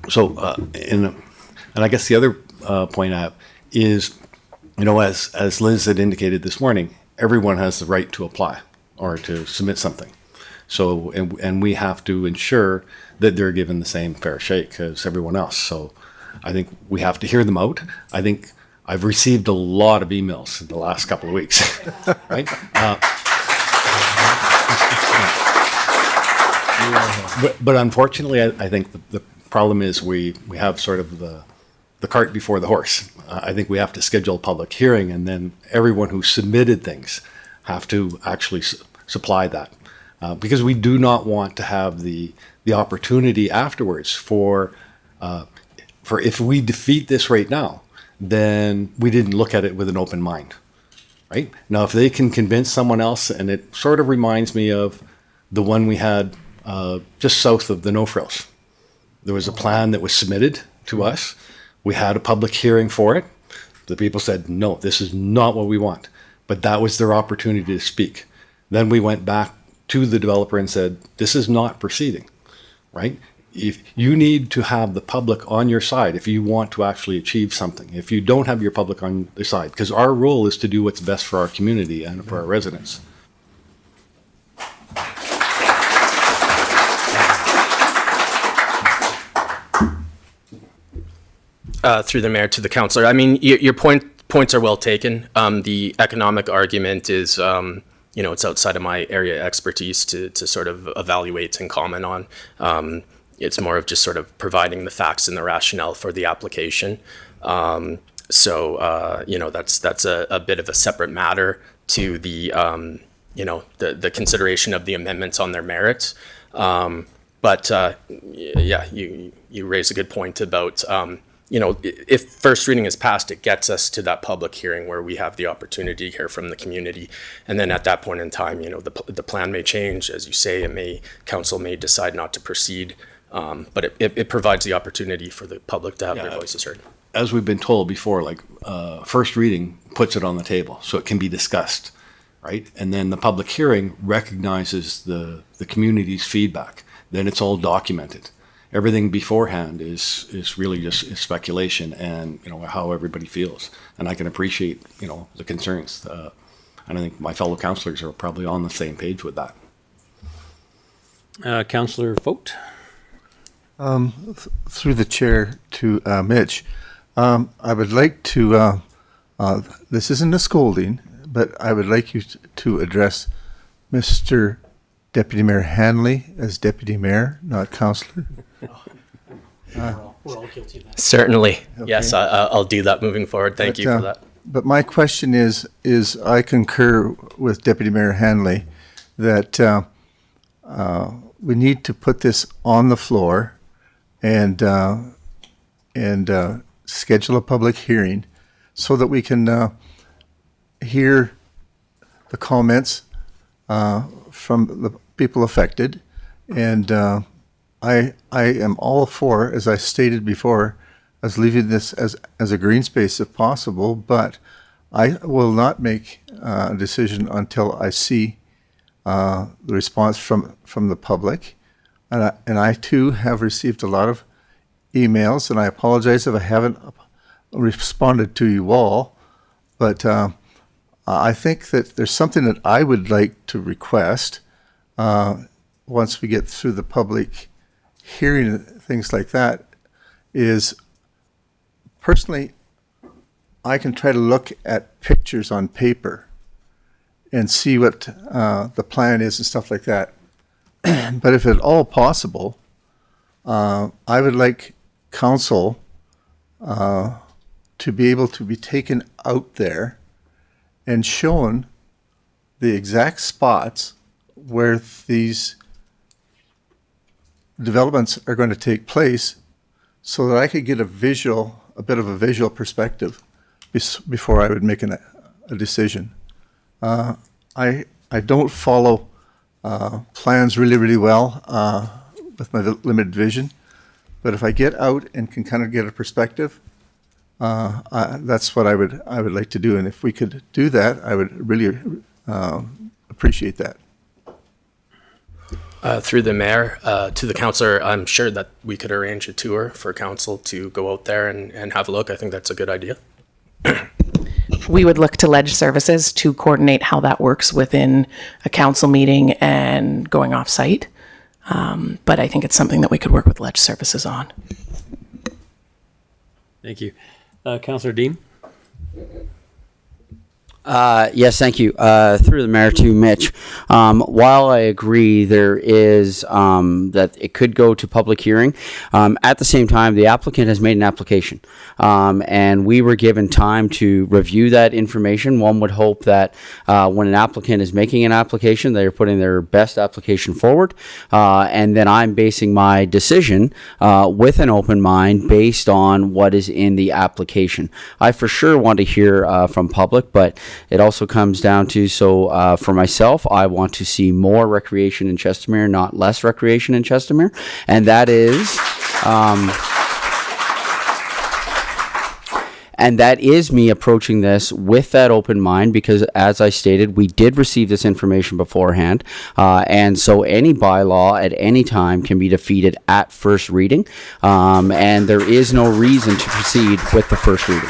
So, and I guess the other point I have is, as Liz had indicated this morning, everyone has the right to apply or to submit something. So, and we have to ensure that they're given the same fair shake as everyone else. So I think we have to hear them out. I think I've received a lot of emails in the last couple of weeks, right? But unfortunately, I think the problem is we have sort of the cart before the horse. I think we have to schedule a public hearing, and then everyone who submitted things have to actually supply that. Because we do not want to have the opportunity afterwards for if we defeat this right now, then we didn't look at it with an open mind, right? Now, if they can convince someone else, and it sort of reminds me of the one we had just south of the No Frills. There was a plan that was submitted to us. We had a public hearing for it. The people said, no, this is not what we want. But that was their opportunity to speak. Then we went back to the developer and said, this is not proceeding, right? If you need to have the public on your side if you want to actually achieve something. If you don't have your public on their side, because our role is to do what's best for our community and for our residents. Through the mayor to the councillor. I mean, your points are well taken. The economic argument is, it's outside of my area expertise to sort of evaluate and comment on. It's more of just sort of providing the facts and the rationale for the application. So that's a bit of a separate matter to the the consideration of the amendments on their merits. But you raise a good point about. If first reading is passed, it gets us to that public hearing where we have the opportunity to hear from the community. And then at that point in time, the plan may change. As you say, council may decide not to proceed. But it provides the opportunity for the public to have their voices heard. As we've been told before, first reading puts it on the table so it can be discussed, right? And then the public hearing recognizes the community's feedback. Then it's all documented. Everything beforehand is really just speculation and how everybody feels, and I can appreciate the concerns, and I think my fellow councillors are probably on the same page with that. Councillor Vogt. Through the chair to Mitch, I would like to. This isn't a scolding, but I would like you to address Mr. Deputy Mayor Hanley as Deputy Mayor, not Councillor. We're all guilty of that. Certainly. Okay. Yes, I'll do that moving forward. Thank you for that. But my question is I concur with Deputy Mayor Hanley that we need to put this on the floor and schedule a public hearing so that we can hear the comments from the people affected. And I am all for, as I stated before, as leaving this as a green space if possible, but I will not make a decision until I see the response from the public. And I too have received a lot of emails, and I apologize if I haven't responded to you all, but I think that there's something that I would like to request once we get through the public hearing, things like that, is personally, I can try to look at pictures on paper and see what the plan is and stuff like that. But if at all possible, I would like council to be able to be taken out there and shown the exact spots where these developments are going to take place, so that I could get a bit of a visual perspective before I would make a decision. I don't follow plans really well with my limited vision, but if I get out and can kind of get a perspective, that's what I would like to do. And if we could do that, I would really appreciate that. Through the mayor, to the councillor, I'm sure that we could arrange a tour for council to go out there and have a look. I think that's a good idea. We would look to Ledge Services to coordinate how that works within a council meeting and going off site. But I think it's something that we could work with Ledge Services on. Thank you. Councillor Dean? Yes, thank you. Through the mayor to Mitch. While I agree there is that it could go to public hearing, at the same time, the applicant has made an application. And we were given time to review that information. One would hope that when an applicant is making an application, they're putting their best application forward. And then I'm basing my decision with an open mind based on what is in the application. I for sure want to hear from public, but it also comes down to, for myself, I want to see more recreation in Chestermere, not less recreation in Chestermere. And that is me approaching this with that open mind, because as I stated, we did receive this information beforehand. And so any bylaw at any time can be defeated at first reading. And there is no reason to proceed with the first reading.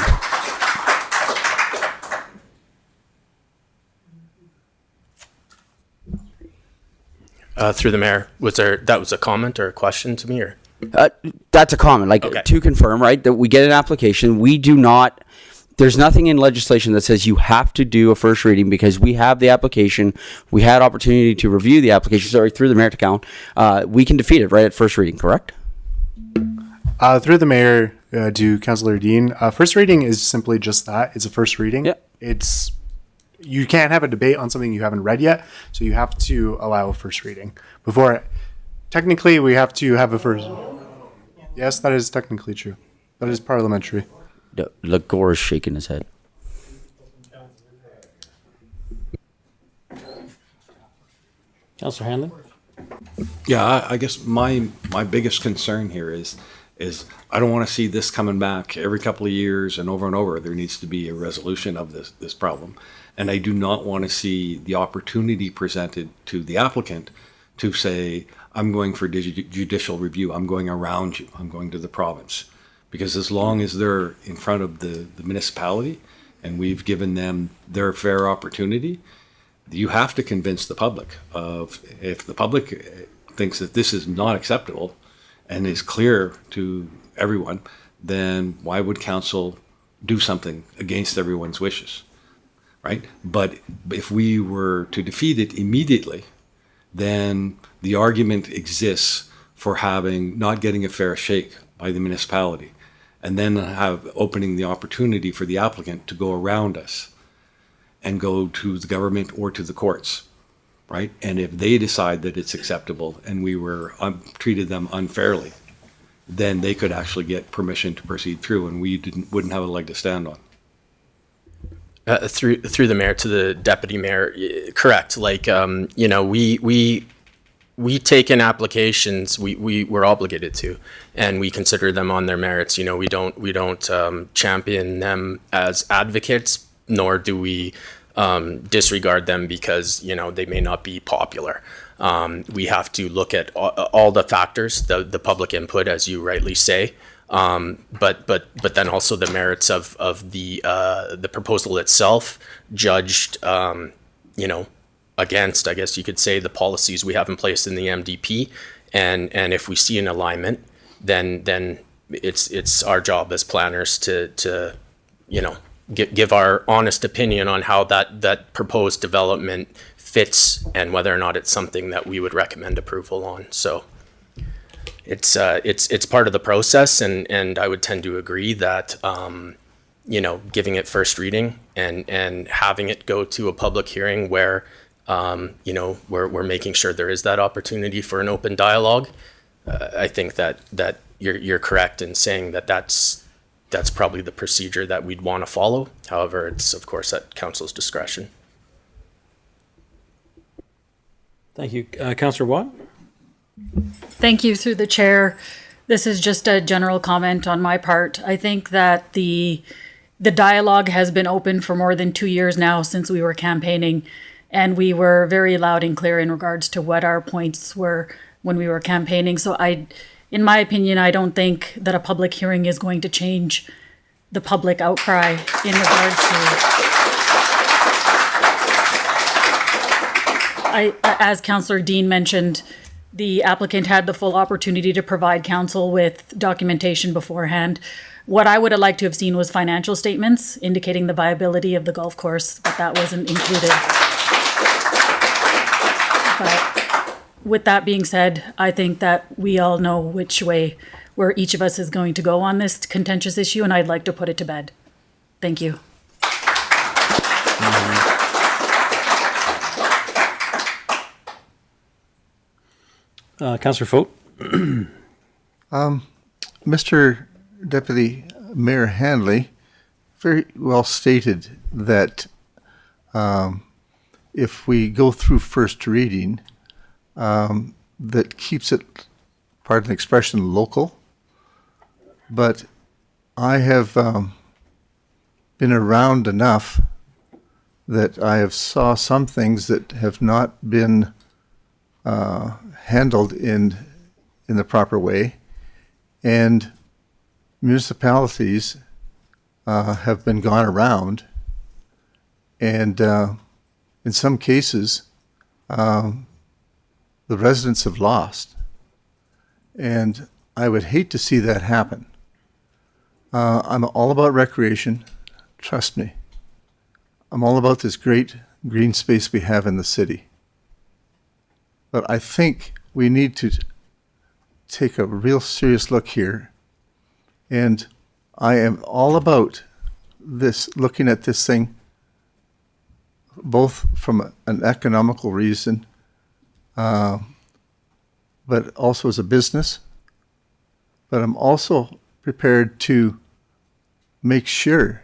Through the mayor, that was a comment or a question to me, or? That's a comment, Okay. To confirm, right, that we get an application. We do not, there's nothing in legislation that says you have to do a first reading, because we have the application. We had opportunity to review the application, through the mayor to count. We can defeat it right at first reading, correct? Through the mayor to Councillor Dean, first reading is simply just that. It's a first reading. Yeah. You can't have a debate on something you haven't read yet, so you have to allow a first reading. Technically, we have to have a first. Yes, that is technically true. That is parliamentary. Gore is shaking his head. Councillor Hanlon? Yeah, I guess my biggest concern here is I don't want to see this coming back every couple of years and over. There needs to be a resolution of this problem. And I do not want to see the opportunity presented to the applicant to say, I'm going for judicial review. I'm going around you. I'm going to the province. Because as long as they're in front of the municipality and we've given them their fair opportunity, you have to convince the public of, if the public thinks that this is not acceptable and is clear to everyone, then why would council do something against everyone's wishes, right? But if we were to defeat it immediately, then the argument exists for not getting a fair shake by the municipality, and then opening the opportunity for the applicant to go around us and go to the government or to the courts, right? And if they decide that it's acceptable and we treated them unfairly, then they could actually get permission to proceed through, and we wouldn't have a leg to stand on. Through the mayor to the deputy mayor, correct. Like, you know, we take in applications, we're obligated to, and we consider them on their merits. You know, we don't champion them as advocates, nor do we disregard them because, you know, they may not be popular. We have to look at all the factors, the public input, as you rightly say, but then also the merits of the proposal itself, judged, you know, against, I guess you could say, the policies we have in place in the MDP, and if we see an alignment, then it's our job as planners to you know, give our honest opinion on how that proposed development fits and whether or not it's something that we would recommend approval on. So it's part of the process, and I would tend to agree that you know, giving it first reading and having it go to a public hearing where you know, we're making sure there is that opportunity for an open dialogue. I think that you're correct in saying that that's probably the procedure that we'd want to follow. However, it's of course at council's discretion. Thank you. Councillor Watt? Thank you, through the chair. This is just a general comment on my part. I think that the dialogue has been open for more than 2 years now since we were campaigning, and we were very loud and clear in regards to what our points were when we were campaigning. So in my opinion, I don't think that a public hearing is going to change the public outcry in regards to... As Councillor Dean mentioned, the applicant had the full opportunity to provide council with documentation beforehand. What I would have liked to have seen was financial statements indicating the viability of the golf course, but that wasn't included. But with that being said, I think that we all know which way where each of us is going to go on this contentious issue, and I'd like to put it to bed. Thank you. Councillor Foat? Mr. Deputy Mayor Handley very well stated that if we go through first reading, that keeps it, pardon the expression, local. But I have been around enough that I have saw some things that have not been handled in the proper way, and municipalities have been gone around, and in some cases the residents have lost, and I would hate to see that happen. I'm all about recreation, trust me. I'm all about this great green space we have in the city. But I think we need to take a real serious look here. And I am all about this, looking at this thing both from an economical reason, but also as a business. But I'm also prepared to make sure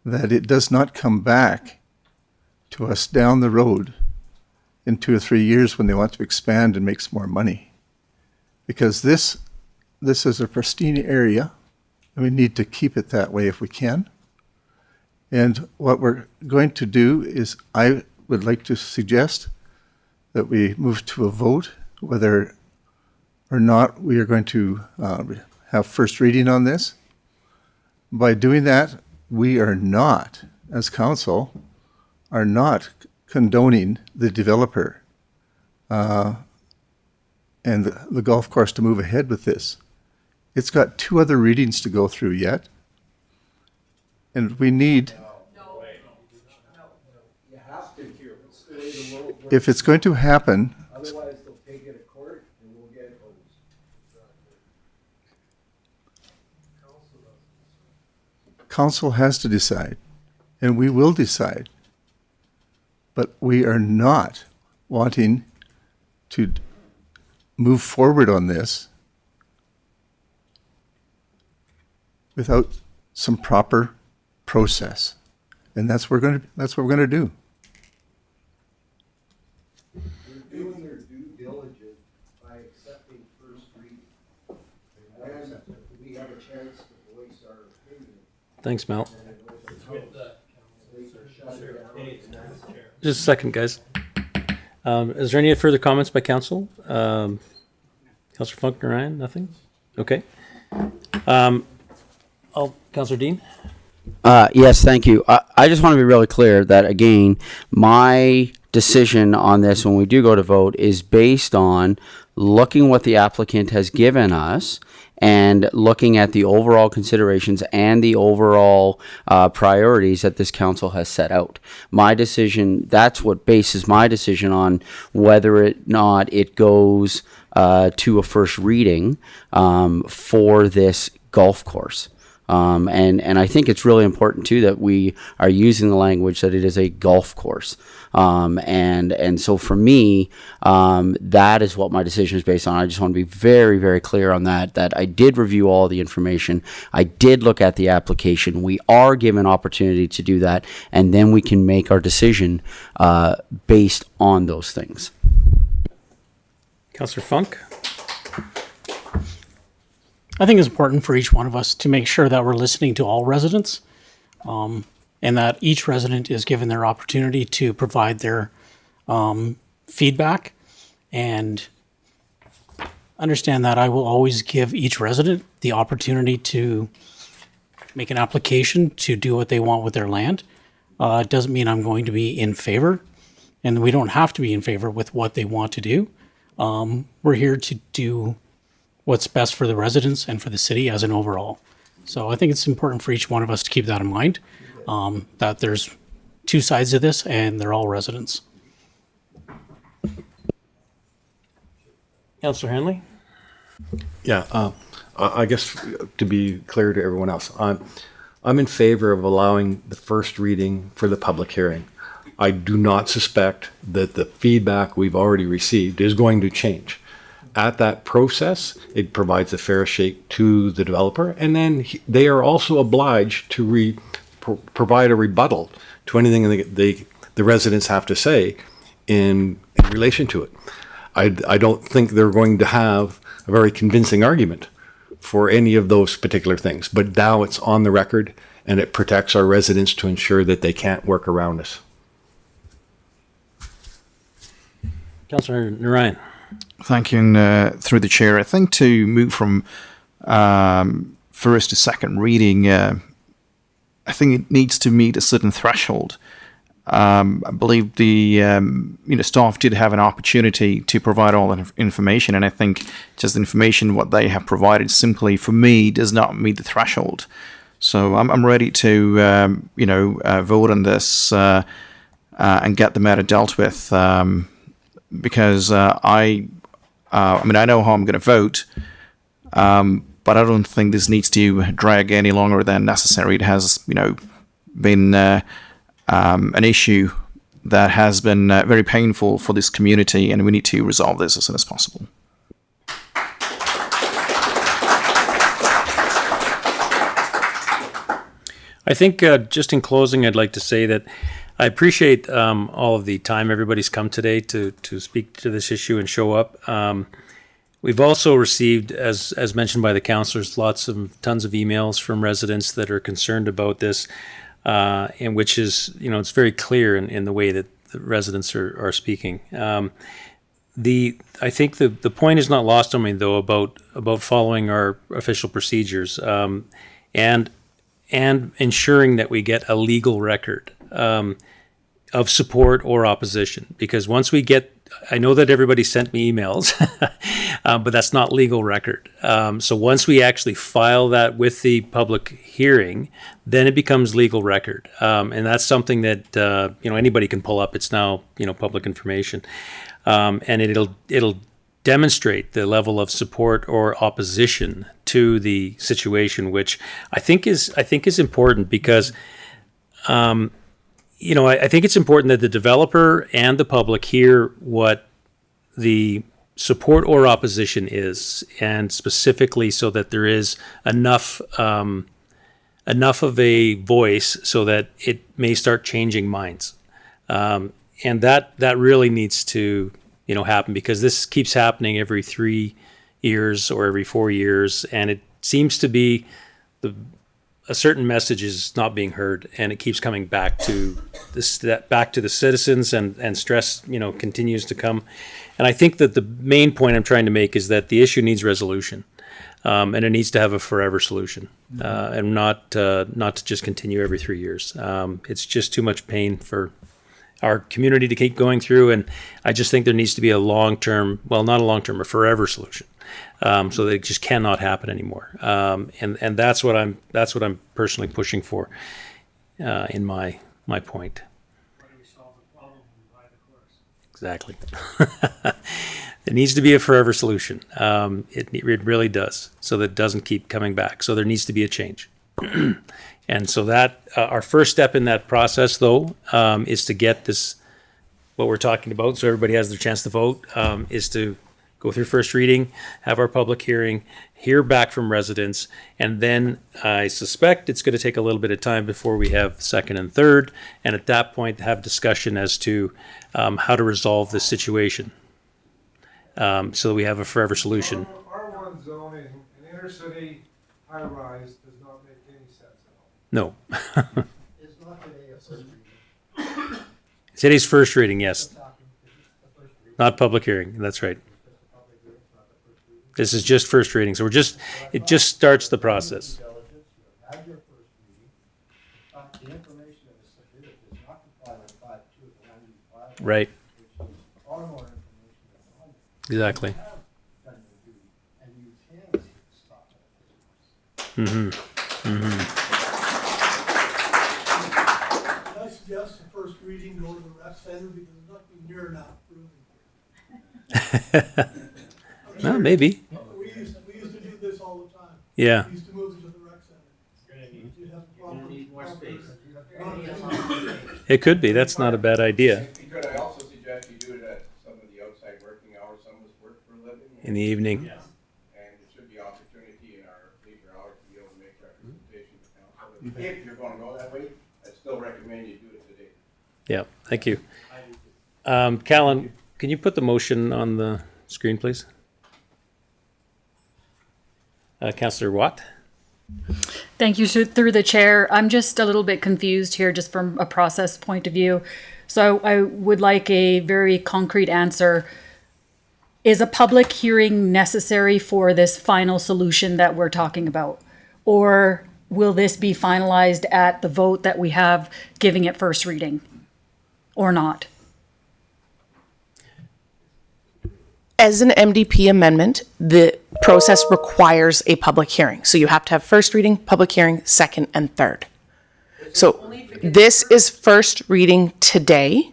that it does not come back to us down the road in 2 or 3 years when they want to expand and make some more money. Because this is a pristine area, and we need to keep it that way if we can. And what we're going to do is, I would like to suggest that we move to a vote whether or not we are going to have first reading on this. By doing that, we are not, as council, are not condoning the developer and the golf course to move ahead with this. It's got 2 other readings to go through yet. And we need, if it's going to happen, Otherwise, they'll take it to court and we'll get it hosed. council has to decide, and we will decide. But we are not wanting to move forward on this without some proper process. And that's what we're going to do. They're doing their due diligence by accepting first reading. And we have a chance to voice our opinion. Thanks, Mel. Shut it down. Just a second, guys. Is there any further comments by council? Councillor Funk, Ryan, nothing? Okay. Councillor Dean? Yes, thank you. I just want to be really clear that, again, my decision on this when we do go to vote is based on looking what the applicant has given us and looking at the overall considerations and the overall priorities that this council has set out. My decision, that's what bases my decision on whether or not it goes to a first reading for this golf course. And I think it's really important too that we are using the language that it is a golf course. And so for me, that is what my decision is based on. I just want to be very, very clear on that I did review all the information. I did look at the application. We are given opportunity to do that, and then we can make our decision based on those things. Councillor Funk? I think it's important for each one of us to make sure that we're listening to all residents, and that each resident is given their opportunity to provide their feedback, and understand that I will always give each resident the opportunity to make an application to do what they want with their land. It doesn't mean I'm going to be in favor, and we don't have to be in favor with what they want to do. We're here to do what's best for the residents and for the city as an overall. So I think it's important for each one of us to keep that in mind, that there's two sides of this and they're all residents. Councillor Henley? Yeah, I guess to be clear to everyone else, I'm in favor of allowing the first reading for the public hearing. I do not suspect that the feedback we've already received is going to change. At that process, it provides a fair shake to the developer, and then they are also obliged to provide a rebuttal to anything the residents have to say in relation to it. I don't think they're going to have a very convincing argument for any of those particular things, but now it's on the record, and it protects our residents to ensure that they can't work around us. Councillor Narayan? Thank you, and through the chair, I think to move from first to second reading, I think it needs to meet a certain threshold. I believe the staff did have an opportunity to provide all the information, and I think just information what they have provided simply for me does not meet the threshold. So I'm ready to vote on this and get the matter dealt with because I know how I'm going to vote, but I don't think this needs to drag any longer than necessary. It has, been an issue that has been very painful for this community, and we need to resolve this as soon as possible. I think just in closing, I'd like to say that I appreciate all of the time everybody's come today to speak to this issue and show up. We've also received, as mentioned by the councillors, tons of emails from residents that are concerned about this, and which is, it's very clear in the way that the residents are speaking. I think the point is not lost on me, though, about following our official procedures and ensuring that we get a legal record of support or opposition. Because once we get, I know that everybody sent me emails, but that's not legal record. So once we actually file that with the public hearing, then it becomes legal record. And that's something that, anybody can pull up. It's now, public information. And it'll demonstrate the level of support or opposition to the situation, which I think is important because, I think it's important that the developer and the public hear what the support or opposition is, and specifically so that there is enough enough of a voice so that it may start changing minds. And that really needs to, happen, because this keeps happening every 3 years or every 4 years, and it seems to be a certain message is not being heard, and it keeps coming back to the citizens, and stress, continues to come. And I think that the main point I'm trying to make is that the issue needs resolution, and it needs to have a forever solution, and not to just continue every 3 years. It's just too much pain for our community to keep going through, and I just think there needs to be a long-term, well, not a long-term, a forever solution, so that it just cannot happen anymore. And that's what I'm personally pushing for, in my point. Exactly. It needs to be a forever solution. It really does, so that it doesn't keep coming back. So there needs to be a change. And so that our first step in that process, though, is to get this, what we're talking about, so everybody has their chance to vote, is to go through first reading, have our public hearing, hear back from residents, and then I suspect it's going to take a little bit of time before we have second and third, and at that point have discussion as to how to resolve this situation, so that we have a forever solution. R1 zoning, an inner city high rise does not make any sense at all. No. It's not today a first reading. Today's first reading, yes. Not public hearing, that's right. This is just first reading, so it just starts the process. Have your first reading, but the information that is submitted does not comply with 5.2 of the land use bylaw. Right. Which is far more information than one. Exactly. You have done your duty, and you can stop it. I suggest the first reading go to the rec center because there's nothing near enough room. Well, maybe. We used to do this all the time. Yeah. We used to move it to the rec center. You'd have a problem. Need more space. It could be. That's not a bad idea. If you could, I also suggest you do it at some of the outside working hours. Some of us work for a living. In the evening. And there should be opportunity in our leisure hours to be able to make representation to council. If you're going to go that way, I still recommend you do it today. Yeah, thank you. Callan, can you put the motion on the screen, please? Councillor Watt? Thank you. So through the chair, I'm just a little bit confused here just from a process point of view. So I would like a very concrete answer. Is a public hearing necessary for this final solution that we're talking about? Or will this be finalized at the vote that we have giving it first reading or not? As an MDP amendment, the process requires a public hearing. So you have to have first reading, public hearing, second, and third. So this is first reading today.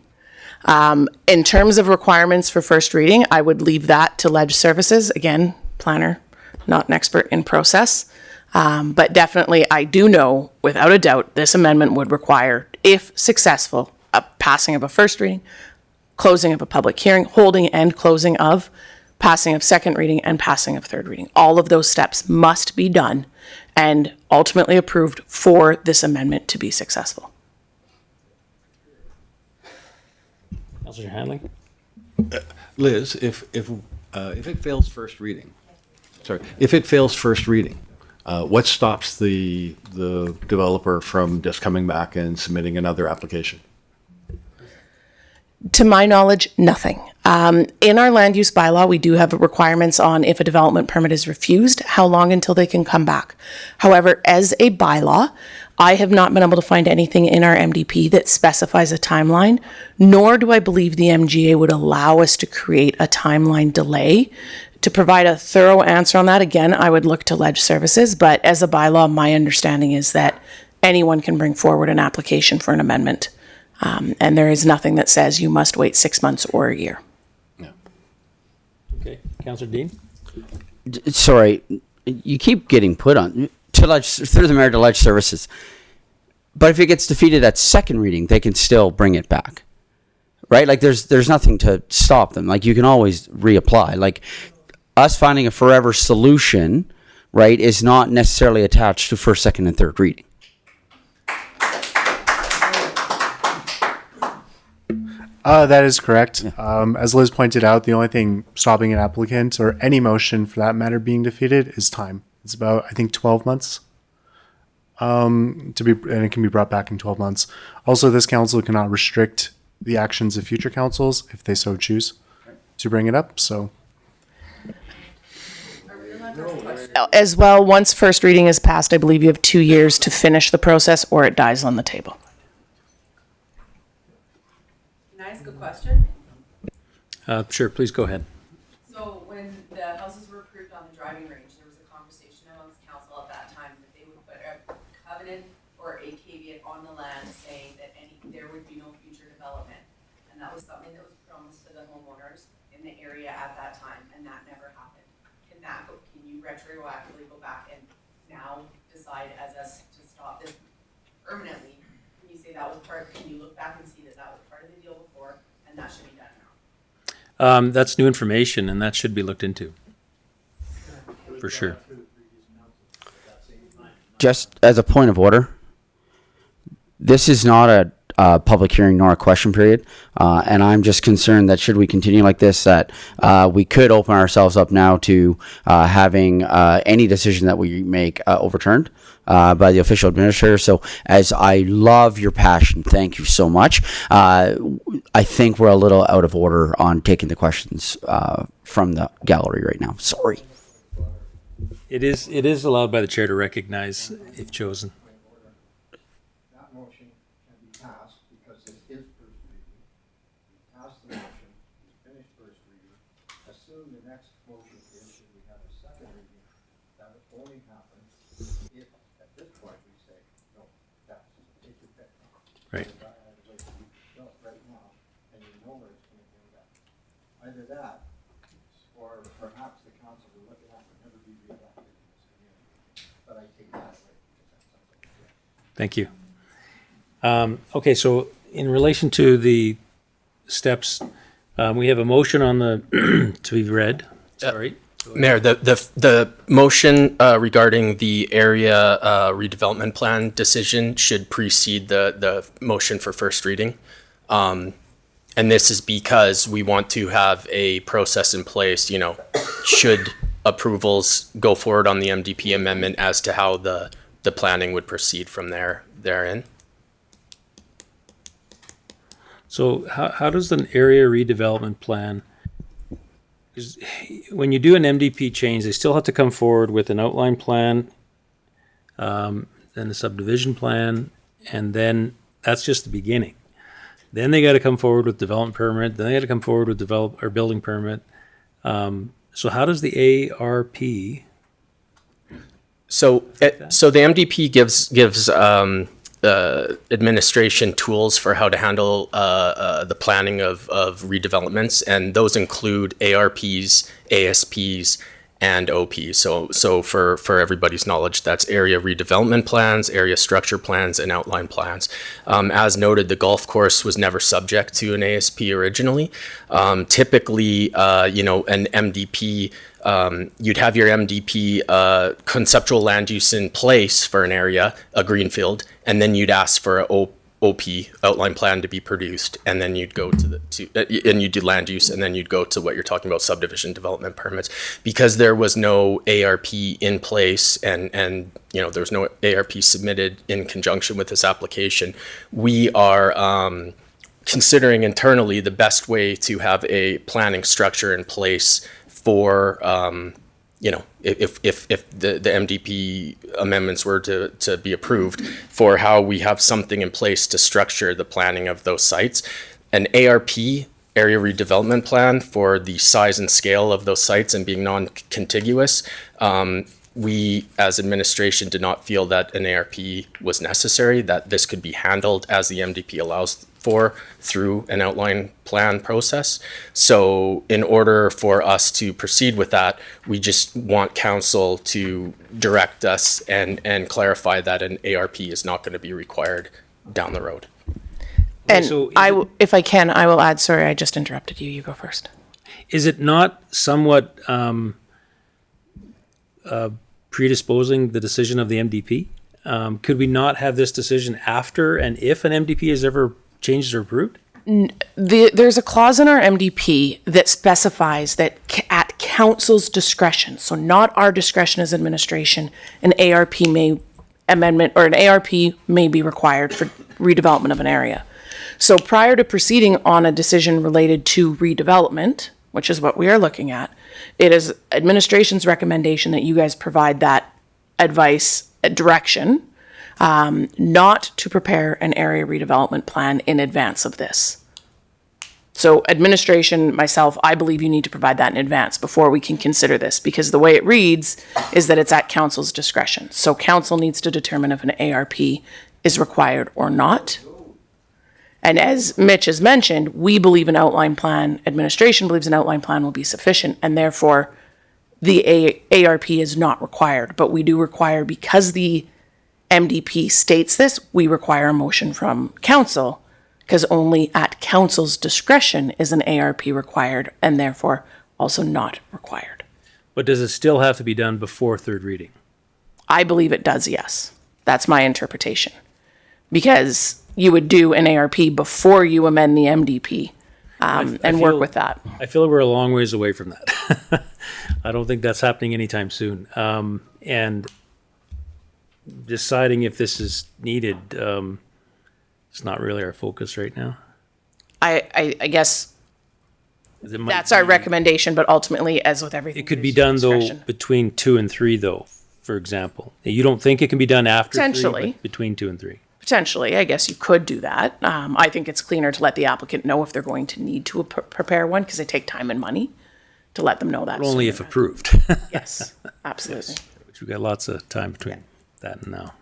In terms of requirements for first reading, I would leave that to Ledge Services. Again, planner, not an expert in process. But definitely, I do know, without a doubt, this amendment would require, if successful, a passing of a first reading, closing of a public hearing, holding and closing of, passing of second reading, and passing of third reading. All of those steps must be done and ultimately approved for this amendment to be successful. Councillor Hanley? Liz, if it fails first reading, if it fails first reading, what stops the developer from just coming back and submitting another application? To my knowledge, nothing. In our land use bylaw, we do have requirements on if a development permit is refused, how long until they can come back. However, as a bylaw, I have not been able to find anything in our MDP that specifies a timeline, nor do I believe the MGA would allow us to create a timeline delay. To provide a thorough answer on that, again, I would look to Ledge Services, but as a bylaw, my understanding is that anyone can bring forward an application for an amendment. And there is nothing that says you must wait 6 months or a year. Okay, Councillor Dean? Sorry, you keep getting put on to Ledge, through the mayor to Ledge Services. But if it gets defeated at second reading, they can still bring it back, right? Like there's nothing to stop them. Like you can always reapply. Like us finding a forever solution, right, is not necessarily attached to first, second, and third reading. That is correct. As Liz pointed out, the only thing stopping an applicant or any motion for that matter being defeated is time. It's about, I think, 12 months. And it can be brought back in 12 months. Also, this council cannot restrict the actions of future councils if they so choose to bring it up. So, As well, once first reading is passed, I believe you have 2 years to finish the process or it dies on the table. Can I ask a question? Sure, please go ahead. So when the houses were approved on the driving range, there was a conversation amongst council at that time that they would put a covenant or a caveat on the land saying that there would be no future development. And that was something that was promised to the homeowners in the area at that time, and that never happened. Can you retroactively go back and now decide as us to stop this permanently? Can you say that was can you look back and see that that was part of the deal before and that should be done now? That's new information, and that should be looked into. For sure. Just as a point of order, this is not a public hearing nor a question period, and I'm just concerned that should we continue like this, that we could open ourselves up now to having any decision that we make overturned by the official administrator. So as I love your passion, thank you so much. I think we're a little out of order on taking the questions from the gallery right now. Sorry. It is allowed by the chair to recognize if chosen. That motion can be passed because it is first reading. We pass the motion, we finish first reading. Assume the next motion is, should we have a second reading, that would only happen if, at this point, we say, no, that's, take your pick. Right. No, right now, and you know where it's gonna end up. Either that, or perhaps the council we're looking at would never be reelected in this community. But I take that away because that's something. Thank you. Okay, so in relation to the steps, we have a motion on the to be read. Sorry. Mayor, the motion regarding the area redevelopment plan decision should precede the motion for first reading. And this is because we want to have a process in place, should approvals go forward on the MDP amendment as to how the planning would proceed from therein. So how does an area redevelopment plan, when you do an MDP change, they still have to come forward with an outline plan, then a subdivision plan, and then that's just the beginning. Then they got to come forward with development permit. Then they got to come forward with building permit. So how does the ARP? So the MDP gives administration tools for how to handle the planning of redevelopments, and those include ARPs, ASPs, and OPs. So for everybody's knowledge, that's area redevelopment plans, area structure plans, and outline plans. As noted, the golf course was never subject to an ASP originally. Typically, an MDP, you'd have your MDP conceptual land use in place for an area, a greenfield, and then you'd ask for an OP, outline plan, to be produced, and then you'd go and you'd do land use, and then you'd go to what you're talking about, subdivision development permits. Because there was no ARP in place and there's no ARP submitted in conjunction with this application, we are considering internally the best way to have a planning structure in place for if the MDP amendments were to be approved, for how we have something in place to structure the planning of those sites. An ARP, area redevelopment plan, for the size and scale of those sites and being non-contiguous, we as administration did not feel that an ARP was necessary, that this could be handled as the MDP allows for through an outline plan process. So in order for us to proceed with that, we just want council to direct us and clarify that an ARP is not going to be required down the road. And if I can, I will add, sorry, I just interrupted you. You go first. Is it not somewhat predisposing the decision of the MDP? Could we not have this decision after and if an MDP is ever changed or approved? There's a clause in our MDP that specifies that at council's discretion, so not our discretion as administration, an ARP may be required for redevelopment of an area. So prior to proceeding on a decision related to redevelopment, which is what we are looking at, it is administration's recommendation that you guys provide that advice, direction, not to prepare an area redevelopment plan in advance of this. So administration, myself, I believe you need to provide that in advance before we can consider this, because the way it reads is that it's at council's discretion. So council needs to determine if an ARP is required or not. And as Mitch has mentioned, we believe an outline plan, administration believes an outline plan will be sufficient, and therefore the ARP is not required. But we do require, because the MDP states this, we require a motion from council, because only at council's discretion is an ARP required, and therefore also not required. But does it still have to be done before third reading? I believe it does, yes. That's my interpretation. Because you would do an ARP before you amend the MDP and work with that. I feel like we're a long ways away from that. I don't think that's happening anytime soon. And deciding if this is needed, it's not really our focus right now. I guess that's our recommendation, but ultimately, as with everything, It could be done though between 2 and 3 though, for example. You don't think it can be done after 3, Potentially. but between 2 and 3? Potentially, I guess you could do that. I think it's cleaner to let the applicant know if they're going to need to prepare one, because they take time and money to let them know that. But only if approved. Yes, absolutely. Which we've got lots of time between that and now.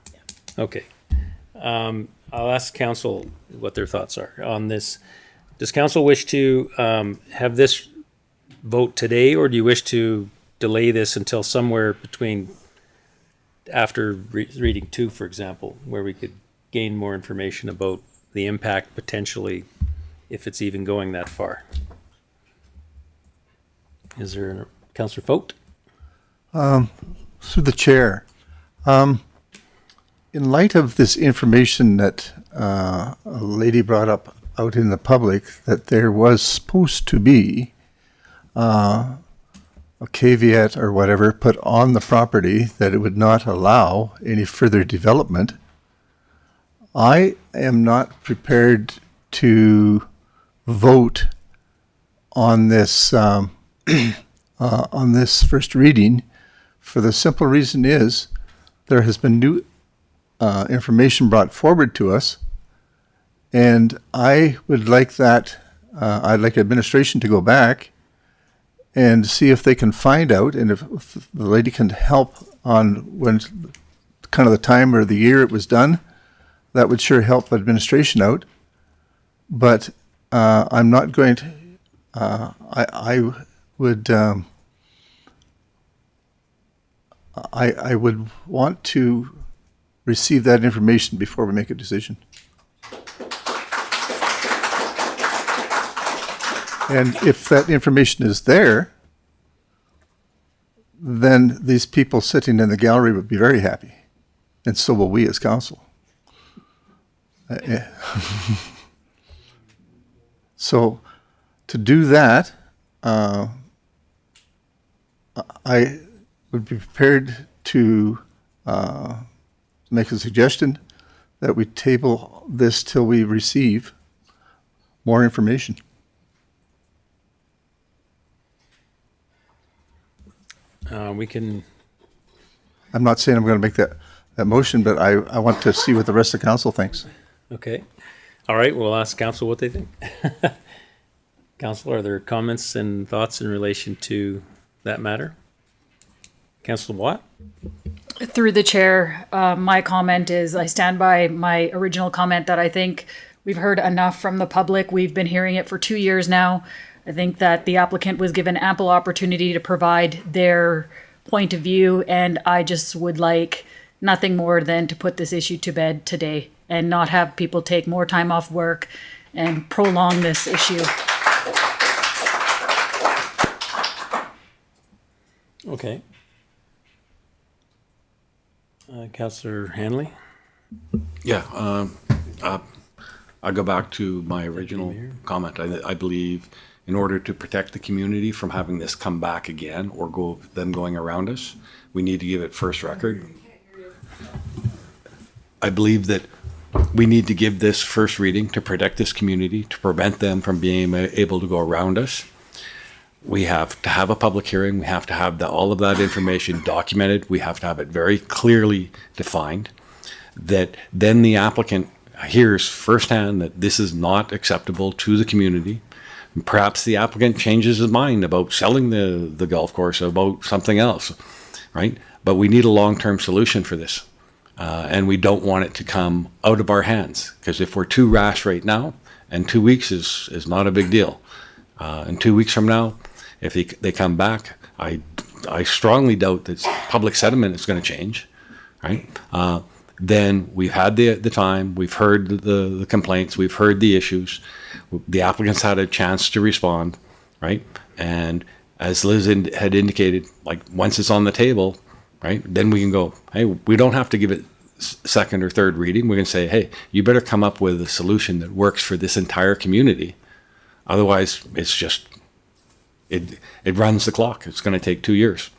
Okay. I'll ask council what their thoughts are on this. Does council wish to have this vote today, or do you wish to delay this until somewhere between after reading 2, for example, where we could gain more information about the impact potentially, if it's even going that far? Is there a Councillor Foat? Through the chair, in light of this information that a lady brought up out in the public, that there was supposed to be a caveat or whatever put on the property that it would not allow any further development, I am not prepared to vote on this on this first reading, for the simple reason is there has been new information brought forward to us, and I would like that. I'd like administration to go back and see if they can find out, and if the lady can help on when kind of the time or the year it was done. That would sure help administration out, but I'm not going to. I would. I would want to receive that information before we make a decision. And if that information is there, then these people sitting in the gallery would be very happy, and so will we as council. So to do that, I would be prepared to make a suggestion that we table this till we receive more information. We can. I'm not saying I'm going to make that motion, but I want to see what the rest of the council thinks. Okay. All right, we'll ask council what they think. Council, are there comments and thoughts in relation to that matter? Councillor Watt? Through the chair, my comment is I stand by my original comment that I think we've heard enough from the public. We've been hearing it for 2 years now. I think that the applicant was given ample opportunity to provide their point of view, and I just would like nothing more than to put this issue to bed today and not have people take more time off work and prolong this issue. Okay. Councillor Hanley? Yeah, I go back to my original comment. I believe in order to protect the community from having this come back again or them going around us, we need to give it first record. I believe that we need to give this first reading to protect this community, to prevent them from being able to go around us. We have to have a public hearing. We have to have all of that information documented. We have to have it very clearly defined, that then the applicant hears firsthand that this is not acceptable to the community. Perhaps the applicant changes his mind about selling the golf course, about something else, right? But we need a long-term solution for this. And we don't want it to come out of our hands, because if we're too rash right now, and 2 weeks is not a big deal. And 2 weeks from now, if they come back, I strongly doubt that public sentiment is going to change, right? Then we've had the time, we've heard the complaints, we've heard the issues, the applicants had a chance to respond, right? And as Liz had indicated, like once it's on the table, right, then we can go, hey, we don't have to give it second or third reading. We can say, hey, you better come up with a solution that works for this entire community. Otherwise, it's just, it runs the clock. It's going to take 2 years.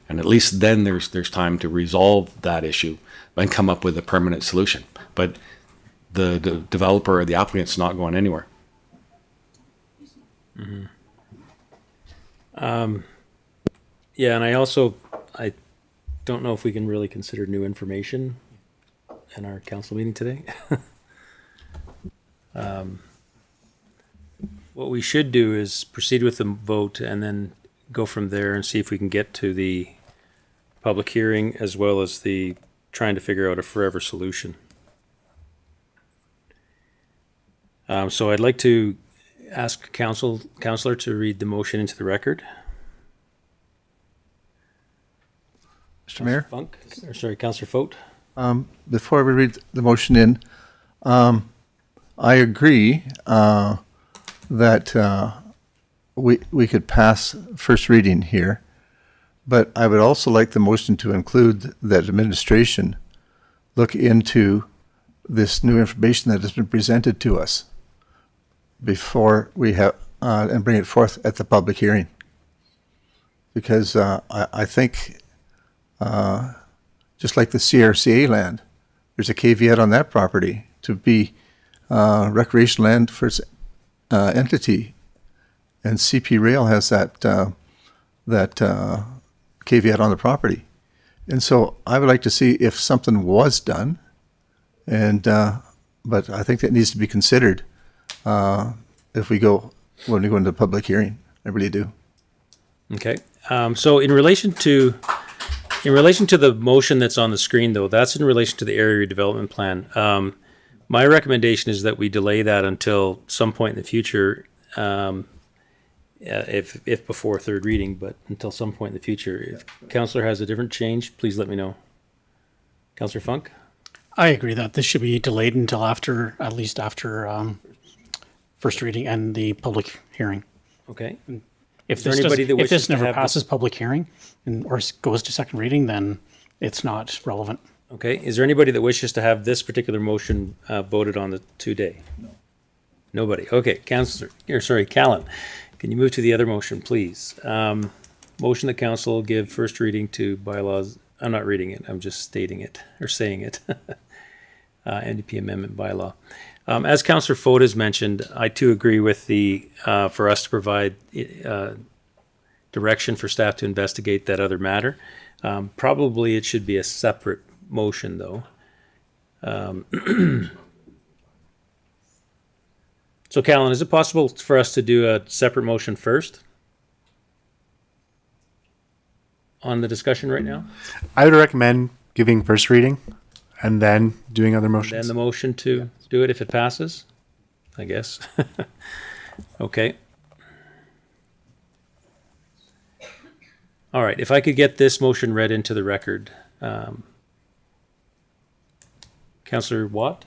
And at least then there's time to resolve that issue and come up with a permanent solution. But the developer or the applicant's not going anywhere. Mm-hmm. Yeah, and I don't know if we can really consider new information in our council meeting today. What we should do is proceed with the vote and then go from there and see if we can get to the public hearing as well as the trying to figure out a forever solution. So I'd like to ask Councillor to read the motion into the record. Mr. Mayor? Councillor Fote. Before we read the motion in, I agree that we could pass first reading here, but I would also like the motion to include that administration look into this new information that has been presented to us before we have and bring it forth at the public hearing, because I think just like the CRCA land, there's a caveat on that property to be recreation land for its entity, and CP Rail has that caveat on the property, and so I would like to see if something was done, and but I think that needs to be considered when we go into the public hearing. I really do. Okay. So in relation to the motion that's on the screen, though, that's in relation to the area redevelopment plan. My recommendation is that we delay that until some point in the future, if before third reading, but until some point in the future. If Councillor has a different change, please let me know. Councillor Funk? I agree that this should be delayed until at least after first reading and the public hearing. Okay. If this never passes public hearing or goes to second reading, then it's not relevant. Okay. Is there anybody that wishes to have this particular motion voted on today? No. Nobody. Okay. Callan, can you move to the other motion, please? Motion the council give first reading to bylaws. I'm not reading it. I'm just stating it or saying it. NDP amendment bylaw. As Councillor Fote has mentioned, I too agree with for us to provide direction for staff to investigate that other matter. Probably it should be a separate motion, though. So, Callan, is it possible for us to do a separate motion first on the discussion right now? I would recommend giving first reading and then doing other motions. And then the motion to do it if it passes, I guess. Okay. All right. If I could get this motion read into the record. Councillor Watt?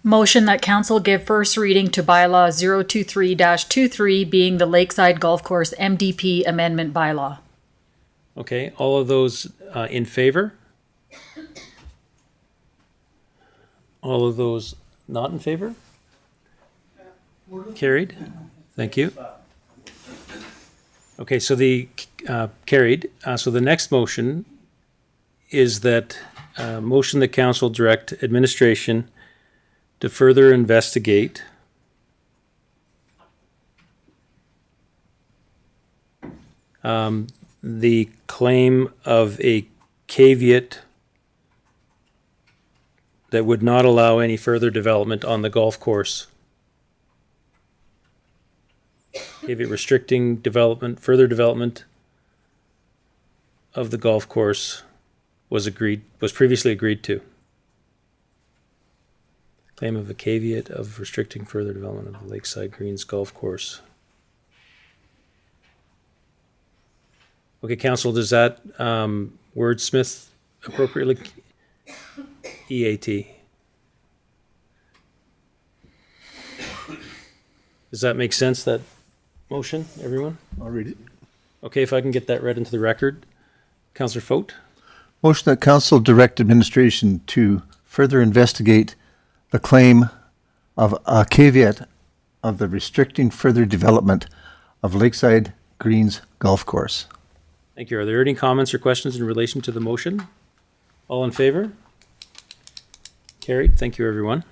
Motion that council give first reading to bylaw 023-23 being the Lakeside Golf Course MDP amendment bylaw. Okay. All of those in favor? All of those not in favor? Carried. Thank you. Okay, so the carried. So the next motion is that motion the council direct administration to further investigate the claim of a caveat that would not allow any further development on the golf course. Caveat restricting development, further development of the golf course was previously agreed to. Claim of a caveat of restricting further development of the Lakeside Greens golf course. Okay, council, does that wordsmith appropriately? EAT. Does that make sense, that motion, everyone? I'll read it. Okay, if I can get that read into the record. Councillor Fote? Motion that council direct administration to further investigate the claim of a caveat of the restricting further development of Lakeside Greens golf course. Thank you. Are there any comments or questions in relation to the motion? All in favor? Carried. Thank you, everyone.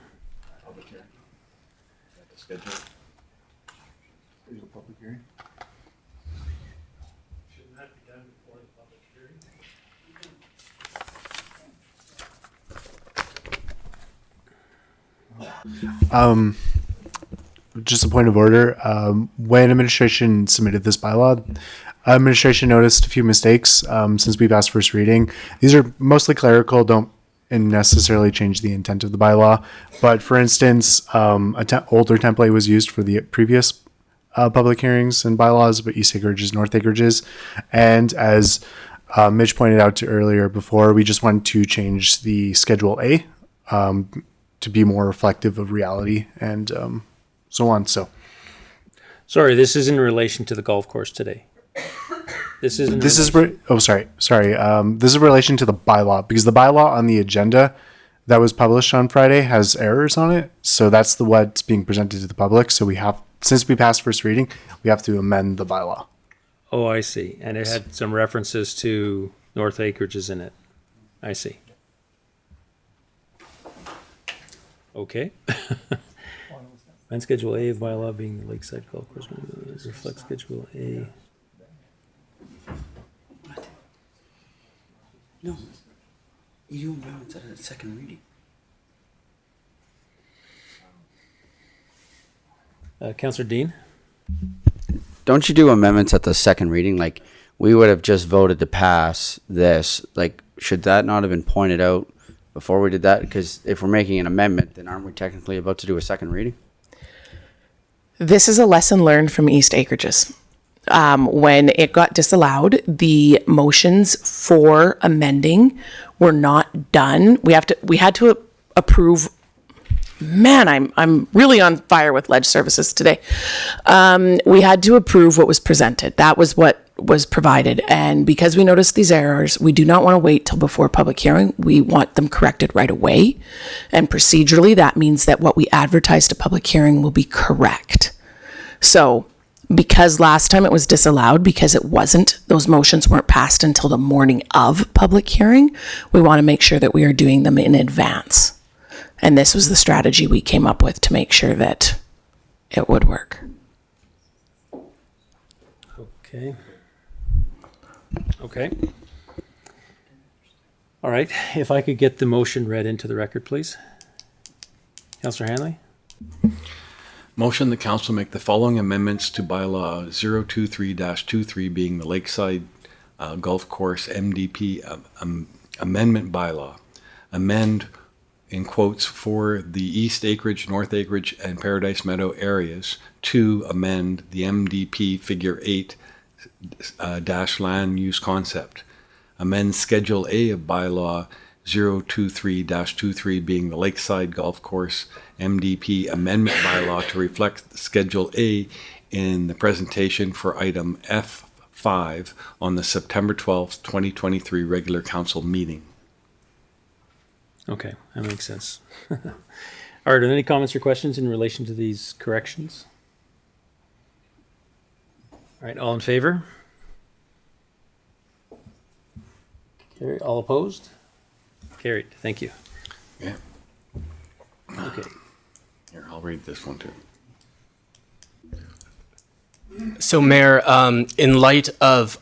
Just a point of order. When administration submitted this bylaw, administration noticed a few mistakes since we passed first reading. These are mostly clerical, don't necessarily change the intent of the bylaw. But for instance, older template was used for the previous public hearings and bylaws about East Acreages, North Acreages. And as Mitch pointed out to earlier before, we just wanted to change the Schedule A to be more reflective of reality and so on. So, sorry, this is in relation to the golf course today. This is in This is in relation to the bylaw, because the bylaw on the agenda that was published on Friday has errors on it. So that's what's being presented to the public. So we have, since we passed first reading, we have to amend the bylaw. Oh, I see. And it had some references to North Acreages in it. I see. Okay. And Schedule A of bylaw being the Lakeside Golf Course reflects Schedule A. No. You amendments at a second reading. Councillor Dean? Don't you do amendments at the second reading? Like, we would have just voted to pass this. Like, should that not have been pointed out before we did that? Because if we're making an amendment, then aren't we technically about to do a second reading? This is a lesson learned from East Acreages. When it got disallowed, the motions for amending were not done. We had to approve. Man, I'm really on fire with ledge services today. We had to approve what was presented. That was what was provided. And because we noticed these errors, we do not want to wait till before public hearing. We want them corrected right away. And procedurally, that means that what we advertise to public hearing will be correct. So because last time it was disallowed because those motions weren't passed until the morning of public hearing, we want to make sure that we are doing them in advance. And this was the strategy we came up with to make sure that it would work. Okay. Okay. All right. If I could get the motion read into the record, please. Councillor Hanley? Motion the council make the following amendments to bylaw 023-23 being the Lakeside Golf Course MDP amendment bylaw. Amend, in quotes, for the East Acreage, North Acreage, and Paradise Meadow areas to amend the MDP Figure 8 dash land use concept. Amend Schedule A of bylaw 023-23 being the Lakeside Golf Course MDP amendment bylaw to reflect Schedule A in the presentation for item F5 on the September 12th, 2023 regular council meeting. Okay, that makes sense. All right, are there any comments or questions in relation to these corrections? All right, all in favor? Carried. All opposed? Carried. Thank you. Yeah. Okay. Here, I'll read this one too. So, Mayor, in light of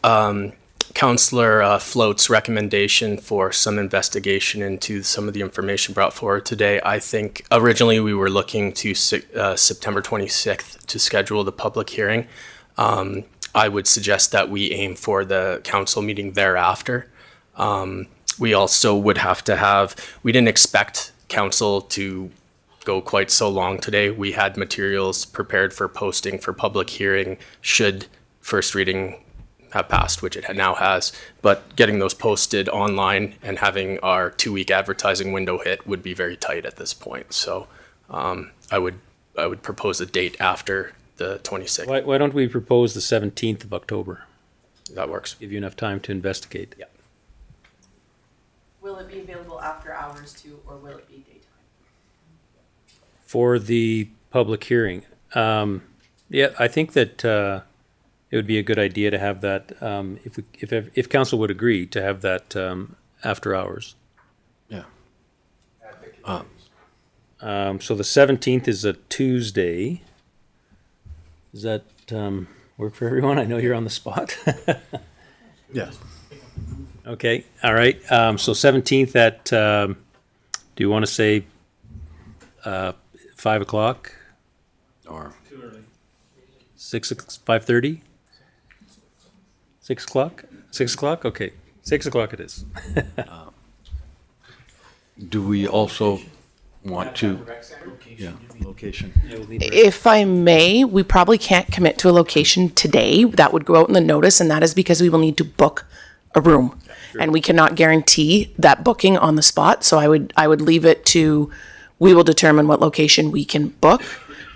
Councillor Float's recommendation for some investigation into some of the information brought forward today, I think originally we were looking to September 26th to schedule the public hearing. I would suggest that we aim for the council meeting thereafter. We also would have to have, we didn't expect council to go quite so long today. We had materials prepared for posting for public hearing should first reading have passed, which it now has. But getting those posted online and having our 2-week advertising window hit would be very tight at this point. So I would propose a date after the 26th. Why don't we propose the 17th of October? That works. Give you enough time to investigate. Yeah. Will it be available after hours too, or will it be daytime? For the public hearing. Yeah, I think that it would be a good idea to have that, if council would agree, to have that after hours. Yeah. So the 17th is a Tuesday. Does that work for everyone? I know you're on the spot. Yes. Okay, all right. So 17th at, do you want to say 5 o'clock? Or 5:30? 6 o'clock? 6 o'clock? Okay, 6 o'clock it is. Do we also want to? Yeah, location. If I may, we probably can't commit to a location today. That would go out in the notice, and that is because we will need to book a room. And we cannot guarantee that booking on the spot. So I would leave it to, we will determine what location we can book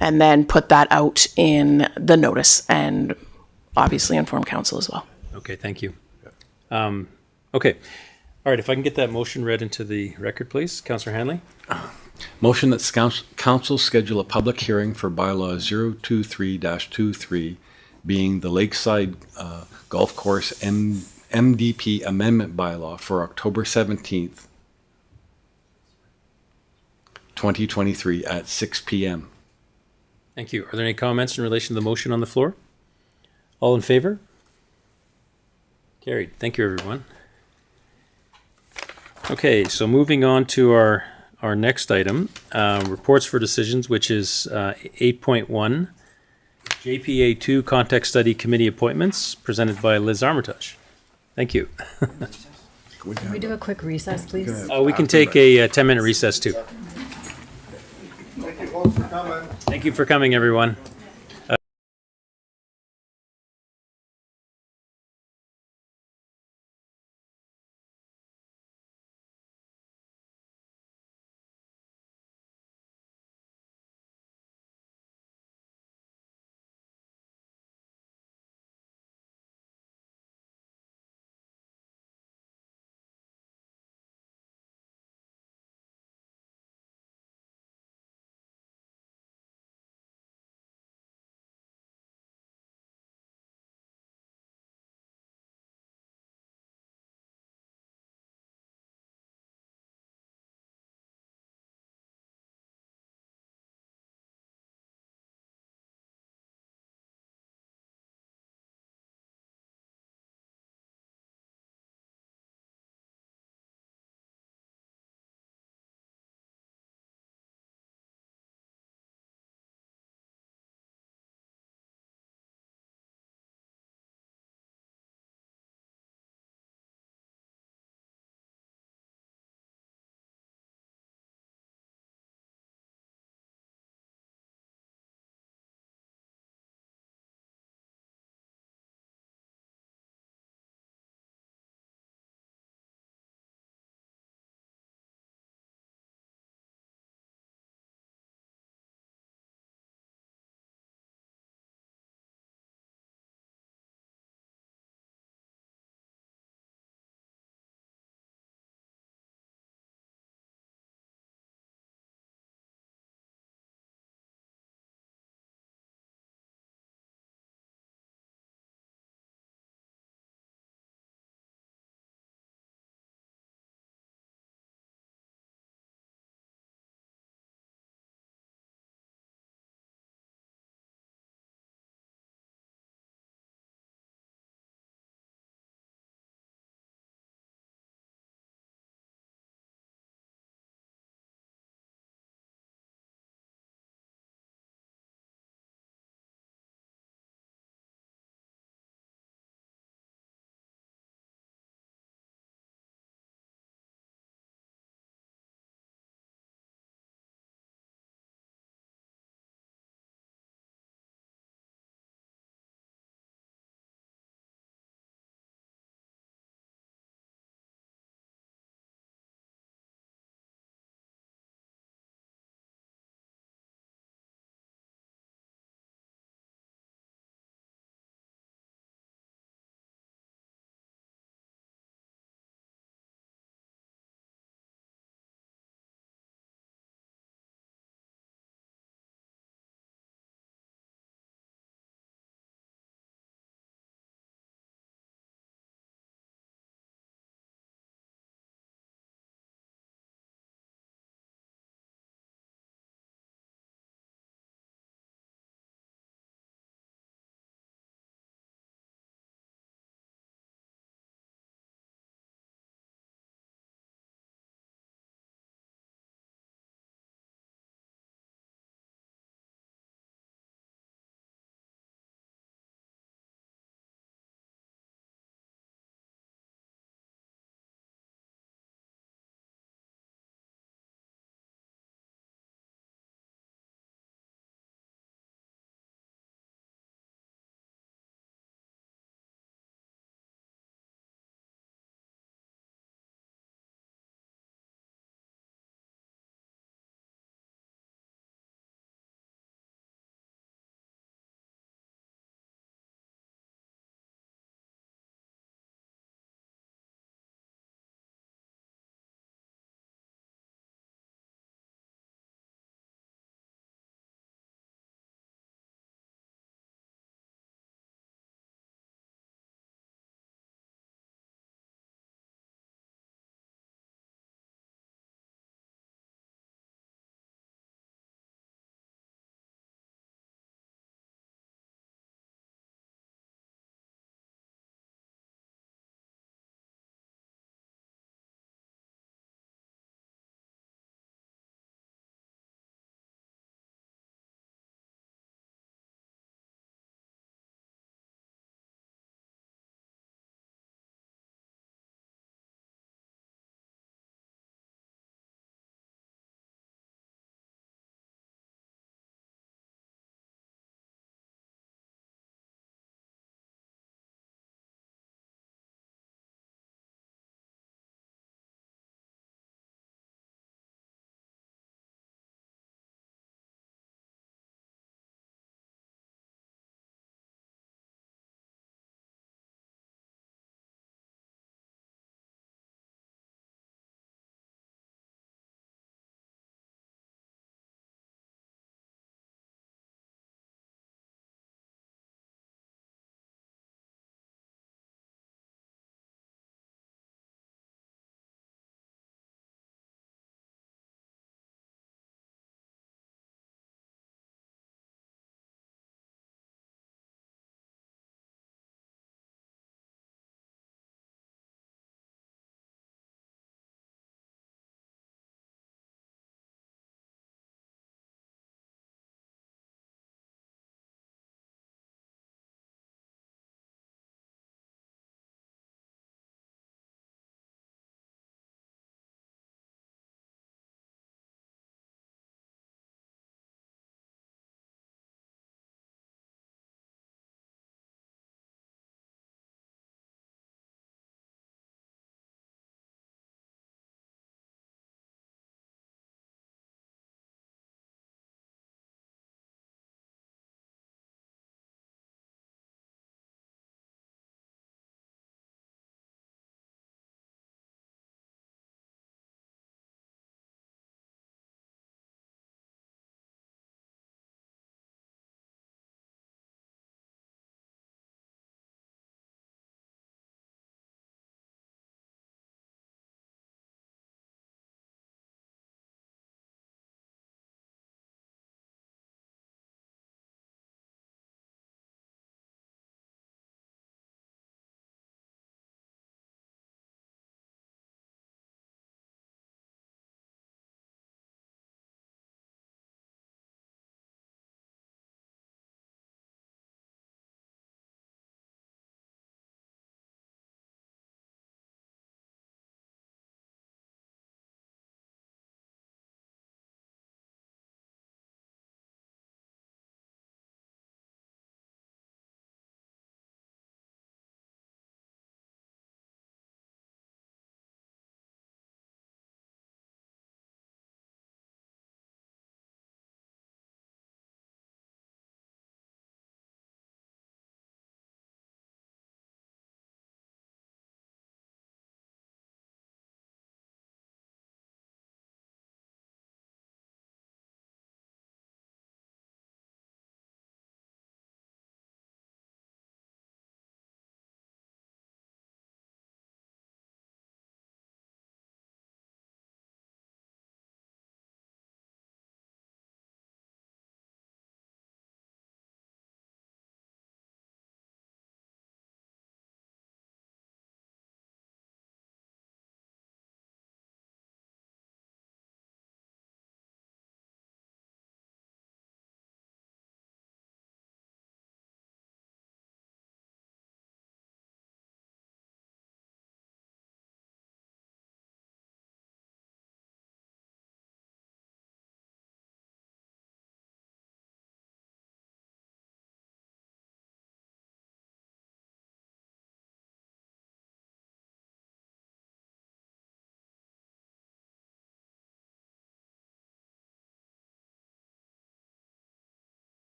and then put that out in the notice and obviously inform council as well. Okay, thank you. Okay, all right, if I can get that motion read into the record, please. Councillor Hanley? Motion that council schedule a public hearing for bylaw 023-23, being the Lakeside Golf Course MDP amendment bylaw for October 17th, 2023 at 6 p.m. Thank you. Are there any comments in relation to the motion on the floor? All in favor? Carried. Thank you, everyone. Okay, so moving on to our next item, reports for decisions, which is 8.1, JPA 2 Context Study Committee appointments, presented by Liz Armitage. Thank you. Can we do a quick recess, please? We can take a 10-minute recess, too. Thank you folks for coming. Thank you for coming, everyone.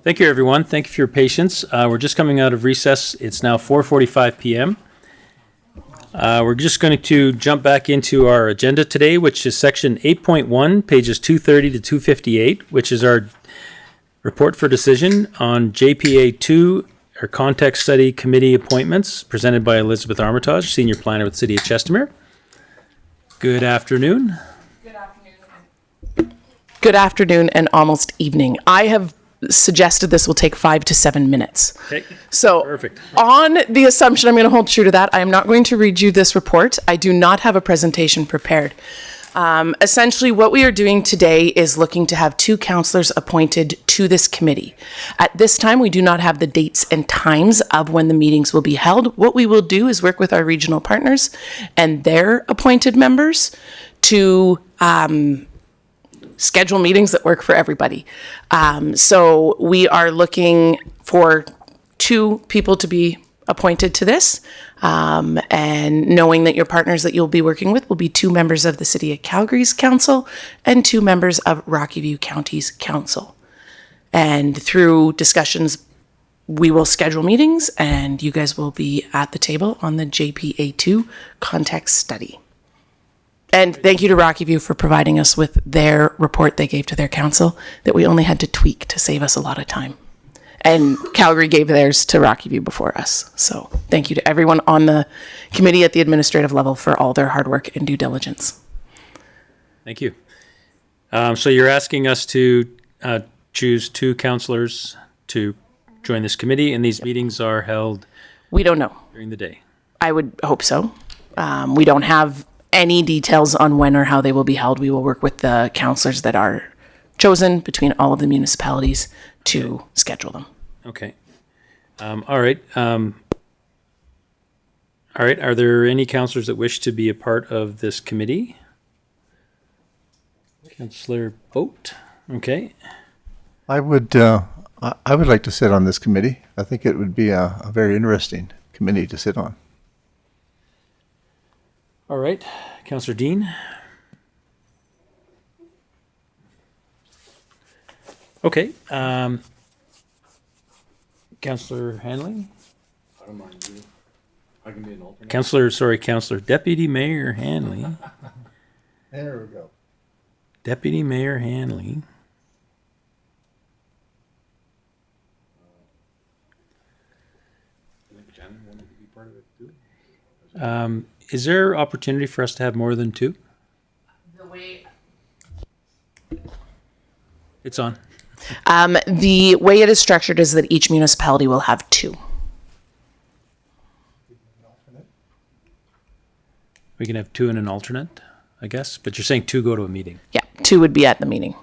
Thank you, everyone. Thank you for your patience. We're just coming out of recess. It's now 4:45 p.m. We're just going to jump back into our agenda today, which is section 8.1, pages 230 to 258, which is our report for decision on JPA 2, or Context Study Committee appointments, presented by Elizabeth Armitage, Senior Planner with City of Chestermere. Good afternoon. Good afternoon and almost evening. I have suggested this will take 5 to 7 minutes. Okay. So, Perfect. on the assumption I'm going to hold true to that, I am not going to read you this report. I do not have a presentation prepared. Essentially, what we are doing today is looking to have 2 councillors appointed to this committee. At this time, we do not have the dates and times of when the meetings will be held. What we will do is work with our regional partners and their appointed members to schedule meetings that work for everybody. So we are looking for 2 people to be appointed to this, and knowing that your partners that you'll be working with will be 2 members of the City of Calgary's council and 2 members of Rocky View County's council. And through discussions, we will schedule meetings and you guys will be at the table on the JPA2 context study. And thank you to Rocky View for providing us with their report they gave to their council that we only had to tweak to save us a lot of time. And Calgary gave theirs to Rocky View before us. So thank you to everyone on the committee at the administrative level for all their hard work and due diligence. Thank you. So you're asking us to choose 2 councillors to join this committee, and these meetings are held We don't know. during the day. I would hope so. We don't have any details on when or how they will be held. We will work with the councillors that are chosen between all of the municipalities to schedule them. Okay. All right. All right. Are there any councillors that wish to be a part of this committee? Councillor Boat. Okay. I would like to sit on this committee. I think it would be a very interesting committee to sit on. All right. Councillor Dean. Okay. Councillor Hanley. I don't mind you. I can be an alternate. Councillor Deputy Mayor Hanley. There we go. Deputy Mayor Hanley. Shannon wanted to be part of it too. Is there opportunity for us to have more than 2? It's on. The way it is structured is that each municipality will have 2. We can have 2 and an alternate, I guess, but you're saying 2 go to a meeting. Yeah, 2 would be at the meeting.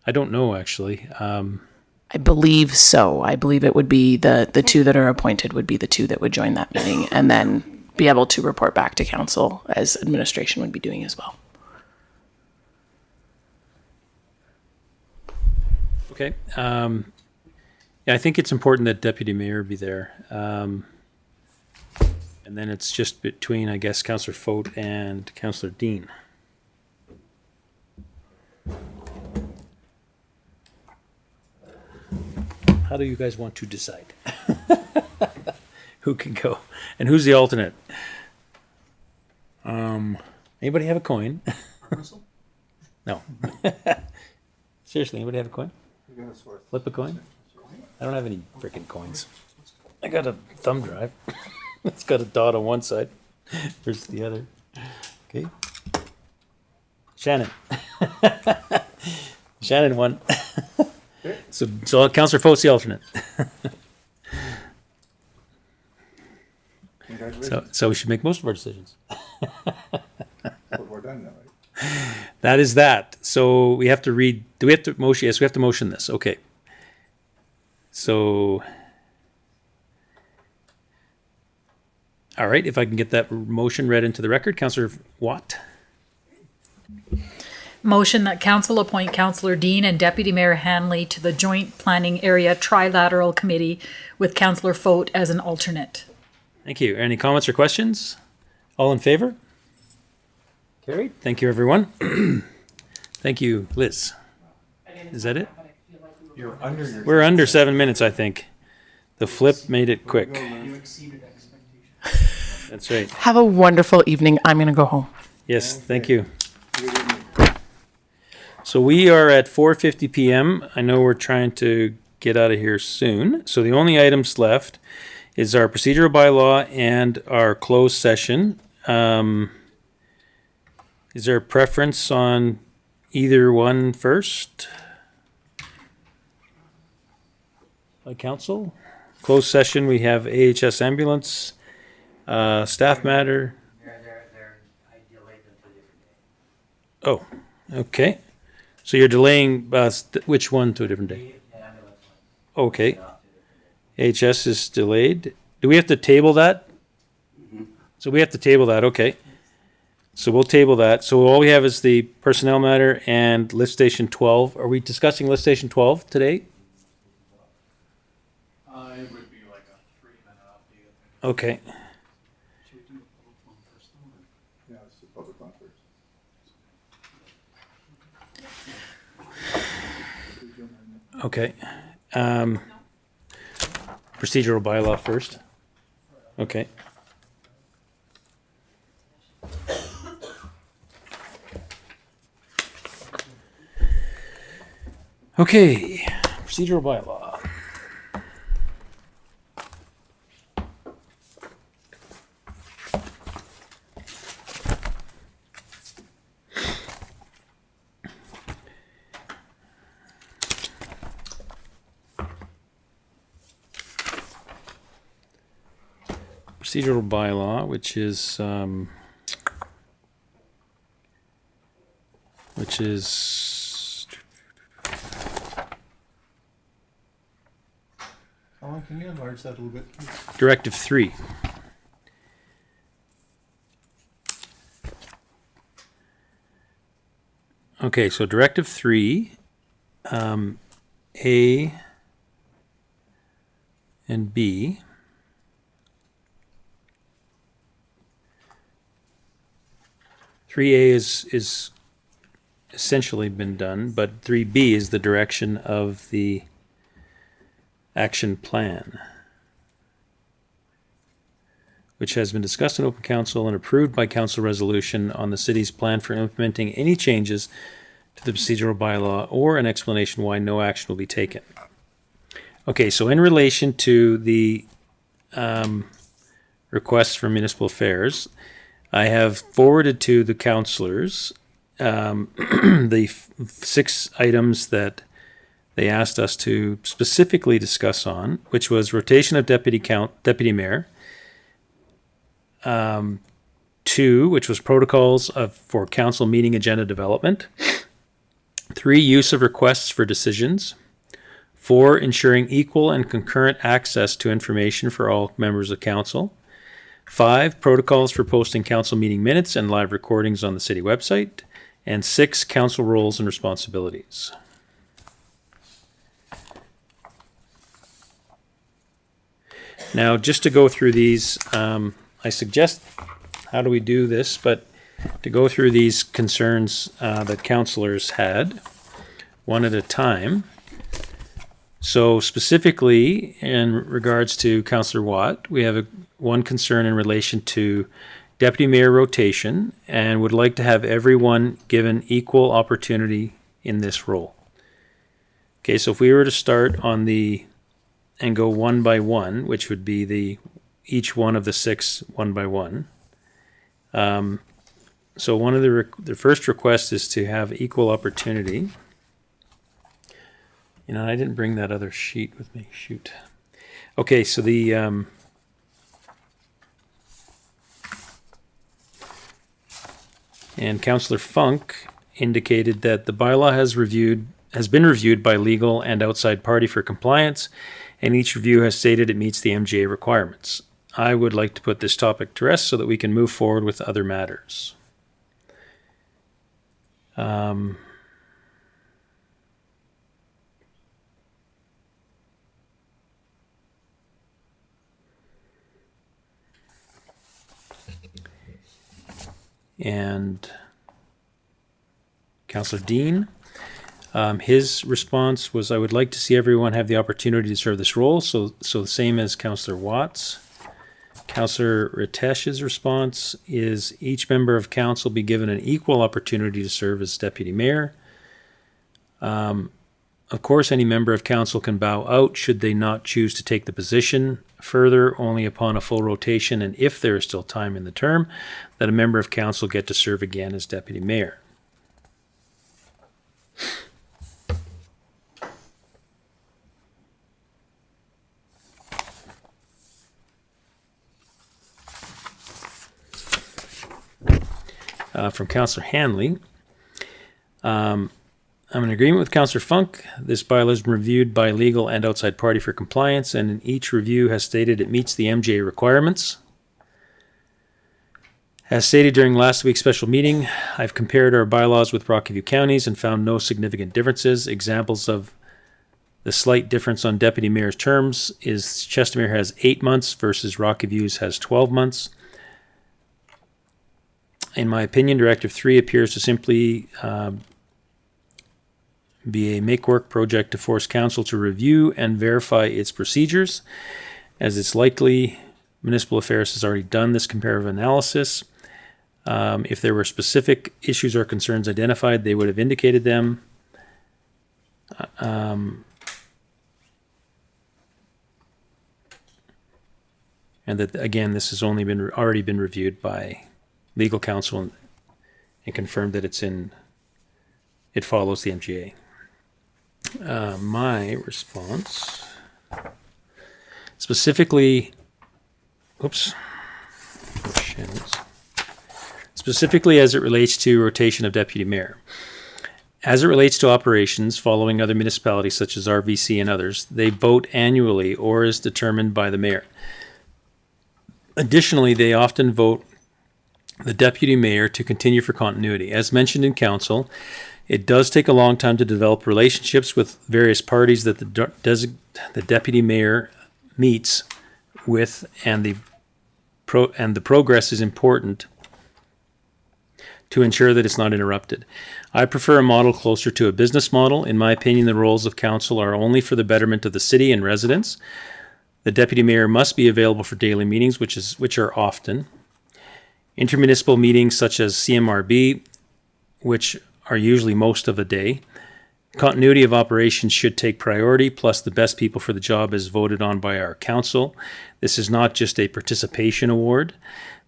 I don't know, actually. I believe so. I believe it would be the 2 that are appointed would be the 2 that would join that meeting and then be able to report back to council as administration would be doing as well. Okay. Yeah, I think it's important that Deputy Mayor be there. And then it's just between, I guess, Councillor Fote and Councillor Dean. How do you guys want to decide? Who can go? And who's the alternate? Anybody have a coin? No. Seriously, anybody have a coin? Flip a coin? I don't have any freaking coins. I got a thumb drive. It's got a dot on one side. Here's the other. Okay. Shannon. Shannon won. So Councillor Fote's the alternate. So we should make most of our decisions. We're done now, right? That is that. So we have to read. Do we have to motion? Yes, we have to motion this. Okay. So, all right. If I can get that motion read into the record, Councillor Watt. Motion that council appoint Councillor Dean and Deputy Mayor Hanley to the Joint Planning Area Trilateral Committee with Councillor Fote as an alternate. Thank you. Any comments or questions? All in favor? Carried. Thank you, everyone. Thank you, Liz. Is that it? You're under your. We're under 7 minutes, I think. The flip made it quick. That's right. Have a wonderful evening. I'm going to go home. Yes, thank you. So we are at 4:50 p.m. I know we're trying to get out of here soon. So the only items left is our procedural bylaw and our closed session. Is there a preference on either one first? By council? Closed session, we have AHS ambulance, staff matter. Oh, okay. So you're delaying which one to a different day? Okay. HS is delayed. Do we have to table that? So we have to table that, okay. So we'll table that. So all we have is the personnel matter and lift station 12. Are we discussing lift station 12 today? It would be like a 3-minute update. Okay. Yeah, it's the public one first. Okay. Procedural bylaw first. Okay. Okay, procedural bylaw. Procedural bylaw, which is Alan, can you enlarge that a little bit, please? Directive 3. Okay, so Directive 3, A and B. Three A is essentially been done, but 3B is the direction of the action plan, which has been discussed in open council and approved by council resolution on the city's plan for implementing any changes to the procedural bylaw or an explanation why no action will be taken. Okay, so in relation to the requests for municipal affairs, I have forwarded to the councillors the 6 items that they asked us to specifically discuss on, which was rotation of deputy mayor. 2, which was protocols for council meeting agenda development. 3, use of requests for decisions. 4, ensuring equal and concurrent access to information for all members of council. 5, protocols for posting council meeting minutes and live recordings on the city website. And 6, council roles and responsibilities. Now, just to go through these, I suggest, how do we do this? But to go through these concerns that councillors had, one at a time. So specifically, in regards to Councillor Watt, we have one concern in relation to deputy mayor rotation and would like to have everyone given equal opportunity in this role. Okay, so if we were to start on and go one by one, which would be each one of the 6 one by one. So one of the first request is to have equal opportunity. You know, I didn't bring that other sheet with me. Shoot. Okay, so and Councillor Funk indicated that the bylaw has been reviewed by legal and outside party for compliance, and each review has stated it meets the MGA requirements. I would like to put this topic to rest so that we can move forward with other matters. And Councillor Dean. His response was, I would like to see everyone have the opportunity to serve this role. So the same as Councillor Watts. Councillor Ritesh's response is each member of council be given an equal opportunity to serve as deputy mayor. Of course, any member of council can bow out should they not choose to take the position. Further, only upon a full rotation and if there is still time in the term, that a member of council get to serve again as deputy mayor. From Councillor Hanley. I'm in agreement with Councillor Funk. This bylaw has been reviewed by legal and outside party for compliance, and in each review has stated it meets the MJA requirements. As stated during last week's special meeting, I've compared our bylaws with Rocky-View counties and found no significant differences. Examples of the slight difference on deputy mayor's terms is Chestermere has 8 months versus Rocky-View's has 12 months. In my opinion, Directive 3 appears to simply be a make-work project to force council to review and verify its procedures, as it's likely Municipal Affairs has already done this comparative analysis. If there were specific issues or concerns identified, they would have indicated them. And that, again, this has only been already been reviewed by legal counsel and confirmed that it follows the MGA. My response, specifically as it relates to rotation of deputy mayor. As it relates to operations following other municipalities such as RVC and others, they vote annually or is determined by the mayor. Additionally, they often vote the deputy mayor to continue for continuity. As mentioned in council, it does take a long time to develop relationships with various parties that the deputy mayor meets with, and the progress is important to ensure that it's not interrupted. I prefer a model closer to a business model. In my opinion, the roles of council are only for the betterment of the city and residents. The deputy mayor must be available for daily meetings, which are often. Intermunicipal meetings such as CMRB, which are usually most of a day. Continuity of operations should take priority, plus the best people for the job is voted on by our council. This is not just a participation award.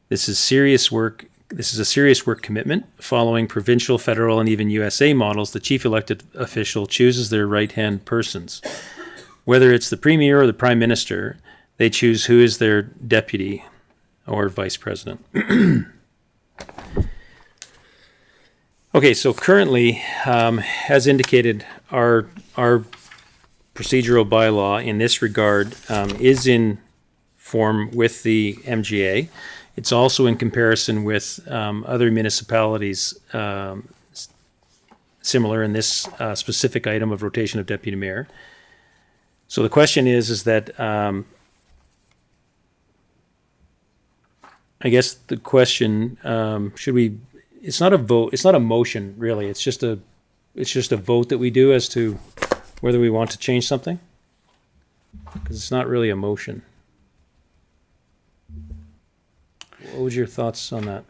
This is serious work. This is a serious work commitment. Following provincial, federal, and even USA models, the chief elected official chooses their right-hand persons. Whether it's the premier or the prime minister, they choose who is their deputy or vice president. Okay, so currently, as indicated, our procedural bylaw in this regard is in form with the MGA. It's also in comparison with other municipalities similar in this specific item of rotation of deputy mayor. So the question is that I guess the question, should we, it's not a vote, it's not a motion really, it's just a vote that we do as to whether we want to change something? Because it's not really a motion. What was your thoughts on that?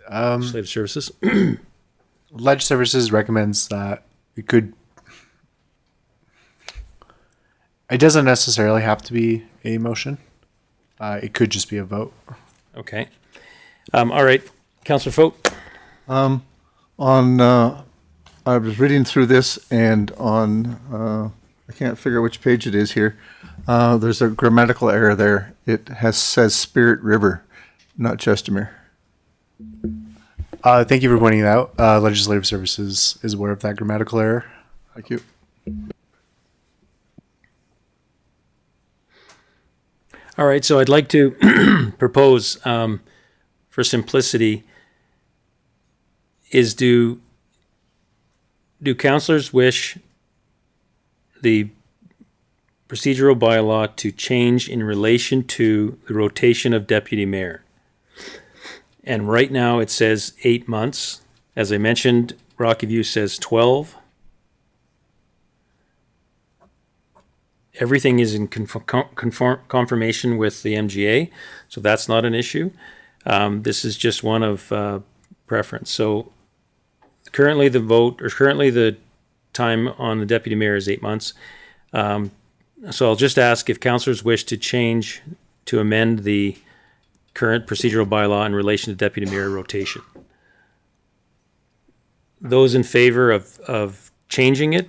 Legislative Services? Ledge Services recommends that it doesn't necessarily have to be a motion. It could just be a vote. Okay. All right. Councillor Foat. I was reading through this, and on I can't figure out which page it is here. There's a grammatical error there. It says Spirit River, not Chestermere. Thank you for pointing it out. Legislative Services is aware of that grammatical error. Thank you. All right, so I'd like to propose, for simplicity, is do councillors wish the procedural bylaw to change in relation to the rotation of deputy mayor? And right now it says 8 months. As I mentioned, Rocky View says 12. Everything is in confirmation with the MGA, so that's not an issue. This is just one of preference. So currently the time on the deputy mayor is 8 months. So I'll just ask if councillors wish to amend the current procedural bylaw in relation to deputy mayor rotation. Those in favor of changing it?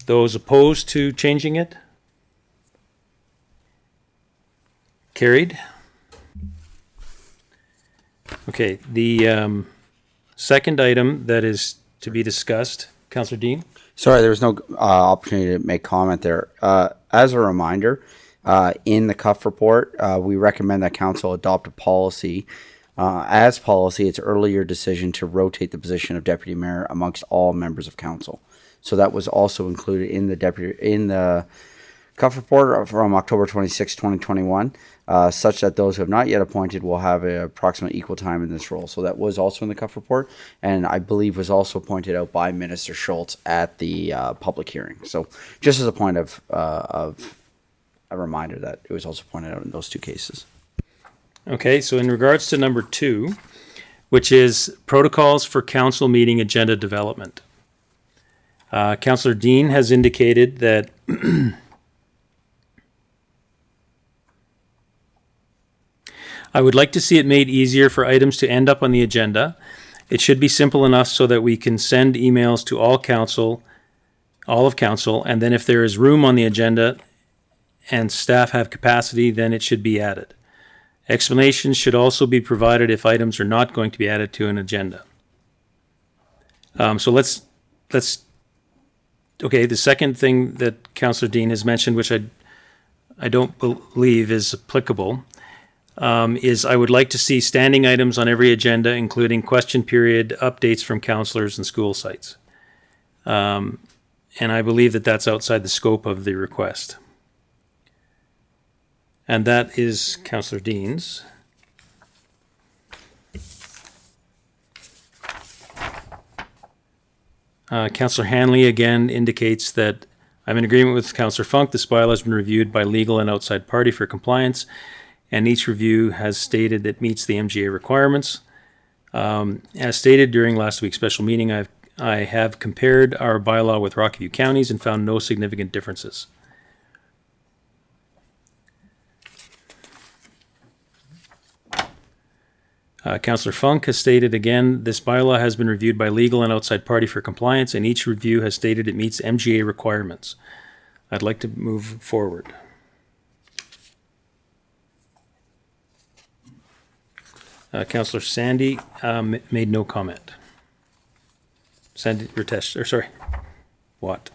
Those opposed to changing it? Carried. Okay, the second item that is to be discussed, Councillor Dean? Sorry, there was no opportunity to make comment there. As a reminder, in the CUF report, we recommend that council adopt a policy. As policy, it's earlier decision to rotate the position of deputy mayor amongst all members of council. So that was also included in the CUF report from October 26, 2021, such that those who have not yet appointed will have an approximate equal time in this role. So that was also in the CUF report, and I believe was also pointed out by Minister Schultz at the public hearing. So just as a point of a reminder that it was also pointed out in those two cases. Okay, so in regards to number 2, which is protocols for council meeting agenda development. Councillor Dean has indicated that I would like to see it made easier for items to end up on the agenda. It should be simple enough so that we can send emails to all of council, and then if there is room on the agenda and staff have capacity, then it should be added. Explanations should also be provided if items are not going to be added to an agenda. So let's okay, the second thing that Councillor Dean has mentioned, which I don't believe is applicable, is I would like to see standing items on every agenda, including question period, updates from councillors and school sites. And I believe that that's outside the scope of the request. And that is Councillor Dean's. Councillor Hanley again indicates that I'm in agreement with Councillor Funk. This bylaw has been reviewed by legal and outside party for compliance, and each review has stated it meets the MGA requirements. As stated during last week's special meeting, I have compared our bylaw with Rocky View counties and found no significant differences. Councillor Funk has stated again, this bylaw has been reviewed by legal and outside party for compliance, and each review has stated it meets MGA requirements. I'd like to move forward. Councillor Sandy made no comment. Sandy Ritesh, or sorry, Watt.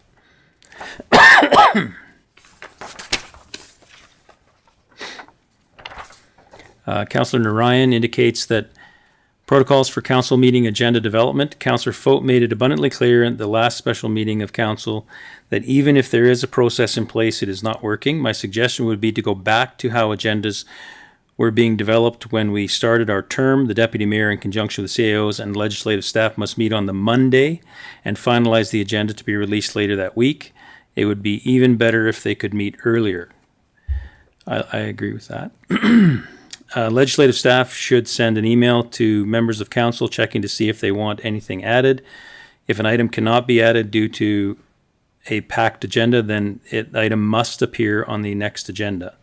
Councillor Narayan indicates that protocols for council meeting agenda development. Councillor Foat made it abundantly clear in the last special meeting of council that even if there is a process in place, it is not working. My suggestion would be to go back to how agendas were being developed when we started our term. The deputy mayor, in conjunction with CAOs and legislative staff, must meet on the Monday and finalize the agenda to be released later that week. It would be even better if they could meet earlier. I agree with that. Legislative staff should send an email to members of council checking to see if they want anything added. If an item cannot be added due to a packed agenda, then the item must appear on the next agenda.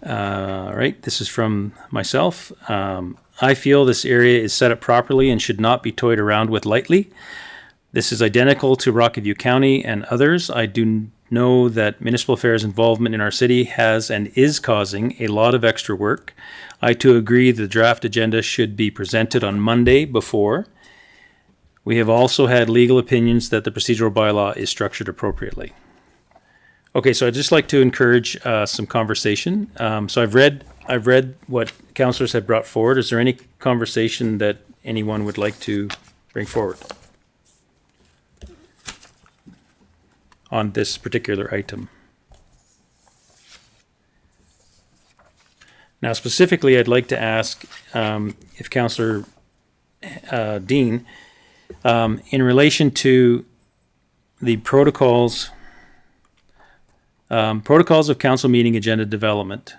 All right, this is from myself. I feel this area is set up properly and should not be toyed around with lightly. This is identical to Rocky View County and others. I do know that municipal affairs involvement in our city has and is causing a lot of extra work. I too agree the draft agenda should be presented on Monday before. We have also had legal opinions that the procedural bylaw is structured appropriately. Okay, so I'd just like to encourage some conversation. So I've read what councillors have brought forward. Is there any conversation that anyone would like to bring forward on this particular item? Now, specifically, I'd like to ask if Councillor Dean, in relation to the protocols of council meeting agenda development.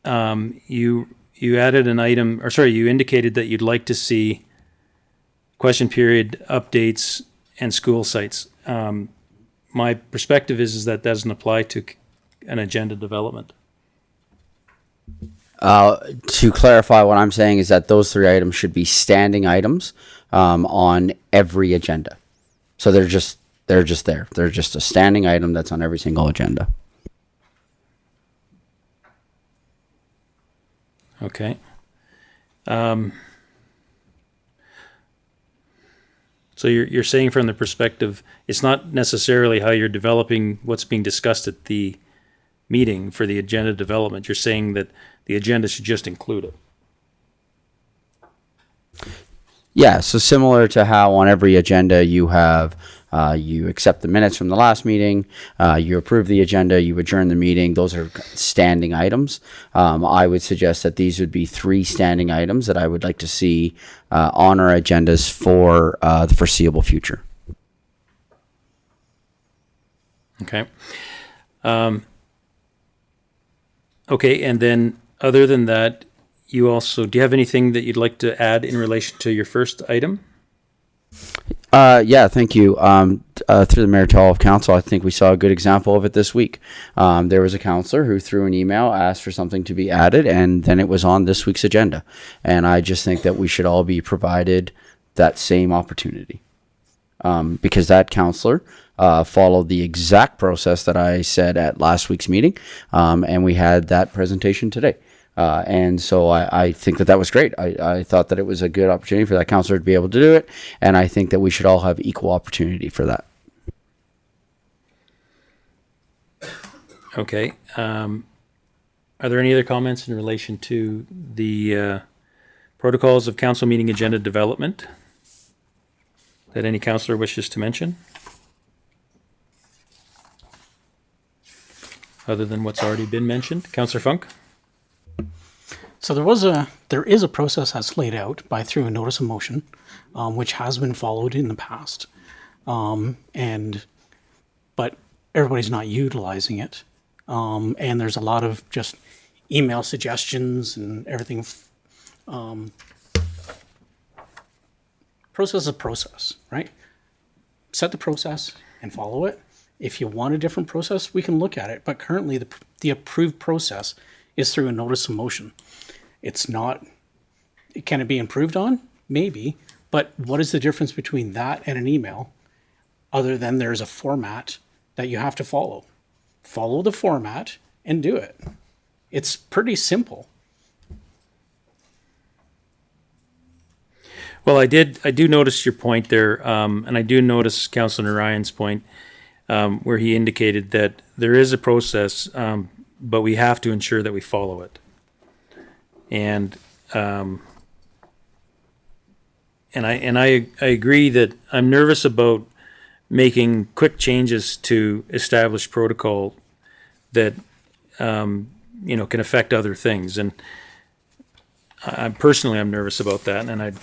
You added an item, or sorry, you indicated that you'd like to see question period updates and school sites. My perspective is that doesn't apply to an agenda development. To clarify, what I'm saying is that those 3 items should be standing items on every agenda. So they're just there. They're just a standing item that's on every single agenda. Okay. So you're saying from the perspective, it's not necessarily how you're developing what's being discussed at the meeting for the agenda development. You're saying that the agenda should just include it. Yeah, so similar to how on every agenda you have, you accept the minutes from the last meeting, you approve the agenda, you adjourn the meeting. Those are standing items. I would suggest that these would be 3 standing items that I would like to see on our agendas for the foreseeable future. Okay. Okay, and then other than that, do you have anything that you'd like to add in relation to your first item? Yeah, thank you. Through the mayor to all of council, I think we saw a good example of it this week. There was a councillor who through an email asked for something to be added, and then it was on this week's agenda. And I just think that we should all be provided that same opportunity. Because that councillor followed the exact process that I said at last week's meeting, and we had that presentation today. And so I think that was great. I thought that it was a good opportunity for that councillor to be able to do it, and I think that we should all have equal opportunity for that. Okay. Are there any other comments in relation to the protocols of council meeting agenda development that any councillor wishes to mention? Other than what's already been mentioned. Councillor Funk? So there is a process that's laid out through a notice of motion, which has been followed in the past, but everybody's not utilizing it, and there's a lot of just email suggestions and everything. Process is a process, right? Set the process and follow it. If you want a different process, we can look at it. But currently, the approved process is through a notice of motion. It's not, can it be improved on? Maybe. But what is the difference between that and an email other than there's a format that you have to follow? Follow the format and do it. It's pretty simple. Well, I do notice your point there, and I do notice Councillor Ryan's point where he indicated that there is a process, but we have to ensure that we follow it. And I agree that I'm nervous about making quick changes to established protocol that can affect other things. And I'm nervous about that, and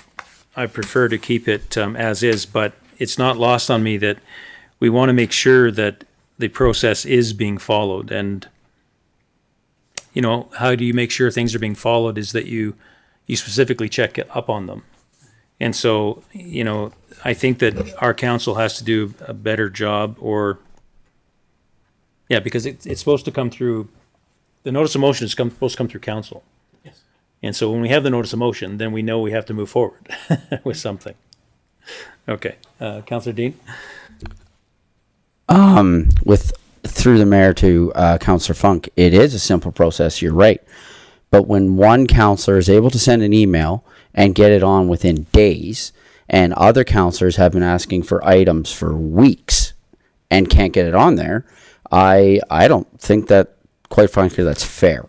I prefer to keep it as is. But it's not lost on me that we want to make sure that the process is being followed. And how do you make sure things are being followed is that you specifically check up on them. And so, I think that our council has to do a better job because it's supposed to come through, the notice of motion is supposed to come through council. Yes. And so when we have the notice of motion, then we know we have to move forward with something. Okay. Councillor Dean? Through the mayor to Councillor Funk, it is a simple process, you're right. But when one councillor is able to send an email and get it on within days, and other councillors have been asking for items for weeks and can't get it on there, I don't think that, quite frankly, that's fair.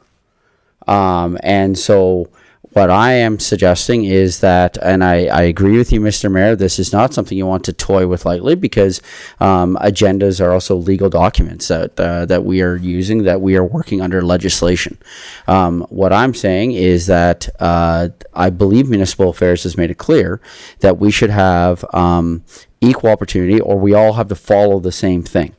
And so What I am suggesting is that, and I agree with you, Mr. Mayor, this is not something you want to toy with lightly, because agendas are also legal documents that we are using, that we are working under legislation. What I'm saying is that I believe Municipal Affairs has made it clear that we should have equal opportunity, or we all have to follow the same thing.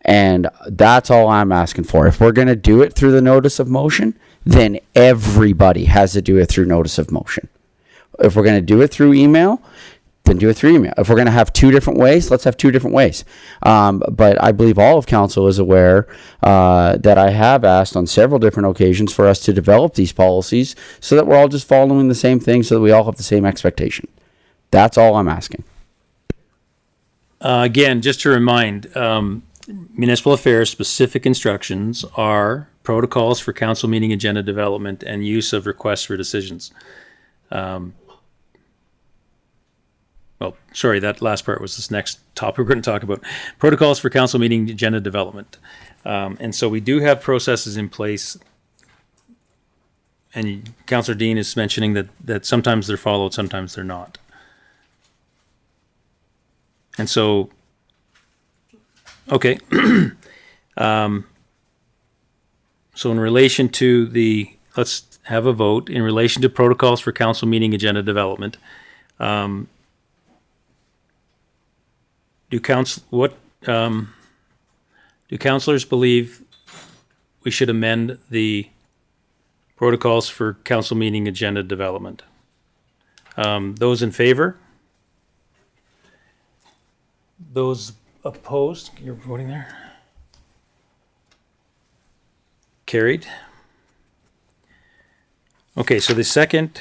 And that's all I'm asking for. If we're going to do it through the notice of motion, then everybody has to do it through notice of motion. If we're going to do it through email, then do it through email. If we're going to have two different ways, let's have two different ways. But I believe all of council is aware that I have asked on several different occasions for us to develop these policies so that we're all just following the same thing, so that we all have the same expectation. That's all I'm asking. Again, just to remind, Municipal Affairs specific instructions are protocols for council meeting agenda development and use of requests for decisions. Well, sorry, that last part was this next topic we're going to talk about. Protocols for council meeting agenda development. And so we do have processes in place. And Councillor Dean is mentioning that sometimes they're followed, sometimes they're not. And so, okay. So in relation to let's have a vote in relation to protocols for council meeting agenda development. Do councillors believe we should amend the protocols for council meeting agenda development? Those in favor? Those opposed? You're voting there? Carried. Okay, so the second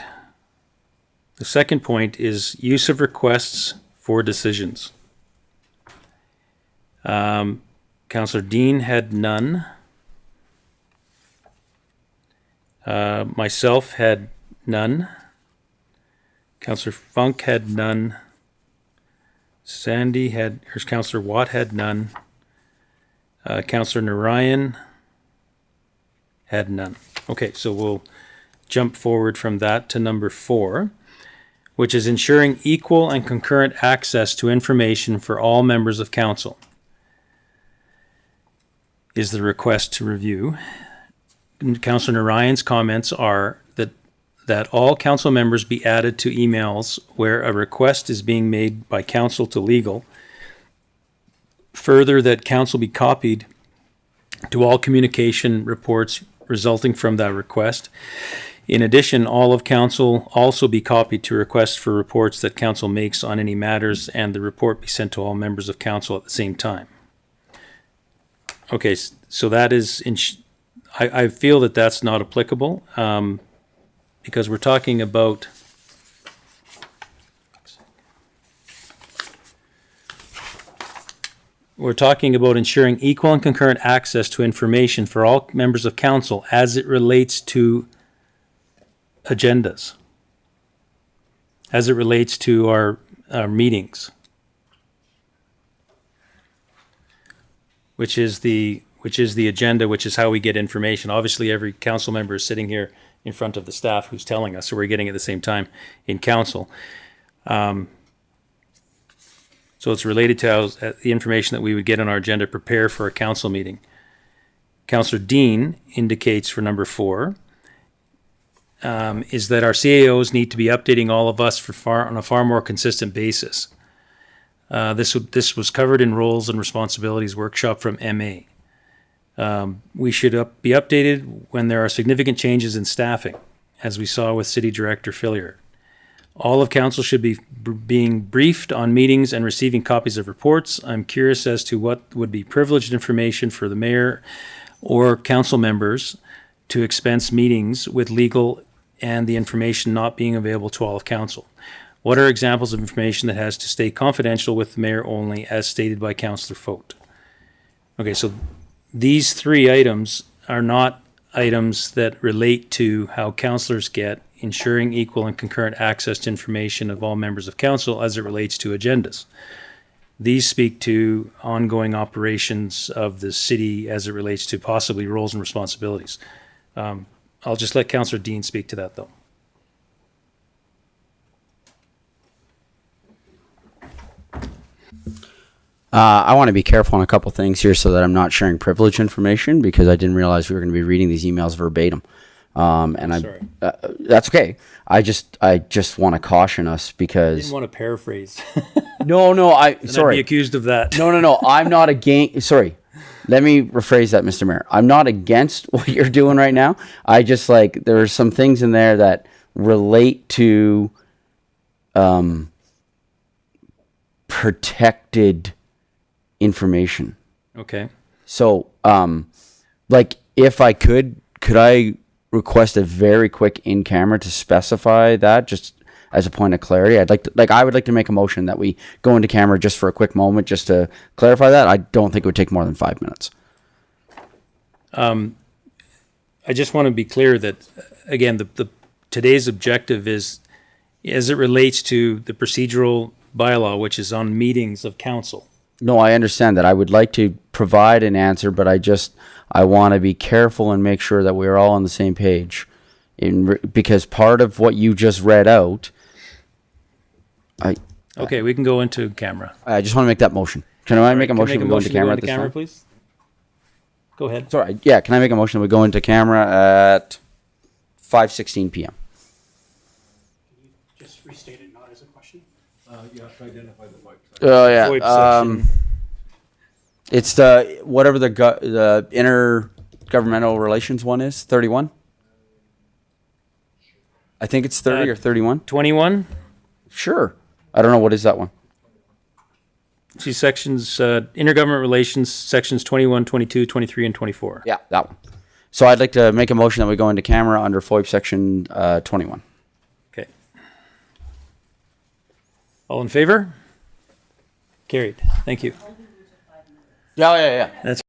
point is use of requests for decisions. Councillor Dean had none. Myself had none. Councillor Funk had none. Councillor Watt had none. Councillor Narayan had none. Okay, so we'll jump forward from that to number 4, which is ensuring equal and concurrent access to information for all members of council. Is the request to review. Councillor Narayan's comments are that all council members be added to emails where a request is being made by council to legal. Further, that council be copied to all communication reports resulting from that request. In addition, all of council also be copied to requests for reports that council makes on any matters, and the report be sent to all members of council at the same time. Okay, so that is, I feel that that's not applicable, because we're talking about ensuring equal and concurrent access to information for all members of council as it relates to agendas, as it relates to our meetings, which is the agenda, which is how we get information. Obviously, every council member is sitting here in front of the staff who's telling us, so we're getting it at the same time in council. So it's related to how, the information that we would get on our agenda, prepare for a council meeting. Councillor Dean indicates for number 4 is that our CAOs need to be updating all of us on a far more consistent basis. This was covered in roles and responsibilities workshop from MA. We should be updated when there are significant changes in staffing, as we saw with City Director Filliard. All of council should be being briefed on meetings and receiving copies of reports. I'm curious as to what would be privileged information for the mayor or council members to expense meetings with legal and the information not being available to all of council. What are examples of information that has to stay confidential with the mayor only, as stated by Councillor Fote? Okay, so these 3 items are not items that relate to how councillors get ensuring equal and concurrent access to information of all members of council as it relates to agendas. These speak to ongoing operations of the city as it relates to possibly roles and responsibilities. I'll just let Councillor Dean speak to that, though. I want to be careful on a couple things here so that I'm not sharing privileged information because I didn't realize we were going to be reading these emails verbatim. Sorry. That's okay. I just want to caution us I because didn't want to paraphrase. no, I'd sorry. be accused of that. No. I'm not against. Sorry. Let me rephrase that, Mr. Mayor. I'm not against what you're doing right now. I just there are some things in there that relate to protected information. Okay. So, if I could I request a very quick in camera to specify that just as a point of clarity? I would like to make a motion that we go into camera just for a quick moment just to clarify that. I don't think it would take more than 5 minutes. I just want to be clear that, again, the today's objective is, as it relates to the procedural bylaw, which is on meetings of council. No, I understand that. I would like to provide an answer, but I want to be careful and make sure that we're all on the same page. Because part of what you just read out, Okay, we can go into camera. I just want to make that motion. Can I make a motion to go into camera at this time? please? Go ahead. Sorry. Yeah, can I make a motion that we go into camera at 5:16 p.m.? Just restate it, not as a question. You have to identify the mic. Oh yeah. VoIP section. It's the whatever the intergovernmental relations one is. 31. I think it's 30 or 31. 21? Sure. I don't know what is that one. See sections, intergovernment relations, sections 21, 22, 23, and 24. Yeah, that one. So I'd like to make a motion that we go into camera under FOIP section 21. Okay. All in favor? Carried. Thank you. Yeah. That's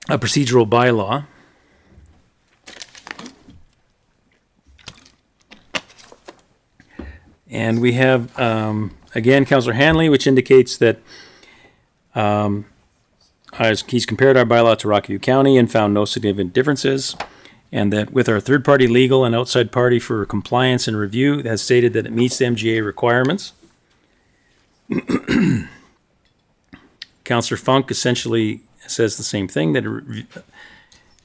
a procedural bylaw. And we have, again, Councillor Hanley, which indicates that he's compared our bylaw to Rockview County and found no significant differences, and that with our third-party legal and outside party for compliance and review has stated that it meets the MGA requirements. Councillor Funk essentially says the same thing, that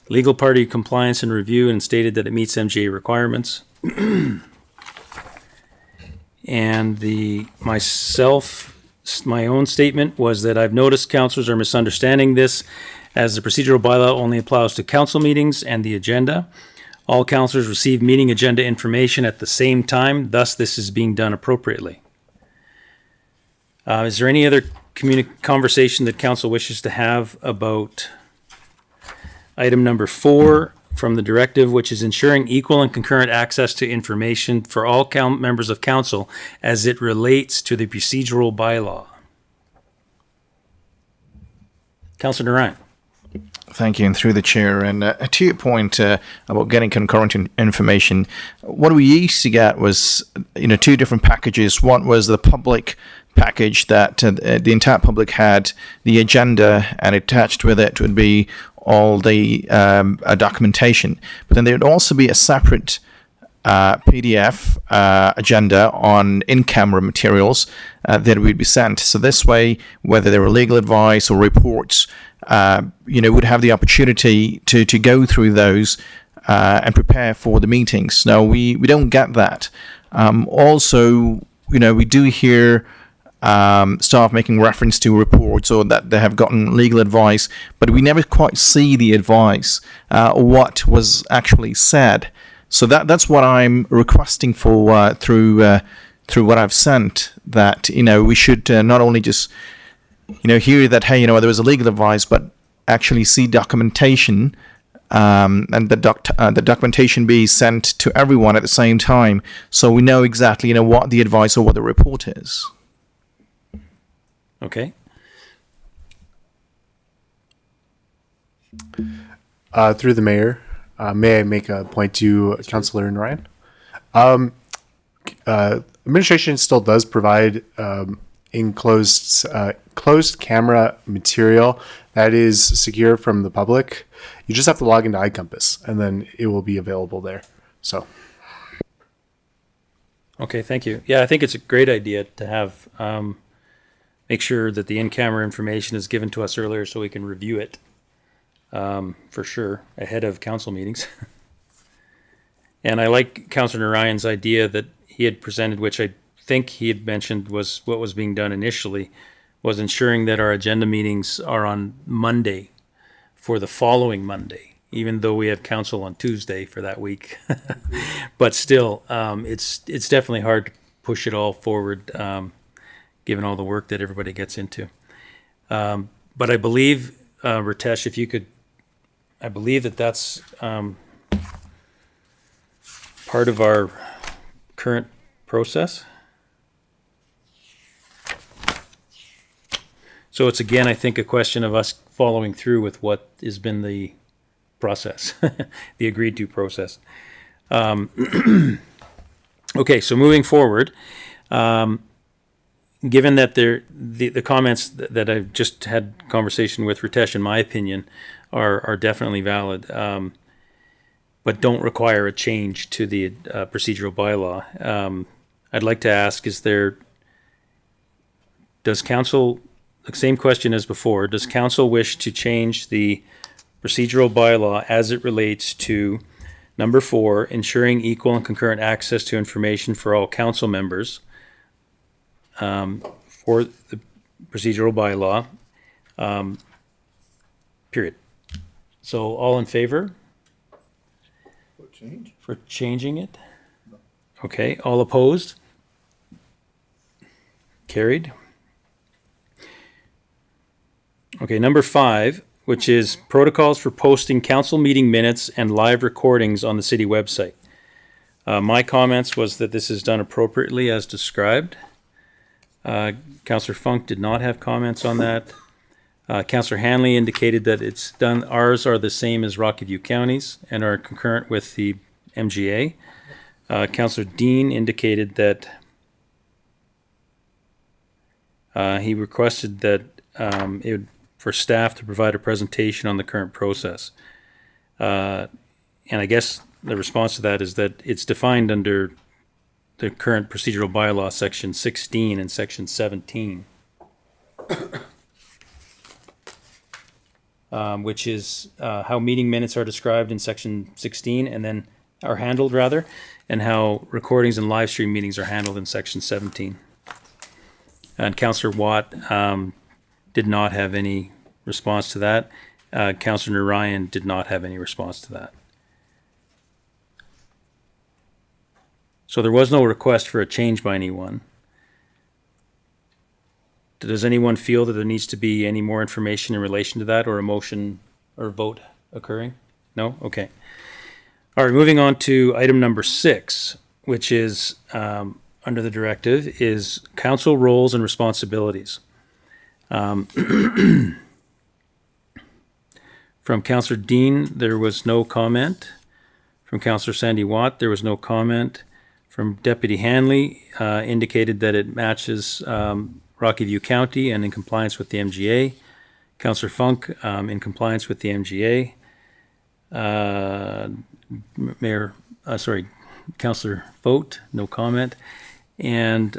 legal party compliance and review, and stated that it meets MGA requirements. And my own statement was that I've noticed councillors are misunderstanding this, as the procedural bylaw only applies to council meetings and the agenda. All councillors receive meeting agenda information at the same time, thus this is being done appropriately. Is there any other conversation that council wishes to have about item number 4 from the directive, which is ensuring equal and concurrent access to information for all members of council as it relates to the procedural bylaw? Councillor Ryan. Thank you, and through the chair. And to your point about getting concurrent information, what we used to get was, two different packages. One was the public package that the entire public had the agenda, and attached with it would be all the documentation. But then there would also be a separate PDF agenda on in-camera materials that would be sent. So this way, whether they were legal advice or reports, would have the opportunity to go through those and prepare for the meetings. Now, we don't get that. Also, we do hear staff making reference to reports or that they have gotten legal advice, but we never quite see the advice, what was actually said. So that's what I'm requesting for through what I've sent, that we should not only just hear that, hey, there was a legal advice, but actually see documentation, and the documentation be sent to everyone at the same time, so we know exactly what the advice or what the report is. Okay. Through the mayor, may I make a point to Councillor Ryan? Administration still does provide closed camera material that is secure from the public. You just have to log into iCompass, and then it will be available there. So. Okay, thank you. Yeah, I think it's a great idea to have make sure that the in-camera information is given to us earlier so we can review it, for sure, ahead of council meetings. And I like Councillor Ryan's idea that he had presented, which I think he had mentioned was what was being done initially, was ensuring that our agenda meetings are on Monday for the following Monday, even though we have council on Tuesday for that week. But still, it's definitely hard to push it all forward, given all the work that everybody gets into. But I believe, Ritesh, if you could, I believe that's part of our current process. So it's, again, I think, a question of us following through with what has been the process, the agreed to process. Okay, so moving forward, given that the comments that I've just had conversation with Ritesh, in my opinion, are definitely valid, but don't require a change to the procedural bylaw. I'd like to ask, does council, the same question as before, does council wish to change the procedural bylaw as it relates to number 4, ensuring equal and concurrent access to information for all council members, for the procedural bylaw, period. So all in favor? For changing it? No. Okay, all opposed? Carried. Okay, number 5, which is protocols for posting council meeting minutes and live recordings on the city website. My comments was that this is done appropriately as described. Councillor Funk did not have comments on that. Councillor Hanley indicated that it's done, ours are the same as Rocky View County's and are concurrent with the MGA. Councillor Dean indicated that he requested that for staff to provide a presentation on the current process. And I guess the response to that is that it's defined under the current procedural bylaw, section 16 and section 17. Which is how meeting minutes are described in section 16 and then are handled rather, and how recordings and live stream meetings are handled in section 17. And Councillor Watt did not have any response to that. Councillor Narayan did not have any response to that. So there was no request for a change by anyone. Does anyone feel that there needs to be any more information in relation to that, or a motion or vote occurring? No? Okay. All right, moving on to item number 6, which is under the directive, is council roles and responsibilities. From Councillor Dean, there was no comment. From Councillor Sandy Watt, there was no comment. From Deputy Hanley, indicated that it matches Rocky View County and in compliance with the MGA. Councillor Funk, in compliance with the MGA. Councillor Vogt, no comment. And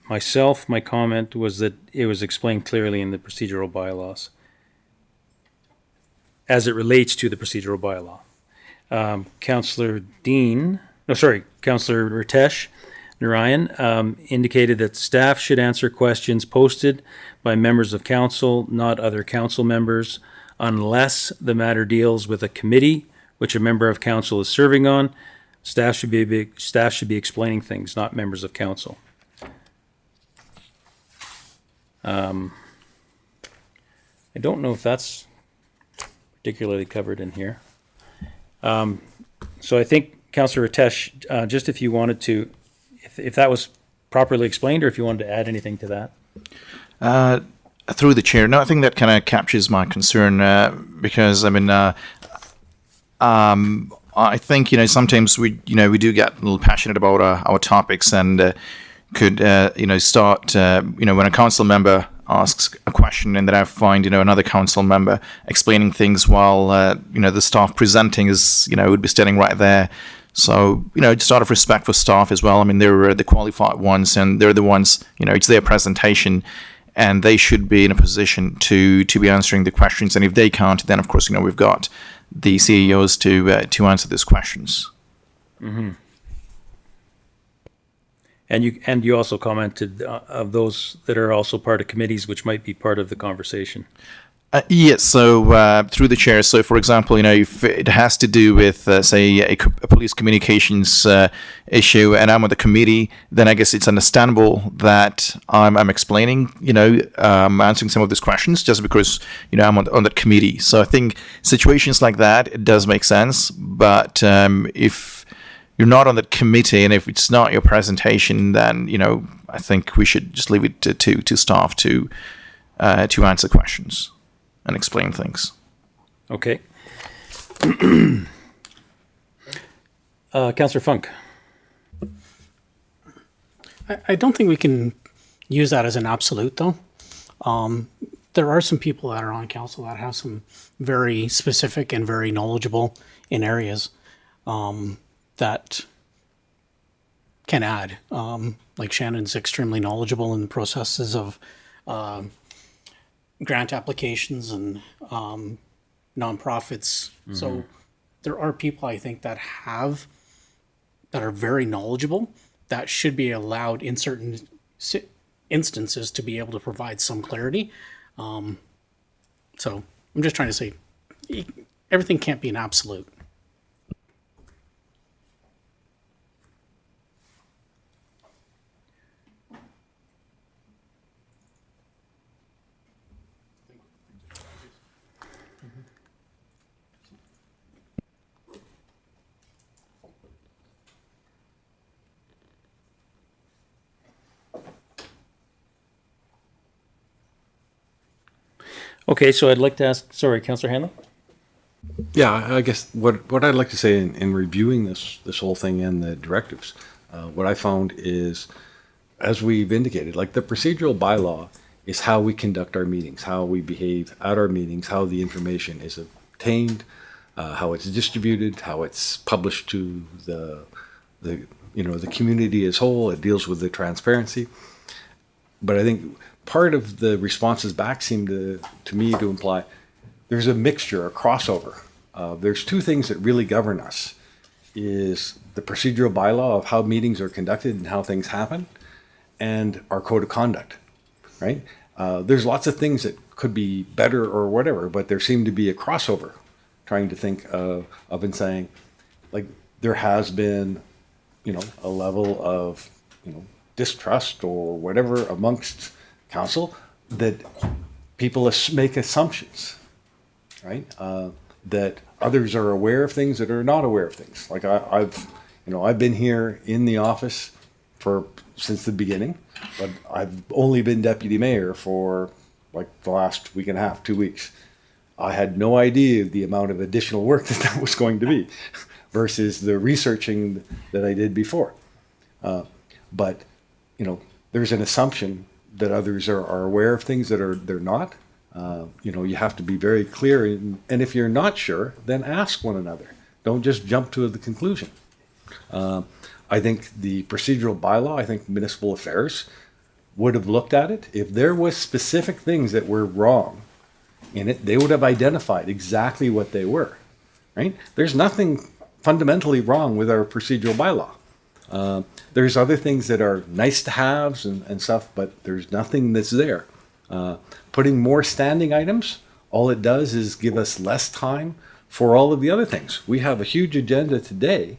myself, my comment was that it was explained clearly in the procedural bylaws as it relates to the procedural bylaw. Councillor Ritesh Narayan indicated that staff should answer questions posted by members of council, not other council members, unless the matter deals with a committee which a member of council is serving on. Staff should be explaining things, not members of council. I don't know if that's particularly covered in here. So I think, Councillor Ritesh, just if you wanted to, if that was properly explained, or if you wanted to add anything to that. Through the chair, no, I think that kind of captures my concern because I mean, I think sometimes we do get a little passionate about our topics and could start when a council member asks a question and then I find another council member explaining things while the staff presenting is would be standing right there. So, just out of respect for staff as well, I mean, they're the qualified ones and they're the ones, it's their presentation and they should be in a position to be answering the questions. And if they can't, then of course, we've got the CEOs to answer these questions. Mm-hmm. And you also commented of those that are also part of committees, which might be part of the conversation. Yes, so through the chair. So, for example, if it has to do with, say, a police communications issue, and I'm on the committee, then I guess it's understandable that I'm explaining, answering some of these questions, just because I'm on that committee. So I think situations like that, it does make sense. But if you're not on that committee, and if it's not your presentation, then I think we should just leave it to staff to answer questions and explain things. Okay. Councillor Funk. I don't think we can use that as an absolute, though. There are some people that are on council that have some very specific and very knowledgeable in areas that can add. Like Shannon's extremely knowledgeable in the processes of grant applications and nonprofits. Mm-hmm. So there are people I think that are very knowledgeable that should be allowed in certain instances to be able to provide some clarity. So I'm just trying to say everything can't be an absolute. Okay, so I'd like to ask, sorry, Councillor Hanlon? Yeah, I guess what I'd like to say in reviewing this whole thing and the directives, what I found is, as we've indicated, like the procedural bylaw is how we conduct our meetings, how we behave at our meetings, how the information is obtained, how it's distributed, how it's published to the community as whole. It deals with the transparency. But I think part of the responses back seem to me to imply there's a mixture, a crossover. There's two things that really govern us, is the procedural bylaw of how meetings are conducted and how things happen, and our code of conduct, right? There's lots of things that could be better or whatever, but there seemed to be a crossover, trying to think of and saying, like, there has been, a level of, distrust or whatever amongst council that people make assumptions, right? That others are aware of things that are not aware of things. Like I've been here in the office since the beginning, but I've only been deputy mayor for like the last week and a half, 2 weeks. I had no idea the amount of additional work that was going to be versus the researching that I did before. But there's an assumption that others are aware of things that they're not. You have to be very clear, and if you're not sure, then ask one another. Don't just jump to the conclusion. I think the procedural bylaw, I think municipal affairs would have looked at it. If there was specific things that were wrong in it, they would have identified exactly what they were, right? There's nothing fundamentally wrong with our procedural bylaw. There's other things that are nice to haves and stuff, but there's nothing that's there. Putting more standing items, all it does is give us less time for all of the other things. We have a huge agenda today,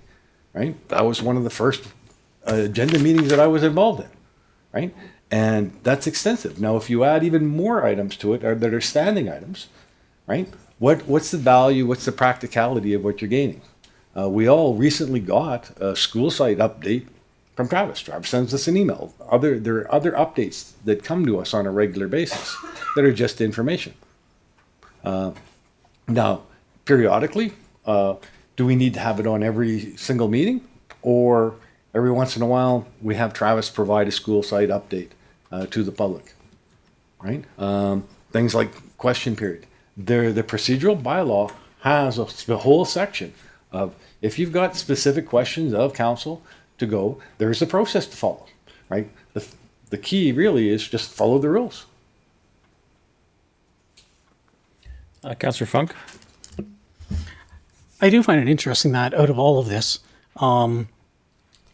right? That was one of the first agenda meetings that I was involved in, right? And that's extensive. Now, if you add even more items to it that are standing items, right? What's the value, what's the practicality of what you're gaining? We all recently got a school site update from Travis. Travis sends us an email. There are other updates that come to us on a regular basis that are just information. Now, periodically, do we need to have it on every single meeting? Or every once in a while, we have Travis provide a school site update to the public, right? Things like question period. The procedural bylaw has a whole section of, if you've got specific questions of council to go, there's a process to follow, right? The key really is just follow the rules. Councillor Funk? I do find it interesting that out of all of this, I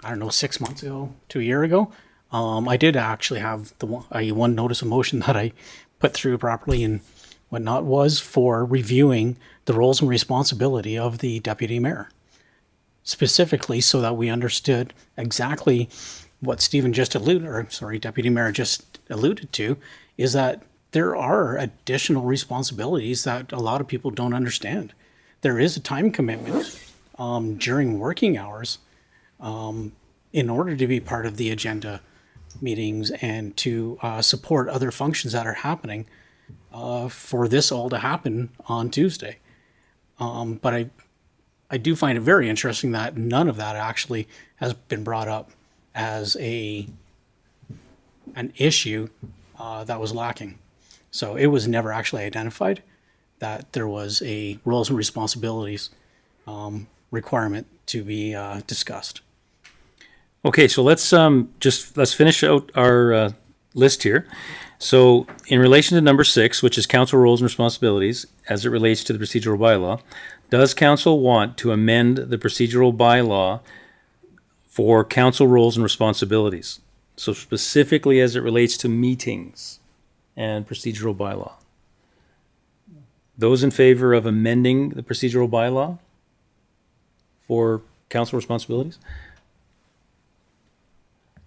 don't know, 6 months ago to a year ago, I did actually have one notice of motion that I put through properly and whatnot was for reviewing the roles and responsibility of the deputy mayor, specifically so that we understood exactly what Stephen Deputy Mayor just alluded to, is that there are additional responsibilities that a lot of people don't understand. There is a time commitment during working hours in order to be part of the agenda meetings and to support other functions that are happening for this all to happen on Tuesday. But I do find it very interesting that none of that actually has been brought up as an issue that was lacking. So it was never actually identified that there was a roles and responsibilities requirement to be discussed. Okay, so let's finish out our list here. So in relation to number 6, which is council roles and responsibilities as it relates to the procedural bylaw, does council want to amend the procedural bylaw for council roles and responsibilities? So specifically as it relates to meetings and procedural bylaw. Those in favor of amending the procedural bylaw for council responsibilities?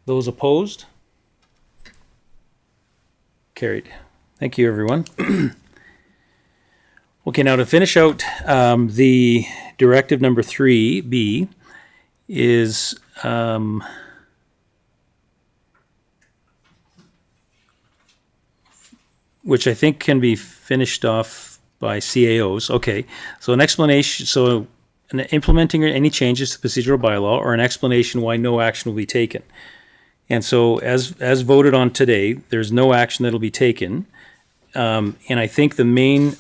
Those opposed? Carried. Thank you, everyone. Okay, now to finish out the directive number 3B is which I think can be finished off by CAOs. Okay, so an explanation, so implementing any changes to the procedural bylaw or an explanation why no action will be taken. And so as voted on today, there's no action that'll be taken. And I think the main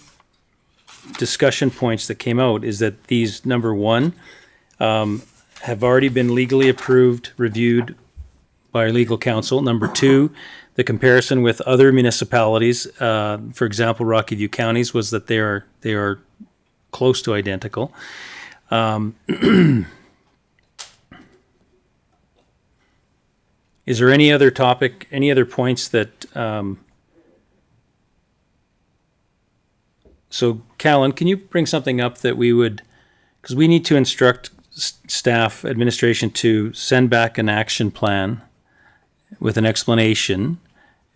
discussion points that came out is that these, number one, have already been legally approved, reviewed by our legal counsel. Number two, the comparison with other municipalities, for example, Rocky View counties, was that they are close to identical. Is there any other topic, any other points that, so Callan, can you bring something up that we would, because we need to instruct staff, administration to send back an action plan with an explanation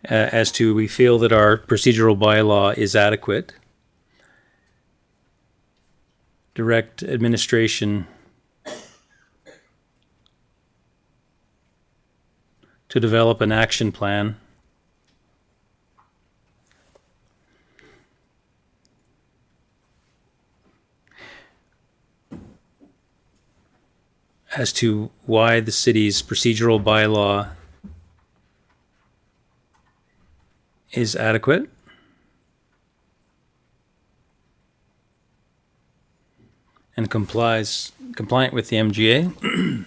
as to we feel that our procedural bylaw is adequate. Direct administration to develop an action plan as to why the city's procedural bylaw is adequate. And compliant with the MGA.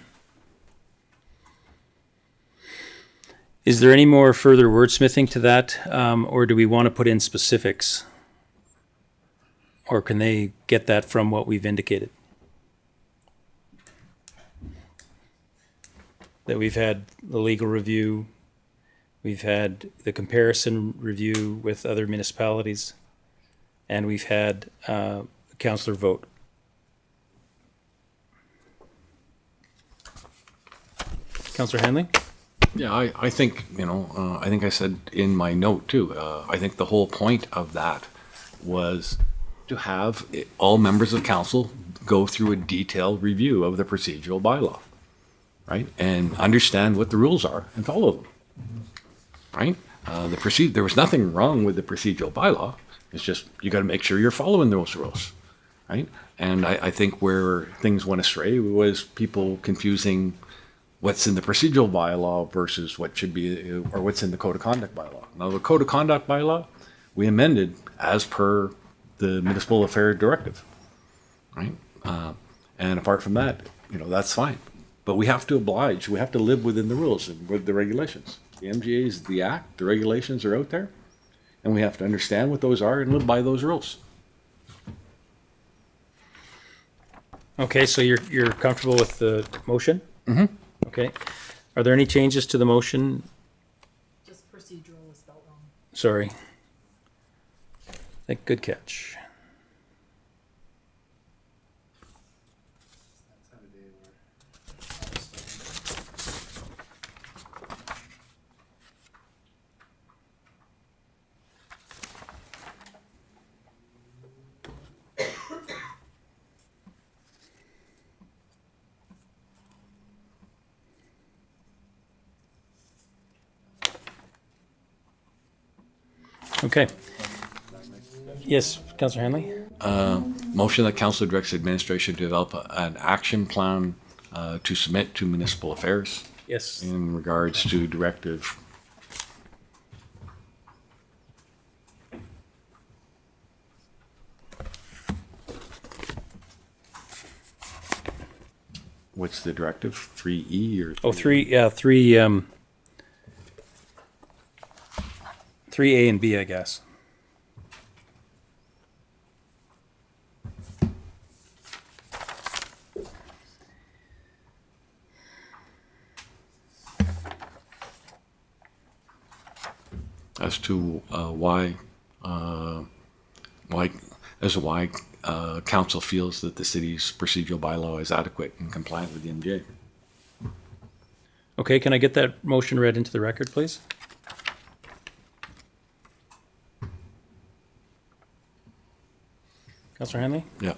Is there any more further wordsmithing to that, or do we want to put in specifics? Or can they get that from what we've indicated? That we've had the legal review, we've had the comparison review with other municipalities, and we've had a councillor vote. Councillor Hanley? Yeah, I think, I think I said in my note too, I think the whole point of that was to have all members of council go through a detailed review of the procedural bylaw, right? And understand what the rules are and follow them, right? There was nothing wrong with the procedural bylaw. It's just, you got to make sure you're following those rules, right? And I think where things went astray was people confusing what's in the procedural bylaw versus what should be, or what's in the code of conduct bylaw. Now, the code of conduct bylaw, we amended as per the municipal affair directive, right? And apart from that, that's fine. But we have to oblige, we have to live within the rules and with the regulations. The MGA is the act, the regulations are out there, and we have to understand what those are and live by those rules. Okay, so you're comfortable with the motion? Mm-hmm. Okay. Are there any changes to the motion? Just procedural is spelled wrong. Sorry. Good catch. Okay. Yes, Councillor Hanley? Motion that council directs administration to develop an action plan to submit to municipal affairs. Yes. In regards to directive. What's the directive? 3E or? Oh, 3A and B, I guess. As to why council feels that the city's procedural bylaw is adequate and compliant with the MGA. Okay, can I get that motion read into the record, please? Councillor Hanley? Yeah.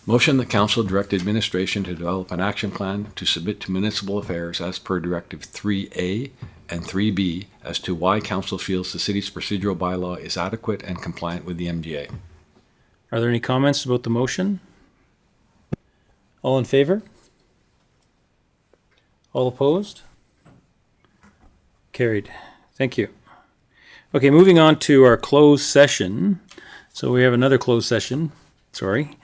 Motion that council direct administration to develop an action plan to submit to municipal affairs as per directive 3A and 3B as to why council feels the city's procedural bylaw is adequate and compliant with the MDA. Are there any comments about the motion? All in favor? All opposed? Carried. Thank you. Okay, moving on to our closed session. So we have another closed session. Sorry.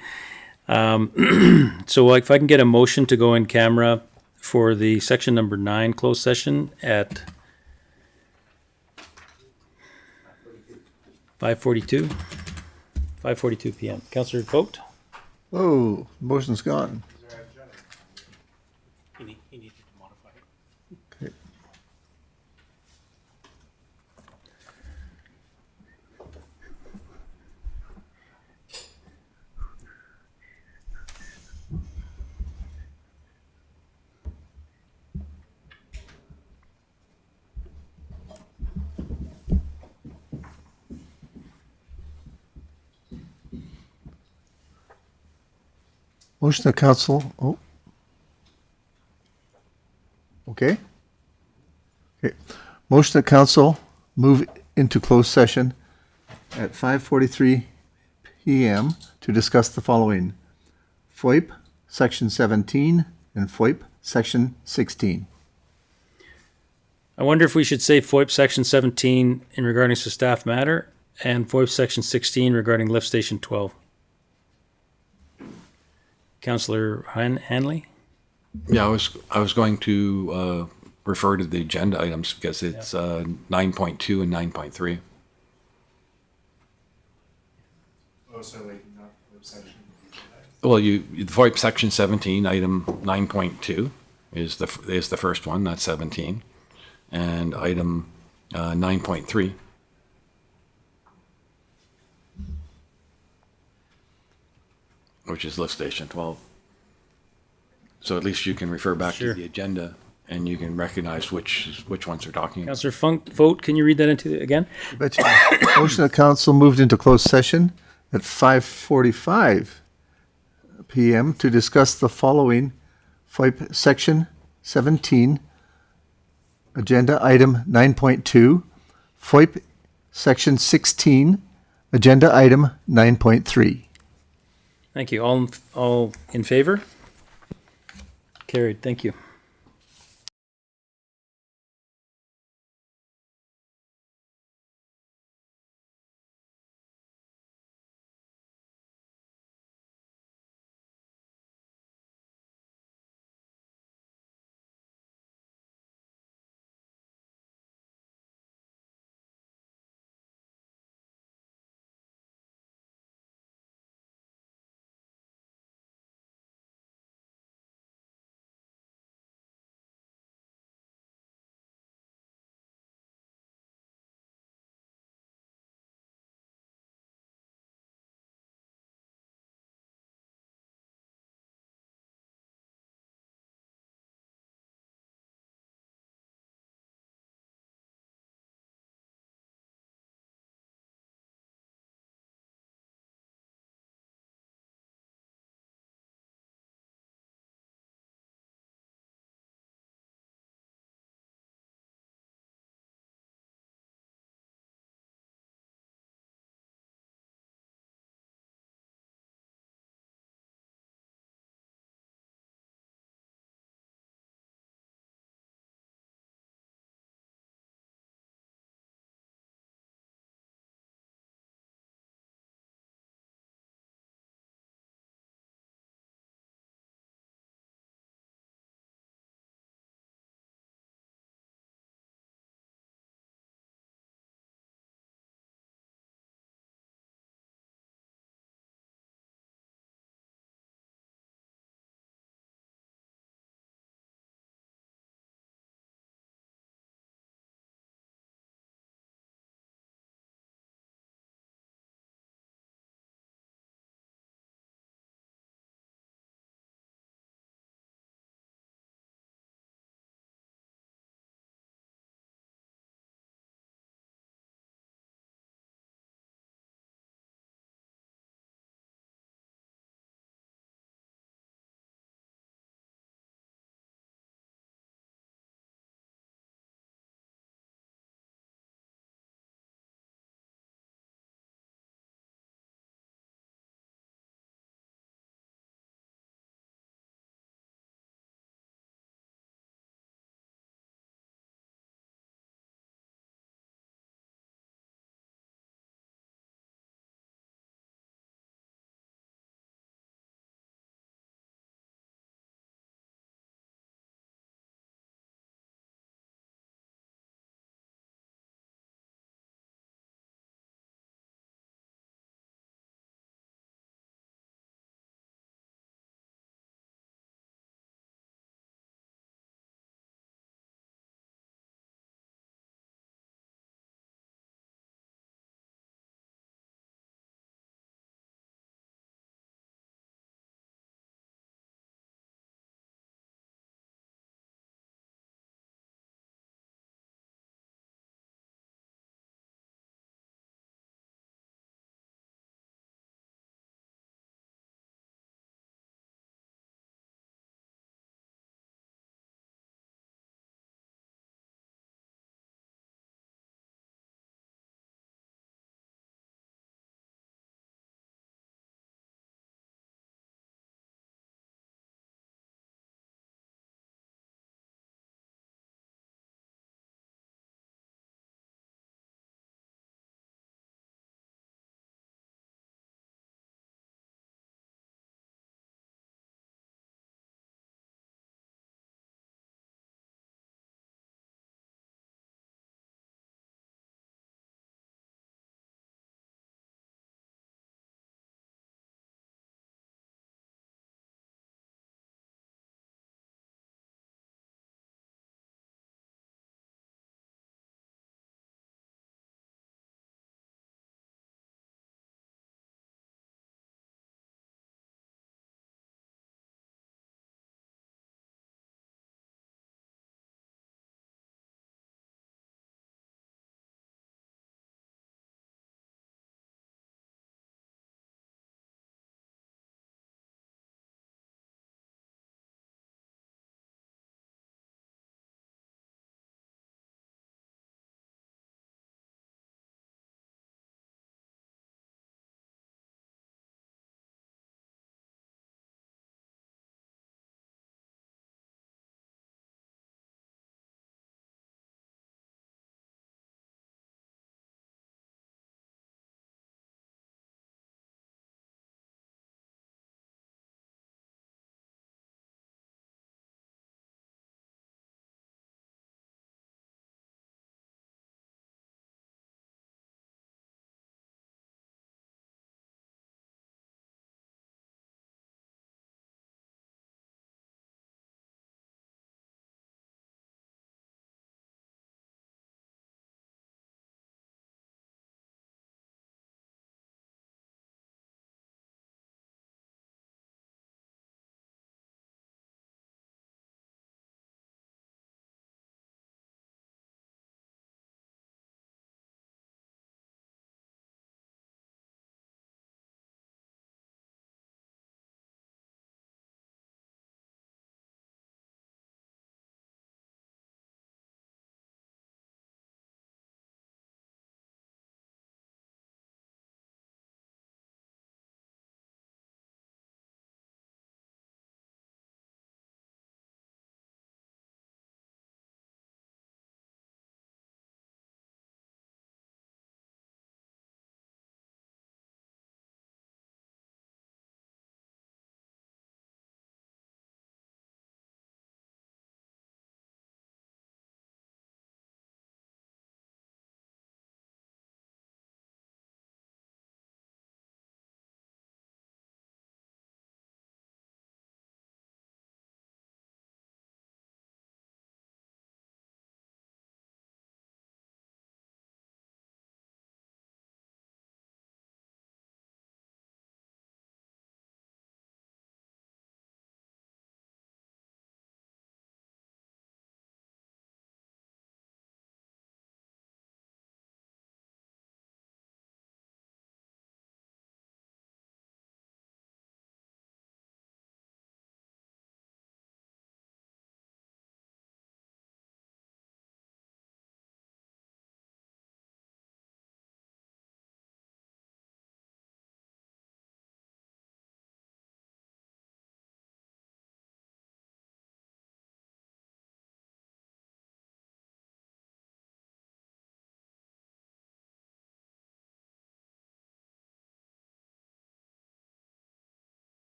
So if I can get a motion to go in camera for the section number 9 closed session at 5:42 p.m. Councillor Vogt? Oh, motion's gone. You need to modify it. Okay. Motion of council, oh. Okay. Okay. Motion of council, move into closed session at 5:43 PM to discuss the following. FOIP, section 17, and FOIP, section 16. I wonder if we should say FOIP section 17 in regarding to staff matter and FOIP section 16 regarding lift station 12. Councillor Hanley? Yeah, I was going to refer to the agenda items because it's 9.2 and 9.3. Oh, so like not section. Well, the VoIP section 17, item 9.2 is the first one. That's 17, and item 9.3. Which is lift station 12. So at least you can refer back Sure. to the agenda and you can recognize which ones are talking about. Councillor Vogt, can you read that into again? Betcha. Motion of council moved into closed session at 5:45 PM to discuss the following FOIP section 17, agenda item 9.2, FOIP section 16, agenda item 9.3. Thank you. All in favor? Carried. Thank you.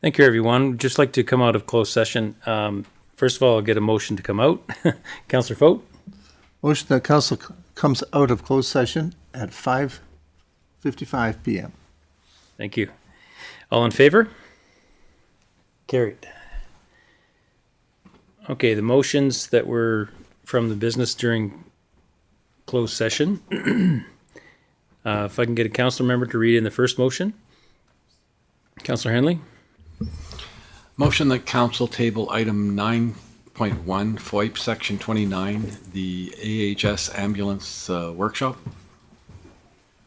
Thank you, everyone. Just like to come out of closed session. First of all, I'll get a motion to come out. Councillor Foat? Motion that council comes out of closed session at 5:55 p.m. Thank you. All in favor? Carried. Okay, the motions that were from the business during closed session. If I can get a council member to read in the first motion. Councillor Henley? Motion that council table item 9.1, FOIP section 29, the AHS ambulance workshop.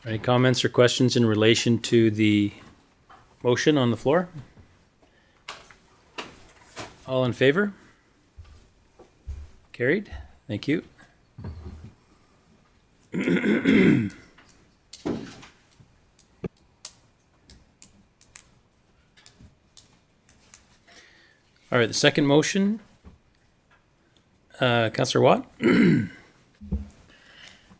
Any comments or questions in relation to the motion on the floor? All in favor? Carried. Thank you. All right, the second motion. Councillor Watt?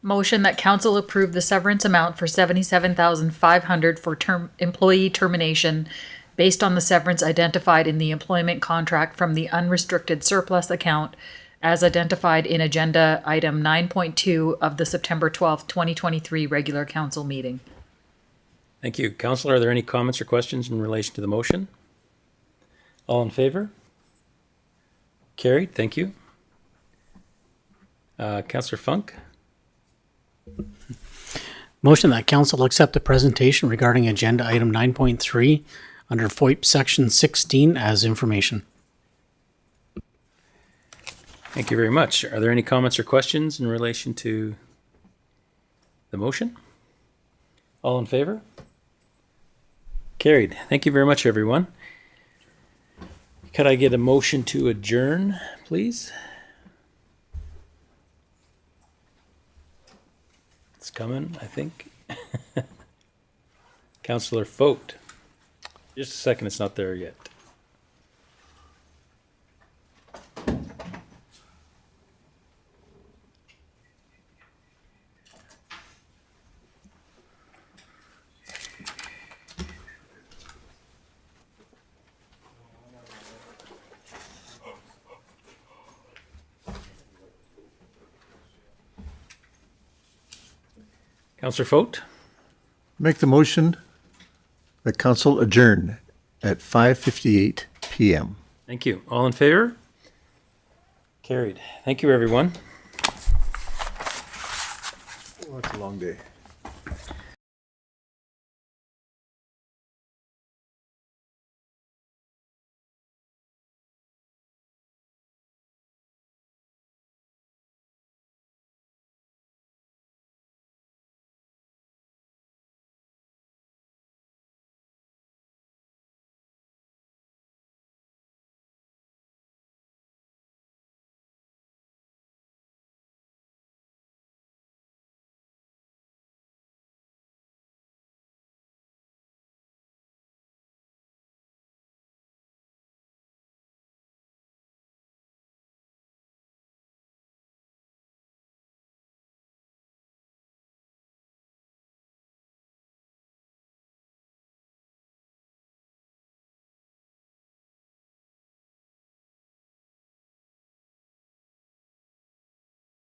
Motion that council approve the severance amount for $77,500 for employee termination based on the severance identified in the employment contract from the unrestricted surplus account as identified in agenda item 9.2 of the September 12th, 2023 regular council meeting. Thank you. Councillor, are there any comments or questions in relation to the motion? All in favor? Carried. Thank you. Councillor Funk? Motion that council accept the presentation regarding agenda item 9.3 under FOIP section 16 as information. Thank you very much. Are there any comments or questions in relation to the motion? All in favor? Carried. Thank you very much, everyone. Could I get a motion to adjourn, please? It's coming, I think. Councillor Foat. Just a second, it's not there yet. Councillor Foat? Make the motion that council adjourn at 5:58 p.m. Thank you. All in favor? Carried. Thank you, everyone. Oh, that's a long day.